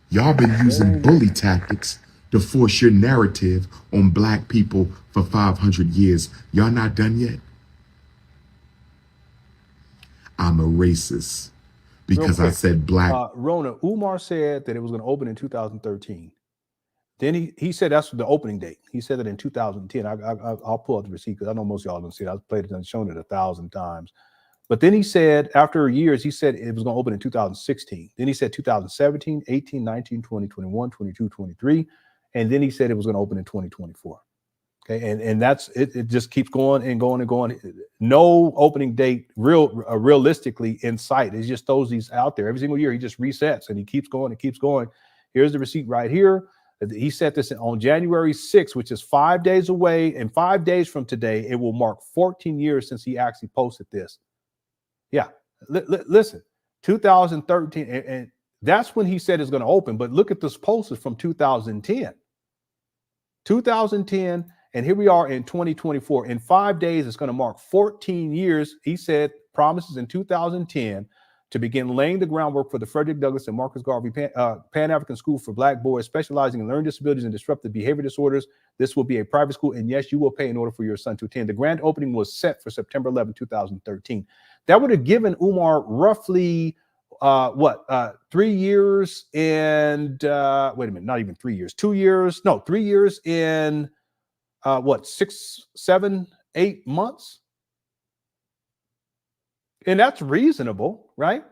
Speaker 12: Y'all been using bully tactics to force your narrative on black people for 500 years. Y'all not done yet? I'm a racist because I said black.
Speaker 1: Rona, Umar said that it was going to open in 2013. Then he said that's the opening date. He said that in 2010. I'll pull up the receipt because I know most of y'all don't see it. I've played it and shown it 1,000 times. But then he said after years, he said it was going to open in 2016. Then he said 2017, 18, 19, 20, 21, 22, 23. And then he said it was going to open in 2024. Okay, and that's it. It just keeps going and going and going. No opening date realistically in sight. He just throws these out there every single year. He just resets and he keeps going and keeps going. Here's the receipt right here. He said this on January 6th, which is 5 days away. And 5 days from today, it will mark 14 years since he actually posted this. Yeah, listen, 2013, and that's when he said it's going to open. But look at this post is from 2010. 2010, and here we are in 2024. In 5 days, it's going to mark 14 years. He said promises in 2010 to begin laying the groundwork for the Frederick Douglass and Marcus Garvey Pan African School for Black boys specializing in learning disabilities and disruptive behavior disorders. This will be a private school, and yes, you will pay in order for your son to attend. The grand opening was set for September 11, 2013. That would have given Umar roughly 3 years and wait a minute, not even 3 years, 2 years, no, 3 years in 6, 7, 8 months. And that's reasonable, right?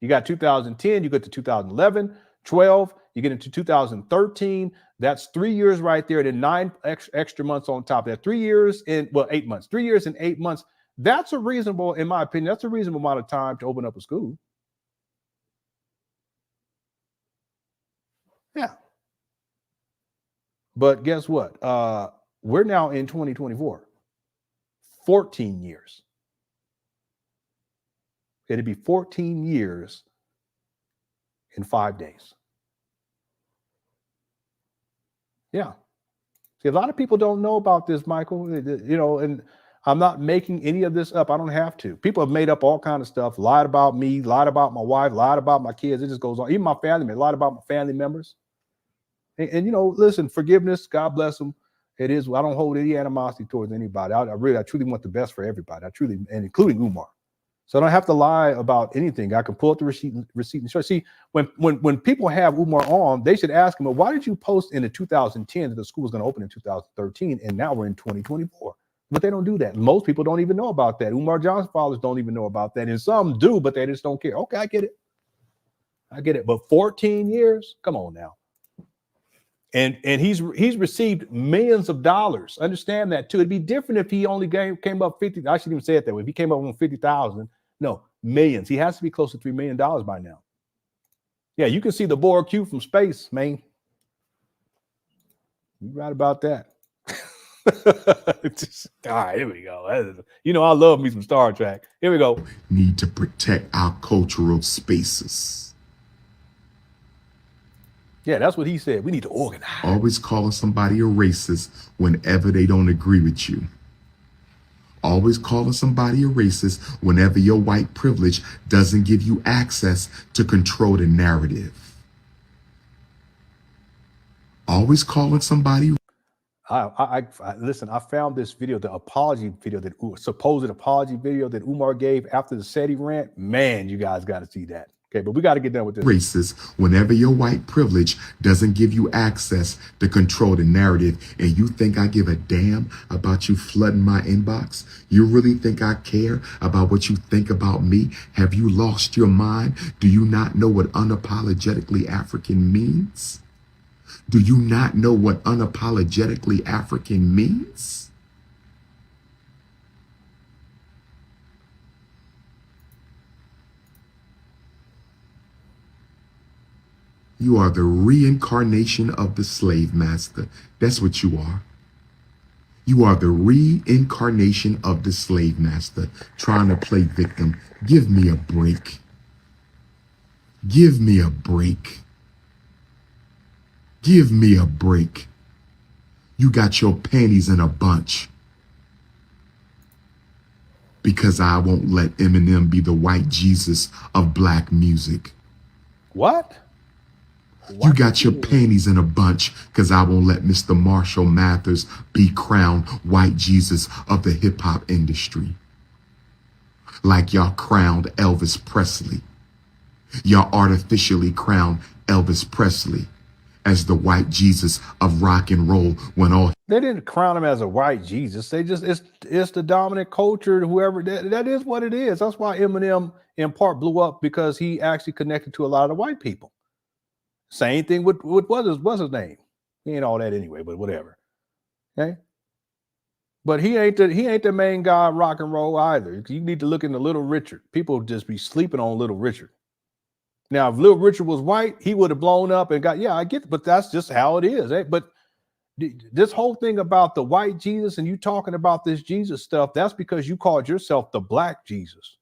Speaker 1: You got 2010, you get to 2011, 12, you get into 2013. That's 3 years right there. Then 9 extra months on top of that. 3 years in, 8 months, 3 years and 8 months. That's a reasonable, in my opinion, that's a reasonable amount of time to open up a school. Yeah. But guess what? We're now in 2024. 14 years. It'd be 14 years in 5 days. Yeah. See, a lot of people don't know about this, Michael. You know, and I'm not making any of this up. I don't have to. People have made up all kinds of stuff, lied about me, lied about my wife, lied about my kids. It just goes on. Even my family, lied about my family members. And you know, listen, forgiveness, God bless them. It is, I don't hold any animosity towards anybody. I truly want the best for everybody. I truly, and including Umar. So I don't have to lie about anything. I can pull up the receipt and show. See, when people have Umar on, they should ask him, well, why did you post in the 2010 that the school was going to open in 2013, and now we're in 2024? But they don't do that. Most people don't even know about that. Umar Johnson fathers don't even know about that. And some do, but they just don't care. Okay, I get it. I get it. But 14 years? Come on now. And he's received millions of dollars. Understand that too. It'd be different if he only came up 50. I shouldn't even say it that way. If he came up on 50,000, no, millions. He has to be close to $3 million by now. Yeah, you can see the Borg Q from space, man. You're right about that. All right, here we go. You know, I love me some Star Trek. Here we go.
Speaker 12: Need to protect our cultural spaces.
Speaker 1: Yeah, that's what he said. We need to organize.
Speaker 12: Always calling somebody a racist whenever they don't agree with you. Always calling somebody a racist whenever your white privilege doesn't give you access to control the narrative. Always calling somebody.
Speaker 1: Listen, I found this video, the apology video, supposed apology video that Umar gave after the SETI rant. Man, you guys got to see that. Okay, but we got to get done with this.
Speaker 12: Racist whenever your white privilege doesn't give you access to control the narrative, and you think I give a damn about you flooding my inbox? You really think I care about what you think about me? Have you lost your mind? Do you not know what unapologetically African means? Do you not know what unapologetically African means? You are the reincarnation of the slave master. That's what you are. You are the reincarnation of the slave master, trying to play victim. Give me a break. Give me a break. Give me a break. You got your panties in a bunch. Because I won't let Eminem be the white Jesus of black music.
Speaker 1: What?
Speaker 12: You got your panties in a bunch because I won't let Mr. Marshall Mathers be crowned white Jesus of the hip hop industry. Like y'all crowned Elvis Presley. Y'all artificially crowned Elvis Presley as the white Jesus of rock and roll when all.
Speaker 1: They didn't crown him as a white Jesus. They just, it's the dominant culture, whoever, that is what it is. That's why Eminem in part blew up, because he actually connected to a lot of the white people. Same thing with what's his name? He ain't all that anyway, but whatever. Okay. But he ain't the main guy of rock and roll either. You need to look into Little Richard. People just be sleeping on Little Richard. Now, if Little Richard was white, he would have blown up and got, yeah, I get it, but that's just how it is. Eh? But this whole thing about the white Jesus and you talking about this Jesus stuff, that's because you called yourself the black Jesus.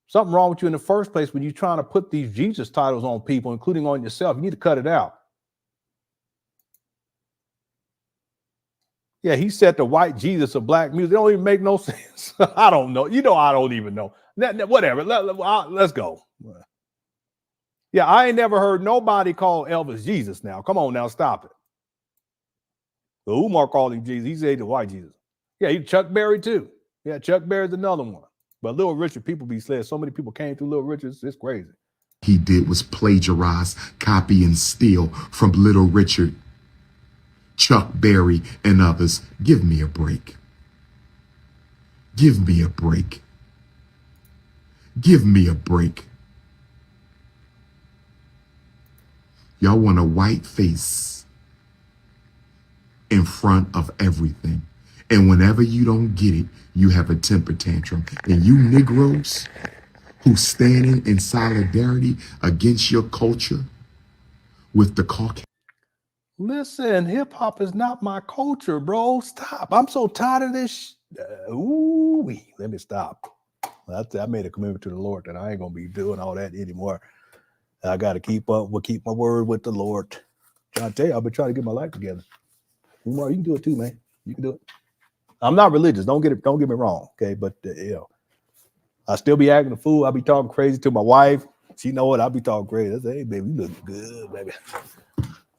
Speaker 1: Something wrong with you in the first place when you're trying to put these Jesus titles on people, including on yourself. You need to cut it out. Yeah, he said the white Jesus of black music. It don't even make no sense. I don't know. You know, I don't even know. Whatever. Let's go. Yeah, I ain't never heard nobody call Elvis Jesus now. Come on now, stop it. So Umar called him Jesus. He said the white Jesus. Yeah, he Chuck Berry too. Yeah, Chuck Berry's another one. But Little Richard, people be saying so many people came through Little Richard. It's crazy.
Speaker 12: He did was plagiarize, copy, and steal from Little Richard, Chuck Berry, and others. Give me a break. Give me a break. Give me a break. Y'all want a white face in front of everything. And whenever you don't get it, you have a temper tantrum. And you Negroes who standing in solidarity against your culture with the Caucasian.
Speaker 1: Listen, hip hop is not my culture, bro. Stop. I'm so tired of this. Let me stop. I made a commitment to the Lord that I ain't gonna be doing all that anymore. I got to keep my word with the Lord. I tell you, I've been trying to get my life together. Umar, you can do it too, man. You can do it. I'm not religious. Don't get me wrong, okay? But I still be acting a fool. I be talking crazy to my wife. She know what I be talking crazy. I say, hey, baby, you look good, baby.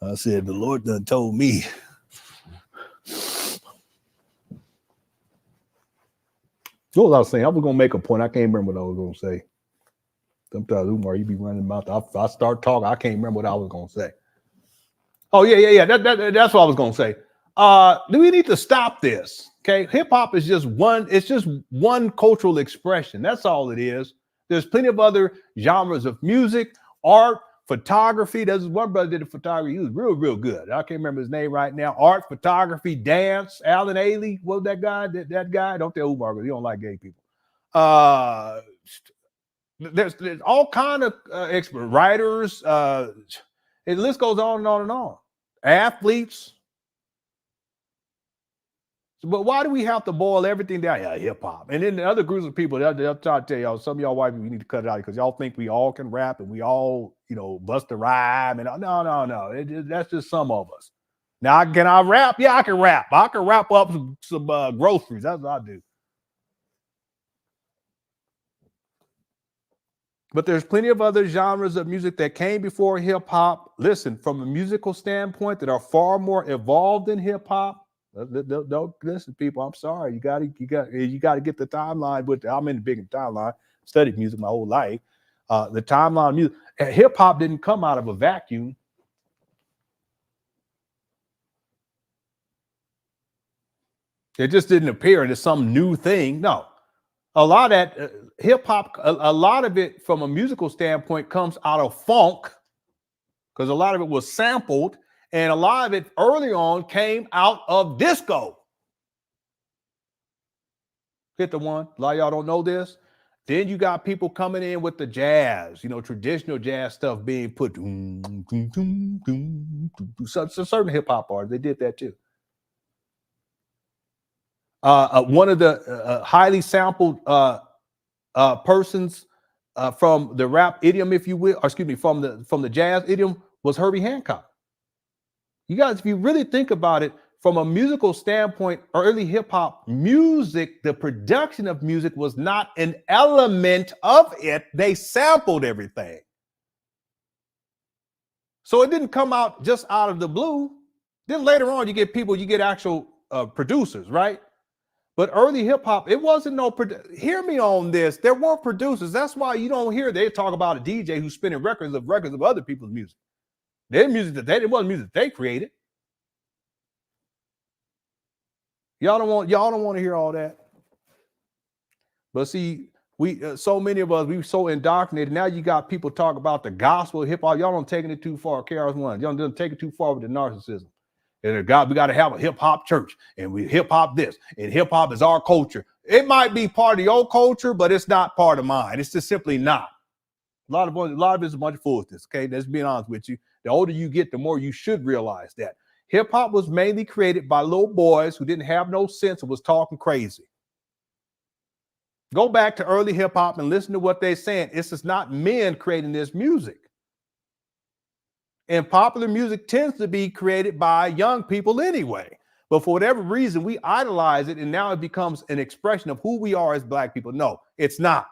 Speaker 1: I said, the Lord done told me. What was I saying? I was gonna make a point. I can't remember what I was gonna say. Sometimes Umar, you be running mouth. I start talking. I can't remember what I was gonna say. Oh yeah. That's what I was gonna say. Do we need to stop this? Okay, hip hop is just one. It's just one cultural expression. That's all it is. There's plenty of other genres of music, art, photography. There's one brother did a photography. He was real good. I can't remember his name right now. Art, photography, dance. Alan Ailey. What was that guy? That guy. Don't tell Umar because he don't like gay people. There's all kind of expert writers. The list goes on and on and on. Athletes. But why do we have to boil everything down? Yeah, hip hop. And then the other groups of people, they'll try to tell y'all, some of y'all white people, you need to cut it out because y'all think we all can rap and we all, bust a rhyme. And no. That's just some of us. Now, can I rap? Yeah, I can rap. I can wrap up some groceries. That's what I do. But there's plenty of other genres of music that came before hip hop. Listen, from a musical standpoint, that are far more evolved than hip hop. Don't listen, people. I'm sorry. You got to get the timeline. But I'm in the big timeline. Studied music my whole life. The timeline music. Hip hop didn't come out of a vacuum. It just didn't appear into some new thing. No. A lot of that hip hop, a lot of it from a musical standpoint comes out of funk because a lot of it was sampled, and a lot of it early on came out of disco. Hit the one. A lot of y'all don't know this. Then you got people coming in with the jazz, traditional jazz stuff being put. So certain hip hop artists, they did that too. One of the highly sampled persons from the rap idiom, if you will, or excuse me, from the jazz idiom was Herbie Hancock. You guys, if you really think about it, from a musical standpoint, early hip hop music, the production of music was not an element of it. They sampled everything. So it didn't come out just out of the blue. Then later on, you get actual producers, right? But early hip hop, it wasn't hear me on this. There weren't producers. That's why you don't hear they talk about a DJ who's spinning records of other people's music. Their music it wasn't music they created. Y'all don't want to hear all that. But see, we so many of us, we were so indoctrinated. Now you got people talk about the gospel hip hop. Y'all don't taking it too far. KRS-One, y'all don't take it too far with the narcissism. And we got to have a hip hop church, and we hip hop this, and hip hop is our culture. It might be part of your culture, but it's not part of mine. It's just simply not. A lot of it is a bunch of foolishness. Okay, let's be honest with you. The older you get, the more you should realize that hip hop was mainly created by little boys who didn't have no sense and was talking crazy. Go back to early hip hop and listen to what they're saying. It's just not men creating this music. And popular music tends to be created by young people anyway. But for whatever reason, we idolize it, and now it becomes an expression of who we are as Black people. No, it's not.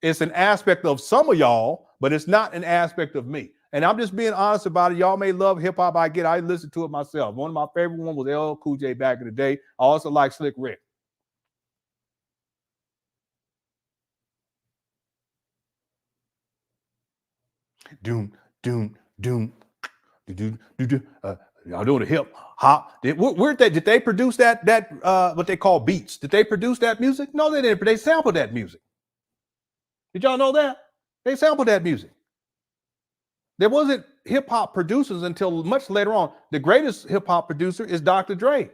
Speaker 1: It's an aspect of some of y'all, but it's not an aspect of me. And I'm just being honest about it. Y'all may love hip hop. I get it. I listen to it myself. One of my favorite ones was LL Cool J back in the day. I also like Slick Rick. Doom, doom, doom, do, do, do. Y'all doing the hip hop? Did they produce that what they call beats? Did they produce that music? No, they didn't. But they sampled that music. Did y'all know that? They sampled that music. There wasn't hip hop producers until much later on. The greatest hip hop producer is Dr. Dre.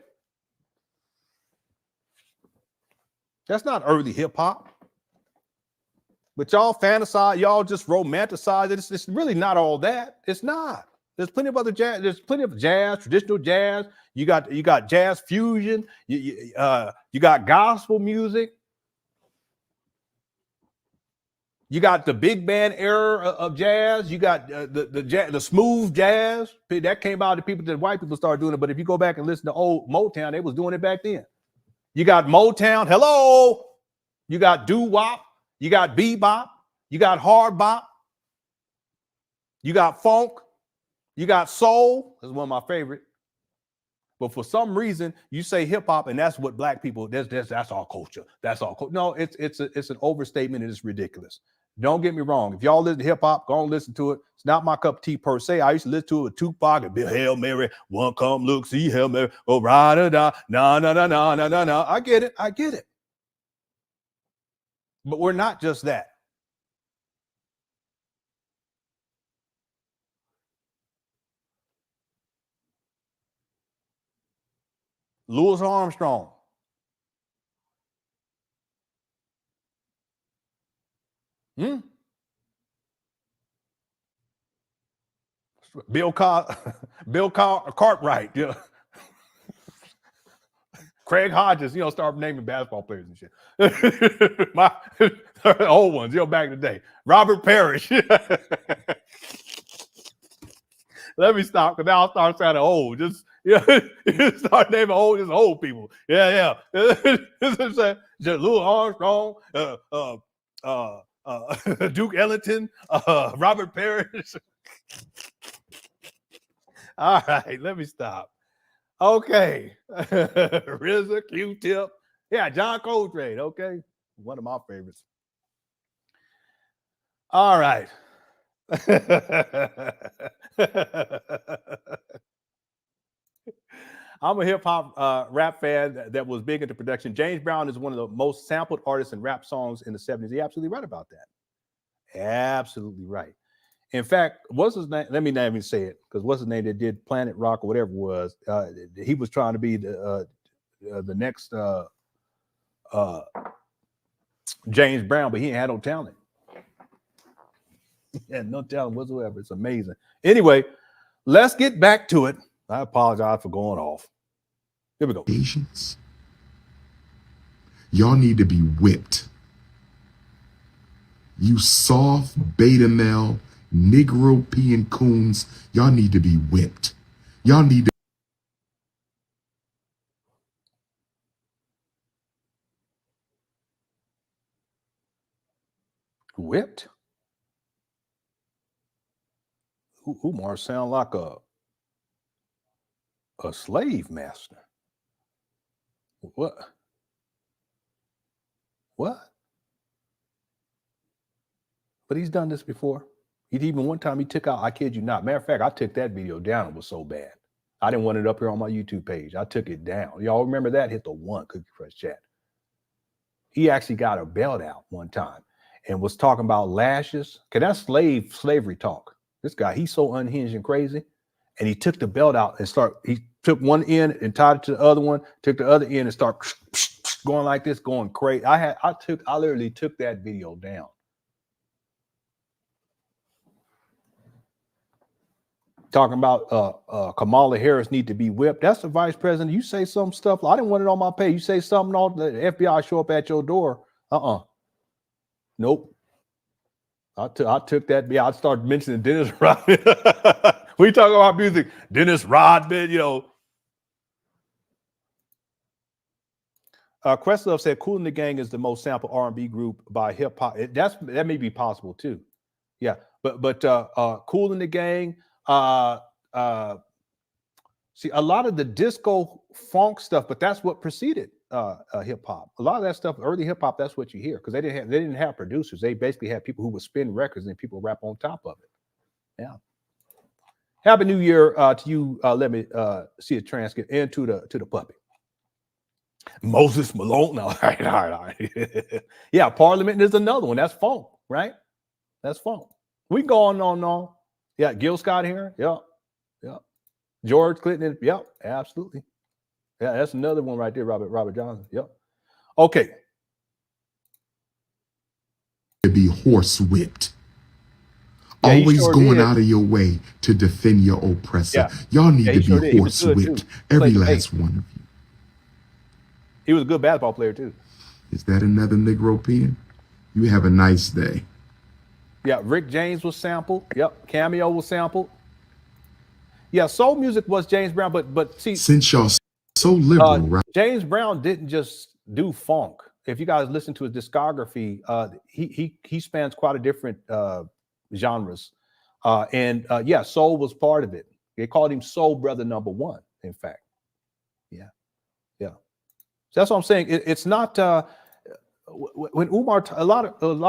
Speaker 1: That's not early hip hop. But y'all fantasize, y'all just romanticize it. It's really not all that. It's not. There's plenty of other jazz. There's plenty of jazz, traditional jazz. You got jazz fusion. You got gospel music. You got the big band era of jazz. You got the smooth jazz that came out. The people that white people started doing it. But if you go back and listen to old Motown, they was doing it back then. You got Motown. Hello. You got doo wop. You got bebop, you got hard bop, you got funk, you got soul. That's one of my favorite. But for some reason, you say hip hop, and that's what Black people. That's our culture. That's our culture. No, it's an overstatement, and it's ridiculous. Don't get me wrong. If y'all listen to hip hop, go and listen to it. It's not my cup of tea per se. I used to listen to it with Tupac and Bill Hail Mary. One come look, see Hail Mary. Oh, ride or die. No. I get it. But we're not just that. Louis Armstrong. Bill Cartwright. Yeah. Craig Hodges, start naming basketball players and shit. My old ones, back in the day. Robert Parrish. Let me stop, because now I'll start sounding old. Just start naming old people. Yeah. Louis Armstrong, Duke Ellington, Robert Parrish. All right, let me stop. Okay. RZA, Q-Tip. Yeah, John Coltrane. Okay. One of my favorites. All right. I'm a hip hop rap fan that was big into production. James Brown is one of the most sampled artists in rap songs in the 70s. He's absolutely right about that. Absolutely right. In fact, what's his name? Let me not even say it, because what's his name that did Planet Rock or whatever it was? He was trying to be the next James Brown, but he ain't had no talent. He had no talent whatsoever. It's amazing. Anyway, let's get back to it. I apologize for going off. Here we go.
Speaker 12: Patience. Y'all need to be whipped. You soft beta male Negro peeing coons, y'all need to be whipped. Y'all need to.
Speaker 1: Whipped? Umar sound like a slave master. What? But he's done this before. Even one time he took out, I kid you not. Matter of fact, I took that video down. It was so bad. I didn't want it up here on my YouTube page. I took it down. Y'all remember that? Hit the one, Cookie Crush Chat. He actually got a belt out one time and was talking about lashes. Cause that's slavery talk. This guy, he's so unhinged and crazy. And he took the belt out and he took one end and tied it to the other one, took the other end and started going like this, going crazy. I literally took that video down. talking about Kamala Harris need to be whipped. That's the vice president. You say some stuff. I didn't want it on my page. You say something, all the FBI show up at your door. Nope. I took that. Yeah, I started mentioning Dennis Rodman. We talk about music. Dennis Rodman, you know. Questlove said Kool and the Gang is the most sampled R&B group by hip hop. That may be possible too. Yeah, but Kool and the Gang. See, a lot of the disco funk stuff, but that's what preceded hip hop. A lot of that stuff, early hip hop, that's what you hear because they didn't have producers. They basically had people who would spin records and people rap on top of it. Yeah. Happy New Year to you. Let me see a transcript and to the puppy. Moses Malone. No, all right. Yeah, Parliament is another one. That's funk, right? That's funk. We go on. Yeah, Gil Scott here. Yeah. George Clinton. Yep, absolutely. Yeah, that's another one right there, Robert Johnson. Yep. Okay.
Speaker 12: To be horse whipped.
Speaker 1: Yeah,
Speaker 12: always
Speaker 1: sure
Speaker 12: going
Speaker 1: did.
Speaker 12: out of your way to defend your oppressor.
Speaker 1: Yeah.
Speaker 12: Y'all need
Speaker 1: Yeah,
Speaker 12: to
Speaker 1: he sure
Speaker 12: be
Speaker 1: did. He was
Speaker 12: horse
Speaker 1: good,
Speaker 12: whipped.
Speaker 1: too.
Speaker 12: Every
Speaker 1: Played
Speaker 12: last
Speaker 1: bass.
Speaker 12: one of you.
Speaker 1: He was a good basketball player too.
Speaker 12: Is that another Negro pen? You have a nice day.
Speaker 1: Yeah, Rick James was sampled. Yep, Cameo was sampled. Yeah, soul music was James Brown, but see,
Speaker 12: Since y'all so liberal, right?
Speaker 1: James Brown didn't just do funk. If you guys listen to his discography, he spans quite a different genres, and soul was part of it. They called him Soul Brother #1. In fact, yeah. So that's what I'm saying. It's not when Umar. A lot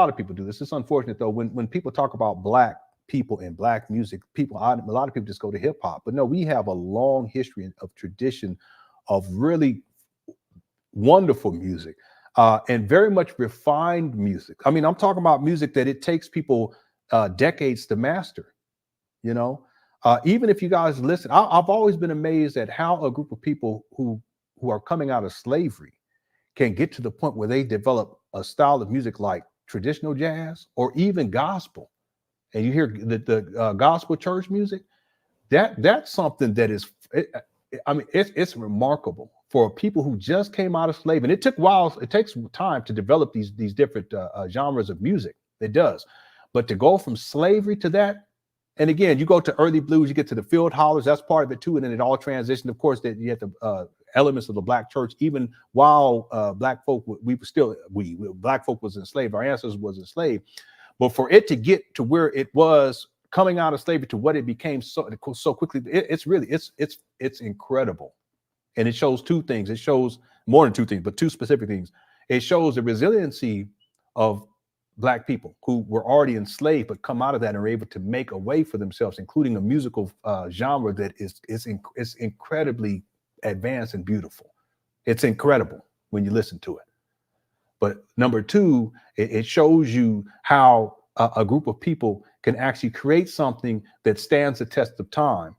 Speaker 1: of people do this. It's unfortunate though when people talk about black people and black music. A lot of people just go to hip hop, but no, we have a long history of tradition of really wonderful music and very much refined music. I mean, I'm talking about music that it takes people decades to master. You know, even if you guys listen, I've always been amazed at how a group of people who are coming out of slavery can get to the point where they develop a style of music like traditional jazz or even gospel. And you hear the gospel church music, that's something that is, it's remarkable for people who just came out of slavery. And it takes time to develop these different genres of music. It does. But to go from slavery to that, and again, you go to early blues, you get to the field hollers, that's part of it too. And then it all transitioned. Of course, that you had the elements of the black church, even while black folk, black folk was enslaved, our ancestors was enslaved. But for it to get to where it was coming out of slavery to what it became so quickly, it's incredible. And it shows two things. It shows more than two things, but two specific things. It shows the resiliency of Black people who were already enslaved, but come out of that and are able to make a way for themselves, including a musical genre that is incredibly advanced and beautiful. It's incredible when you listen to it. But number two, it shows you how a group of people can actually create something that stands the test of time,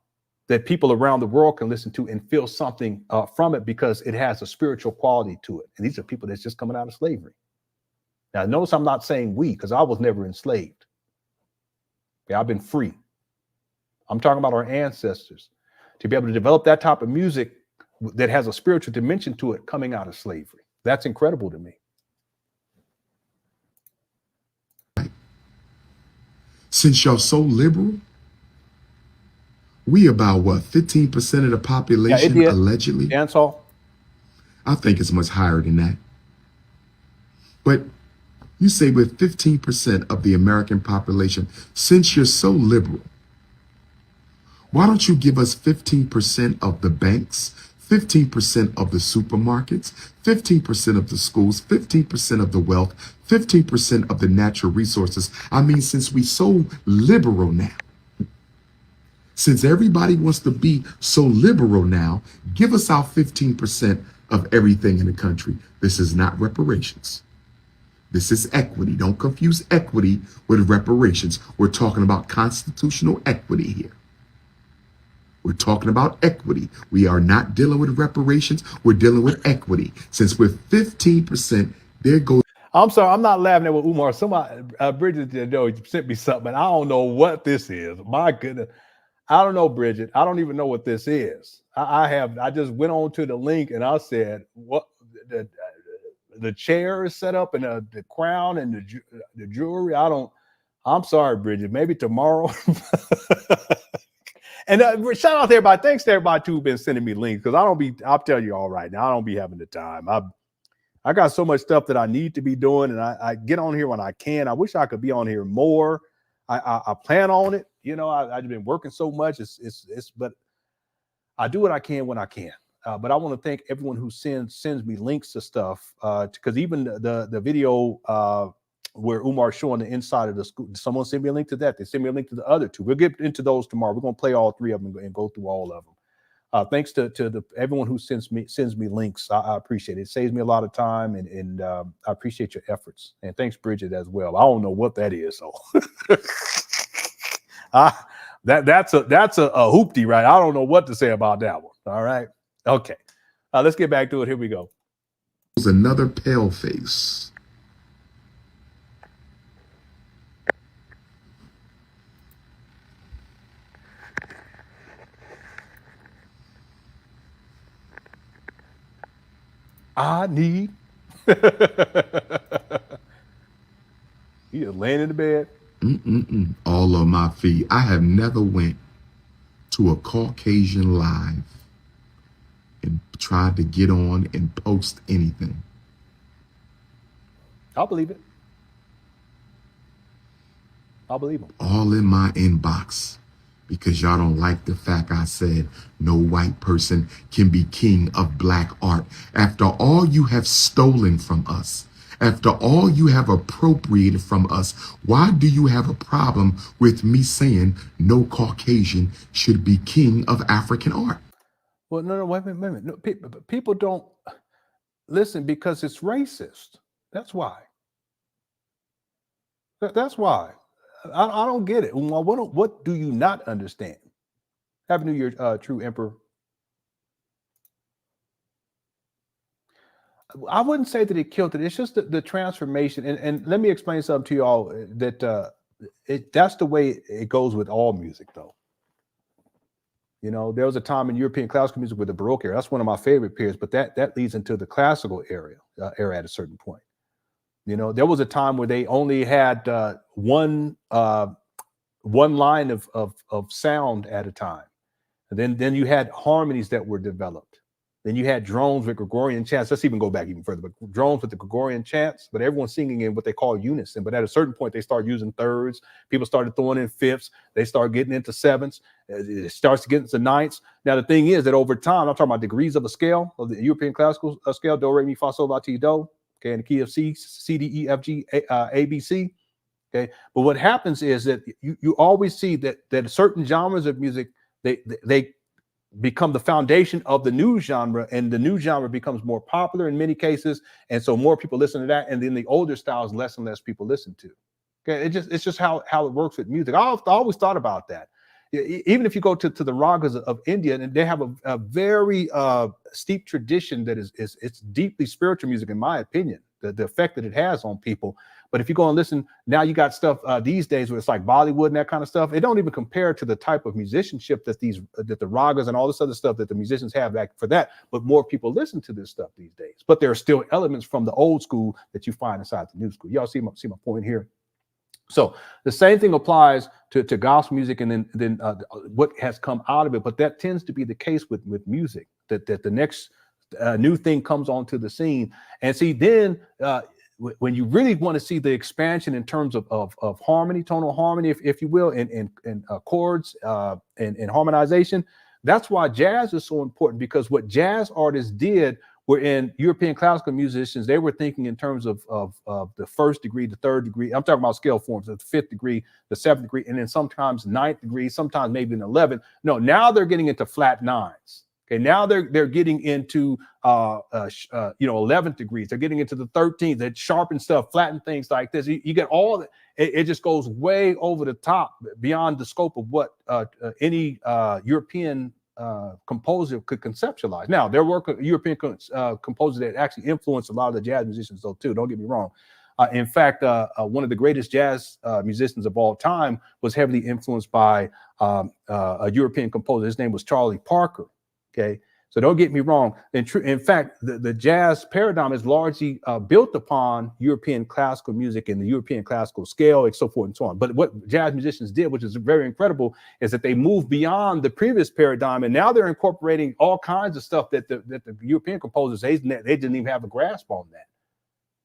Speaker 1: that people around the world can listen to and feel something from it because it has a spiritual quality to it. And these are people that's just coming out of slavery. Now, notice I'm not saying we, because I was never enslaved. Okay, I've been free. I'm talking about our ancestors. To be able to develop that type of music that has a spiritual dimension to it coming out of slavery. That's incredible to me.
Speaker 12: Since y'all so liberal, we about what, 15% of the population allegedly?
Speaker 1: Dance hall.
Speaker 12: I think it's much higher than that. But you say with 15% of the American population, since you're so liberal, why don't you give us 15% of the banks, 15% of the supermarkets, 15% of the schools, 15% of the wealth, 15% of the natural resources? I mean, since we so liberal now, since everybody wants to be so liberal now, give us our 15% of everything in the country. This is not reparations. This is equity. Don't confuse equity with reparations. We're talking about constitutional equity here. We're talking about equity. We are not dealing with reparations. We're dealing with equity. Since we're 15%, there goes.
Speaker 1: I'm sorry, I'm not laughing at what Umar. Somebody, Bridget, sent me something, and I don't know what this is. My goodness. I don't know, Bridget. I don't even know what this is. I just went on to the link and I said, what the chair is set up and the crown and the jewelry. I'm sorry, Bridget. Maybe tomorrow. And shout out to everybody. Thanks to everybody who's been sending me links, because I'll tell you all right now, I don't be having the time. I got so much stuff that I need to be doing, and I get on here when I can. I wish I could be on here more. I plan on it. You know, I've been working so much. But I do what I can when I can. But I want to thank everyone who sends me links to stuff, because even the video where Umar showing the inside of the school, someone sent me a link to that. They sent me a link to the other two. We'll get into those tomorrow. We're going to play all three of them and go through all of them. Thanks to everyone who sends me links. I appreciate it. It saves me a lot of time, and I appreciate your efforts. And thanks, Bridget, as well. I don't know what that is, so that's a hoopty, right? I don't know what to say about that one. All right, okay. Let's get back to it. Here we go.
Speaker 12: There's another pale face.
Speaker 1: I need. He is laying in the bed.
Speaker 12: All on my feet. I have never went to a Caucasian live and tried to get on and post anything.
Speaker 1: I'll believe it. I'll believe him.
Speaker 12: All in my inbox. Because y'all don't like the fact I said no white person can be king of black art. After all you have stolen from us, after all you have appropriated from us, why do you have a problem with me saying no Caucasian should be king of African art?
Speaker 1: Well, no, wait a minute. No, people don't listen because it's racist. That's why. That's why. I don't get it. What do you not understand? Happy New Year, True Emperor. I wouldn't say that it killed it. It's just the transformation. And let me explain something to you all that that's the way it goes with all music, though. You know, there was a time in European classical music with the Baroque era. That's one of my favorite periods, but that leads into the classical era at a certain point. You know, there was a time where they only had one line of sound at a time. And then you had harmonies that were developed. Then you had drones with Gregorian chants. Let's even go back even further, but drones with the Gregorian chants, but everyone's singing in what they call unison. But at a certain point, they start using thirds. People started throwing in fifths. They start getting into sevenths. It starts to get into ninths. Now, the thing is that over time, I'm talking about degrees of a scale, of the European classical scale, do, re, mi, fa, sol, la, ti, do. Okay, in the key of C, C, D, E, F, G, A, B, C. Okay, but what happens is that you always see that certain genres of music, they become the foundation of the new genre, and the new genre becomes more popular in many cases, and so more people listen to that, and then the older styles less and less people listen to. Okay, it's just how it works with music. I always thought about that. Even if you go to the ragas of India, and they have a very steep tradition that it's deeply spiritual music, in my opinion, the effect that it has on people. But if you go and listen, now you got stuff these days where it's like Bollywood and that kind of stuff. It don't even compare to the type of musicianship that the ragas and all this other stuff that the musicians have back for that. But more people listen to this stuff these days. But there are still elements from the old school that you find inside the new school. Y'all see my point here? So the same thing applies to gospel music, and then what has come out of it. But that tends to be the case with music, that the next new thing comes onto the scene. And see, then when you really want to see the expansion in terms of harmony, tonal harmony, if you will, and chords and harmonization, that's why jazz is so important, because what jazz artists did were in European classical musicians, they were thinking in terms of the first degree, the third degree. I'm talking about scale forms, the fifth degree, the seventh degree, and then sometimes ninth degree, sometimes maybe an 11th. No, now they're getting into flat nines. Okay, now they're getting into 11th degrees. They're getting into the 13th. They sharpen stuff, flatten things like this. You get all that. It just goes way over the top, beyond the scope of what any European composer could conceptualize. Now, there were European composers that actually influenced a lot of the jazz musicians, though, too. Don't get me wrong. In fact, one of the greatest jazz musicians of all time was heavily influenced by a European composer. His name was Charlie Parker. Okay, so don't get me wrong. In fact, the jazz paradigm is largely built upon European classical music and the European classical scale, and so forth and so on. But what jazz musicians did, which is very incredible, is that they moved beyond the previous paradigm, and now they're incorporating all kinds of stuff that the European composers, they didn't even have a grasp on that.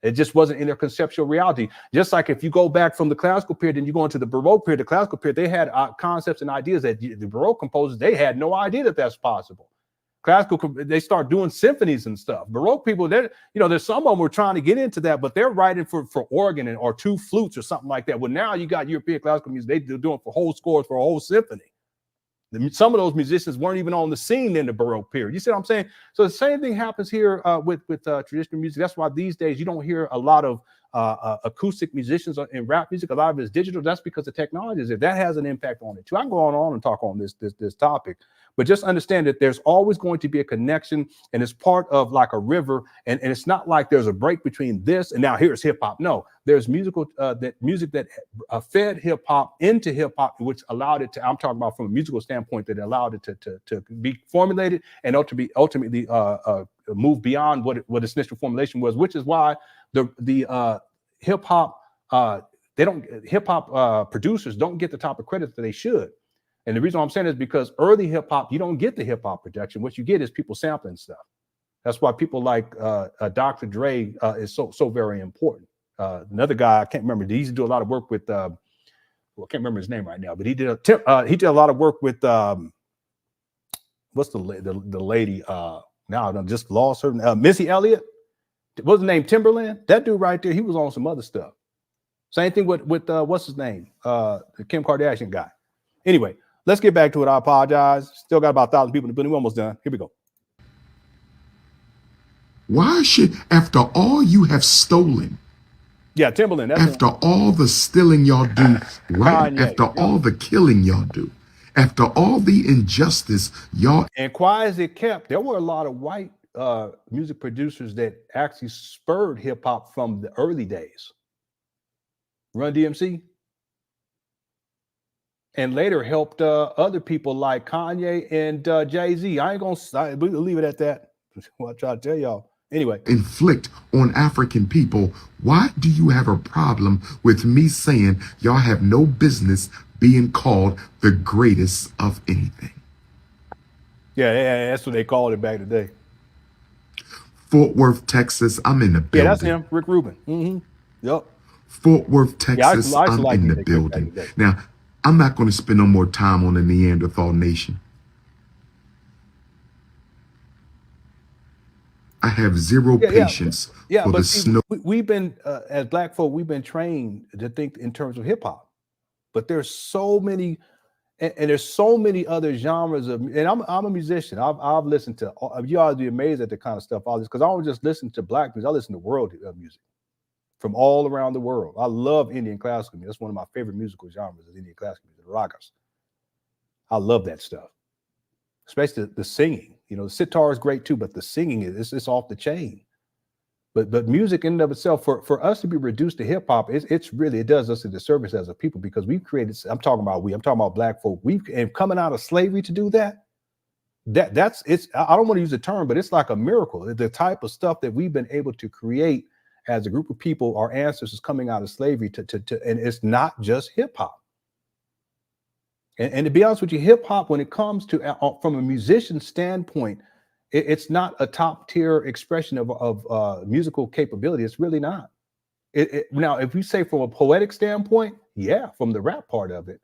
Speaker 1: It just wasn't in their conceptual reality. Just like if you go back from the classical period and you go into the Baroque period, the classical period, they had concepts and ideas that the Baroque composers, they had no idea that that's possible. Classical, they start doing symphonies and stuff. Baroque people, there's some of them were trying to get into that, but they're writing for organ or two flutes or something like that. Well, now you got European classical music, they're doing for whole scores for a whole symphony. Some of those musicians weren't even on the scene in the Baroque period. You see what I'm saying? So the same thing happens here with traditional music. That's why these days you don't hear a lot of acoustic musicians in rap music. A lot of it is digital. That's because the technology is there. That has an impact on it too. I can go on and talk on this topic, but just understand that there's always going to be a connection, and it's part of like a river. And it's not like there's a break between this and now here's hip hop. No, there's music that fed hip hop into hip hop, which allowed it to. I'm talking about from a musical standpoint that allowed it to be formulated and ultimately move beyond what its initial formulation was, which is why the hip hop producers don't get the type of credit that they should. And the reason I'm saying is because early hip hop, you don't get the hip hop production. What you get is people sampling stuff. That's why people like Dr. Dre is so very important. Another guy, I can't remember. He used to do a lot of work with. I can't remember his name right now, but he did a lot of work with. What's the lady? Now I just lost her. Missy Elliott. What's his name? Timberland. That dude right there. He was on some other stuff. Same thing with what's his name? The Kim Kardashian guy. Anyway, let's get back to it. I apologize. Still got about 1,000 people in the building. We're almost done. Here we go.
Speaker 12: Why should, after all you have stolen,
Speaker 1: yeah, Timberland.
Speaker 12: After all the stealing y'all do, right?
Speaker 1: Kanye,
Speaker 12: after all the killing y'all do, after all the injustice y'all.
Speaker 1: And quiet as it kept, there were a lot of white music producers that actually spurred hip hop from the early days. Run DMC. And later helped other people like Kanye and Jay-Z. I ain't gonna leave it at that. What I try to tell y'all. Anyway.
Speaker 12: Inflict on African people. Why do you have a problem with me saying y'all have no business being called the greatest of anything?
Speaker 1: Yeah, that's what they called it back in the day.
Speaker 12: Fort Worth, Texas, I'm in the building.
Speaker 1: Yeah, that's him, Rick Rubin. Mm-hmm. Yep.
Speaker 12: Fort Worth, Texas,
Speaker 1: I
Speaker 12: I'm in the building. Now, I'm not going to spend no more time on the Neanderthal nation. I have zero patience for the snow.
Speaker 1: We've been, as Black folk, we've been trained to think in terms of hip hop, but there's so many, and there's so many other genres of. And I'm a musician. I've listened to. You ought to be amazed at the kind of stuff I listen, because I don't just listen to Black music. I listen to world music from all around the world. I love Indian classical music. That's one of my favorite musical genres is Indian classical music, ragas. I love that stuff, especially the singing. You know, the sitar is great too, but the singing it's off the chain. But music in and of itself, for us to be reduced to hip hop, it does us a disservice as a people, because we've created. I'm talking about Black folk. And coming out of slavery to do that. That's I don't want to use the term, but it's like a miracle. The type of stuff that we've been able to create as a group of people, our ancestors coming out of slavery and it's not just hip hop. And to be honest with you, hip hop, when it comes to from a musician standpoint, it's not a top tier expression of musical capability. It's really not. Now, if you say from a poetic standpoint, yeah, from the rap part of it.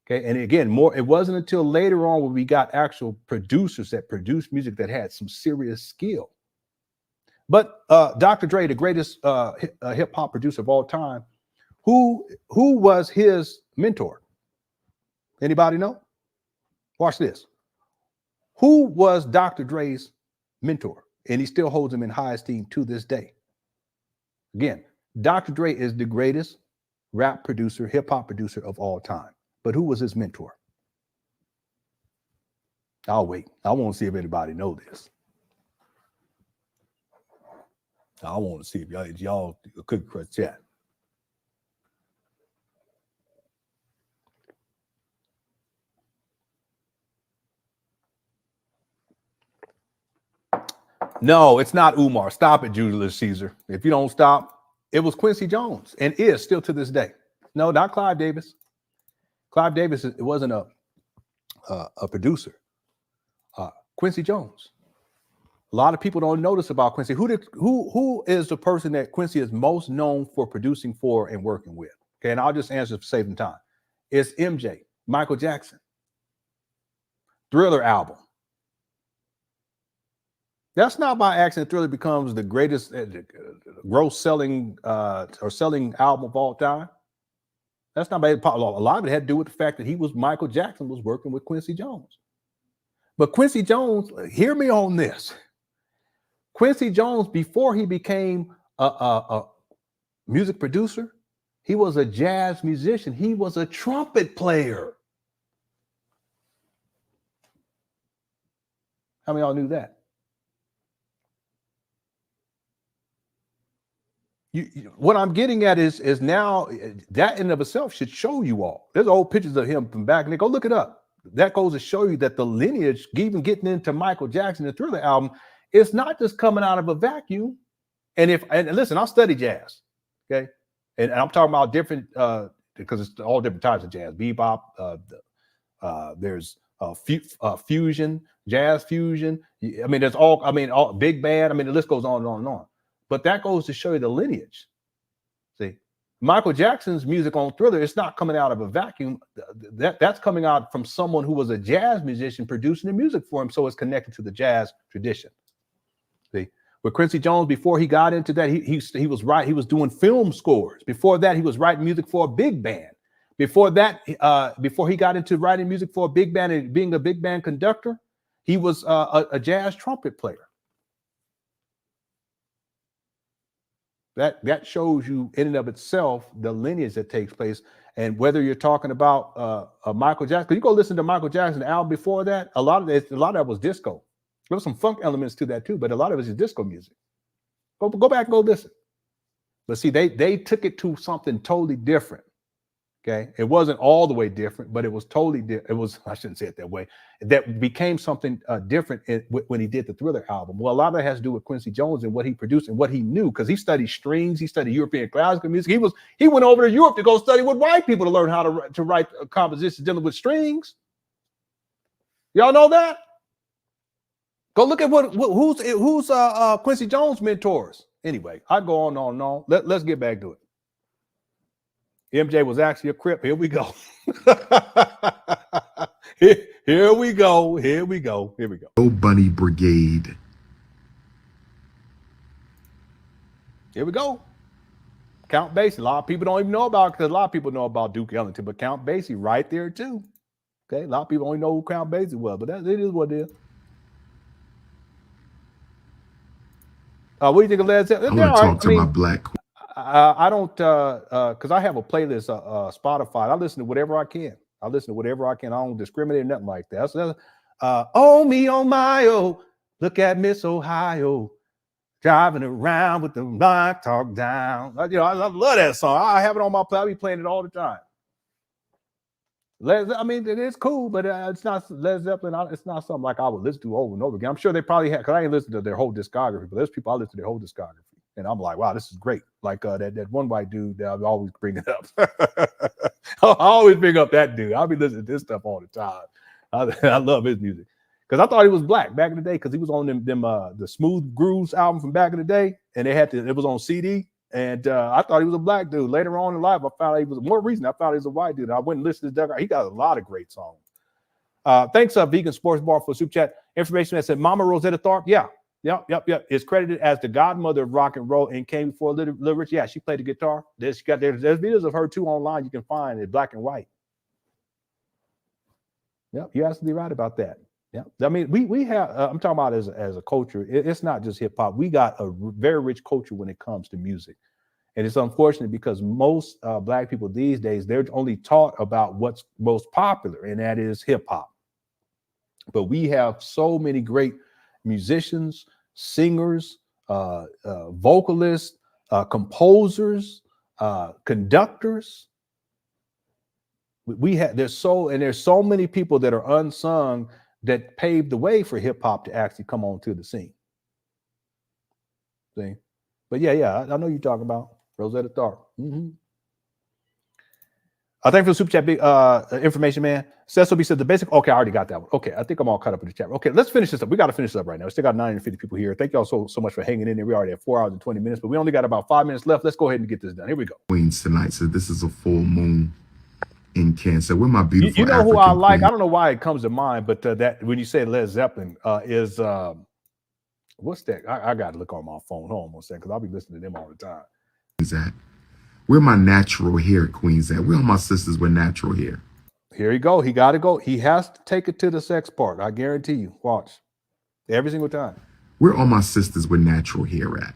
Speaker 1: Okay, and again, it wasn't until later on when we got actual producers that produced music that had some serious skill. But Dr. Dre, the greatest hip hop producer of all time, who was his mentor? Anybody know? Watch this. Who was Dr. Dre's mentor? And he still holds him in high esteem to this day. Again, Dr. Dre is the greatest rap producer, hip hop producer of all time. But who was his mentor? I'll wait. I want to see if anybody knows this. I want to see if y'all could crush chat. No, it's not Umar. Stop it, Julius Caesar. If you don't stop, it was Quincy Jones and is still to this day. No, not Clive Davis. Clive Davis, it wasn't a producer. Quincy Jones. A lot of people don't notice about Quincy. Who is the person that Quincy is most known for producing for and working with? Okay, and I'll just answer for saving time. It's MJ, Michael Jackson. Thriller album. That's not by accident. Thriller becomes the greatest gross selling or selling album of all time. That's not by a lot of it had to do with the fact that Michael Jackson was working with Quincy Jones. But Quincy Jones, hear me on this. Quincy Jones, before he became a music producer, he was a jazz musician. He was a trumpet player. How many of y'all knew that? What I'm getting at is now that in of itself should show you all. There's old pictures of him from back, and they go look it up. That goes to show you that the lineage, even getting into Michael Jackson, the Thriller album, it's not just coming out of a vacuum. And listen, I study jazz, okay, and I'm talking about different because it's all different types of jazz, bebop. There's fusion, jazz fusion. I mean, there's all big band. I mean, the list goes on and on and on. But that goes to show you the lineage. See, Michael Jackson's music on Thriller, it's not coming out of a vacuum. That's coming out from someone who was a jazz musician producing the music for him, so it's connected to the jazz tradition. See, with Quincy Jones, before he got into that, he was doing film scores. Before that, he was writing music for a big band. Before that, before he got into writing music for a big band and being a big band conductor, he was a jazz trumpet player. That shows you in and of itself the lineage that takes place. And whether you're talking about Michael Jackson, you go listen to Michael Jackson, the album before that, a lot of that was disco. There was some funk elements to that too, but a lot of it is disco music. Go back and go listen. But see, they took it to something totally different. Okay, it wasn't all the way different, but it was totally different. It was, I shouldn't say it that way. That became something different when he did the Thriller album. Well, a lot of that has to do with Quincy Jones and what he produced and what he knew, because he studied strings, he studied European classical music. He went over to Europe to go study with white people to learn how to write compositions dealing with strings. Y'all know that? Go look at who's Quincy Jones' mentors. Anyway, I go on and on. Let's get back to it. MJ was actually a Crip. Here we go. Here we go. Here we go. Here we go.
Speaker 12: No Bunny Brigade.
Speaker 1: Here we go. Count Basie. A lot of people don't even know about, because a lot of people know about Duke Ellington, but Count Basie right there too. Okay, a lot of people only know who Count Basie was, but it is what it is. What do you think of Led Zeppelin?
Speaker 12: I want to talk to my black.
Speaker 1: I don't, because I have a playlist, Spotify. I listen to whatever I can. I don't discriminate or nothing like that. So oh me, oh my, oh, look at Miss Ohio, driving around with the black talk down. I love that song. I have it on my play. I be playing it all the time. I mean, it is cool, but it's not Led Zeppelin. It's not something like I would listen to over and over again. I'm sure they probably have, because I ain't listened to their whole discography, but there's people I listen to their whole discography. And I'm like, wow, this is great. Like that one white dude that I always bring it up. I always bring up that dude. I'll be listening to this stuff all the time. I love his music. Because I thought he was black back in the day, because he was on them the Smooth Grooves album from back in the day. And it was on CD. And I thought he was a black dude. Later on in life, I found out he was more recent. I found he was a white dude. I went and listened to his. He got a lot of great songs. Thanks, Vegan Sports Bar, for super chat. Information that said Mama Rosetta Tharpe. Yeah. Yep. Is credited as the godmother of rock and roll and came before Little Rich. Yeah, she played the guitar. There's videos of her too online you can find in black and white. Yep, you're absolutely right about that. Yeah, I mean, we have. I'm talking about as a culture. It's not just hip hop. We got a very rich culture when it comes to music, and it's unfortunate because most black people these days, they're only taught about what's most popular, and that is hip hop. But we have so many great musicians, singers, vocalists, composers, conductors. There's so many people that are unsung that paved the way for hip hop to actually come onto the scene. See, but yeah, I know you're talking about Rosetta Tharpe. Thank you for the super chat, big information man. Cecil B said the basic. Okay, I already got that one. Okay, I think I'm all caught up in the chat. Okay, let's finish this up. We got to finish this up right now. We still got 950 people here. Thank y'all so much for hanging in there. We already have 4 hours and 20 minutes, but we only got about 5 minutes left. Let's go ahead and get this done. Here we go.
Speaker 12: Queens tonight. So this is a full moon in Cancer. Where my beautiful
Speaker 1: You know
Speaker 12: African
Speaker 1: who I like?
Speaker 12: queen
Speaker 1: I don't know why it comes to mind, but that when you say Led Zeppelin is what's that? I got to look on my phone. Hold on one second, because I'll be listening to them all the time.
Speaker 12: is at? Where my natural hair queens at? Where are my sisters with natural hair?
Speaker 1: Here you go. He got to go. He has to take it to the sex part. I guarantee you. Watch. Every single time.
Speaker 12: Where are my sisters with natural hair at?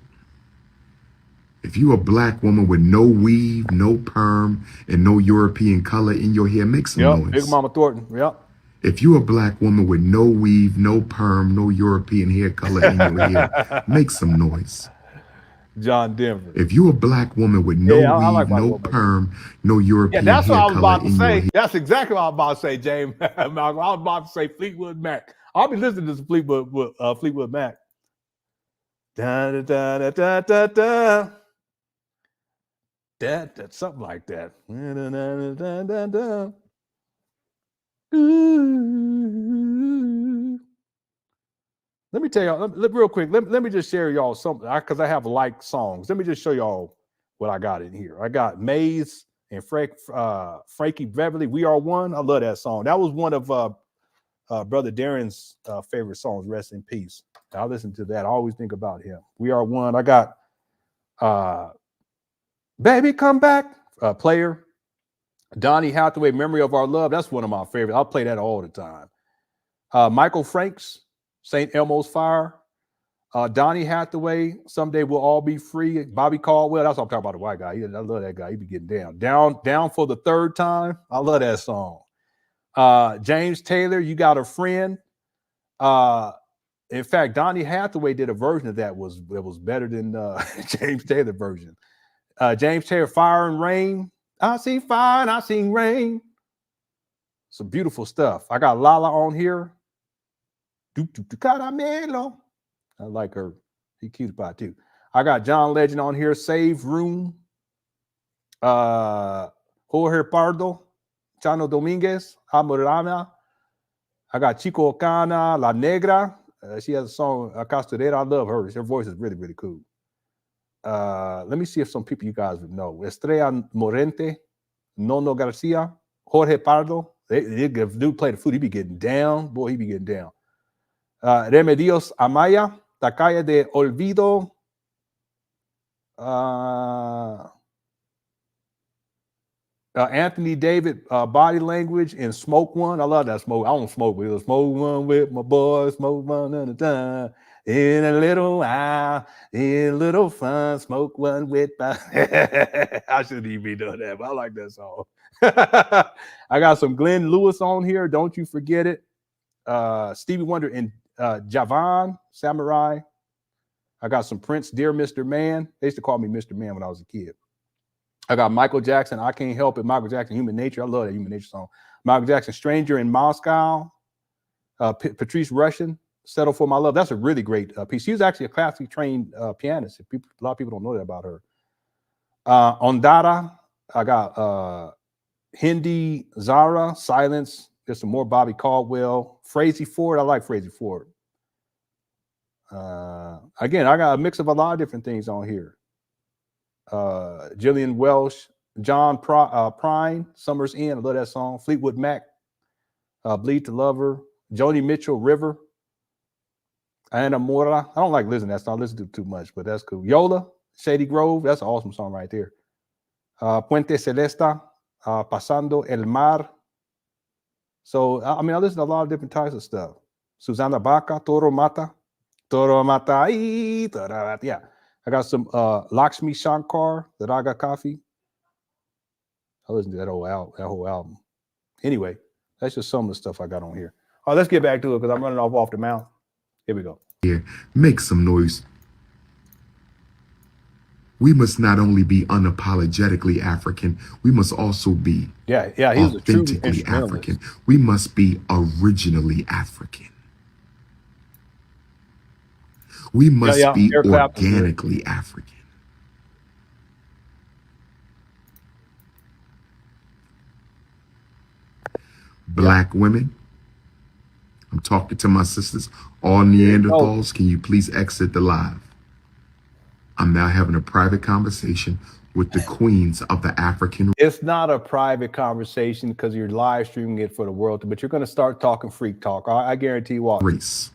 Speaker 12: If you a black woman with no weave, no perm, and no European color in your hair, make some noise.
Speaker 1: Big Mama Thornton. Yep.
Speaker 12: If you a black woman with no weave, no perm, no European hair color in your hair, make some noise.
Speaker 1: John Denver.
Speaker 12: If you a black woman with no weave, no perm, no European hair color in your hair.
Speaker 1: That's what I was about to say. That's exactly what I was about to say, James. I was about to say Fleetwood Mac. I'll be listening to some Fleetwood Mac. Da da da da da da da. That's something like that. Da, da, da, da, da. Let me tell y'all real quick. Let me just share y'all something because I have like songs. Let me just show y'all what I got in here. I got Maze and Frankie Beverly. We Are One. I love that song. That was one of Brother Darren's favorite songs. Rest in peace. I listen to that. I always think about him. We Are One. I got Baby Come Back. Player. Donny Hathaway, Memory of Our Love. That's one of my favorites. I'll play that all the time. Michael Franks, St. Elmo's Fire. Donny Hathaway, Someday We'll All Be Free. Bobby Caldwell. That's what I'm talking about, the white guy. I love that guy. He be getting down. Down for the Third Time. I love that song. James Taylor, You Got a Friend. In fact, Donny Hathaway did a version of that was better than James Taylor version. James Taylor, Fire and Rain. I see fire and I seen rain. Some beautiful stuff. I got Lala on here. Caramelo. I like her. He cute about too. I got John Legend on here. Save Room. Jorge Pardo. Chano Dominguez. Amorana. I got Chico Ocana. La Negra. She has a song, Castorera. I love her. Her voice is really, really cool. Let me see if some people you guys would know. Estrella Morente, Nono Garcia, Jorge Pardo. If dude play the flute, he be getting down. Boy, he be getting down. Remedios Amaya, Takaya de Olvido. Anthony David, Body Language, and Smoke One. I love that Smoke. I don't smoke, but Smoke One with my boys, Smoke One at a time. In a little while, in a little fun, smoke one with my... I shouldn't even be doing that, but I like that song. I got some Glenn Lewis on here. Don't you forget it. Stevie Wonder and Javan Samurai. I got some Prince, Dear Mr. Man. They used to call me Mr. Man when I was a kid. I got Michael Jackson, I Can't Help It. Michael Jackson, Human Nature. I love that Human Nature song. Michael Jackson, Stranger in Moscow. Patrice Rushen, Settle for My Love. That's a really great piece. She was actually a classically trained pianist. A lot of people don't know that about her. Ondara. I got Hindi Zara, Silence. There's some more Bobby Caldwell. Frazee Ford. I like Frazee Ford. Again, I got a mix of a lot of different things on here. Jillian Welsh, John Prine, Summer's End. I love that song. Fleetwood Mac, Bleed to Lover. Joni Mitchell, River. Anna Mora. I don't like listening to that song. I listen to it too much, but that's cool. Yola, Shady Grove. That's an awesome song right there. Puente Celesta, Pasando el Mar. So, I mean, I listen to a lot of different types of stuff. Susana Baca, Toro Mata. Yeah. I got some Lakshmi Shankar, the Raga Coffee. I listen to that whole album. Anyway, that's just some of the stuff I got on here. All right, let's get back to it because I'm running off the mouth. Here we go.
Speaker 12: Yeah, make some noise We must not only be unapologetically African, we must also be
Speaker 1: He was a true
Speaker 12: authentically
Speaker 1: instrumentalist.
Speaker 12: African. We must be originally African. We must be
Speaker 1: Eric Clapton's good.
Speaker 12: organically African. Black women, I'm talking to my sisters, all Neanderthals, can you please exit the live? I'm now having a private conversation with the queens of the African.
Speaker 1: It's not a private conversation because you're live streaming it for the world, but you're going to start talking freak talk. I guarantee you what.
Speaker 12: Race.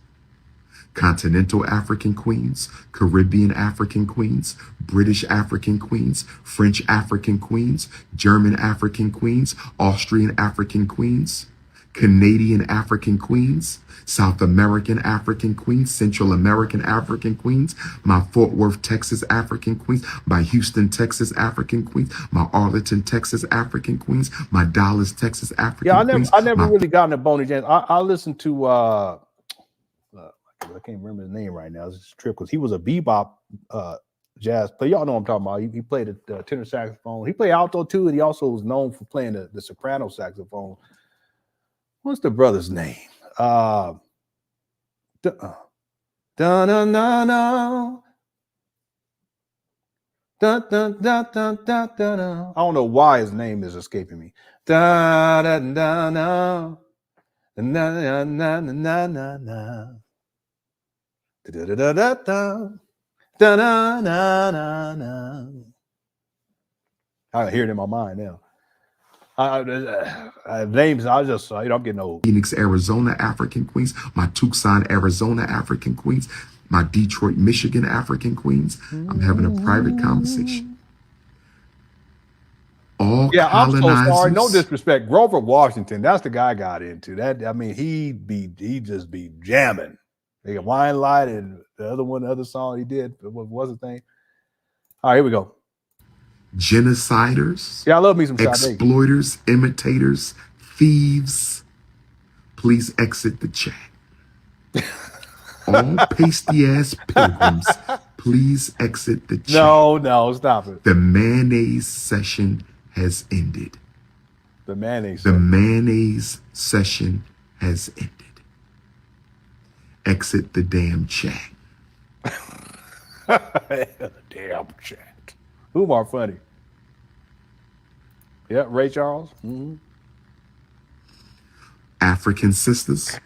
Speaker 12: Continental African queens, Caribbean African queens, British African queens, French African queens, German African queens, Austrian African queens, Canadian African queens, South American African queens, Central American African queens, my Fort Worth, Texas African queens, my Houston, Texas African queens, my Arlington, Texas African queens, my Dallas, Texas African queens.
Speaker 1: I never really got into Boney James. I listened to I can't remember his name right now. It's just a trip because he was a bebop jazz player. Y'all know what I'm talking about. He played the tenor saxophone. He played alto too, and he also was known for playing the soprano saxophone. What's the brother's name? I don't know why his name is escaping me. I hear it in my mind now. Names, I'm getting old.
Speaker 12: Phoenix, Arizona African queens, my Tucson, Arizona African queens, my Detroit, Michigan African queens. I'm having a private conversation. All
Speaker 1: I'm so
Speaker 12: colonizers.
Speaker 1: sorry. No disrespect. Grover Washington, that's the guy I got into. That, I mean, he just be jamming. They got Wine Light and the other song he did. What was the thing? All right, here we go.
Speaker 12: Genociders,
Speaker 1: I love me some
Speaker 12: exploiters, imitators, thieves. Please exit the chat. All pasty ass pilgrims, please exit the chat.
Speaker 1: No, stop it.
Speaker 12: The mayonnaise session has ended.
Speaker 1: The mayonnaise.
Speaker 12: The mayonnaise session has ended. Exit the damn chat.
Speaker 1: Damn chat. Umar funny. Yeah, Ray Charles. Mm-hmm.
Speaker 12: African sisters,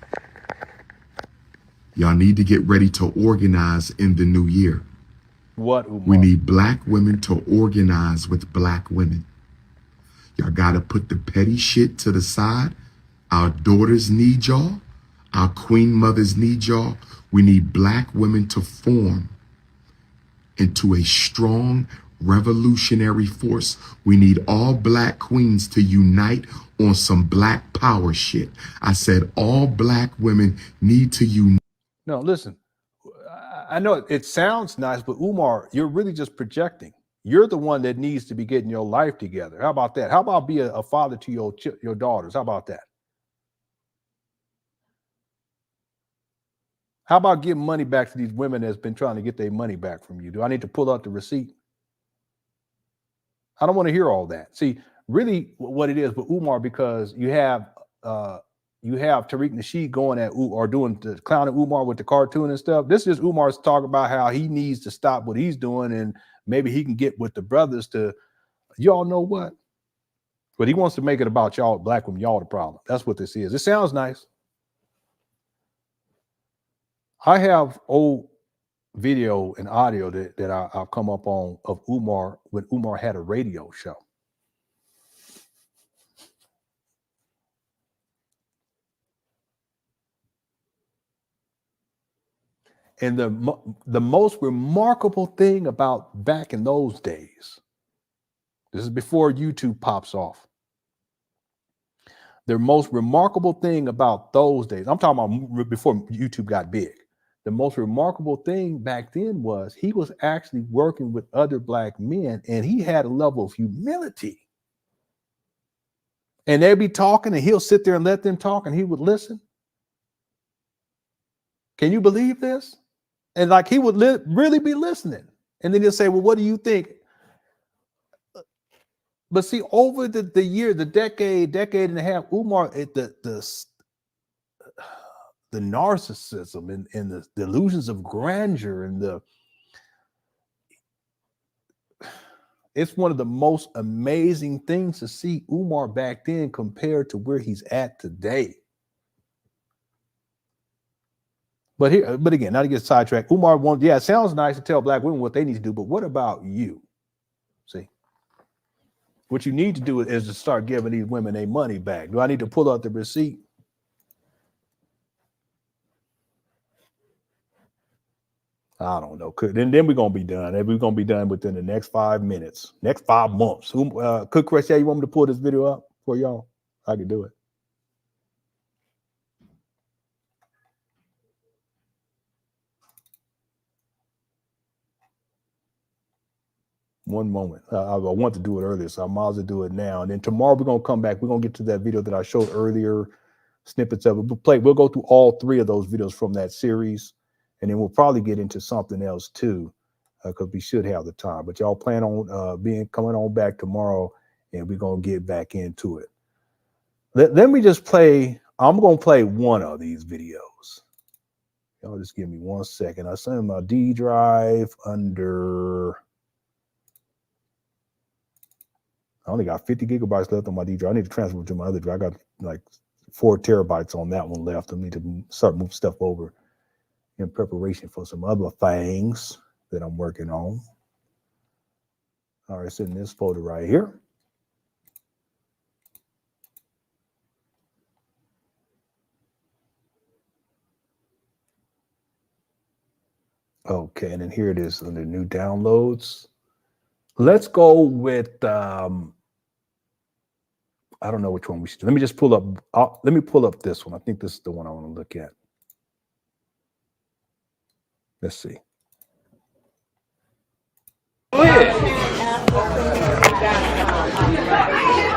Speaker 12: y'all need to get ready to organize in the new year.
Speaker 1: What, Umar?
Speaker 12: We need black women to organize with black women. Y'all got to put the petty shit to the side. Our daughters need y'all. Our queen mothers need y'all. We need black women to form into a strong revolutionary force. We need all black queens to unite on some black power shit. I said all black women need to unite.
Speaker 1: No, listen. I know it sounds nice, but Umar, you're really just projecting. You're the one that needs to be getting your life together. How about that? How about be a father to your daughters? How about that? How about giving money back to these women that's been trying to get their money back from you? Do I need to pull out the receipt? I don't want to hear all that. See, really what it is, but Umar, because you have Tariq Nasheed going at or doing the clowning Umar with the cartoon and stuff. This is Umar's talk about how he needs to stop what he's doing and maybe he can get with the brothers to, y'all know what? But he wants to make it about y'all, black women, y'all the problem. That's what this is. It sounds nice. I have old video and audio that I've come up on of Umar when Umar had a radio show. And the most remarkable thing about back in those days, this is before YouTube pops off. The most remarkable thing about those days, I'm talking about before YouTube got big. The most remarkable thing back then was he was actually working with other black men and he had a level of humility. And they'd be talking and he'll sit there and let them talk and he would listen. Can you believe this? And like he would really be listening And then they'll say, well, what do you think? But see, over the year, the decade and a half, Umar, the narcissism and the delusions of grandeur and it's one of the most amazing things to see Umar back then compared to where he's at today. But again, not to get sidetracked, Umar wants, it sounds nice to tell black women what they need to do, but what about you? See, what you need to do is to start giving these women their money back. Do I need to pull out the receipt? I don't know. Then we're gonna be done. We're gonna be done within the next 5 minutes, next 5 months. Could Chris say you want me to pull this video up for y'all? I can do it. One moment. I want to do it earlier, so I might as well do it now. And then tomorrow we're gonna come back. We're gonna get to that video that I showed earlier, snippets of it. We'll go through all 3 of those videos from that series, and then we'll probably get into something else too, because we should have the time. But y'all plan on coming on back tomorrow, and we're gonna get back into it. Let me just play. I'm gonna play one of these videos. Y'all just give me 1 second. I sent my D drive under. I only got 50 gigabytes left on my D drive. I need to transfer it to my other drive. I got like 4 terabytes on that one left. I need to start moving stuff over in preparation for some other things that I'm working on. All right, it's in this folder right here. Okay, and then here it is under new downloads. Let's go with, I don't know which one we should do. Let me just pull up, let me pull up this one. I think this is the one I want to look at. Let's see.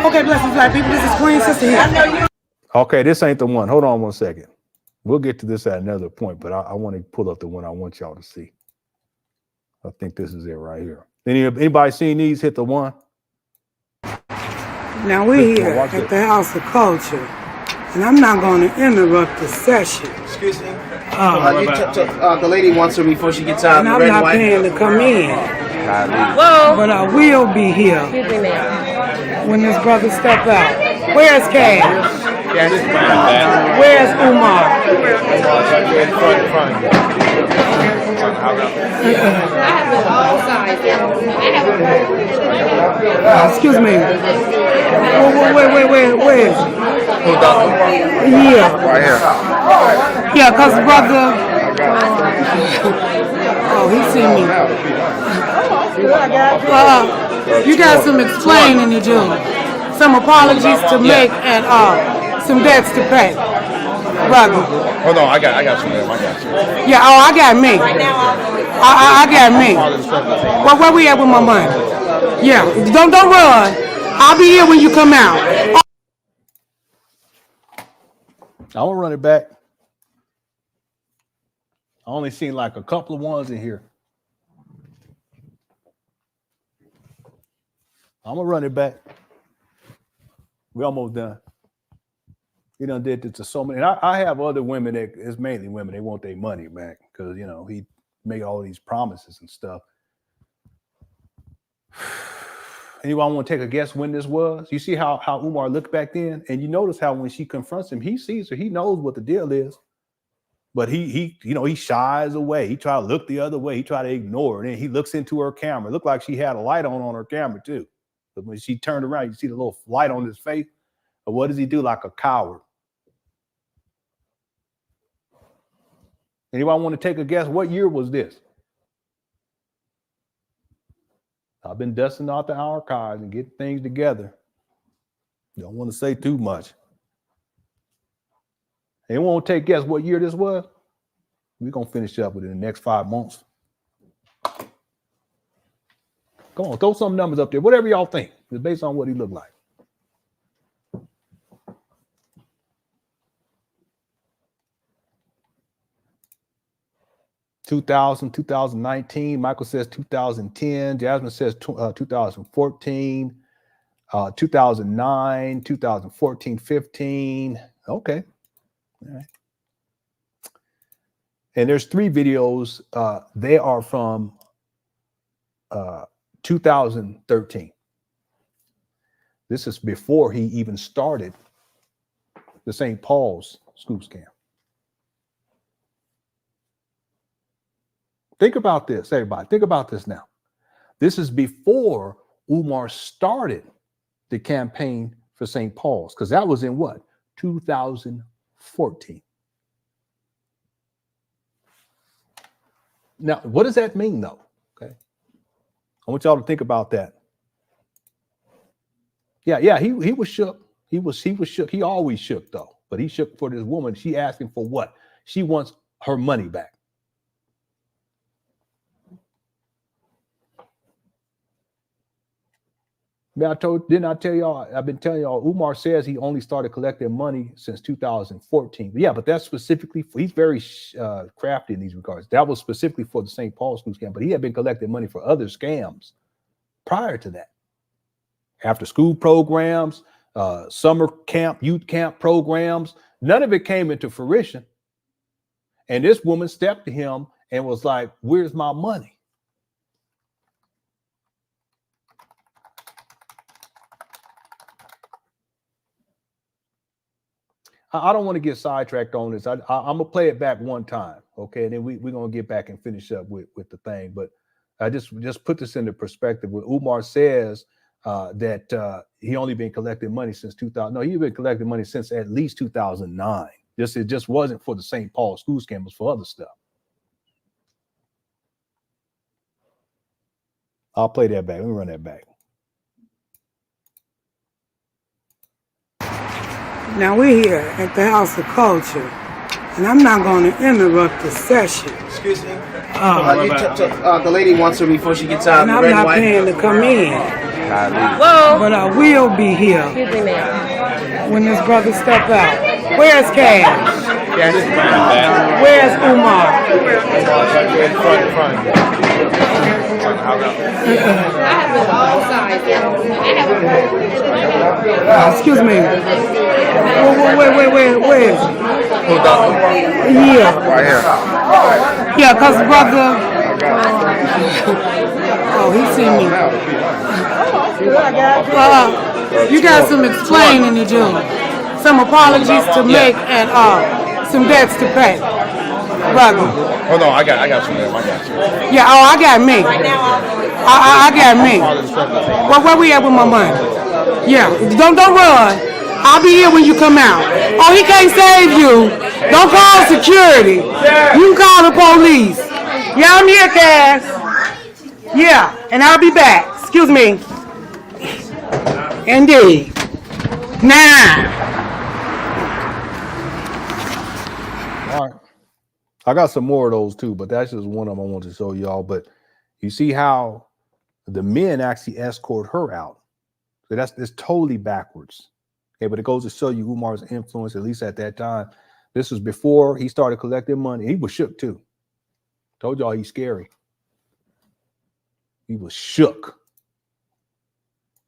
Speaker 19: Okay, blessings, black people. This is Queen Sister here.
Speaker 1: Okay, this ain't the one. Hold on 1 second. We'll get to this at another point, but I want to pull up the one I want y'all to see. I think this is it right here. Anybody seen these? Hit the one.
Speaker 19: Now we're here at the House of Culture, and I'm not going to interrupt the session.
Speaker 20: Excuse me. The lady wants her before she gets out.
Speaker 19: And I'm not paying to come in. Whoa. But I will be here when this brother step out. Where's Cash? Where's Umar? Excuse me. Wait. Where is he? Yeah.
Speaker 20: Right here.
Speaker 19: Yeah, because brother. Oh, he see me. You got some explaining to do. Some apologies to make and some debts to pay. Brother.
Speaker 20: Hold on, I got you, man. I got you.
Speaker 19: Yeah, I got me. I got me. Well, where we at with my money? Yeah, don't run. I'll be here when you come out.
Speaker 1: I want to run it back. I only seen like a couple of ones in here. I'm gonna run it back. We almost done. He done did this to so many. And I have other women that it's mainly women. They want their money back because he made all these promises and stuff. Anyone want to take a guess when this was? You see how Umar looked back then, and you notice how when she confronts him, he sees her. He knows what the deal is, but he shies away. He try to look the other way. He try to ignore it. And he looks into her camera. It looked like she had a light on her camera too. But when she turned around, you see the little light on his face. But what does he do like a coward? Anyone want to take a guess? What year was this? I've been dusting out the archives and getting things together. Don't want to say too much. Anyone want to take a guess what year this was? We're going to finish up within the next 5 months. Come on, throw some numbers up there. Whatever y'all think. It's based on what he looked like. 2000, 2019. Michael says 2010. Jasmine says 2014, 2009, 2014, 15. Okay. All right. And there's 3 videos. They are from 2013. This is before he even started the St. Paul's school scam. Think about this, everybody. Think about this now. This is before Umar started the campaign for St. Paul's, because that was in what? 2014. Now, what does that mean, though? Okay. I want y'all to think about that. Yeah, he was shook. He was shook. He always shook, though. But he shook for this woman. She asked him for what? She wants her money back. Didn't I tell y'all? I've been telling y'all. Umar says he only started collecting money since 2014. But yeah, but that's specifically for. He's very crafty in these regards. That was specifically for the St. Paul school scam. But he had been collecting money for other scams prior to that. After school programs, summer camp, youth camp programs. None of it came into fruition. And this woman stepped to him and was like, "Where's my money?" I don't want to get sidetracked on this. I'm gonna play it back one time, okay? And then we're gonna get back and finish up with the thing. But I just put this into perspective. When Umar says that he only been collecting money since 2000. No, he's been collecting money since at least 2009. It just wasn't for the St. Paul school scam, it was for other stuff. I'll play that back. Let me run that back.
Speaker 19: Now we're here at the House of Culture, and I'm not going to interrupt the session.
Speaker 20: Excuse me. The lady wants her before she gets out.
Speaker 19: And I'm not paying to come in. Whoa. But I will be here when this brother step out. Where's Cash? Where's Umar? Excuse me. Wait. Yeah.
Speaker 21: Right here.
Speaker 19: Yeah, because brother. Oh, he seen me. You got some explaining to do. Some apologies to make and some debts to pay. Brother.
Speaker 21: Hold on, I got you, man. I got you.
Speaker 19: Yeah, I got me. I got me. Well, where we at with my money? Yeah, don't run. I'll be here when you come out. Oh, he can't save you. Don't call security. You can call the police. Yeah, I'm here, Cass. Yeah, and I'll be back. Excuse me. Indeed. Now.
Speaker 1: All right. I got some more of those too, but that's just one of them I want to show y'all. But you see how the men actually escort her out. So it's totally backwards. Okay, but it goes to show you Umar's influence, at least at that time. This was before he started collecting money. He was shook too. Told y'all he's scary. He was shook.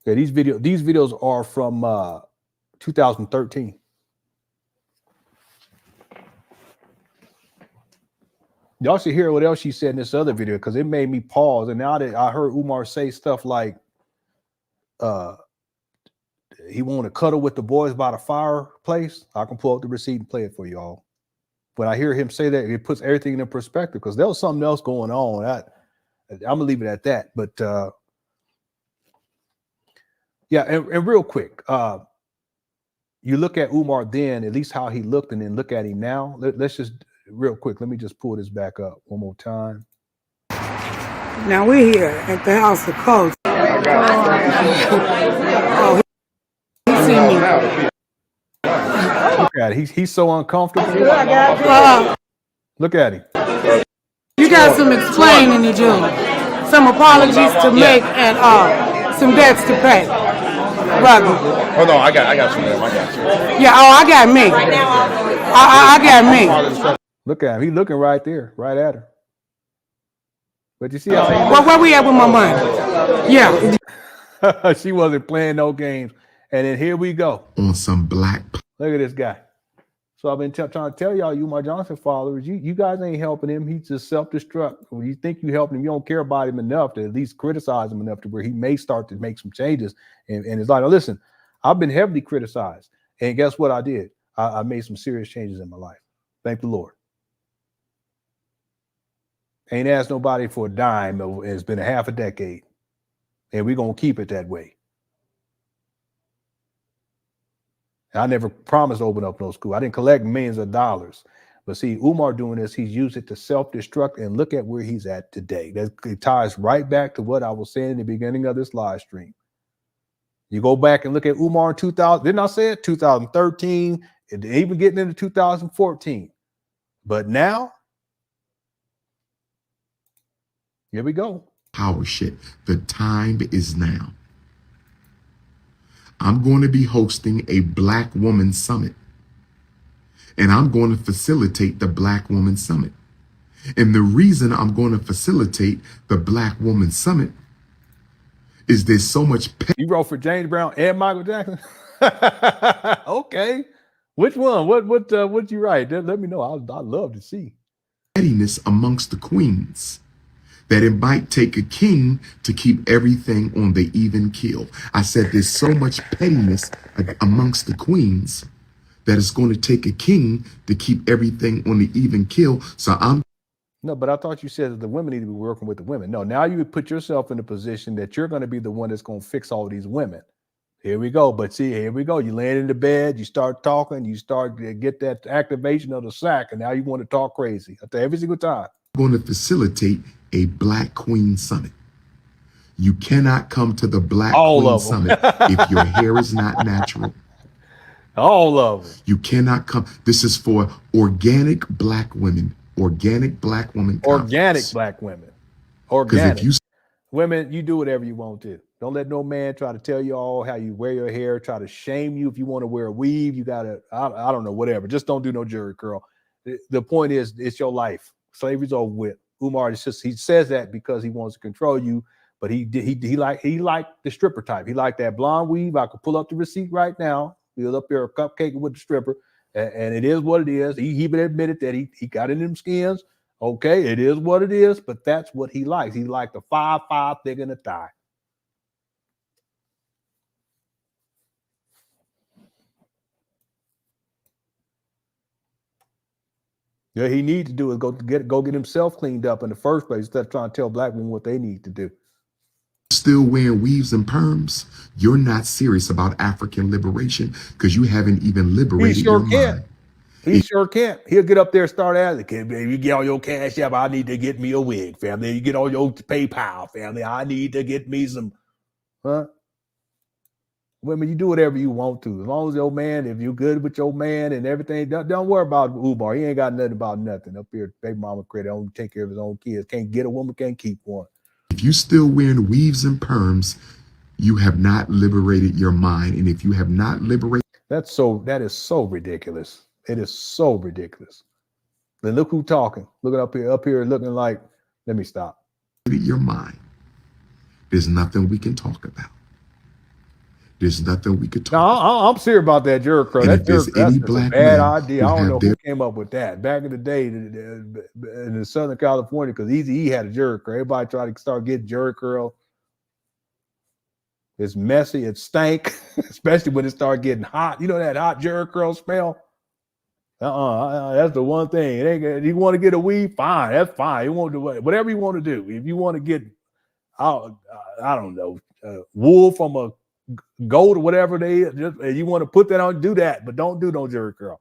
Speaker 1: Okay, these videos are from 2013. Y'all should hear what else she said in this other video, because it made me pause. And now that I heard Umar say stuff like he wanted to cuddle with the boys by the fireplace, I can pull up the receipt and play it for y'all. When I hear him say that, it puts everything in perspective, because there was something else going on. I'm gonna leave it at that. But yeah, and real quick, you look at Umar then, at least how he looked, and then look at him now. Let's just real quick. Let me just pull this back up one more time.
Speaker 19: Now we're here at the House of Culture. Oh, he seen me.
Speaker 1: Look at it. He's so uncomfortable. Look at him.
Speaker 19: You got some explaining to do. Some apologies to make and some debts to pay. Brother.
Speaker 21: Hold on, I got you, man. I got you.
Speaker 19: Yeah, I got me. I got me.
Speaker 1: Look at him. He's looking right there, right at her. But you see how
Speaker 19: Well, where we at with my money? Yeah.
Speaker 1: she wasn't playing no games. And then here we go.
Speaker 12: On some black.
Speaker 1: Look at this guy. So I've been trying to tell y'all, you Umar Johnson followers, you guys ain't helping him. He's just self-destruct. When you think you helping him, you don't care about him enough to at least criticize him enough to where he may start to make some changes. And it's like, listen, I've been heavily criticized. And guess what I did? I made some serious changes in my life. Thank the Lord. Ain't asked nobody for a dime. It's been a half a decade. And we're going to keep it that way. I never promised to open up no school. I didn't collect millions of dollars. But see, Umar doing this, he's used it to self-destruct, and look at where he's at today. It ties right back to what I was saying in the beginning of this live stream. You go back and look at Umar in 2000. Didn't I say it? 2013, and even getting into 2014. But now, here we go.
Speaker 12: Power shit. The time is now. I'm going to be hosting a Black Woman Summit. And I'm going to facilitate the Black Woman Summit. And the reason I'm going to facilitate the Black Woman Summit is there's so much
Speaker 1: You wrote for James Brown and Michael Jackson? Okay. Which one? What you write? Let me know. I'd love to see.
Speaker 12: Pettiness amongst the queens. That it might take a king to keep everything on the even keel. I said there's so much pettiness amongst the queens that it's going to take a king to keep everything on the even keel. So I'm...
Speaker 1: No, but I thought you said that the women need to be working with the women. No, now you would put yourself in a position that you're going to be the one that's going to fix all these women. Here we go. But see, here we go. You land in the bed, you start talking, you start to get that activation of the sack, and now you want to talk crazy. I tell you, every single time.
Speaker 12: I'm going to facilitate a Black Queen Summit. You cannot come to the Black Queen Summit if your hair is not natural.
Speaker 1: All of them.
Speaker 12: You cannot come. This is for organic Black women. Organic Black women.
Speaker 1: Organic Black women. Organic.
Speaker 12: If you...
Speaker 1: Women, you do whatever you want to. Don't let no man try to tell you all how you wear your hair, try to shame you. If you want to wear a weave, you got to, I don't know, whatever. Just don't do no jury curl. The point is, it's your life. Slavery's over with. Umar is just, he says that because he wants to control you, but he liked the stripper type. He liked that blonde weave. I could pull up the receipt right now. He'll up here a cupcake with the stripper, and it is what it is. He even admitted that he got in them skins. Okay, it is what it is, but that's what he likes. He liked the 5'5" thick in the thigh. Yeah, he needs to do is go get himself cleaned up in the first place instead of trying to tell Black women what they need to do.
Speaker 12: Still wearing weaves and perms, you're not serious about African liberation because you haven't even liberated your mind.
Speaker 1: He sure can't. He'll get up there and start asking, baby, you get all your cash up. I need to get me a wig, family. You get all your PayPal, family. I need to get me some, Women, you do whatever you want to. As long as your man, if you're good with your man and everything, don't worry about Umar. He ain't got nothing about nothing. Up here, baby mama credit, only take care of his own kids. Can't get a woman, can't keep one.
Speaker 12: If you still wearing weaves and perms, you have not liberated your mind. And if you have not liberated...
Speaker 1: That is so ridiculous. It is so ridiculous. Then look who's talking. Look up here looking like, let me stop.
Speaker 12: Your mind. There's nothing we can talk about. There's nothing we could talk about.
Speaker 1: I'm serious about that jerk curl. That's a bad idea. I don't know who came up with that. Back in the day in Southern California, because Easy-E had a jerk curl. Everybody tried to start getting jerk curl. It's messy. It stank, especially when it started getting hot. You know that hot jerk curl smell? That's the one thing. It ain't, you want to get a weave? Fine. That's fine. You want to do whatever you want to do. If you want to get, I don't know, wool from a goat or whatever they is, you want to put that on, do that, but don't do no jerry curl.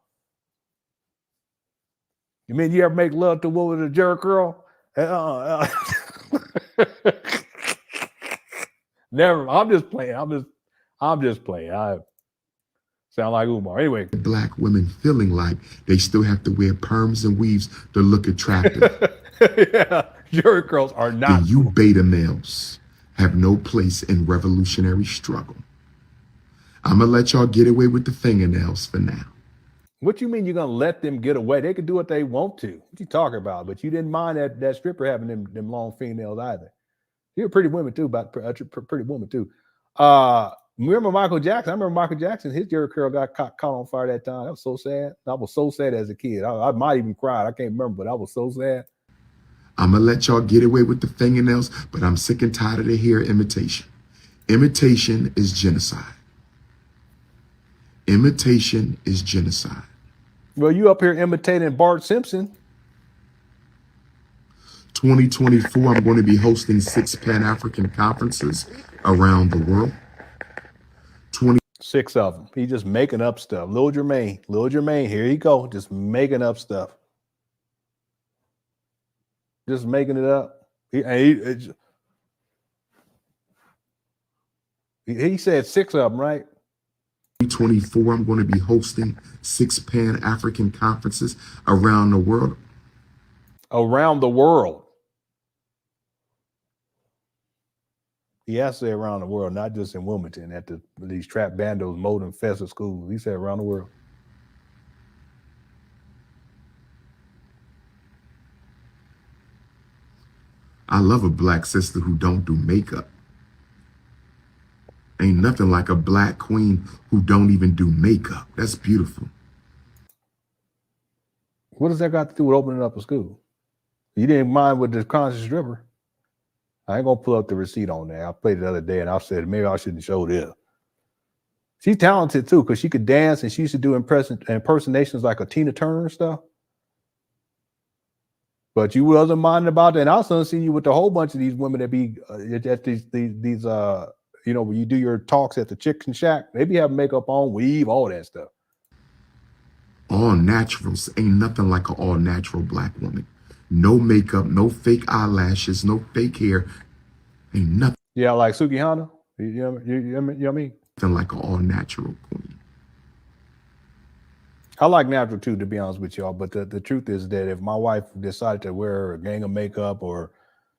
Speaker 1: You mean you ever make love to a woman with a jerry curl? Never. I'm just playing. I'm just playing. I sound like Umar. Anyway,
Speaker 12: Black women feeling like they still have to wear perms and weaves to look attractive.
Speaker 1: Yeah, jerry curls are not.
Speaker 12: And you beta males have no place in revolutionary struggle. I'm gonna let y'all get away with the fingernails for now.
Speaker 1: What you mean you're gonna let them get away? They can do what they want to. What you talking about? But you didn't mind that stripper having them long fingernails either. You're a pretty woman too, pretty woman too. Remember Michael Jackson? I remember Michael Jackson. His Jerry curl got caught on fire that time. That was so sad. I was so sad as a kid. I might even cry. I can't remember, but I was so sad.
Speaker 12: I'm going to let y'all get away with the fingernails, but I'm sick and tired of the hair imitation. Imitation is genocide. Imitation is genocide.
Speaker 1: Well, you up here imitating Bart Simpson.
Speaker 12: 2024, I'm going to be hosting 6 Pan-African conferences around the world.
Speaker 1: 6 of them. He just making up stuff. Lil Jermaine, here you go. Just making up stuff. Just making it up. He said 6 of them, right?
Speaker 12: 2024, I'm going to be hosting 6 Pan-African conferences around the world.
Speaker 1: Around the world. He has to say around the world, not just in Wilmington at these trap bandos, mold infested schools. He said around the world.
Speaker 12: I love a black sister who don't do makeup. Ain't nothing like a black queen who don't even do makeup. That's beautiful.
Speaker 1: What does that got to do with opening up a school? You didn't mind with the conscious stripper. I ain't gonna pull up the receipt on that. I played it the other day and I said maybe I shouldn't show this. She's talented too, because she could dance and she used to do impersonations like a Tina Turner and stuff. But you wasn't minding about that. And I also seen you with a whole bunch of these women that be at these you know, when you do your talks at the Chicken Shack, they be having makeup on, weave, all that stuff.
Speaker 12: All naturals. Ain't nothing like an all natural black woman. No makeup, no fake eyelashes, no fake hair. Ain't nothing.
Speaker 1: Yeah, like Sukihana. You know what I mean?
Speaker 12: Nothing like an all natural queen.
Speaker 1: I like natural too, to be honest with y'all. But the truth is that if my wife decided to wear a gang of makeup or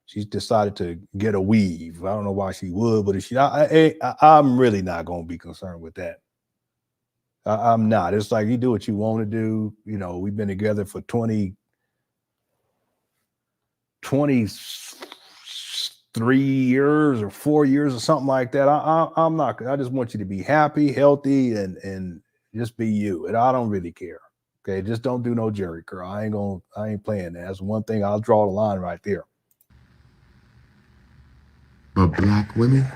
Speaker 1: she's decided to get a weave, I don't know why she would, but if she, I'm really not going to be concerned with that. I'm not. It's like you do what you want to do. You know, we've been together for 23 years or 4 years or something like that. I'm not. I just want you to be happy, healthy, and just be you. And I don't really care. Okay, just don't do no Jerry curl. I ain't playing that. That's one thing. I'll draw the line right there.
Speaker 12: But black women,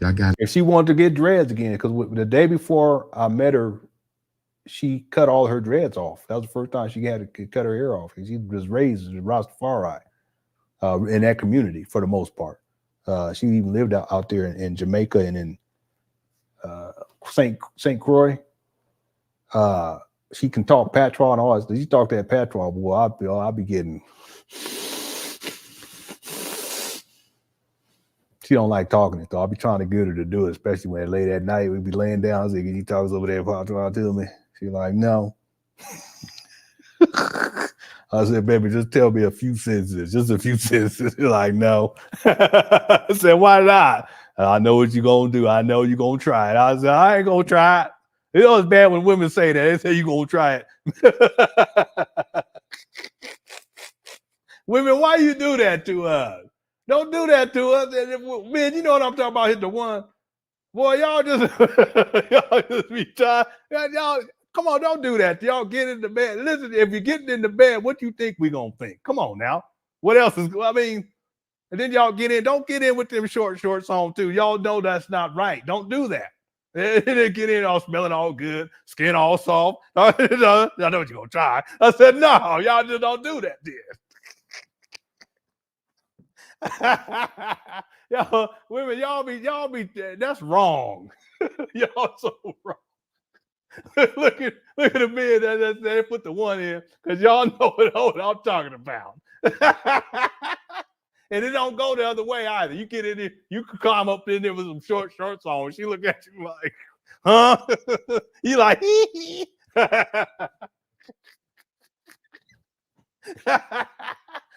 Speaker 12: y'all got.
Speaker 1: If she wanted to get dreads again, because the day before I met her, she cut all her dreads off. That was the first time she had to cut her hair off. She was raised as a Rastafari in that community for the most part. She even lived out there in Jamaica and in St. Croix. She can talk patois and all that. She talk that patois, boy. I'll be getting. She don't like talking it though. I'll be trying to get her to do it, especially when late at night we'd be laying down. I was like, he talks over there patois to me. She's like, no. I said, baby, just tell me a few sentences, just a few sentences. She's like, no. I said, why not? I know what you're going to do. I know you're going to try it. I said, I ain't going to try it. You know, it's bad when women say that. They say you're going to try it. Women, why you do that to us? Don't do that to us. Man, you know what I'm talking about, hit the one. Boy, y'all just be tired. Y'all, come on, don't do that. Y'all get in the bed. Listen, if you're getting in the bed, what you think we gonna think? Come on now. What else is, I mean, and then y'all get in. Don't get in with them short shorts on too. Y'all know that's not right. Don't do that. And then get in all smelling all good, skin all soft. I know what you're gonna try. I said, no, y'all just don't do that, dear. Yo, women, y'all be that's wrong. Y'all so wrong. look at the men that they put the one in, because y'all know what I'm talking about. And it don't go the other way either. You get in there, you can climb up in there with some short shorts on. She look at you like, huh? You like, hee.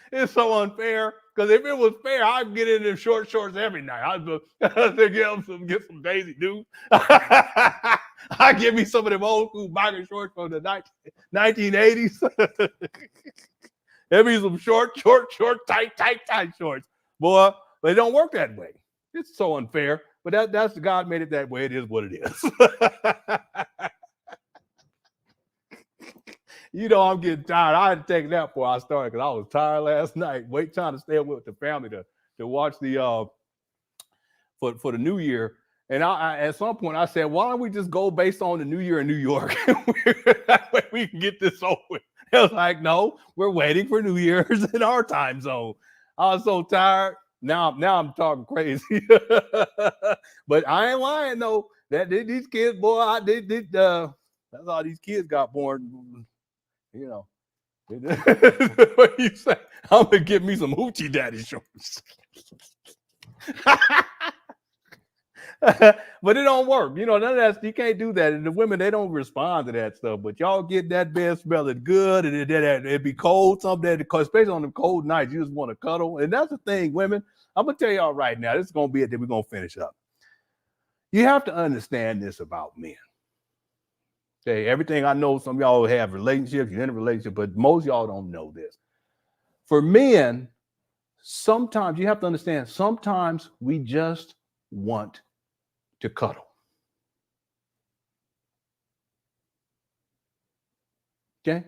Speaker 1: It's so unfair, because if it was fair, I'd get in them short shorts every night. I'd get some Daisy Dukes. I give me some of them old school biker shorts from the 1980s. There be some short, tight shorts. Boy, but it don't work that way. It's so unfair. But that's God made it that way. It is what it is. You know, I'm getting tired. I had to take a nap before I started because I was tired last night. Trying to stay with the family to watch the for the New Year. And I at some point I said, why don't we just go based on the New Year in New York? That way we can get this over with. I was like, no, we're waiting for New Year's in our time zone. I was so tired. Now I'm talking crazy. But I ain't lying though. That these kids, boy, that's how these kids got born. You know. What you say? I'm gonna get me some hoochie daddy shorts. But it don't work. You know, none of that. You can't do that. And the women, they don't respond to that stuff. But y'all get that bed smelling good, and it be cold someday, especially on the cold nights. You just want to cuddle. And that's the thing, women. I'm gonna tell y'all right now. This is gonna be it. Then we're gonna finish up. You have to understand this about men. Okay, everything I know, some of y'all have relationships. You're in a relationship, but most y'all don't know this. For men, sometimes you have to understand. Sometimes we just want to cuddle. Okay?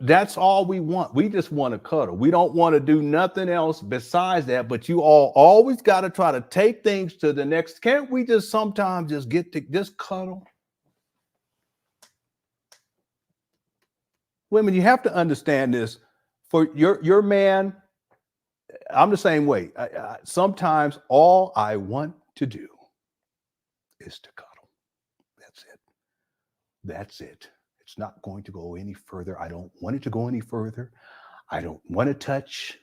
Speaker 1: That's all we want. We just want to cuddle. We don't want to do nothing else besides that, but you all always got to try to take things to the next. Can't we just sometimes just get to just cuddle? Women, you have to understand this. For your man, I'm the same way. Sometimes all I want to do is to cuddle. That's it. That's it. It's not going to go any further. I don't want it to go any further. I don't want to touch.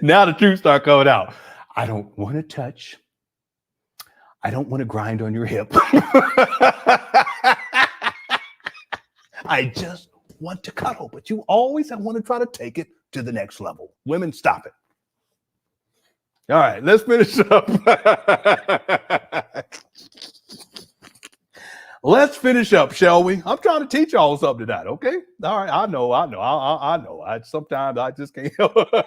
Speaker 1: Now the truth start coming out. I don't want to touch. I don't want to grind on your hip. I just want to cuddle, but you always want to try to take it to the next level. Women, stop it. All right, let's finish up. Let's finish up, shall we? I'm trying to teach y'all something tonight, okay? All right, I know. Sometimes I just can't help it.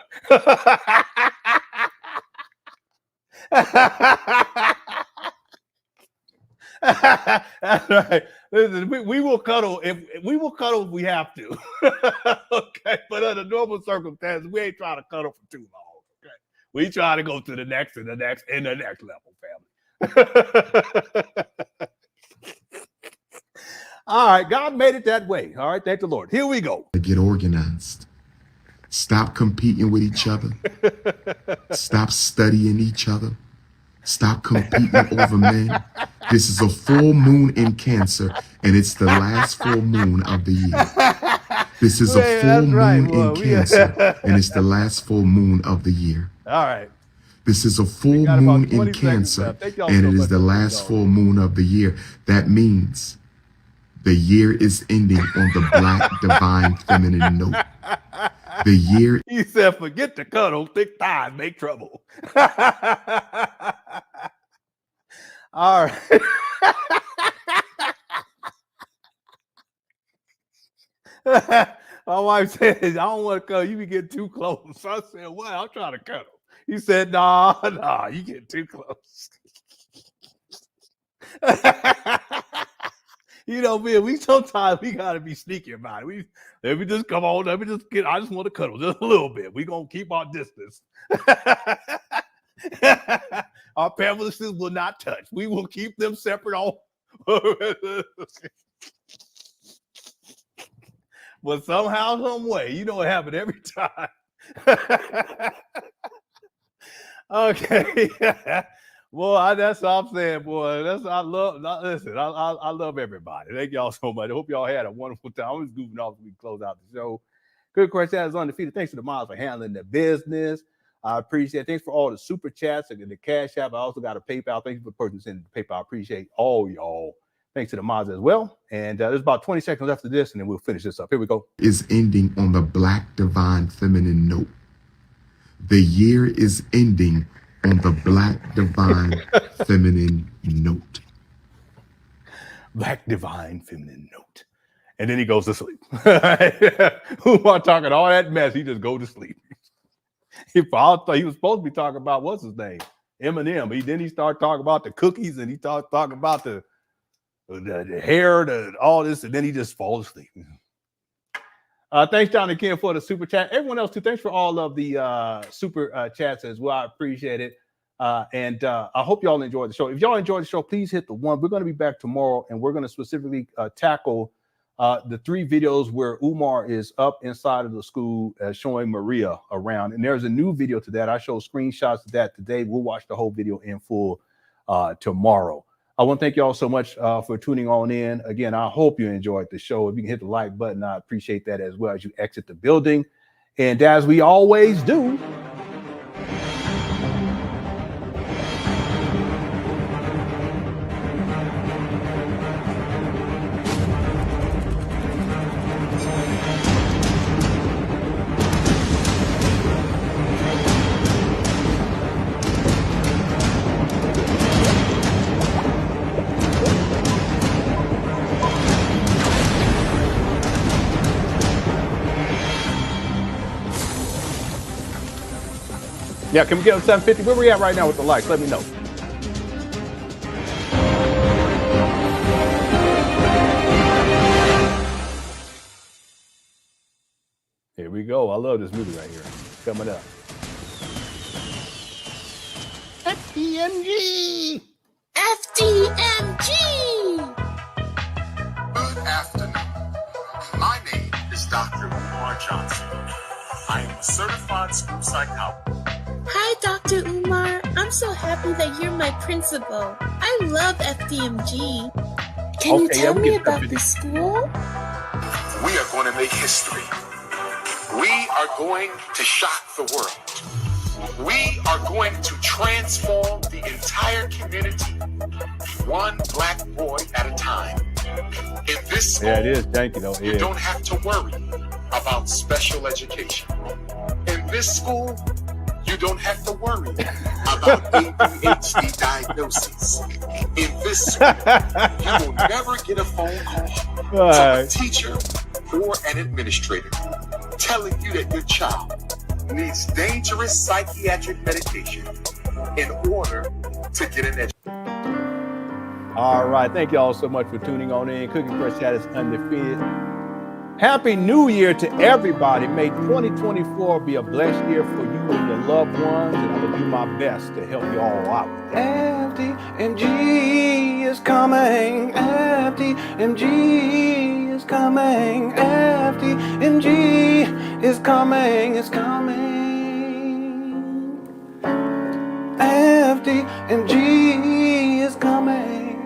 Speaker 1: That's right. Listen, we will cuddle if we have to. Okay, but under normal circumstances, we ain't trying to cuddle for too long. Okay, we try to go to the next and the next and the next level, family. All right, God made it that way. All right, thank the Lord. Here we go.
Speaker 12: Get organized. Stop competing with each other. Stop studying each other. Stop competing over men. This is a full moon in Cancer, and it's the last full moon of the year. This is a full moon in Cancer, and it's the last full moon of the year.
Speaker 1: All right.
Speaker 12: This is a full moon in Cancer, and it is the last full moon of the year. That means the year is ending on the Black divine feminine note. The year.
Speaker 1: He said, forget the cuddle, thick thighs make trouble. All right. My wife said, I don't want to cuddle. You be getting too close. So I said, what? I'm trying to cuddle. He said, nah, you get too close. You know, man, we gotta be sneaky about it. Let me just come on, I just want to cuddle just a little bit. We're gonna keep our distance. Our penises will not touch. We will keep them separate on. But somehow, some way, you know it happened every time. Okay. Boy, that's what I'm saying, boy. I love everybody. Thank y'all so much. I hope y'all had a wonderful time. I'm just goofing off as we close out the show. Good question is undefeated. Thanks to the moms for handling the business. I appreciate it. Thanks for all the super chats and the cash app. I also got a PayPal. Thank you for the person sending the PayPal. I appreciate all y'all. Thanks to the mods as well. And there's about 20 seconds after this, and then we'll finish this up. Here we go.
Speaker 12: Is ending on the Black divine feminine note. The year is ending on the Black Divine Feminine Note.
Speaker 1: Black Divine Feminine Note. And then he goes to sleep. Umar talking all that mess, he just go to sleep. He thought he was supposed to be talking about, what's his name? Eminem. Then he started talking about the cookies, and he started talking about the hair, all this, and then he just falls asleep. Thanks, John and Ken, for the super chat. Everyone else, too, thanks for all of the super chats as well. I appreciate it. And I hope y'all enjoyed the show. If y'all enjoyed the show, please hit the one. We're going to be back tomorrow, and we're going to specifically tackle the 3 videos where Umar is up inside of the school showing Maria around. And there's a new video to that. I showed screenshots of that today. We'll watch the whole video in full tomorrow. I want to thank y'all so much for tuning on in. Again, I hope you enjoyed the show. If you can hit the like button, I appreciate that as well as you exit the building. And as we always do, yeah, can we get up 750? Where we at right now with the likes? Let me know. Here we go. I love this movie right here. Coming up. FDMG!
Speaker 3: FDMG! Good afternoon. My name is Dr. Umar Johnson. I am a certified school psychologist.
Speaker 2: Hi, Dr. Umar. I'm so happy that you're my principal. I love FDMG. Can you tell me about the school?
Speaker 3: We are going to make history. We are going to shock the world. We are going to transform the entire community, one black boy at a time. In this school,
Speaker 1: yeah, it is. Thank you, though.
Speaker 3: You don't have to worry about special education. In this school, you don't have to worry about ADHD diagnoses. In this school, you will never get a phone call from a teacher or an administrator telling you that your child needs dangerous psychiatric medication in order to get an education.
Speaker 1: All right. Thank y'all so much for tuning on in. Cookie Crush Chat is undefeated. Happy New Year to everybody. May 2024 be a blessed year for you and your loved ones, and I'm going to do my best to help you all out.
Speaker 4: FDMG is coming. FDMG is coming. FDMG is coming. It's coming. FDMG is coming.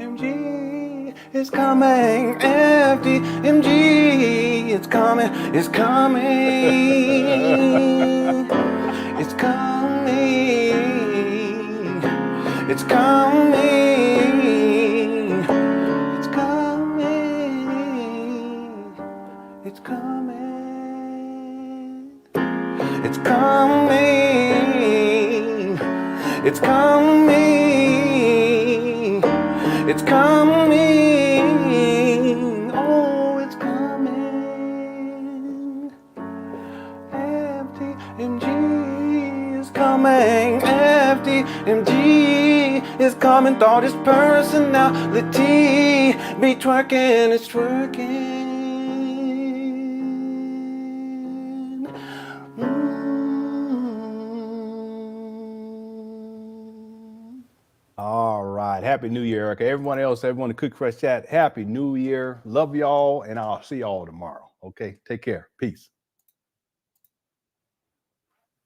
Speaker 4: FDMG is coming. FDMG, it's coming. It's coming. It's coming. It's coming. It's coming. It's coming. It's coming. It's coming. It's coming. Oh, it's coming. FDMG is coming. FDMG is coming. Thought his personality be twerking. It's twerking.
Speaker 1: All right. Happy New Year, Erica. Everyone else, everyone in Cookie Crush Chat, Happy New Year. Love y'all, and I'll see y'all tomorrow. Okay? Take care. Peace.